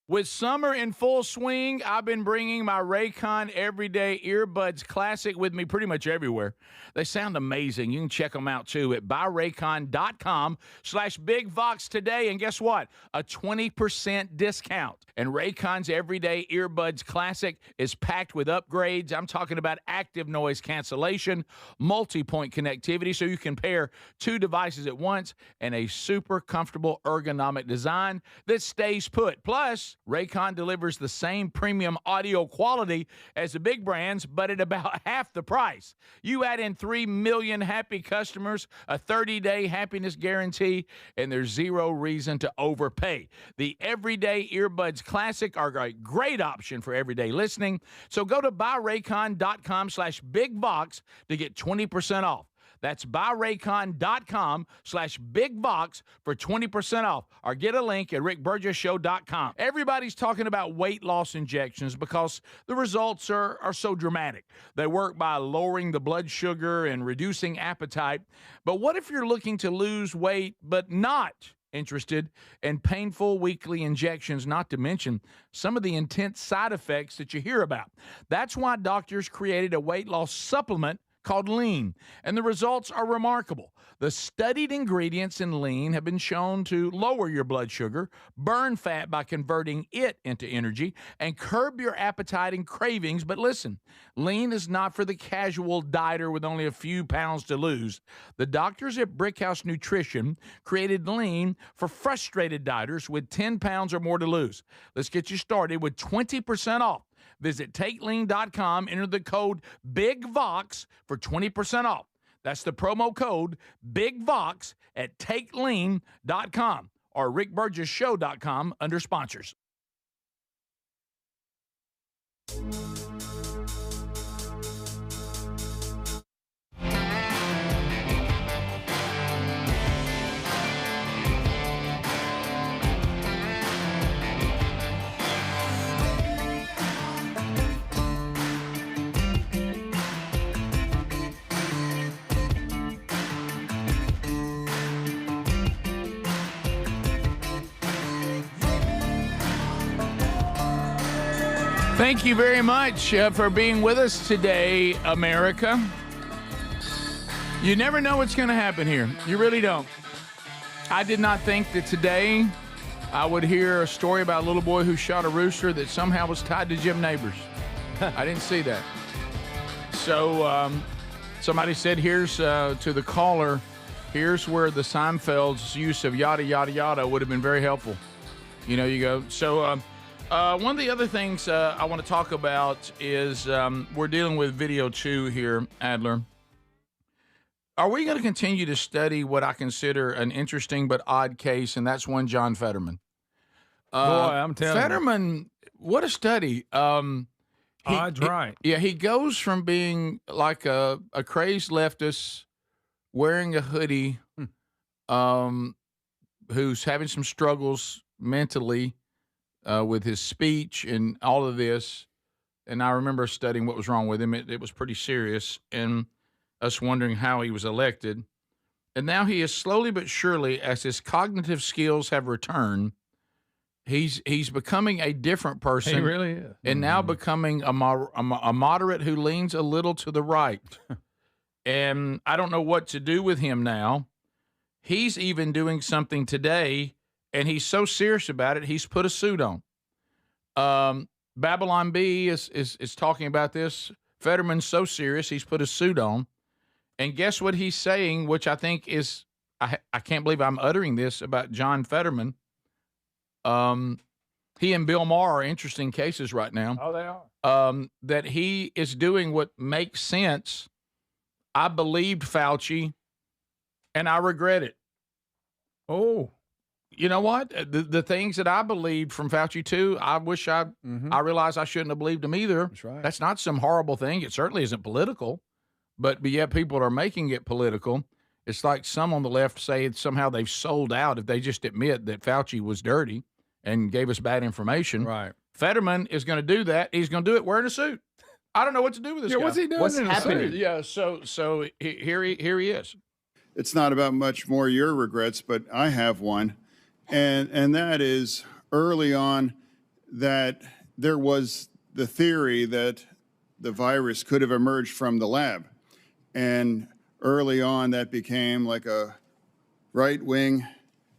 With summer in full swing, I've been bringing my Raycon Everyday Earbuds Classic with me pretty much everywhere. They sound amazing. You can check them out, too, at buyraycon.com/bigvox today. And guess what? A 20% discount. And Raycon's Everyday Earbuds Classic is packed with upgrades. I'm talking about active noise cancellation, multi-point connectivity, so you can pair 2 devices at once, and a super comfortable ergonomic design that stays put. Plus, Raycon delivers the same premium audio quality as the big brands, but at about half the price. You add in 3 million happy customers, a 30-day happiness guarantee, and there's zero reason to overpay. The Everyday Earbuds Classic are a great option for everyday listening. So go to buyraycon.com/bigvox to get 20% off. That's buyraycon.com/bigvox for 20% off, or get a link at rickburgessshow.com. Everybody's talking about weight loss injections because the results are so dramatic. They work by lowering the blood sugar and reducing appetite. But what if you're looking to lose weight but not interested in painful weekly injections, not to mention some of the intense side effects that you hear about? That's why doctors created a weight loss supplement called Lean, and the results are remarkable. The studied ingredients in Lean have been shown to lower your blood sugar, burn fat by converting it into energy, and curb your appetite and cravings. But listen, Lean is not for the casual dieter with only a few pounds to lose. The doctors at Brickhouse Nutrition created Lean for frustrated dieters with 10 pounds or more to lose. Let's get you started with 20% off. Visit TakeLean.com, enter the code BIGVOX for 20% off. That's the promo code BIGVOX at TakeLean.com or rickburgessshow.com under sponsors. Thank you very much for being with us today, America. You never know what's going to happen here. You really don't. I did not think that today I would hear a story about a little boy who shot a rooster that somehow was tied to Jim Neighbors. I didn't see that. So somebody said, here's to the caller, here's where the Seinfeld's use of yada, yada, yada would have been very helpful. You know, you go. So one of the other things I want to talk about is we're dealing with video 2 here, Adler. Are we going to continue to study what I consider an interesting but odd case, and that's one John Fetterman? Boy, I'm telling you. Fetterman, what a study. Odd's right. Yeah, he goes from being like a crazed leftist wearing a hoodie who's having some struggles mentally with his speech and all of this. And I remember studying what was wrong with him. It was pretty serious. And us wondering how he was elected. And now he is slowly but surely, as his cognitive skills have returned, he's becoming a different person. He really is. And now becoming a moderate who leans a little to the right. And I don't know what to do with him now. He's even doing something today, and he's so serious about it, he's put a suit on. Babylon B is talking about this. Fetterman's so serious, he's put a suit on. And guess what he's saying, which I think is, I can't believe I'm uttering this about John Fetterman. He and Bill Maher are interesting cases right now. Oh, they are. That he is doing what makes sense. I believed Fauci, and I regret it. Oh. You know what? The things that I believed from Fauci, too, I wish I realized I shouldn't have believed him either. That's right. That's not some horrible thing. It certainly isn't political. But yet people are making it political. It's like some on the left say somehow they've sold out if they just admit that Fauci was dirty and gave us bad information. Right. Fetterman is going to do that. He's going to do it wearing a suit. I don't know what to do with this guy. What's he doing What's in happening? a suit? Yeah, so here he is. It's not about much more your regrets, but I have one. And that is early on that there was the theory that the virus could have emerged from the lab. And early on, that became like a right-wing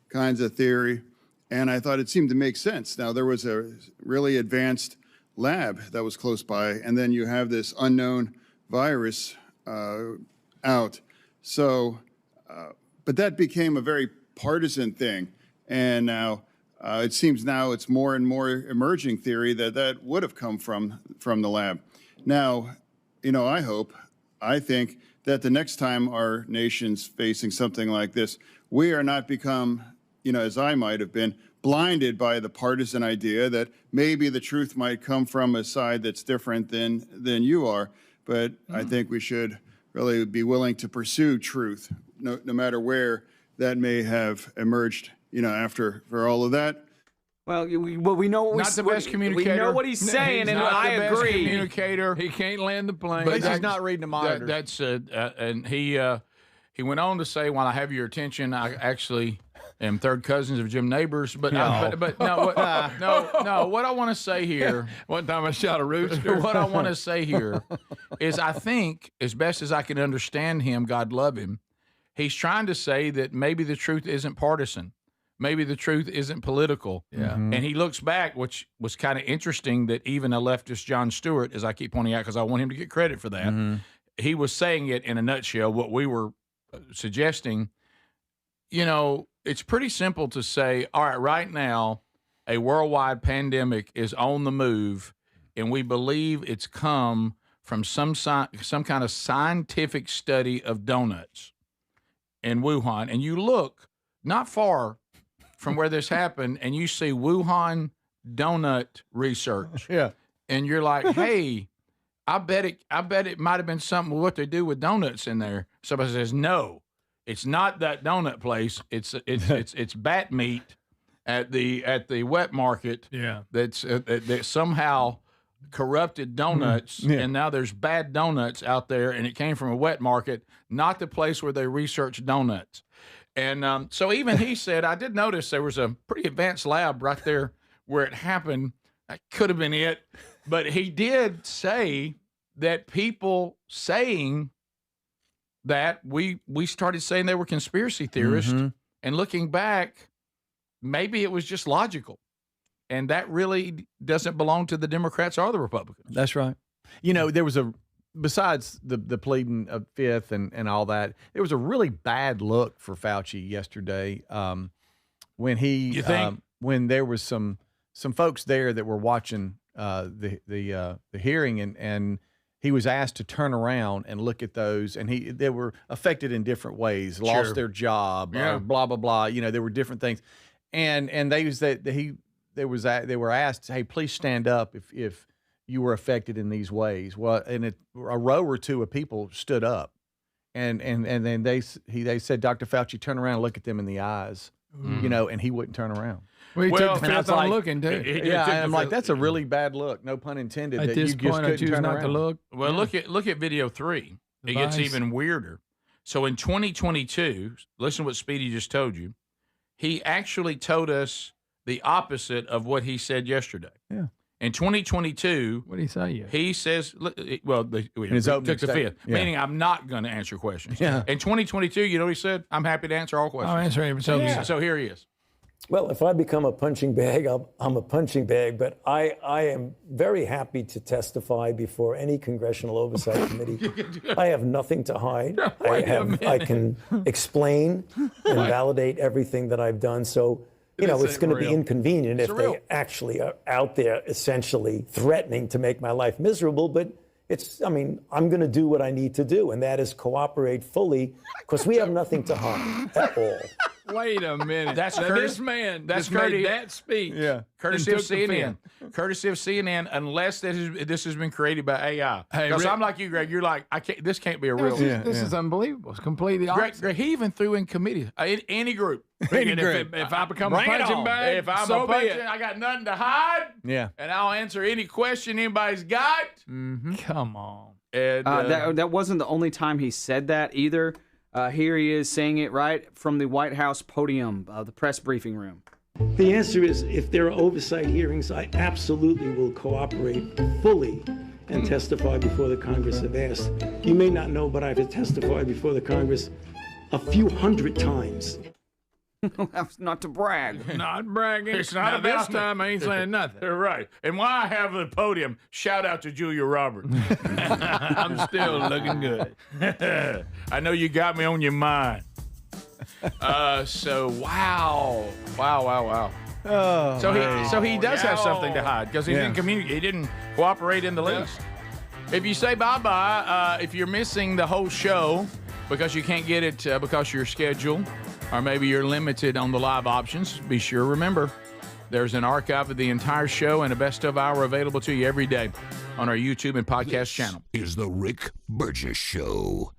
kinds of theory. And I thought it seemed to make sense. Now, there was a really advanced lab that was close by, and then you have this unknown virus out. So, but that became a very partisan thing. And now it seems now it's more and more emerging theory that would have come from the lab. Now, you know, I think that the next time our nation's facing something like this, we are not become, you know, as I might have been, blinded by the partisan idea that maybe the truth might come from a side that's different than you are. But I think we should really be willing to pursue truth, no matter where that may have emerged, you know, for all of that. Well, we know Not the best communicator. We know what he's saying, and I agree. Communicator. He can't land the plane. But he's not reading the monitor. That's and he went on to say, "While I have your attention, I actually am third cousins of Jim Neighbors." But no. No. What I want to say here. One time I shot a rooster. What I want to say here is, I think, as best as I can understand him, God love him, he's trying to say that maybe the truth isn't partisan. Maybe the truth isn't political. Yeah. And he looks back, which was kind of interesting that even a leftist, Jon Stewart, as I keep pointing out, because I want him to get credit for that, he was saying it in a nutshell, what we were suggesting. You know, it's pretty simple to say, all right now, a worldwide pandemic is on the move, and we believe it's come from some kind of scientific study of donuts in Wuhan. And you look not far from where this happened, and you see Wuhan donut research. Yeah. And you're like, hey, I bet it might have been something with what they do with donuts in there. Somebody says, no, it's not that donut place. It's bat meat at the wet market. Yeah. That's that somehow corrupted donuts, and now there's bad donuts out there, and it came from a wet market, not the place where they research donuts. And so even he said, I did notice there was a pretty advanced lab right there where it happened. That could have been it. But he did say that people saying that we started saying they were conspiracy theorists, and looking back, maybe it was just logical. And that really doesn't belong to the Democrats or the Republicans. That's right. You know, there was besides the pleading of fifth and all that, there was a really bad look for Fauci yesterday when he, you think? When there was some folks there that were watching the hearing, and he was asked to turn around and look at those, and they were affected in different ways, lost their job, blah blah blah. You know, there were different things, and they were asked, hey, please stand up if you were affected in these ways. Well, and a row or two of people stood up, and then they said, Dr. Fauci, turn around and look at them in the eyes, you know, and he wouldn't turn around. Well, he took the fifth on looking, too. Yeah, I'm like, that's a really bad look. No pun intended. At this point, I choose not to look. Well, look at video 3. It gets even weirder. So in 2022, listen to what Speedy just told you. He actually told us the opposite of what he said yesterday. Yeah. In 2022, what did he say? He says, well, he took the fifth, meaning I'm not going to answer questions. Yeah. In 2022, you know what he said? I'm happy to answer all questions. I'll answer any. So here he is. Well, if I become a punching bag, I'm a punching bag, but I am very happy to testify before any congressional oversight committee. I have nothing to hide. I can explain and validate everything that I've done. So, you know, it's going to be inconvenient if they actually are out there essentially threatening to make my life miserable. But I'm going to do what I need to do, and that is cooperate fully because we have nothing to hide at all. Wait a minute. That's this man. That's made that speech. Yeah. Courtesy of CNN. Courtesy of CNN, unless this has been created by AI. Because I'm like you, Greg. You're like, this can't be a real. This is unbelievable. It's completely opposite. Greg, he even threw in committee. Any group. If I become a punching bag, if I'm a punching, I got nothing to hide. Yeah. And I'll answer any question anybody's got. Come on. And, that wasn't the only time he said that either. Here he is saying it right from the White House podium, the press briefing room. The answer is, if there are oversight hearings, I absolutely will cooperate fully and testify before the Congress if asked. You may not know, but I've testified before the Congress a few hundred times. That's not to brag. Not bragging. It's not about this time. I ain't saying nothing. Right. And while I have the podium, shout out to Julia Roberts. I'm still looking good. I know you got me on your mind. So wow. Oh, so he does have something to hide because he didn't communicate. He didn't cooperate in the least. If you say bye-bye, if you're missing the whole show because you can't get it because of your schedule, or maybe you're limited on the live options, be sure, remember, there's an archive of the entire show and a best of hour available to you every day on our YouTube and podcast channel. Is the Rick Burgess Show.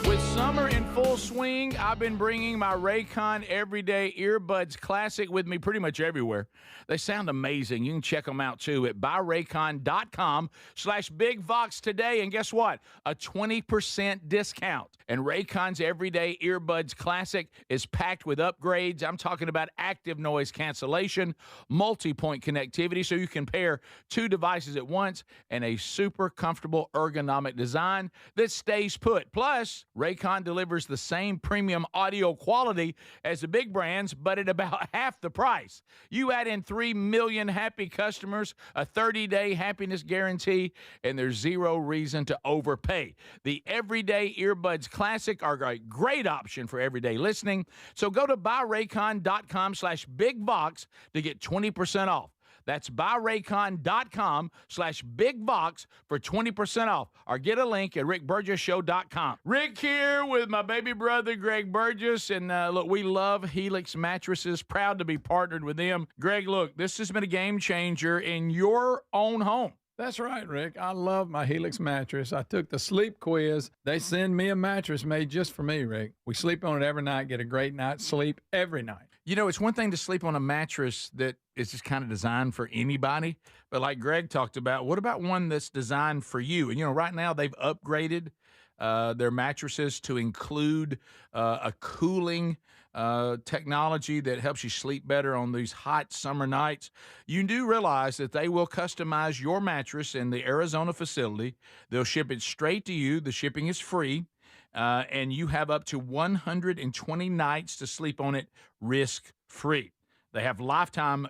With summer in full swing, I've been bringing my Raycon Everyday Earbuds Classic with me pretty much everywhere. They sound amazing. You can check them out, too, at buyraycon.com/BigVox today. And guess what? A 20% discount. And Raycon's Everyday Earbuds Classic is packed with upgrades. I'm talking about active noise cancellation, multi-point connectivity, so you can pair 2 devices at once, and a super comfortable ergonomic design that stays put. Plus, Raycon delivers the same premium audio quality as the big brands, but at about half the price. You add in 3 million happy customers, a 30-day happiness guarantee, and there's zero reason to overpay. The Everyday Earbuds Classic are a great option for everyday listening. So go to buyraycon.com/BigVox to get 20% off. That's buyraycon.com/BigVox for 20% off. Or get a link at rickburgessshow.com. Rick here with my baby brother, Greg Burgess. And look, we love Helix mattresses. Proud to be partnered with them. Greg, look, this has been a game changer in your own home. That's right, Rick. I love my Helix mattress. I took the sleep quiz. They send me a mattress made just for me, Rick. We sleep on it every night, get a great night's sleep every night. You know, it's one thing to sleep on a mattress that is just kind of designed for anybody. But like Greg talked about, what about one that's designed for you? And, you know, right now they've upgraded their mattresses to include a cooling technology that helps you sleep better on these hot summer nights. You do realize that they will customize your mattress in the Arizona facility. They'll ship it straight to you. The shipping is free, and you have up to 120 nights to sleep on it risk-free. They have lifetime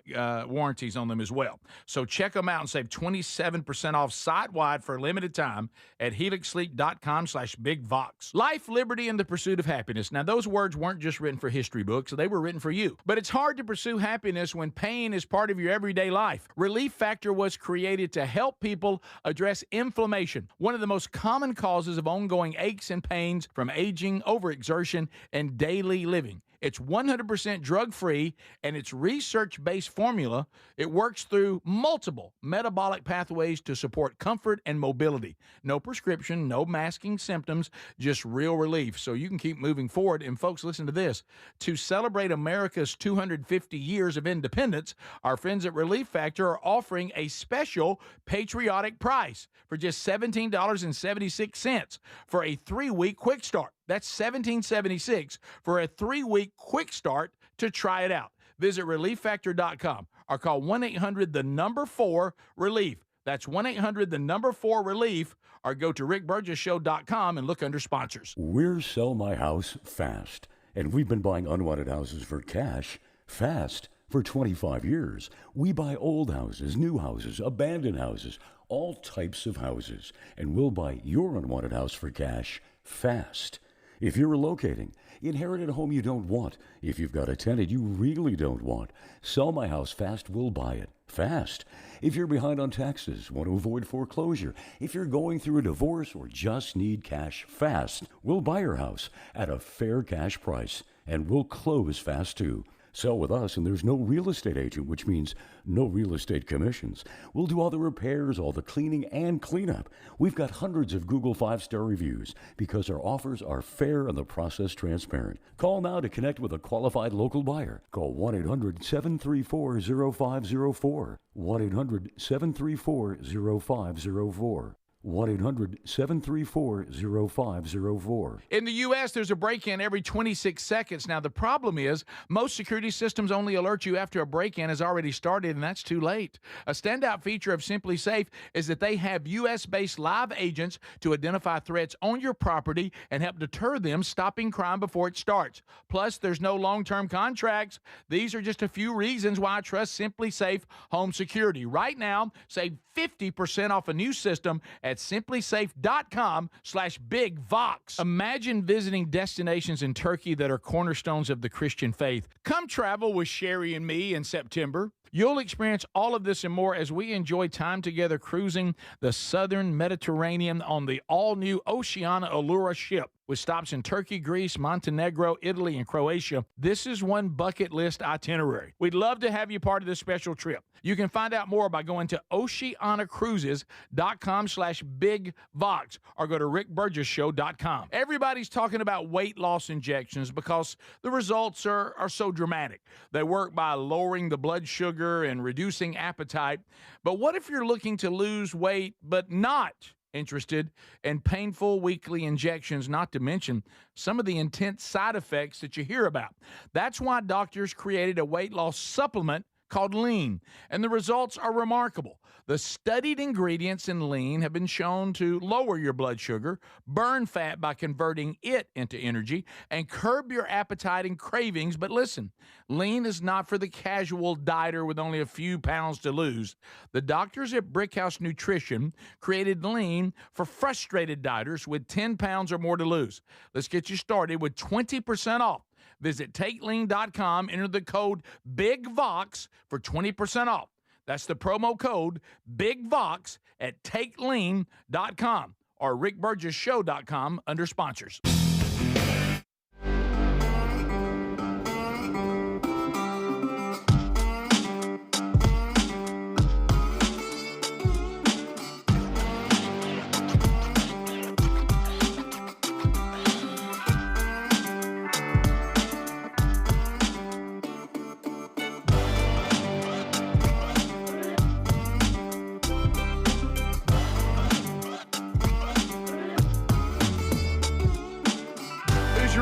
warranties on them as well. So check them out and save 27% off site-wide for a limited time at helixsleep.com/bigvox. Life, liberty, and the pursuit of happiness. Now, those words weren't just written for history books. They were written for you. But it's hard to pursue happiness when pain is part of your everyday life. Relief Factor was created to help people address inflammation, one of the most common causes of ongoing aches and pains from aging, overexertion, and daily living. It's 100% drug-free, and its research-based formula. It works through multiple metabolic pathways to support comfort and mobility. No prescription, no masking symptoms, just real relief, so you can keep moving forward. And folks, listen to this. To celebrate America's 250 years of independence, our friends at Relief Factor are offering a special patriotic price for just $17.76 for a 3-week quick start. That's $17.76 for a 3-week quick start to try it out. Visit ReliefFactor.com or call 1-800-4-RELIEF. That's 1-800-4-RELIEF, or go to RickBurgessShow.com and look under sponsors. We're Sell My House Fast, and we've been buying unwanted houses for cash fast for 25 years. We buy old houses, new houses, abandoned houses, all types of houses, and we'll buy your unwanted house for cash fast. If you're relocating, inherited a home you don't want, if you've got a tenant you really don't want, Sell My House Fast will buy it fast. If you're behind on taxes, want to avoid foreclosure, if you're going through a divorce or just need cash fast, we'll buy your house at a fair cash price, and we'll close fast too. Sell with us, and there's no real estate agent, which means no real estate commissions. We'll do all the repairs, all the cleaning, and cleanup. We've got hundreds of Google 5-star reviews because our offers are fair and the process transparent. Call now to connect with a qualified local buyer. Call 1-800-734-0504. 1-800-734-0504. 1-800-734-0504. In the U.S., there's a break-in every 26 seconds. Now, the problem is most security systems only alert you after a break-in has already started, and that's too late. A standout feature of Simply Safe is that they have U.S.-based live agents to identify threats on your property and help deter them, stopping crime before it starts. Plus, there's no long-term contracts. These are just a few reasons why I trust Simply Safe Home Security. Right now, save 50% off a new system at simplysafe.com/bigvox. Imagine visiting destinations in Turkey that are cornerstones of the Christian faith. Come travel with Sherry and me in September. You'll experience all of this and more as we enjoy time together cruising the southern Mediterranean on the all-new Oceana Allura ship. With stops in Turkey, Greece, Montenegro, Italy, and Croatia, this is one bucket list itinerary. We'd love to have you part of this special trip. You can find out more by going to oceanacruises.com/bigvox or go to rickburgessshow.com. Everybody's talking about weight loss injections because the results are so dramatic. They work by lowering the blood sugar and reducing appetite. But what if you're looking to lose weight but not interested in painful weekly injections, not to mention some of the intense side effects that you hear about? That's why doctors created a weight loss supplement called Lean, and the results are remarkable. The studied ingredients in Lean have been shown to lower your blood sugar, burn fat by converting it into energy, and curb your appetite and cravings. But listen, Lean is not for the casual dieter with only a few pounds to lose. The doctors at Brickhouse Nutrition created Lean for frustrated dieters with 10 pounds or more to lose. Let's get you started with 20% off. Visit TakeLean.com, enter the code BIGVOX for 20% off. That's the promo code BIGVOX at TakeLean.com or RickBurgessShow.com under sponsors.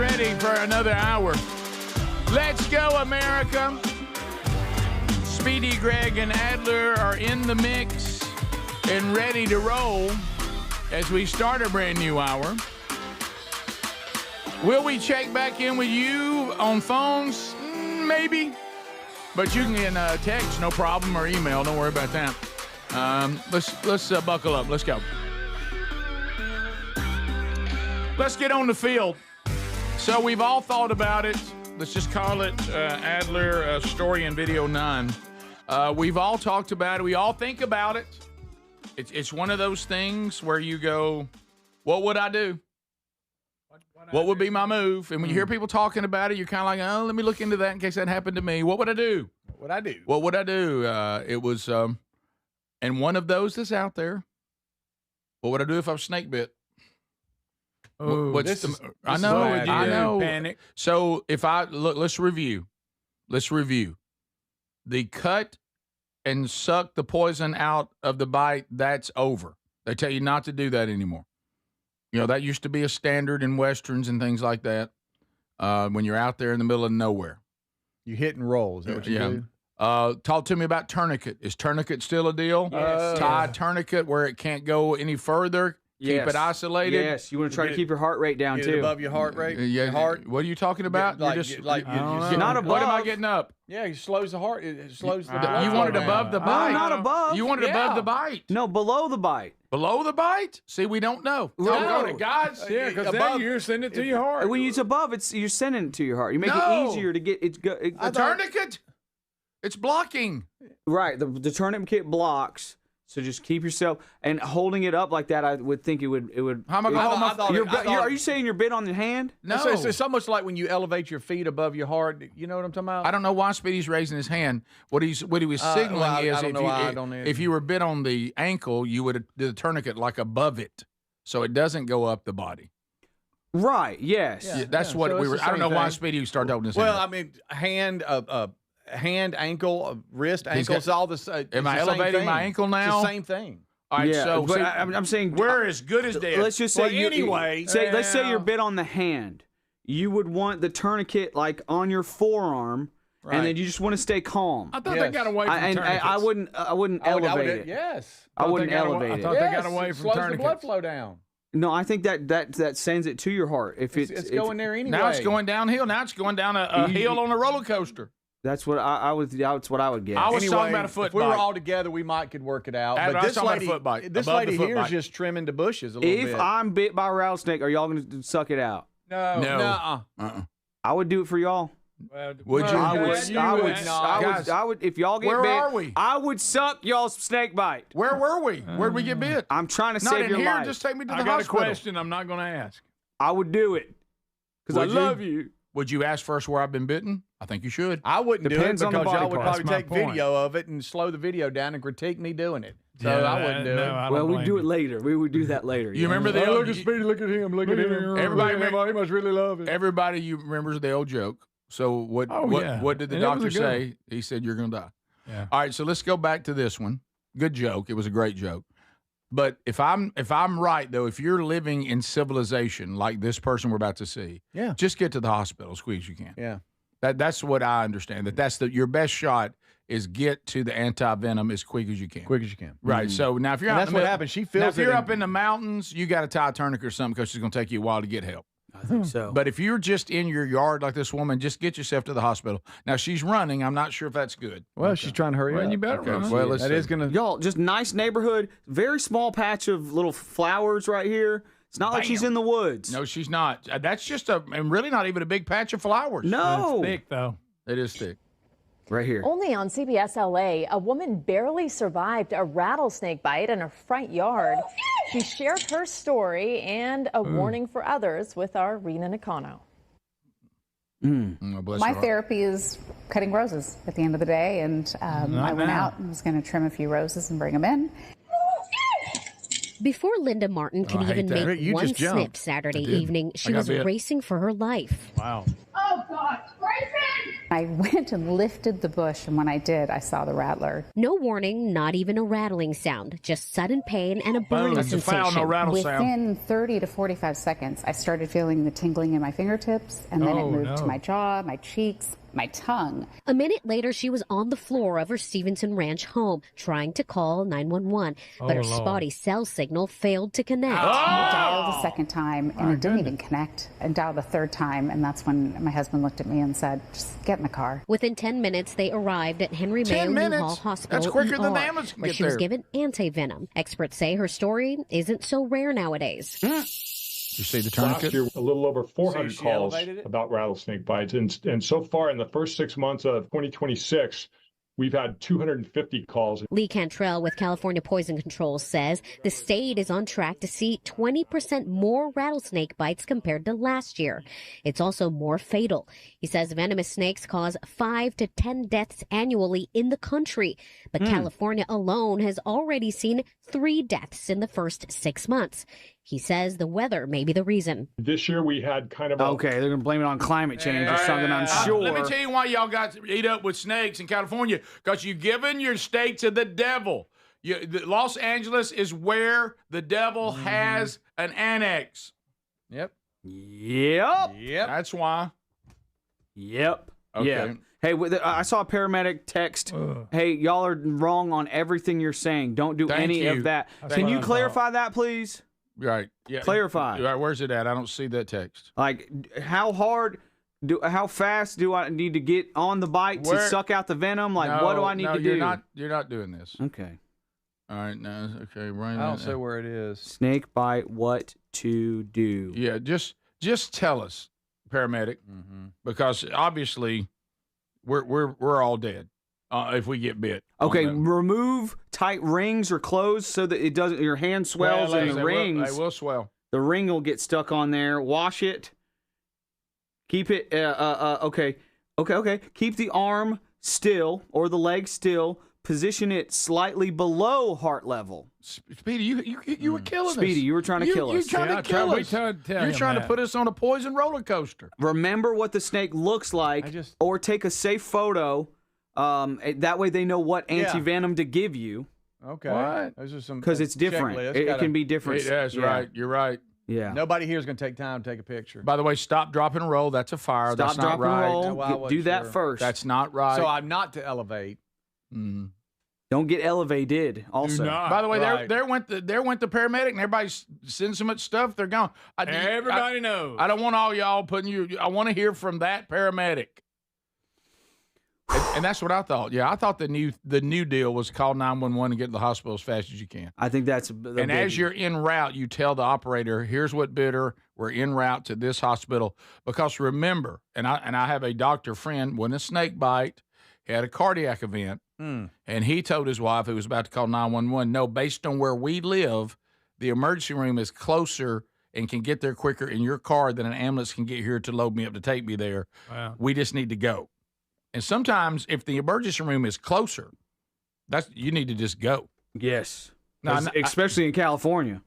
ready for another hour. Let's go, America. Speedy, Greg, and Adler are in the mix and ready to roll as we start a brand new hour. Will we check back in with you on phones? Maybe. But you can text, no problem, or email. Don't worry about that. Let's buckle up. Let's go. Let's get on the field. So we've all thought about it. Let's just call it Adler Story in Video 9. We've all talked about it. We all think about it. It's one of those things where you go, what would I do? What would be my move? And when you hear people talking about it, you're kind of like, oh, let me look into that in case that happened to me. What would I do? What would I do? What would I do? It was, and one of those that's out there. What would I do if I was snake bit? Oh, I know. Panic. So if I look, let's review. The cut and suck the poison out of the bite, that's over. They tell you not to do that anymore. You know, that used to be a standard in Westerns and things like that when you're out there in the middle of nowhere. You hit and roll. Is that what you do? Talk to me about tourniquet. Is tourniquet still a deal? Yes. Tie a tourniquet where it can't go any further. Keep it isolated. Yes, you want to try to keep your heart rate down, Get too. it above your heart rate? Yeah. Your heart? What are you talking about? Not above. What am I getting up? Yeah, it slows the heart. It slows the You want it above the bite. Not above. You want it above the bite. No, below the bite. Below the bite? See, we don't know. Doggone it, guys. Yeah, because then you're sending it to your heart. When it's above, you're sending it to your heart. You make it easier to get it. A tourniquet? It's blocking. Right. The tourniquet blocks. So just keep yourself and holding it up like that. I would think it would. How am I going to hold my? Are you saying your bit on the hand? No. It's almost like when you elevate your feet above your heart. You know what I'm talking about? I don't know why Speedy's raising his hand. What he was signaling is if you were bit on the ankle, you would do the tourniquet like above it, so it doesn't go up the body. Right. Yes. Yeah, that's what we were. I don't know why Speedy started holding his hand. Well, I mean, hand, ankle, wrist, ankle. It's all the same. Am I elevating my ankle now? It's the same thing. All right, so but I'm saying we're as good as dead. Let's just say let's say you're bit on the hand. You would want the tourniquet like on your forearm, and then you just want to stay calm. I thought they got away from tourniquets. I wouldn't elevate it. Yes, I wouldn't elevate it. I thought they got away from slows tourniquets. the blood flow down. No, I think that sends it to your heart. If it's going there anyway. Now it's going downhill. Now it's going down a hill on a roller coaster. That's what I would. That's what I would guess. I was talking about a foot If we were all together, we could work it out. But this lady here is just trimming the bushes a little bit. If I'm bit by a rattlesnake, are y'all going to suck it out? No. I would do it for y'all. Would you? I would. If y'all get bit, where are we? I would suck y'all's snake bite. Where were we? Where'd we get bit? I'm trying to Not save in your here. life. Just take me to the I got hospital. a question I'm not going to ask. I would do it because I Would you? love you. Would you ask first where I've been bitten? I think you should. I wouldn't Depends do it on the because body y'all would part. probably That's take my point. video of it and slow the video down and critique me doing it. So Yeah, I wouldn't do no, it. I don't Well, we blame do you. it later. We would do that later. You remember the Look at Speedy, look at him, look at him. Everybody he must really love it. Everybody you remembers the old joke. So what did the And it was doctor a good say? He said you're going to die. Yeah. All right, so let's go back to this one. Good joke. It was a great joke. But if I'm right though, if you're living in civilization like this person we're about to see, just get to the hospital as quick as you can. Yeah. That's what I understand. That's your best shot is get to the anti-venom as quick as you can. Quick as you can. Right. So now if you're that's what happens. She feels if you're up in the mountains, you got to tie a tourniquet or something because she's going to take you a while to get help. I think so. But if you're just in your yard like this woman, just get yourself to the hospital. Now she's running. I'm not sure if that's good. Well, she's trying to hurry up. You better run. Well, let's that see. is going to. Y'all, just nice neighborhood, very small patch of little flowers right here. It's not like she's in the woods. No, she's not. That's just and really not even a big patch of flowers. No. It's thick, though. It is thick. Right here. Only on CBS LA, a woman barely survived a rattlesnake bite in her front yard. She shared her story and a warning for others with our Rena Nakano. My therapy is cutting roses at the end of the day, and I went out and was going to trim a few roses and bring them in. Before Linda Martin can even make one snip Saturday evening, she was racing for her life. Wow. Oh, God. Grayson! I went and lifted the bush, and when I did, I saw the rattler. No warning, not even a rattling sound, just sudden pain and a burning That's a sensation. foul, no rattle sound. Within 30 to 45 seconds, I started feeling the tingling in my fingertips, and then it moved to my jaw, my cheeks, my tongue. A minute later, she was on the floor of her Stevenson Ranch home trying to call 911, but her spotty cell signal failed to connect. I dialed a second time, and it didn't even connect. I dialed a third time, and that's when my husband looked at me and said, just get in the car. Within 10 minutes, they arrived at Henry Mayo Newhall Hospital. That's quicker than the ER, ambulance can where get she was there. given anti-venom. Experts say her story isn't so rare nowadays. You see the Last tourniquet? year, a little over 400 she calls elevated it? about rattlesnake bites. And so far in the first 6 months of 2026, we've had 250 calls. Lee Cantrell with California Poison Control says the state is on track to see 20% more rattlesnake bites compared to last year. It's also more fatal. He says venomous snakes cause 5 to 10 deaths annually in the country. But California alone has already seen 3 deaths in the first 6 months. He says the weather may be the reason. This year we had kind of Okay, they're going to blame it on climate change or something, I'm sure. Let me tell you why y'all got to eat up with snakes in California. Because you've given your state to the devil. Los Angeles is where the devil has an annex. Yep. Yep. That's why. Yep. Okay. Yeah. Hey, I saw a paramedic text, hey, y'all are wrong on everything you're saying. Don't do Thank any you. of that. That's Can what you I clarify that, please? Right. Yeah. Clarify. Right, where's it at? I don't see that text. Like, how fast do I need to get on the bite to suck out the venom? Like, what do I need to do? You're not doing this. Okay. All right. No. Okay. Right. I don't see where it is. Snake bite, what to do? Yeah. Just tell us, paramedic, because obviously we're all dead if we get bit. Okay, remove tight rings or clothes so that it doesn't. Your hand swells and the rings. They will swell. The ring will get stuck on there. Wash it. Keep it. Okay. Keep the arm still or the leg still. Position it slightly below heart level. Speedy, you were killing us. Speedy, you were trying to kill us. You're trying to kill us. You're trying to put us on a poison roller coaster. Remember what the snake looks like, or take a safe photo. That way they know what anti-venom to give you. Okay. What? Those are some Because it's different. It can be different. That's right. You're right. Yeah. Nobody here is going to take time to take a picture. By the way, stop, drop, and roll. That's a fire. Stop, That's not drop, right. and roll. Do that first. That's not right. So I'm not to elevate. Don't get elevated. Also, by the way, there went the paramedic, and everybody's sending so much stuff. They're gone. Everybody knows. I don't want all y'all putting you. I want to hear from that paramedic. And that's what I thought. Yeah, I thought the new deal was call 911 and get to the hospital as fast as you can. I think that's as you're en route, you tell the operator, "Here's what bit her. We're en route to this hospital." Because remember, and I have a doctor friend when a snake bite, he had a cardiac event, and he told his wife who was about to call 911, "No, based on where we live, the emergency room is closer and can get there quicker in your car than an ambulance can get here to load me up to take me there. Wow. We just need to go." And sometimes, if the emergency room is closer, you need to just go. Yes, especially in California.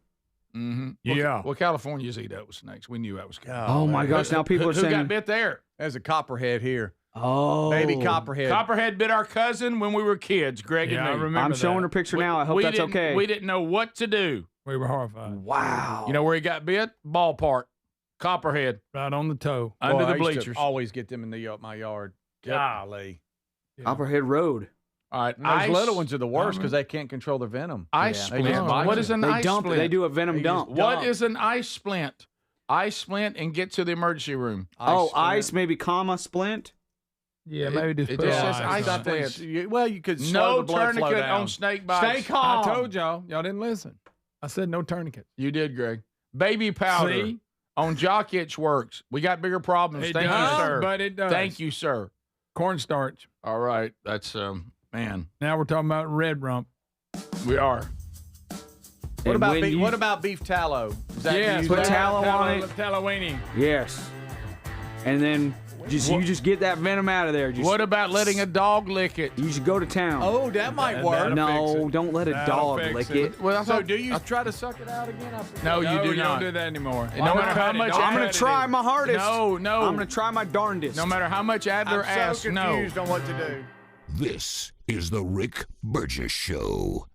Yeah. Well, California's eat up with snakes. We knew that was coming. Oh my gosh! Now people are who saying got bit there. There's a copperhead here. Oh, baby copperhead. Copperhead bit our cousin when we were kids, Greg and me. I remember I'm showing her picture now. I hope that's okay. We didn't know what to do. We were horrified. Wow. You know where he got bit? Ballpark. Copperhead. Right on the toe. Under Boy, the I used to bleachers. always get them in my yard. Golly. Copperhead Road. All right. And those little ones are the worst because they can't control their venom. Ice splint. What is an ice splint? They do a venom dump. What is an ice splint? Ice splint and get to the emergency room. Ice maybe comma splint. Yeah, maybe it just says ice splint. Well, you could slow the blood flow tourniquet down. on snake bites. Stay calm. I told y'all. Y'all didn't listen. I said no tourniquet. You did, Greg. Baby powder. See? On jock itch works. We got bigger problems. It Thank does, you, sir. but it does. Thank you, sir. Cornstarch. All right. That's man. Now we're talking about red rump. We are. What about beef tallow? Is that Yes, put tallow on it. Tallow-weenie. Yes. And then You just get that venom out of there. What about letting a dog lick it? You should go to town. Oh, that might work. No, don't let a dog lick it. Well, So do you try to suck it out again? No, you do you not. don't do that anymore. No matter how much, I'm going to try my hardest. No. I'm going to try my darndest. No matter how much Adler I'm asks, so no. confused on what to do. This is the Rick Burgess Show.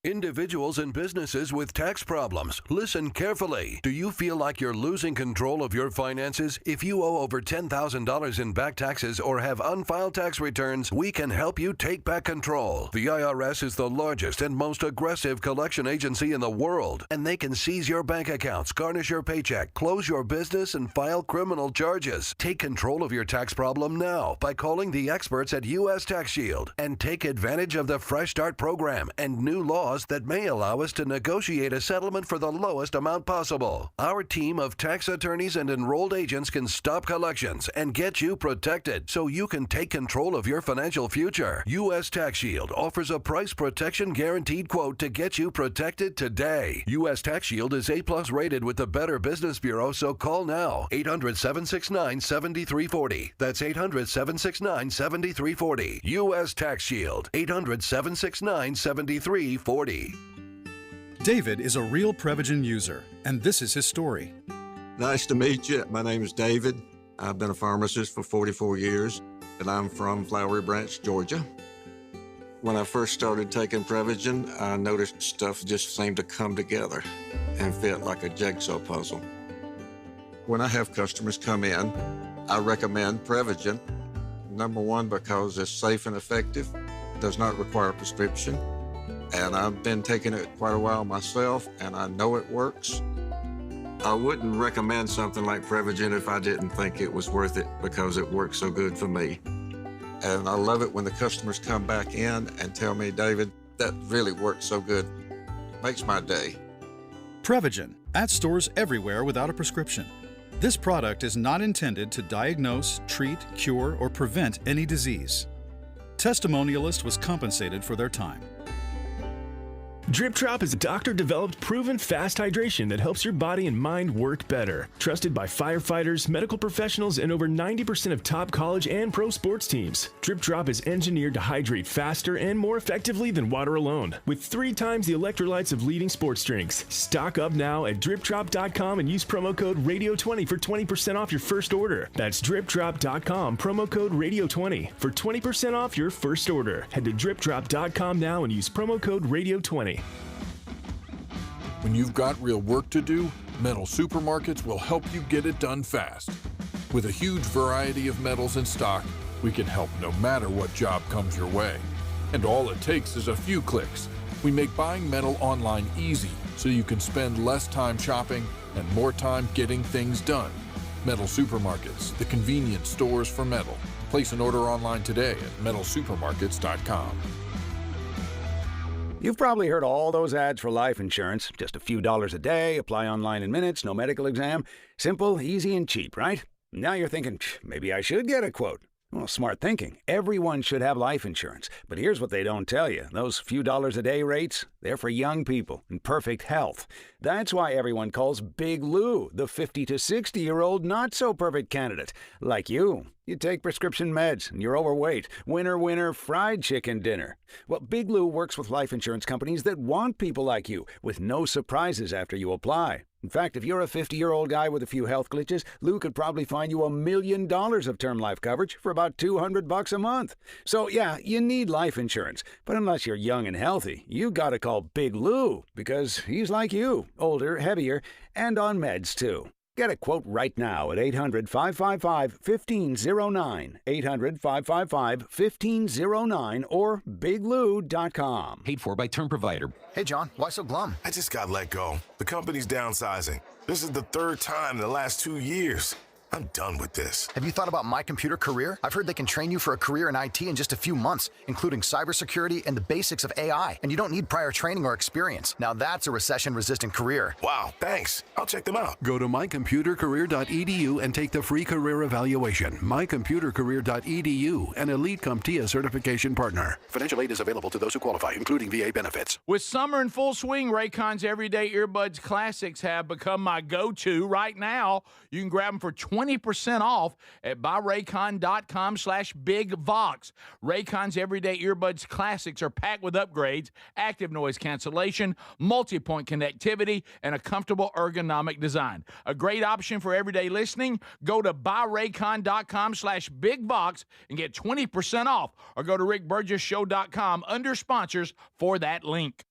Individuals and businesses with tax problems, listen carefully. Do you feel like you're losing control of your finances? If you owe over $10,000 in back taxes or have unfiled tax returns, we can help you take back control. The IRS is the largest and most aggressive collection agency in the world, and they can seize your bank accounts, garnish your paycheck, close your business, and file criminal charges. Take control of your tax problem now by calling the experts at U.S. Tax Shield and take advantage of the Fresh Start program and new laws that may allow us to negotiate a settlement for the lowest amount possible. Our team of tax attorneys and enrolled agents can stop collections and get you protected so you can take control of your financial future. U.S. Tax Shield offers a price protection guaranteed quote to get you protected today. U.S. Tax Shield is A+ rated with the Better Business Bureau, so call now. 800-769-7340. That's 800-769-7340. U.S. Tax Shield. 800-769-7340. David is a real Prevagen user, and this is his story. Nice to meet you. My name is David. I've been a pharmacist for 44 years, and I'm from Flowery Branch, Georgia. When I first started taking Prevagen, I noticed stuff just seemed to come together and fit like a jigsaw puzzle. When I have customers come in, I recommend Prevagen. Number one, because it's safe and effective, does not require a prescription. And I've been taking it quite a while myself, and I know it works. I wouldn't recommend something like Prevagen if I didn't think it was worth it because it works so good for me. And I love it when the customers come back in and tell me, David, that really worked so good. Makes my day. Prevagen, at stores everywhere without a prescription. This product is not intended to diagnose, treat, cure, or prevent any disease. Testimonialist was compensated for their time. Drip Drop is a doctor-developed, proven fast hydration that helps your body and mind work better. Trusted by firefighters, medical professionals, and over 90% of top college and pro sports teams. Drip Drop is engineered to hydrate faster and more effectively than water alone, with 3 times the electrolytes of leading sports drinks. Stock up now at dripdrop.com and use promo code RADIO20 for 20% off your first order. That's dripdrop.com, promo code RADIO20 for 20% off your first order. Head to dripdrop.com now and use promo code RADIO20. When you've got real work to do, Metal Supermarkets will help you get it done fast. With a huge variety of metals in stock, we can help no matter what job comes your way. And all it takes is a few clicks. We make buying metal online easy so you can spend less time shopping and more time getting things done. Metal Supermarkets, the convenience stores for metal. Place an order online today at metalsupermarkets.com. You've probably heard all those ads for life insurance. Just a few dollars a day, apply online in minutes, no medical exam. Simple, easy, and cheap, right? Now you're thinking, maybe I should get a quote. Well, smart thinking. Everyone should have life insurance. But here's what they don't tell you. Those few dollars a day rates, they're for young people in perfect health. That's why everyone calls Big Lou the 50 to 60-year-old not-so-perfect candidate. Like you. You take prescription meds, and you're overweight. Winner, winner, fried chicken dinner. Well, Big Lou works with life insurance companies that want people like you, with no surprises after you apply. In fact, if you're a 50-year-old guy with a few health glitches, Lou could probably find you $1 million of term life coverage for about $200 a month. So, yeah, you need life insurance. But unless you're young and healthy, you gotta call Big Lou, because he's like you, older, heavier, and on meds, too. Get a quote right now at 800-555-1509, 800-555-1509, or biglou.com. Paid for by Term Provider. Hey, John, why so glum? I just got let go. The company's downsizing. This is the 3rd time in the last 2 years. I'm done with this. Have you thought about My Computer Career? I've heard they can train you for a career in IT in just a few months, including cybersecurity and the basics of AI. And you don't need prior training or experience. Now that's a recession-resistant career. Wow, thanks. I'll check them out. Go to mycomputercareer.edu and take the free career evaluation. mycomputercareer.edu, an Elite CompTIA certification partner. Financial aid is available to those who qualify, including VA benefits. With summer in full swing, Raycon's Everyday Earbuds Classics have become my go-to. Right now, you can grab them for $20 20% off at buyraycon.com/bigvox. Raycon's everyday earbuds classics are packed with upgrades, active noise cancellation, multi-point connectivity, and a comfortable ergonomic design. A great option for everyday listening. Go to buyraycon.com/bigvox and get 20% off, or go to rickburgessshow.com under sponsors for that link.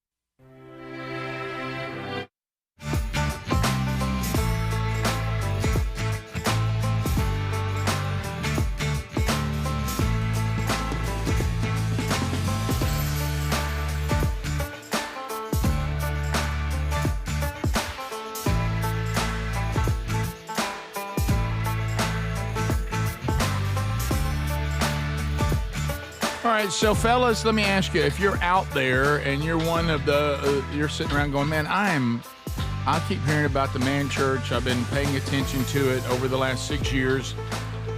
All right, so fellas, let me ask you, if you're out there and you're one of the, you're sitting around going, man, I keep hearing about the Man Church. I've been paying attention to it over the last 6 years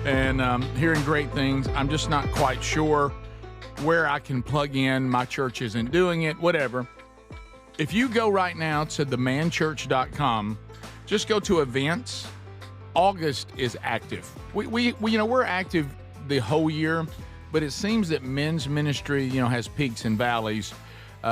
and hearing great things. I'm just not quite sure where I can plug in. My church isn't doing it, whatever. If you go right now to themanchurch.com, just go to events. August is active. We we're active the whole year. But it seems that men's ministry, has peaks and valleys.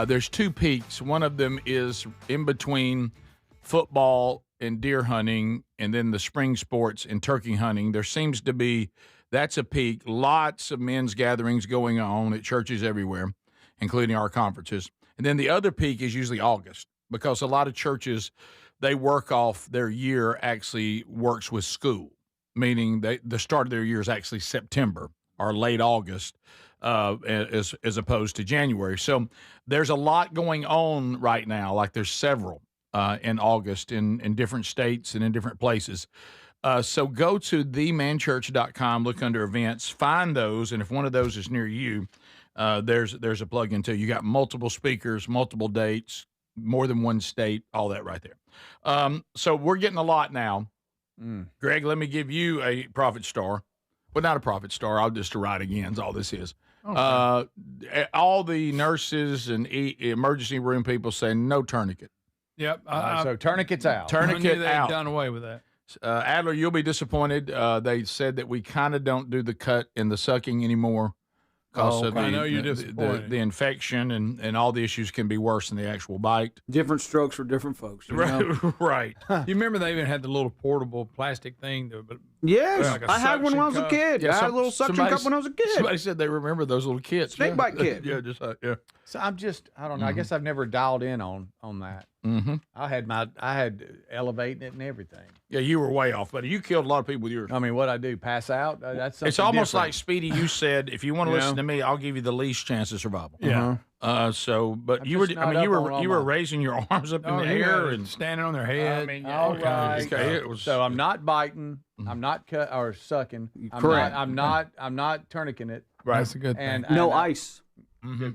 There's 2 peaks. One of them is in between football and deer hunting, and then the spring sports and turkey hunting. There seems to be, that's a peak. Lots of men's gatherings going on at churches everywhere, including our conferences. And then the other peak is usually August, because a lot of churches, they work off their year actually works with school, meaning the start of their year is actually September or late August, as opposed to January. So there's a lot going on right now. Like there's several in August in different states and in different places. So go to themanchurch.com, look under events, find those, and if one of those is near you, there's a plug-in too. You got multiple speakers, multiple dates, more than one state, all that right there. So we're getting a lot now. Greg, let me give you a profit star. Well, not a profit star. I'll just write again is all this is. Okay. All the nurses and emergency room people say no tourniquet. Yep. So tourniquet's out. Tourniquet Tourniquet out. Done away with that. Adler, you'll be disappointed. They said that we kind of don't do the cut and the sucking anymore. Because of I know you're disappointed. The infection and all the issues can be worse than the actual bite. Different strokes for different folks. Right. You remember they even had the little portable plastic thing? Yes, like a I had one when I was a suction kid. Yeah, I had a little suction cup when I was a kid. Somebody said they remember those little kits. Snake bite kit. Yeah, just yeah. So I don't know. I guess I've never dialed in on that. Mm-hmm. I had elevating it and everything. Yeah, you were way off, buddy. You killed a lot of people with yours. I mean, what I do? Pass out? That's something It's almost different. like Speedy. You said, if you want to listen to me, I'll give you the least chance of survival. Yeah. But you were, just not up on you were raising your arms up in the air and standing on their head. I mean, all right. Okay, it was, so I'm not biting. I'm not cut or sucking. Correct. I'm not tourniqueting it. Right. That's a good thing. No ice.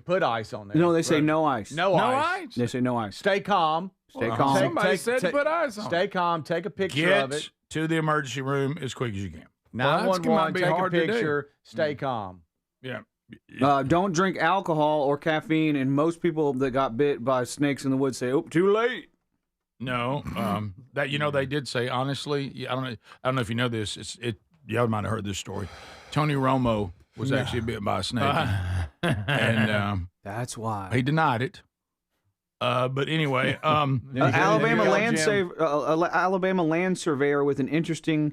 Put ice on there. No, they say no ice. No ice. They say no ice. Stay calm. Stay calm. Somebody said to put ice on. Stay calm. Take a picture of get it. to the emergency room as quick as you can. 911. be Take a hard to do. picture. Stay calm. Yeah. Don't drink alcohol or caffeine, and most people that got bit by snakes in the woods say, "Oh, too late." No, that they did say honestly. I don't know if you know this. Y'all might have heard this story. Tony Romo was actually bit by a snake, and that's why he denied it. But anyway, Alabama land surveyor with an interesting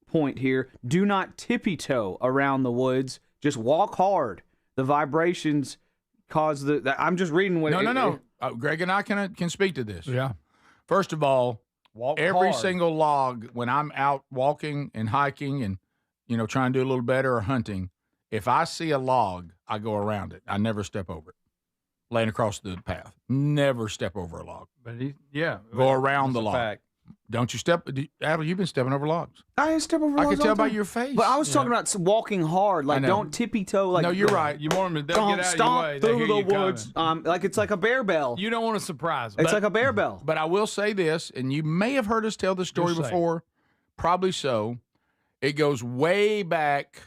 point here: do not tippy-toe around the woods. Just walk hard. The vibrations cause I'm just reading what. No. Greg and I can speak to this. Yeah. First of all, walk every hard. single log when I'm out walking and hiking and trying to do a little better or hunting, if I see a log, I go around it. I never step over it. Laying across the path, never step over a log. But go around the log. Fact. Don't you step? Adel, you've been stepping over logs. I didn't step over. I logs can tell all the by time. your face. But I was talking about walking hard, like don't tippy toe. Like no, you're right. You want them to don't get out stomp of your way. through the woods. Like it's like a bear bell. You don't want to surprise them. It's like a bear bell. But I will say this, and you may have heard us tell this story before. Probably so. It goes way back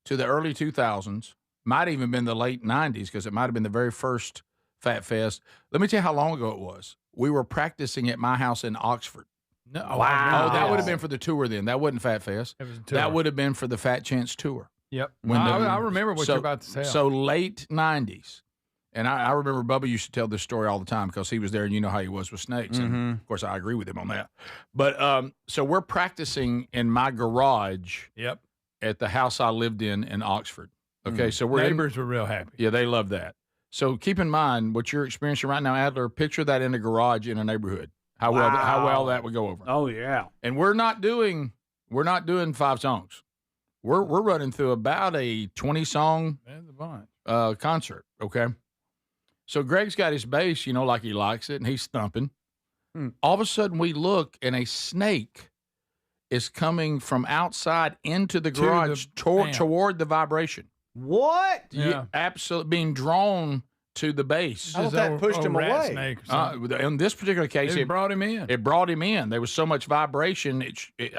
to the early 2000s. Might even been the late 90s because it might have been the very first Fat Fest. Let me tell you how long ago it was. We were practicing at my house in Oxford. No, Wow. Oh, that would have been for the tour then. That wasn't Fat Fest. It was a tour. That would have been for the Fat Chance tour. Yep. When I remember what you're about to say. So late 90s. And I remember Bubba used to tell this story all the time because he was there and you know how he was with snakes. And of course, I agree with him on that. But so we're practicing in my garage at the house I lived in Oxford. Okay, so we're neighbors were real happy. Yeah, they love that. So keep in mind what you're experiencing right now, Adler. Picture that in a garage in a neighborhood. How well that would go over. Oh yeah. And we're not doing 5 songs. We're running through about a 20-song concert. Okay. So Greg's got his bass, like he likes it, and he's thumping. All of a sudden, we look, and a snake is coming from outside into the garage toward the vibration. What? Yeah, absolutely, being drawn to the base. How that pushed him away? In this particular case, it brought him in. It brought him in. There was so much vibration. I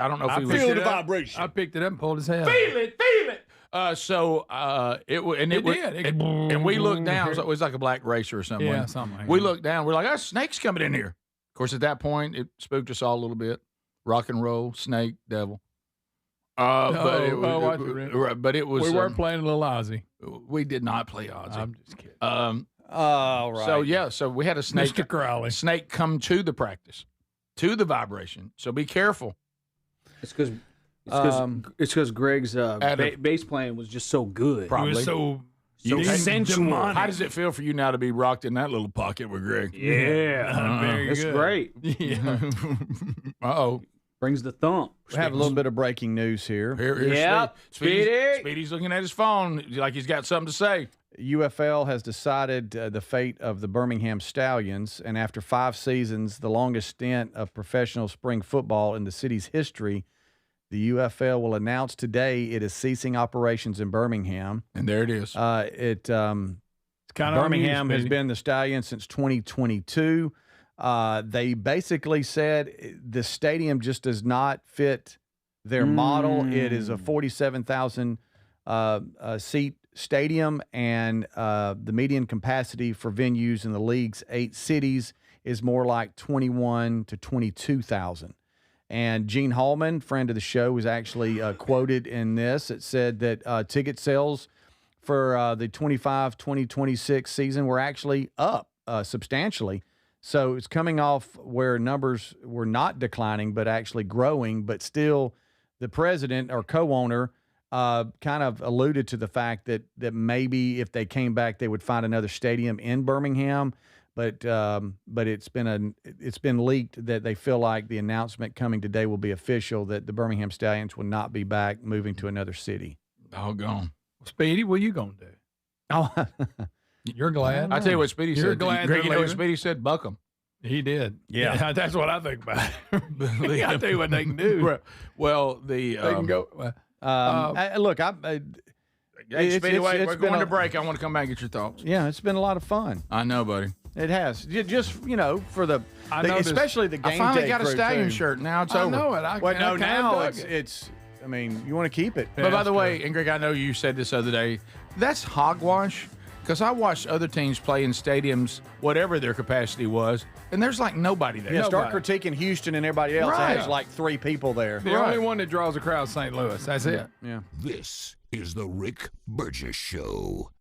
don't know if he was. Feel the vibration. I picked it up and pulled his head. Feel it. And we looked down. It was like a black racer or something. Yeah, something like we looked down. We're like, snake's coming in here. Of course, at that point, it spooked us all a little bit. Rock and roll, snake, devil. But it was. We weren't playing a little Ozzy. We did not play Ozzy. I'm just kidding. Right. So we had a snake. Mr. Crowley. Snake come to the practice, to the vibration. So be careful. It's because Greg's bass playing was just so good. Probably. It was so sensual. How does it feel for you now to be rocked in that little pocket with Greg? Yeah, it's great. Yeah. Uh-oh. Brings the thump. We have a little bit of breaking news here. Yep. Speedy's looking at his phone like he's got something to say. UFL has decided the fate of the Birmingham Stallions, and after 5 seasons, the longest stint of professional spring football in the city's history, the UFL will announce today it is ceasing operations in Birmingham. And there it is. Birmingham has been the Stallion since 2022. They basically said the stadium just does not fit their model. It is a 47,000 seat stadium, and the median capacity for venues in the league's 8 cities is more like 21 to 22,000. And Gene Hallman, friend of the show, was actually quoted in this. It said that ticket sales for the 25-2026 season were actually up substantially. So it's coming off where numbers were not declining, but actually growing. But still, the president or co-owner kind of alluded to the fact that maybe if they came back, they would find another stadium in Birmingham. But it's been leaked that they feel like the announcement coming today will be official that the Birmingham Stallions will not be back, moving to another city. Doggone. Speedy, what are you gonna do? Oh, you're glad. I tell you what Speedy said. You're glad. Greg, you know what Speedy said? Buck 'em. He did. Yeah. That's what I think about it. I tell you what they can do. Well, they can go. Look, Hey, Speedy, we're going to break. I want to come back and get your thoughts. Yeah, it's been a lot of fun. I know, buddy. It has. Just, for especially the game day. I finally got a crew, Stallion too. shirt. Now it's I over. know it. Well, no, now it's. I mean, you want to keep it. But by the way, and Greg, I know you said this other day. That's hogwash. Because I watched other teams play in stadiums, whatever their capacity was, and there's like nobody there. Yeah, start critiquing Houston and everybody else. Right. Has like 3 people there. The only one that draws a crowd is St. Louis. That's it. Yeah. This is the Rick Burgess Show.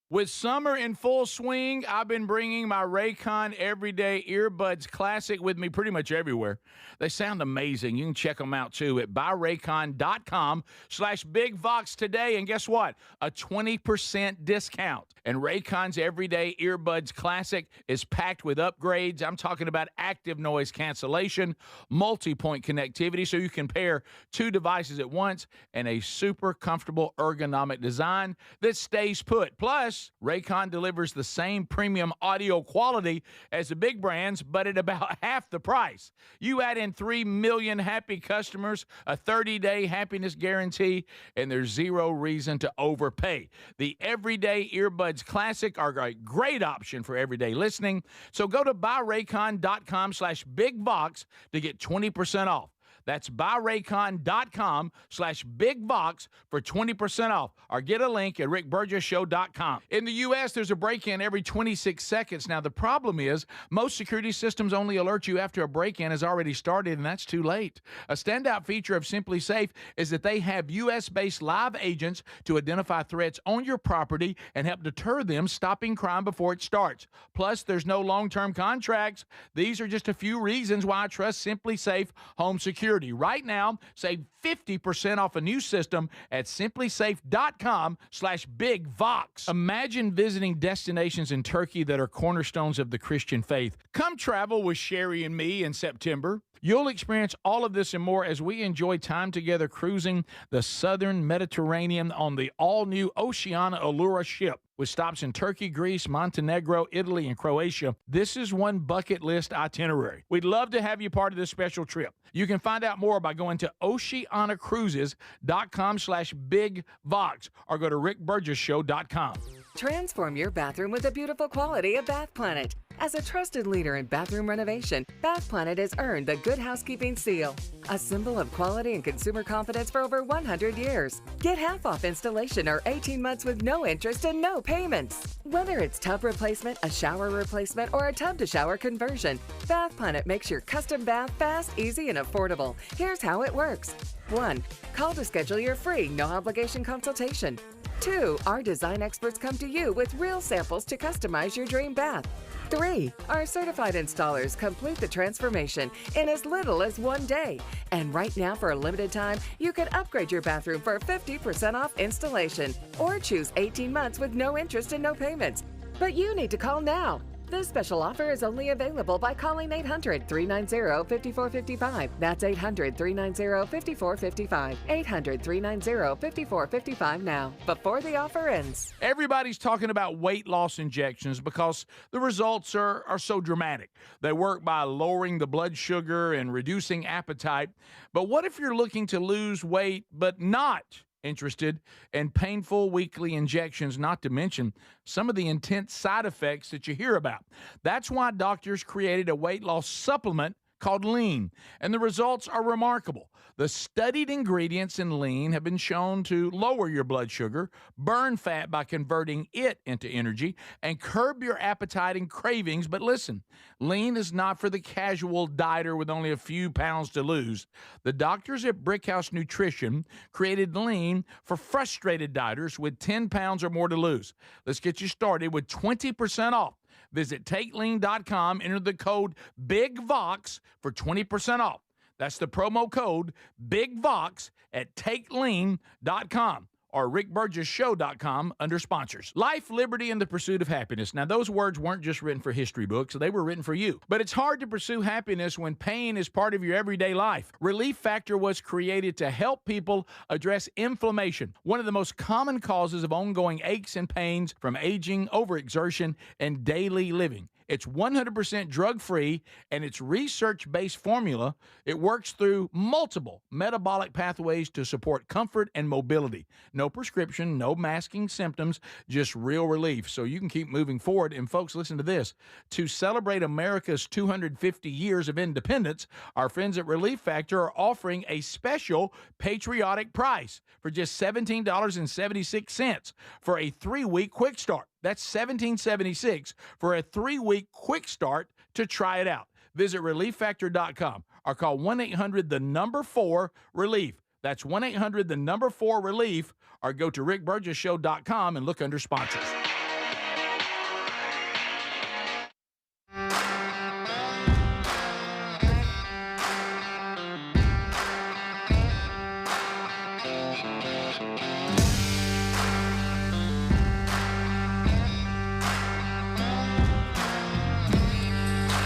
With summer in full swing, I've been bringing my Raycon Everyday Earbuds Classic with me pretty much everywhere. They sound amazing. You can check them out, too, at buyraycon.com/BigVox today. And guess what? A 20% discount. And Raycon's Everyday Earbuds Classic is packed with upgrades. I'm talking about active noise cancellation, multi-point connectivity, so you can pair 2 devices at once, and a super comfortable ergonomic design that stays put. Plus, Raycon delivers the same premium audio quality as the big brands, but at about half the price. You add in 3 million happy customers, a 30-day happiness guarantee, and there's zero reason to overpay. The Everyday Earbuds Classic are a great option for everyday listening. So go to buyraycon.com/BigVox to get 20% off. That's buyraycon.com/BigVox for 20% off, or get a link at rickburgessshow.com. In the U.S., there's a break-in every 26 seconds. Now, the problem is most security systems only alert you after a break-in has already started, and that's too late. A standout feature of Simply Safe is that they have U.S.-based live agents to identify threats on your property and help deter them, stopping crime before it starts. Plus, there's no long-term contracts. These are just a few reasons why I trust Simply Safe Home Security. Right now, save 50% off a new system at simplysafe.com/BigVox. Imagine visiting destinations in Turkey that are cornerstones of the Christian faith. Come travel with Sherry and me in September. You'll experience all of this and more as we enjoy time together cruising the southern Mediterranean on the all-new Oceana Allura ship. With stops in Turkey, Greece, Montenegro, Italy, and Croatia, this is one bucket list itinerary. We'd love to have you part of this special trip. You can find out more by going to oceanacruises.com/BigVox or go to rickburgessshow.com. Transform your bathroom with the beautiful quality of Bath Planet. As a trusted leader in bathroom renovation, Bath Planet has earned the Good Housekeeping seal, a symbol of quality and consumer confidence for over 100 years. Get half off installation or 18 months with no interest and no payments. Whether it's tub replacement, a shower replacement, or a tub-to-shower conversion, Bath Planet makes your custom bath fast, easy, and affordable. Here's how it works. 1. Call to schedule your free, no-obligation consultation. 2. Our design experts come to you with real samples to customize your dream bath. 3. Our certified installers complete the transformation in as little as 1 day. And right now, for a limited time, you can upgrade your bathroom for 50% off installation or choose 18 months with no interest and no payments. But you need to call now. This special offer is only available by calling 800-390-5455. That's 800-390-5455. 800-390-5455 now, before the offer ends. Everybody's talking about weight loss injections because the results are so dramatic. They work by lowering the blood sugar and reducing appetite. But what if you're looking to lose weight but not interested in painful weekly injections, not to mention some of the intense side effects that you hear about? That's why doctors created a weight loss supplement called Lean, and the results are remarkable. The studied ingredients in Lean have been shown to lower your blood sugar, burn fat by converting it into energy, and curb your appetite and cravings. But listen, Lean is not for the casual dieter with only a few pounds to lose. The doctors at Brickhouse Nutrition created Lean for frustrated dieters with 10 pounds or more to lose. Let's get you started with 20% off. Visit TakeLean.com, enter the code BIGVOX for 20% off. That's the promo code BIGVOX at TakeLean.com or rickburgessshow.com under sponsors. Life, liberty, and the pursuit of happiness. Now, those words weren't just written for history books. They were written for you. But it's hard to pursue happiness when pain is part of your everyday life. Relief Factor was created to help people address inflammation, one of the most common causes of ongoing aches and pains from aging, overexertion, and daily living. It's 100% drug-free, and its research-based formula, it works through multiple metabolic pathways to support comfort and mobility. No prescription, no masking symptoms, just real relief, so you can keep moving forward. And folks, listen to this. To celebrate America's 250 years of independence, our friends at Relief Factor are offering a special patriotic price for just $17.76 for a 3-week quick start. That's $17.76 for a 3-week quick start to try it out. Visit ReliefFactor.com or call 1-800-4-RELIEF. That's 1-800-4-RELIEF or go to rickburgessshow.com and look under sponsors.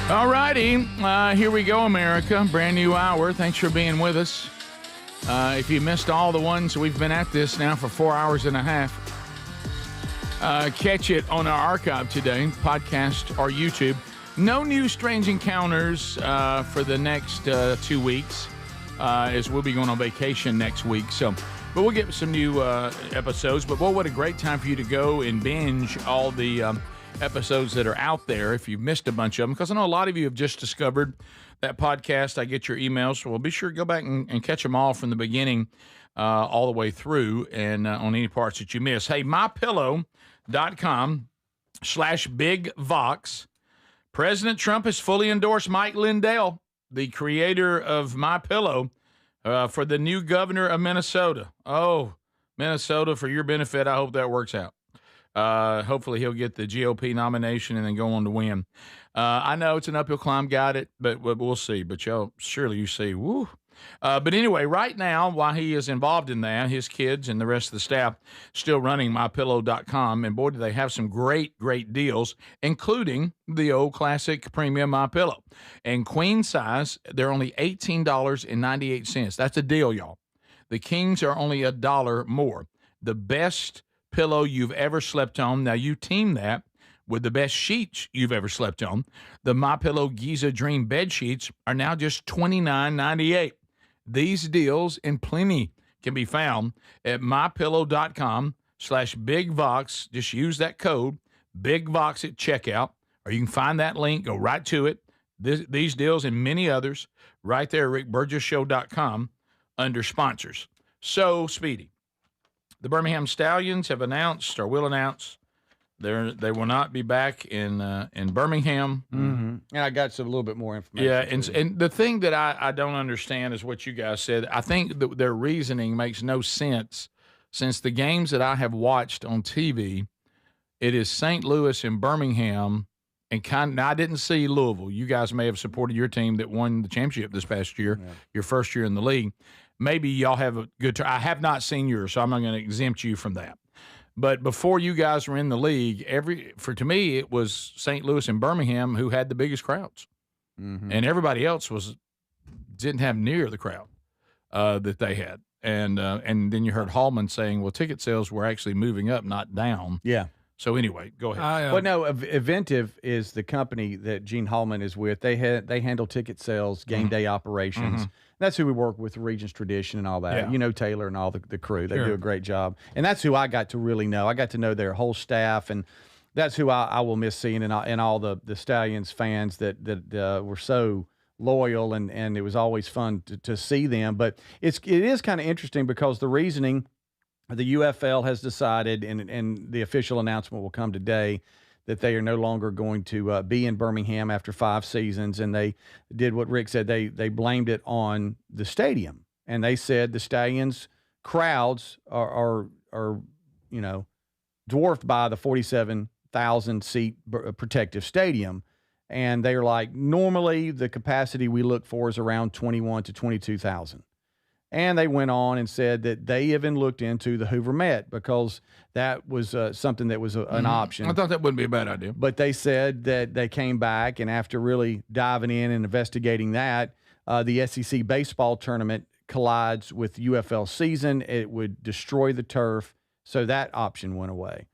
All righty, here we go, America. Brand new hour. Thanks for being with us. If you missed all the ones, we've been at this now for 4 hours and a half. Catch it on our archive today, podcast or YouTube. No new strange encounters for the next 2 weeks, as we'll be going on vacation next week. But we'll get some new episodes. But what a great time for you to go and binge all the episodes that are out there if you've missed a bunch of them, because I know a lot of you have just discovered that podcast. I get your emails, so be sure to go back and catch them all from the beginning all the way through, and on any parts that you miss. Hey, mypillow.com/BigVox. President Trump has fully endorsed Mike Lindell, the creator of MyPillow, for the new governor of Minnesota. Oh, Minnesota, for your benefit, I hope that works out. Hopefully he'll get the GOP nomination and then go on to win. I know it's an uphill climb, got it, but we'll see. But surely you see, woo. But anyway, right now, while he is involved in that, his kids and the rest of the staff still running MyPillow.com, and boy, do they have some great, great deals, including the old classic premium MyPillow. And queen size, they're only $18.98. That's a deal, y'all. The kings are only $1 more. The best pillow you've ever slept on. Now, you team that with the best sheets you've ever slept on. The MyPillow Giza Dream bed sheets are now just $29.98. These deals and plenty can be found at mypillow.com/BigVox. Just use that code BigVox at checkout, or you can find that link, go right to it. These deals and many others right there at rickburgessshow.com under sponsors. So, Speedy, the Birmingham Stallions have announced, or will announce, they will not be back in Birmingham. Mm-hmm. And I got a little bit more information. Yeah, and the thing that I don't understand is what you guys said. I think that their reasoning makes no sense, since the games that I have watched on TV, it is St. Louis and Birmingham, and now I didn't see Louisville. You guys may have supported your team that won the championship this past year, your first year in the league. Maybe y'all have a good I have not seen yours, so I'm not going to exempt you from that. But before you guys were in the league, to me, it was St. Louis and Birmingham who had the biggest crowds. Mm-hmm. And everybody else didn't have near the crowd that they had. And then you heard Hallman saying, well, ticket sales were actually moving up, not down. Yeah. So anyway, go ahead. Well, no, Eventive is the company that Gene Hallman is with. They handle ticket sales, game day operations. Mm-hmm. That's who we work with, Regents Tradition and all that. Yeah. You know Taylor and all the crew. They do a great job. And that's who I got to really know. I got to know their whole staff, and that's who I will miss seeing, and all the Stallions fans that were so loyal, and it was always fun to see them. But it is kind of interesting because the reasoning the UFL has decided, and the official announcement will come today, that they are no longer going to be in Birmingham after 5 seasons. And they did what Rick said. They blamed it on the stadium. And they said the Stallions crowds are dwarfed by the 47,000 seat protective stadium. And they're like, normally the capacity we look for is around 21 to 22,000. And they went on and said that they even looked into the Hoover Met because that was something that was an option. I thought that wouldn't be a bad idea. But they said that they came back, and after really diving in and investigating that, the SEC baseball tournament collides with UFL season. It would destroy the turf, so that option went away.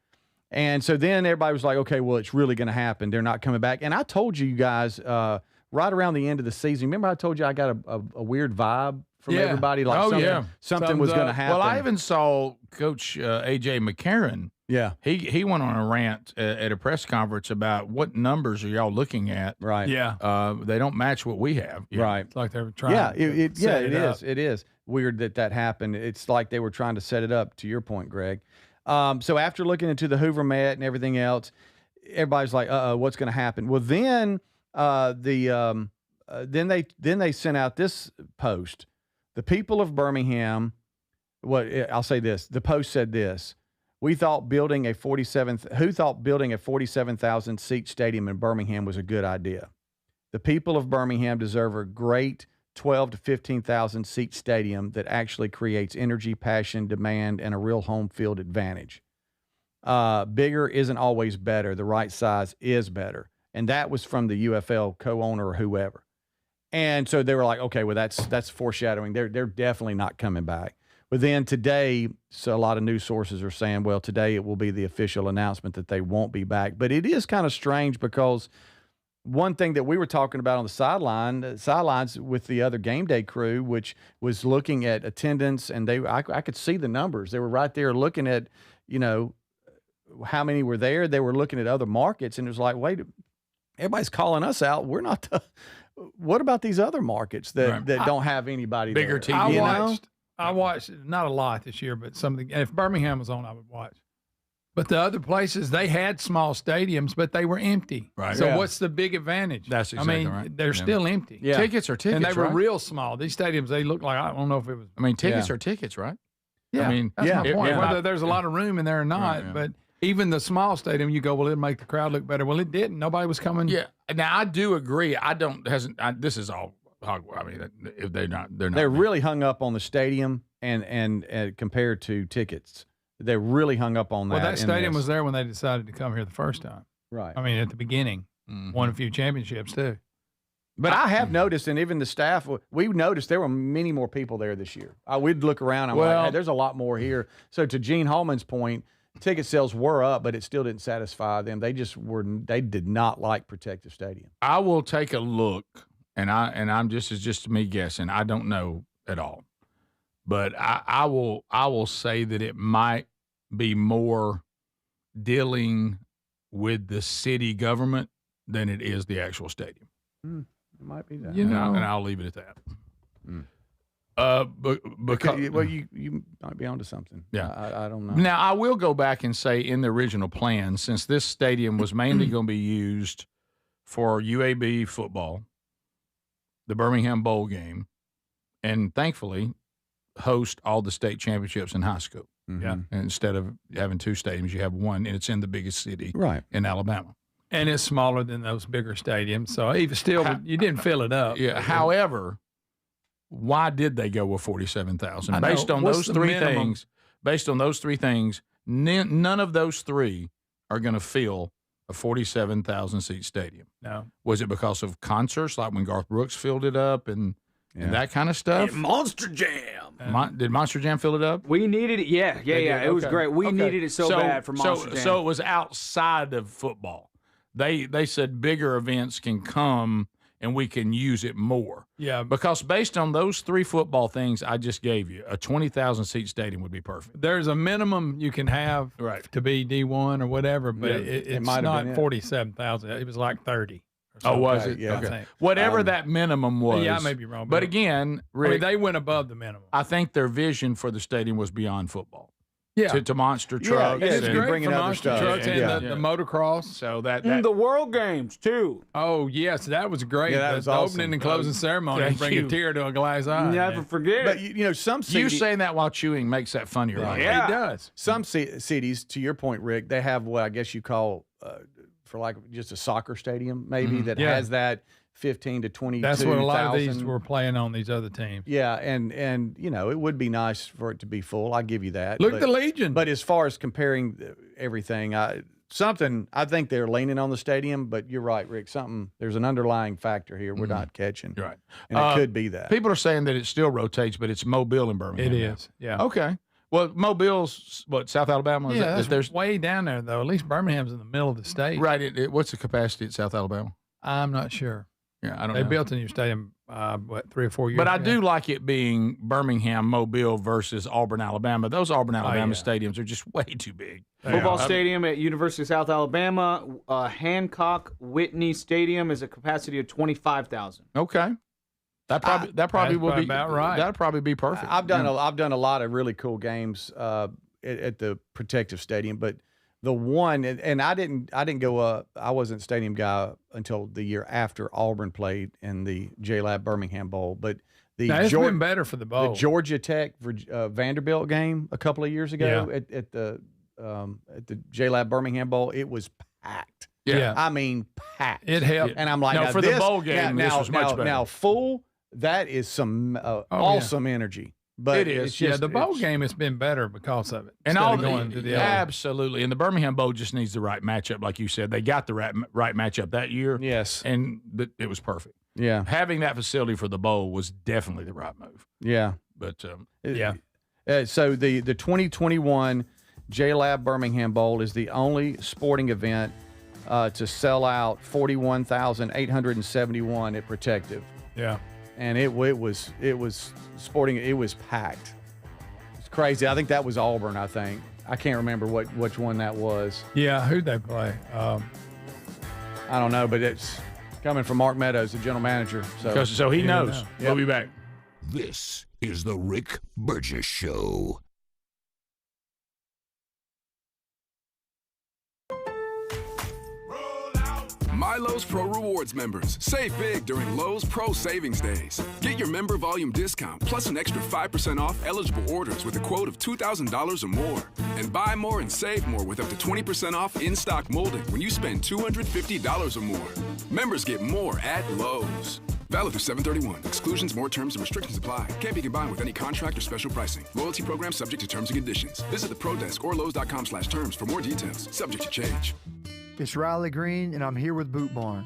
And so then everybody was like, okay, well, it's really going to happen. They're not coming back. And I told you guys right around the end of the season, remember I told you I got a weird vibe from everybody, like something was going to happen. Well, I even saw Coach A.J. McCarron. Yeah. He went on a rant at a press conference about what numbers are y'all looking at. Right. Yeah. They don't match what we have. Right. It's like they were trying it is weird that happened. It's like they were trying to set it up, to your point, Greg. So after looking into the Hoover Met and everything else, everybody's like, what's going to happen? Well, then then they sent out this post. The people of Birmingham, I'll say this. The Post said this: who thought building a 47,000 seat stadium in Birmingham was a good idea? The people of Birmingham deserve a great 12 to 15,000 seat stadium that actually creates energy, passion, demand, and a real home field advantage. Bigger isn't always better. The right size is better. And that was from the UFL co-owner or whoever. And so they were like, okay, well, that's foreshadowing. They're definitely not coming back. But then today, so a lot of news sources are saying, well, today it will be the official announcement that they won't be back. But it is kind of strange because one thing that we were talking about on the sidelines with the other game day crew, which was looking at attendance, and I could see the numbers. They were right there looking at, how many were there. They were looking at other markets, and it was like, wait, everybody's calling us out. We're not. What about these other markets that don't have anybody bigger there? TV? I watched not a lot this year, but something. If Birmingham was on, I would watch. But the other places, they had small stadiums, but they were empty. Right. So what's the big advantage? That's exactly right. They're still empty. Yeah. Tickets are tickets, And they were right? real small. These stadiums, they look like, I don't know if it was. I mean, tickets are tickets, right? Yeah, I mean, that's my point. if Whether there's a lot of room in there or not, Right, but even the small stadium, you go, well, it'll make the crowd look better. Well, it didn't. Nobody was coming. Yeah. Now I do agree. This is all. I mean, if they're not. They're really hung up on the stadium and compared to tickets. They're really hung up on that. Well, that stadium was there when they decided to come here the first time. Right. I mean, at the beginning, won a few championships too. But I have noticed, and even the staff, we noticed there were many more people there this year. We'd look around, and I'm like, hey, there's a lot more here. So to Gene Hallman's point, ticket sales were up, but it still didn't satisfy them. They did not like Protective Stadium. I will take a look, and I'm just me guessing. I don't know at all, but I will say that it might be more dealing with the city government than it is the actual stadium. It might be that. And I'll leave it at that. Because you might be onto something. Yeah, I don't know. Now I will go back and say in the original plan, since this stadium was mainly going to be used for UAB football, the Birmingham Bowl game, and thankfully host all the state championships in high school. Yeah. And instead of having two stadiums, you have one, and it's in the biggest city in Alabama. And it's smaller than those bigger stadiums. So even still, you didn't fill it up. Yeah. However, why did they go with 47,000? Based on those three things, none of those three are going to fill a 47,000 seat stadium. No. Was it because of concerts, like when Garth Brooks filled it up and that kind of stuff? And Monster Jam. Did Monster Jam fill it up? We needed it. Yeah. It was great. We needed it so bad for Monster Jam. So it was outside of football. They said bigger events can come and we can use it more. Yeah. Because based on those three football things I just gave you, a 20,000 seat stadium would be perfect. There's a minimum you can have to be D1 or whatever, but it's not 47,000. It was like 30. Oh, was it? Yeah. Okay. Whatever that minimum was. Yeah, I may be wrong. But again, Rick, they went above the minimum. I think their vision for the stadium was beyond football. Yeah. To monster trucks. It's and great for monster trucks and the motocross. So that the World Games, too. Oh, yes, that was great. Yeah, that was the awesome. opening and closing ceremony bring a tear to a guy's eye. Never forget But, it. some you cities, saying that while chewing makes that funnier, right? Yeah. It does. some cities, to your point, Rick, they have what I guess you call, for like just a soccer stadium, maybe, that has that 15 to 22,000. That's what a lot of these were playing on, these other teams. Yeah, and it would be nice for it to be full. I give you that. Look at the Legion. But as far as comparing everything, I think they're leaning on the stadium. But you're right, Rick. There's an underlying factor here we're not catching. Right, and it could be that. People are saying that it still rotates, but it's Mobile in Birmingham. It is. Yeah. Okay. Well, Mobile's South Alabama? There's way down there though. At least Birmingham's in the middle of the state. Right. What's the capacity at South Alabama? I'm not sure. Yeah, I don't know. They built a new stadium, 3 or 4 years ago. But I ago. do like it being Birmingham, Mobile versus Auburn, Alabama. Those Auburn, Alabama stadiums are just way too big. Football stadium at University of South Alabama, Hancock Whitney Stadium is a capacity of 25,000. Okay. That probably will be about right. That'll probably be perfect. I've done a lot of really cool games at the Protective Stadium, but the one, and I didn't go up. I wasn't a stadium guy until the year after Auburn played in the J-Lab Birmingham Bowl. But it's been better for the bowl. The Georgia Tech Vanderbilt game a couple of years ago at the J-Lab Birmingham Bowl, it was packed. Yeah. I mean packed. It helped. And I'm like, no, for the bowl game, this was much better. Now full, that is some awesome energy. But it is. The bowl game has been better because of it. And absolutely. And the Birmingham Bowl just needs the right matchup, like you said. They got the right matchup that year. Yes. And it was perfect. Yeah. Having that facility for the bowl was definitely the right move. Yeah. But, so the 2021 J-Lab Birmingham Bowl is the only sporting event to sell out 41,871 at Protective. Yeah. And it was sporting. It was packed. It's crazy. I think that was Auburn. I think I can't remember which one that was. Yeah, who'd they play? I don't know, but it's coming from Mark Meadows, the general manager. So he knows. We'll be back. This is the Rick Burgess Show. My Lowe's Pro Rewards members, save big during Lowe's Pro Savings Days. Get your member volume discount plus an extra 5% off eligible orders with a quote of $2,000 or more. And buy more and save more with up to 20% off in-stock molding when you spend $250 or more. Members get more at Lowe's. Valid through 7/31. Exclusions, more terms, and restrictions apply. Can't be combined with any contract or special pricing. Loyalty program subject to terms and conditions. Visit the Pro Desk or Lowe's.com/terms for more details. Subject to change. It's Riley Green, and I'm here with Boot Barn.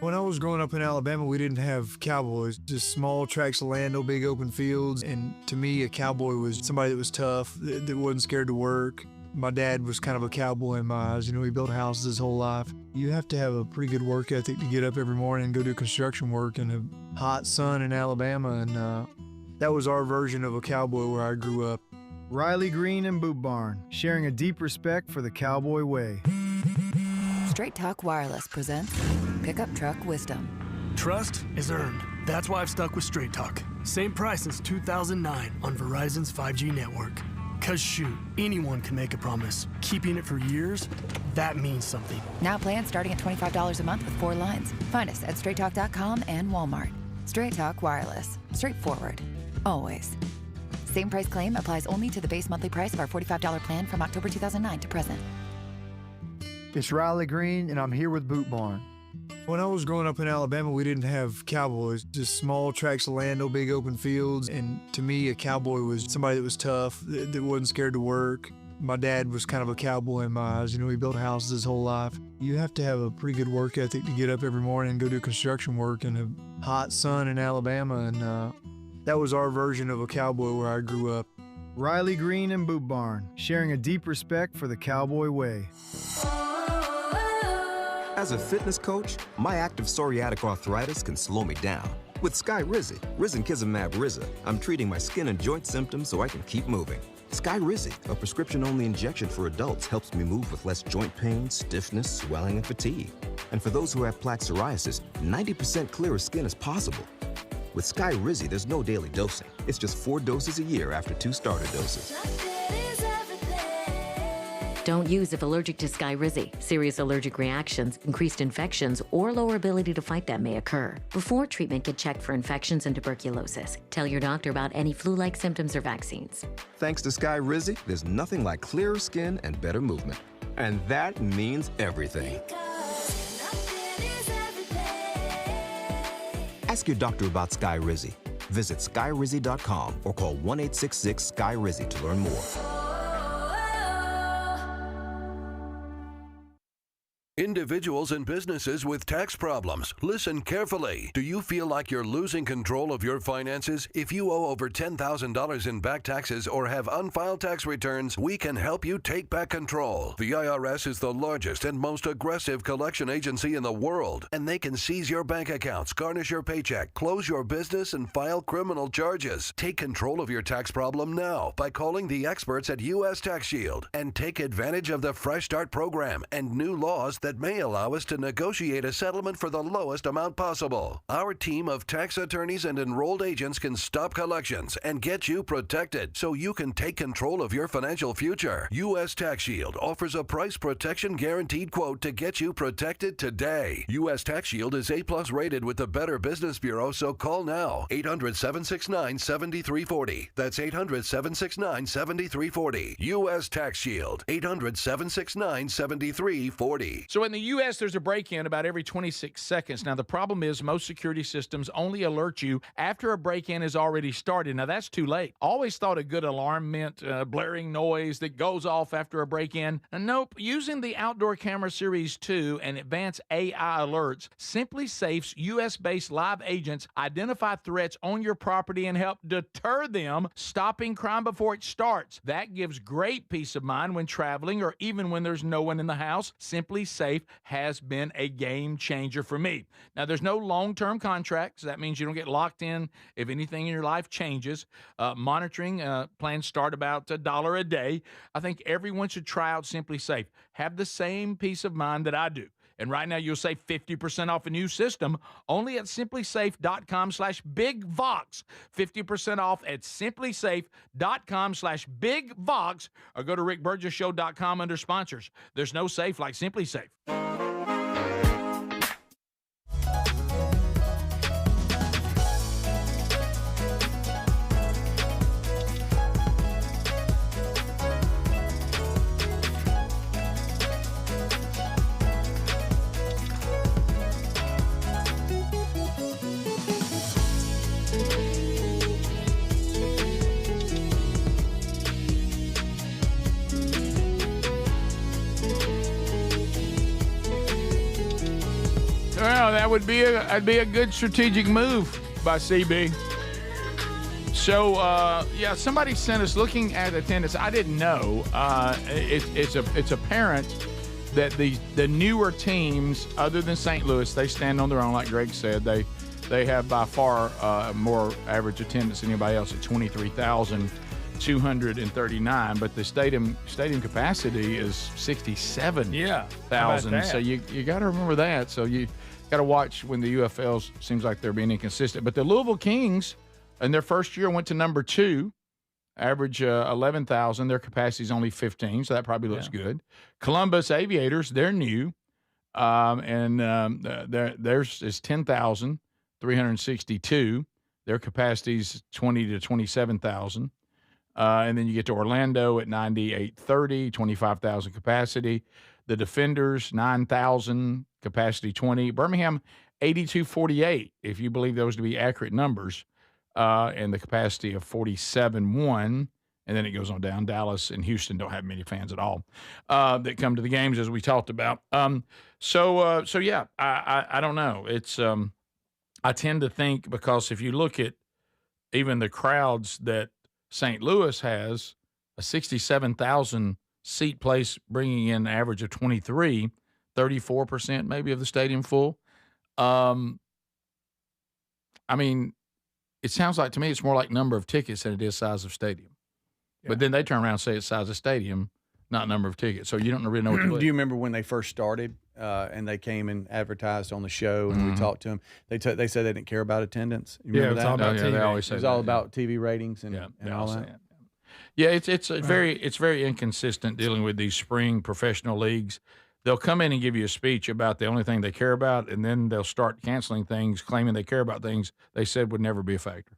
When I was growing up in Alabama, we didn't have cowboys, just small tracts of land, no big open fields. And to me, a cowboy was somebody that was tough, that wasn't scared to work. My dad was kind of a cowboy in my eyes. You know, he built houses his whole life. You have to have a pretty good work ethic to get up every morning and go do construction work in a hot sun in Alabama. And that was our version of a cowboy where I grew up. Riley Green and Boot Barn, sharing a deep respect for the cowboy way. Straight Talk Wireless presents Pickup Truck Wisdom. Trust is earned. That's why I've stuck with Straight Talk. Same price since 2009 on Verizon's 5G network. Cause shoot, anyone can make a promise. Keeping it for years, that means something. Now plans starting at $25 a month with 4 lines. Find us at straighttalk.com and Walmart. Straight Talk Wireless. Straightforward. Always. Same price claim applies only to the base monthly price of our $45 plan from October 2009 to present. It's Riley Green, and I'm here with Boot Barn. When I was growing up in Alabama, we didn't have cowboys, just small tracts of land, no big open fields. And to me, a cowboy was somebody that was tough, that wasn't scared to work. My dad was kind of a cowboy in my eyes. You know, he built houses his whole life. You have to have a pretty good work ethic to get up every morning and go do construction work in a hot sun in Alabama. And that was our version of a cowboy where I grew up. Riley Green and Boot Barn, sharing a deep respect for the cowboy way. As a fitness coach, my active psoriatic arthritis can slow me down. With Skyrizi, Risankizumab Riza, I'm treating my skin and joint symptoms so I can keep moving. Skyrizi, a prescription-only injection for adults, helps me move with less joint pain, stiffness, swelling, and fatigue. And for those who have plaque psoriasis, 90% clearer skin is possible. With Skyrizi, there's no daily dosing. It's just 4 doses a year after 2 starter doses. Don't use if allergic to Skyrizi. Serious allergic reactions, increased infections, or lower ability to fight them may occur. Before treatment, get checked for infections and tuberculosis. Tell your doctor about any flu-like symptoms or vaccines. Thanks to Skyrizi, there's nothing like clearer skin and better movement. And that means everything. Ask your doctor about Skyrizi. Visit skyrizi.com or call 1-866-SKY-RIZI to learn more. Individuals and businesses with tax problems, listen carefully. Do you feel like you're losing control of your finances? If you owe over $10,000 in back taxes or have unfiled tax returns, we can help you take back control. The IRS is the largest and most aggressive collection agency in the world, and they can seize your bank accounts, garnish your paycheck, close your business, and file criminal charges. Take control of your tax problem now by calling the experts at U.S. Tax Shield and take advantage of the Fresh Start program and new laws that may allow us to negotiate a settlement for the lowest amount possible. Our team of tax attorneys and enrolled agents can stop collections and get you protected so you can take control of your financial future. U.S. Tax Shield offers a price protection guaranteed quote to get you protected today. U.S. Tax Shield is A+ rated with the Better Business Bureau, so call now. 800-769-7340. That's 800-769-7340. U.S. Tax Shield. 800-769-7340. So in the U.S., there's a break-in about every 26 seconds. Now, the problem is most security systems only alert you after a break-in has already started. Now, that's too late. Always thought a good alarm meant blaring noise that goes off after a break-in. Nope. Using the Outdoor Camera Series 2 and advanced AI alerts, Simply Safe's U.S.-based live agents identify threats on your property and help deter them, stopping crime before it starts. That gives great peace of mind when traveling or even when there's no one in the house. Simply Safe has been a game changer for me. Now, there's no long-term contracts. That means you don't get locked in if anything in your life changes. Monitoring plans start about $1 a day. I think everyone should try out Simply Safe. Have the same peace of mind that I do. And right now, you'll save 50% off a new system only at simplysafe.com/bigvox. 50% off at simplysafe.com/bigvox, or go to rickburgessshow.com under sponsors. There's no safe like Simply Safe. Well, that'd be a good strategic move by CB. So, somebody sent us looking at attendance. I didn't know. It's apparent that the newer teams, other than St. Louis, they stand on their own. Like Greg said, they have by far more average attendance than anybody else at 23,239. But the stadium capacity is 67,000. Yeah. So you got to remember that. So you got to watch when the UFLs seems like they're being inconsistent. But the Louisville Kings, in their first year, went to number 2, average 11,000. Their capacity is only 15, so that probably looks good. Columbus Aviators, they're new, and theirs is 10,362. Their capacity is 20 to 27,000. And then you get to Orlando at 9,830, 25,000 capacity. The Defenders, 9,000, capacity 20. Birmingham, 8,248, if you believe those to be accurate numbers, and the capacity of 47,1. And then it goes on down. Dallas and Houston don't have many fans at all that come to the games, as we talked about. I don't know. It's I tend to think, because if you look at even the crowds that St. Louis has, a 67,000 seat place, bringing in an average of 23, 34% maybe of the stadium full. I mean, it sounds like to me it's more like number of tickets than it is size of stadium. Yeah. But then they turn around and say it's size of stadium, not number of tickets. So you don't really know what to believe. Do you remember when they first started and they came and advertised on the show and we talked to them? They said they didn't care about attendance. You remember that? All about TV. They always say it was all about TV ratings and all that. Yeah, it's very inconsistent dealing with these spring professional leagues. They'll come in and give you a speech about the only thing they care about, and then they'll start canceling things, claiming they care about things they said would never be a factor.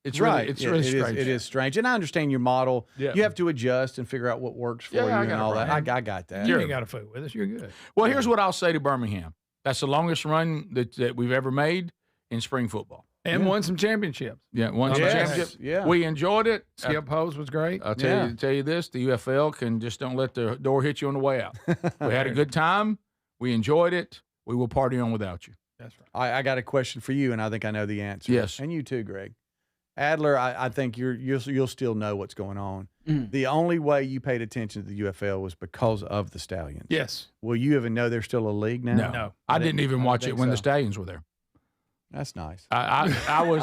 It's right. Really strange. It is strange. And I understand your model. Yeah. You have to adjust and figure out what works for you and all that. I got that. You ain't got to fool with us. You're good. Well, here's what I'll say to Birmingham. That's the longest run that we've ever made in spring football. And won some championships. Yeah, won some championships. Yeah. We enjoyed it. Skip Hose was great. I'll tell you this, the UFL can just don't let the door hit you on the way out. We had a good time. We enjoyed it. We will party on without you. That's right. I got a question for you, and I think I know the answer. Yes. And you too, Greg. Adler, I think you'll still know what's going on. The only way you paid attention to the UFL was because of the Stallions. Yes. Will you even know there's still a league now? No. I didn't even watch it when the Stallions were there. That's nice. I was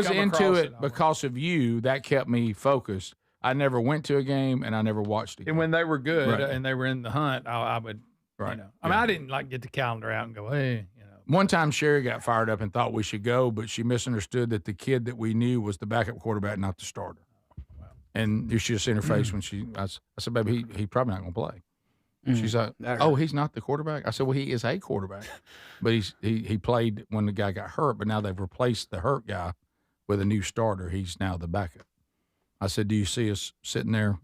into it because of you. That kept me focused. I never went to a game and I never watched it. And when they were good Right. and they were in the hunt, I would, Right. I mean, I didn't get the calendar out and go, hey, One time Sherry got fired up and thought we should go, but she misunderstood that the kid that we knew was the backup quarterback, not the starter. And you should have seen her face when I said, baby, he probably not going to play. She's like, oh, he's not the quarterback? I said, well, he is a quarterback. But he played when the guy got hurt, but now they've replaced the hurt guy with a new starter. He's now the backup. I said, do you see us sitting there?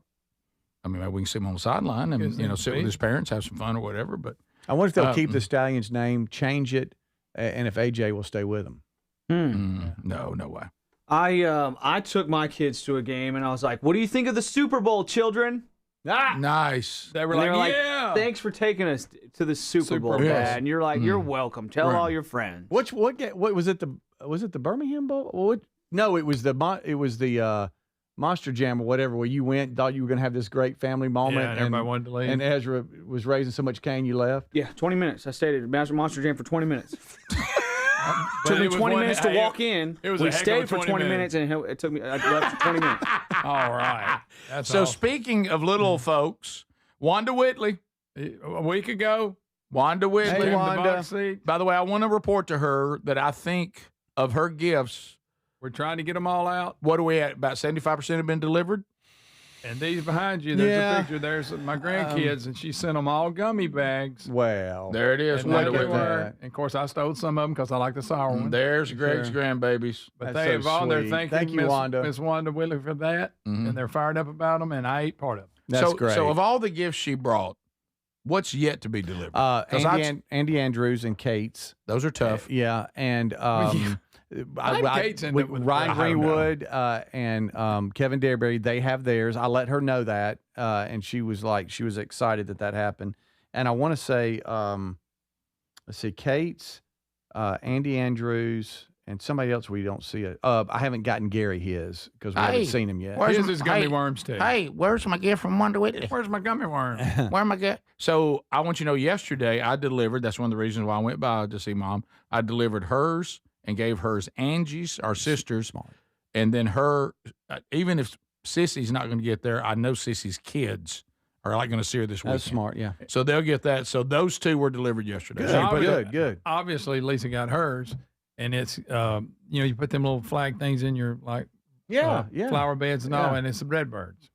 I mean, maybe we can sit him on the sideline and, sit with his parents, have some fun or whatever. But I wonder if they'll keep the Stallions name, change it, and if AJ will stay with them. No way. I took my kids to a game, and I was like, what do you think of the Super Bowl, children? Nice. They were like, yeah. Thanks for taking us to the Super Bowl, Dad. And you're like, you're welcome. Tell all your friends. What was it? Was it the Birmingham Bowl? No, it was the Monster Jam or whatever, where you went, thought you were going to have this great family moment, and everybody wanted to leave. And Ezra was raising so much cane, you left. Yeah, 20 minutes. I stayed at Monster Jam for 20 minutes. But Took me it was 20 one- minutes to hey, walk in. it was a We heck of stayed a for 20 minutes, and it took me. I left for 20 minutes. All right. That's So awesome. speaking of little folks, Wanda Whitley. A week ago, Wanda Whitley. Hey, Wanda. In the box seat. By the way, I want to report to her that I think of her gifts. We're trying to get them all out. What are we at? About 75% have been delivered? And these behind you, there's Yeah. a picture. There's my grandkids, and she sent them all gummy bags. Well, there it is. And Wanda there they Whitley. were. And of course, I stole some of them because I like the sour one. There's Greg's grandbabies. But That's they so have all their sweet. Thank you, Wanda. Miss Wanda Whitley for that, and they're fired up about them, and I ate part of them. That's great. So of all the gifts she brought, what's yet to be delivered? 'Cause Andy Andrews and Kate's. Those are tough. Yeah, and Kate's ended with Ryan I don't know. Greenwood and Kevin Derberry, they have theirs. I let her know that, and she was excited that happened. And I want to say, let's see, Kate's, Andy Andrews, and somebody else we don't see it. I haven't gotten Gary his because we haven't seen him yet. His is gummy worms too. Hey, where's my gift from Wanda Whitley? Where's my gummy worm? Where am I get? So I want you to know, yesterday I delivered. That's one of the reasons why I went by to see Mom. I delivered hers and gave hers Angie's, our sister's, and then her. Even if Sissy's not going to get there, I know Sissy's kids are like going to see her this weekend. That's smart, yeah. So they'll get that. So those two were delivered yesterday. Good. Obviously, Lisa got hers, and it's you put them little flag things in your flower beds and all, and it's the redbirds.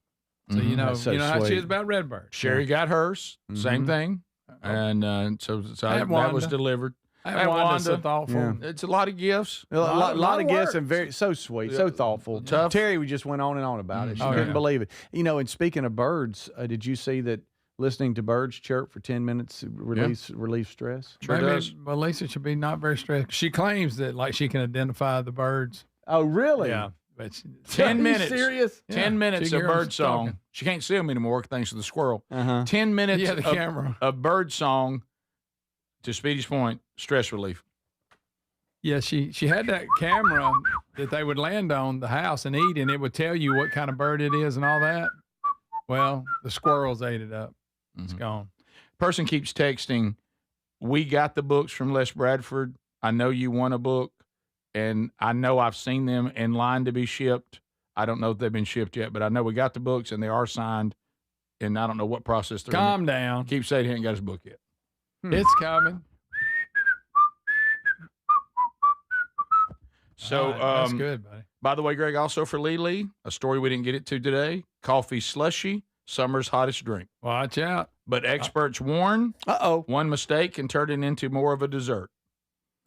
So you know That's so how she sweet. is about redbirds. Sherry got hers, same thing, and so that was Wanda. delivered. That Wanda's so thoughtful. Yeah. It's a lot of gifts. A lot of gifts work. and very so sweet, so thoughtful. Tough. Terry, we just went on and on about it. She Oh, couldn't yeah. believe it. And speaking of birds, did you see that listening to birds chirp for 10 minutes relieve stress? Sure Maybe, does. well, Lisa should be not very stressed. She claims that she can identify the birds. Oh, really? Yeah, but 10 minutes. Serious? 10 minutes She of can hear 'em bird song. talking. She can't see them anymore thanks to the squirrel. 10 10 minutes Yeah, the camera. of bird song, to Speedy's point, stress relief. Yeah, she had that camera that they would land on the house and eat, and it would tell you what kind of bird it is and all that. Well, the squirrels ate it up. It's gone. Person keeps texting, we got the books from Les Bradford. I know you want a book, and I know I've seen them in line to be shipped. I don't know if they've been shipped yet, but I know we got the books, and they are signed, and I don't know what process they're in. Calm down. Keep saying he ain't got his book yet. It's coming. So that's good, buddy. By the way, Greg, also for Lee, a story we didn't get it to today, coffee slushy, summer's hottest drink. Watch out. But experts warn, one mistake can turn it into more of a dessert.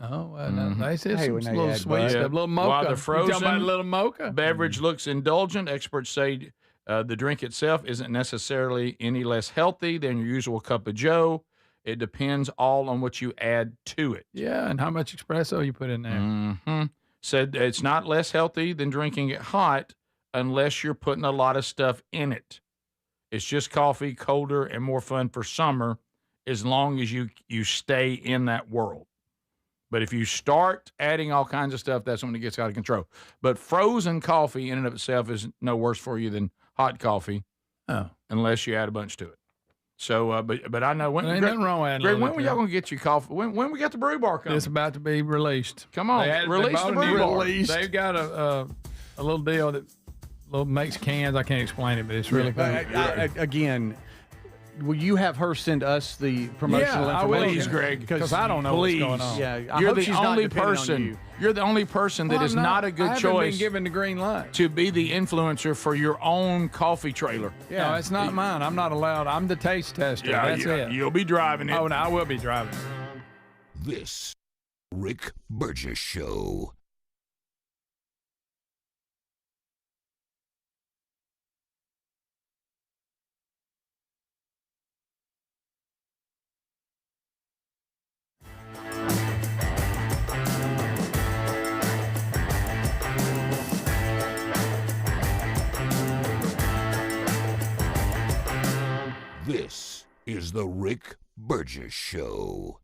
Oh, well, no, they said some when they little add sweet butter. stuff, little mocha. While the You talking about a frozen little mocha? beverage looks indulgent, experts say the drink itself isn't necessarily any less healthy than your usual cup of joe. It depends all on what you add to it. Yeah, and how much espresso you put in there. Mm-hmm. Said it's not less healthy than drinking it hot unless you're putting a lot of stuff in it. It's just coffee, colder and more fun for summer as long as you stay in that world. But if you start adding all kinds of stuff, that's when it gets out of control. But frozen coffee in and of itself is no worse for you than hot coffee, unless you add a bunch to it. So, but I know when. There ain't nothing wrong with adding a Greg, little when were to y'all it. going to get your coffee? When we got the brew bar coming? It's about to be released. Come on, release the brew bar. They've got a little deal that makes cans. I can't explain it, but it's really cool. Again, will you have her send us the promotional I will. information? Please, Greg, because I don't know what's going on. Yeah, I You're hope the she's not only depending on person. you. You're the only person that Well, is I'm not a good I haven't choice been given the green light. to be the influencer for your own coffee trailer. No, it's not mine. I'm not allowed. I'm the taste tester. That's it. You'll be driving it. Oh, no, I will be driving. This Rick Burgess Show. This is the Rick Burgess Show.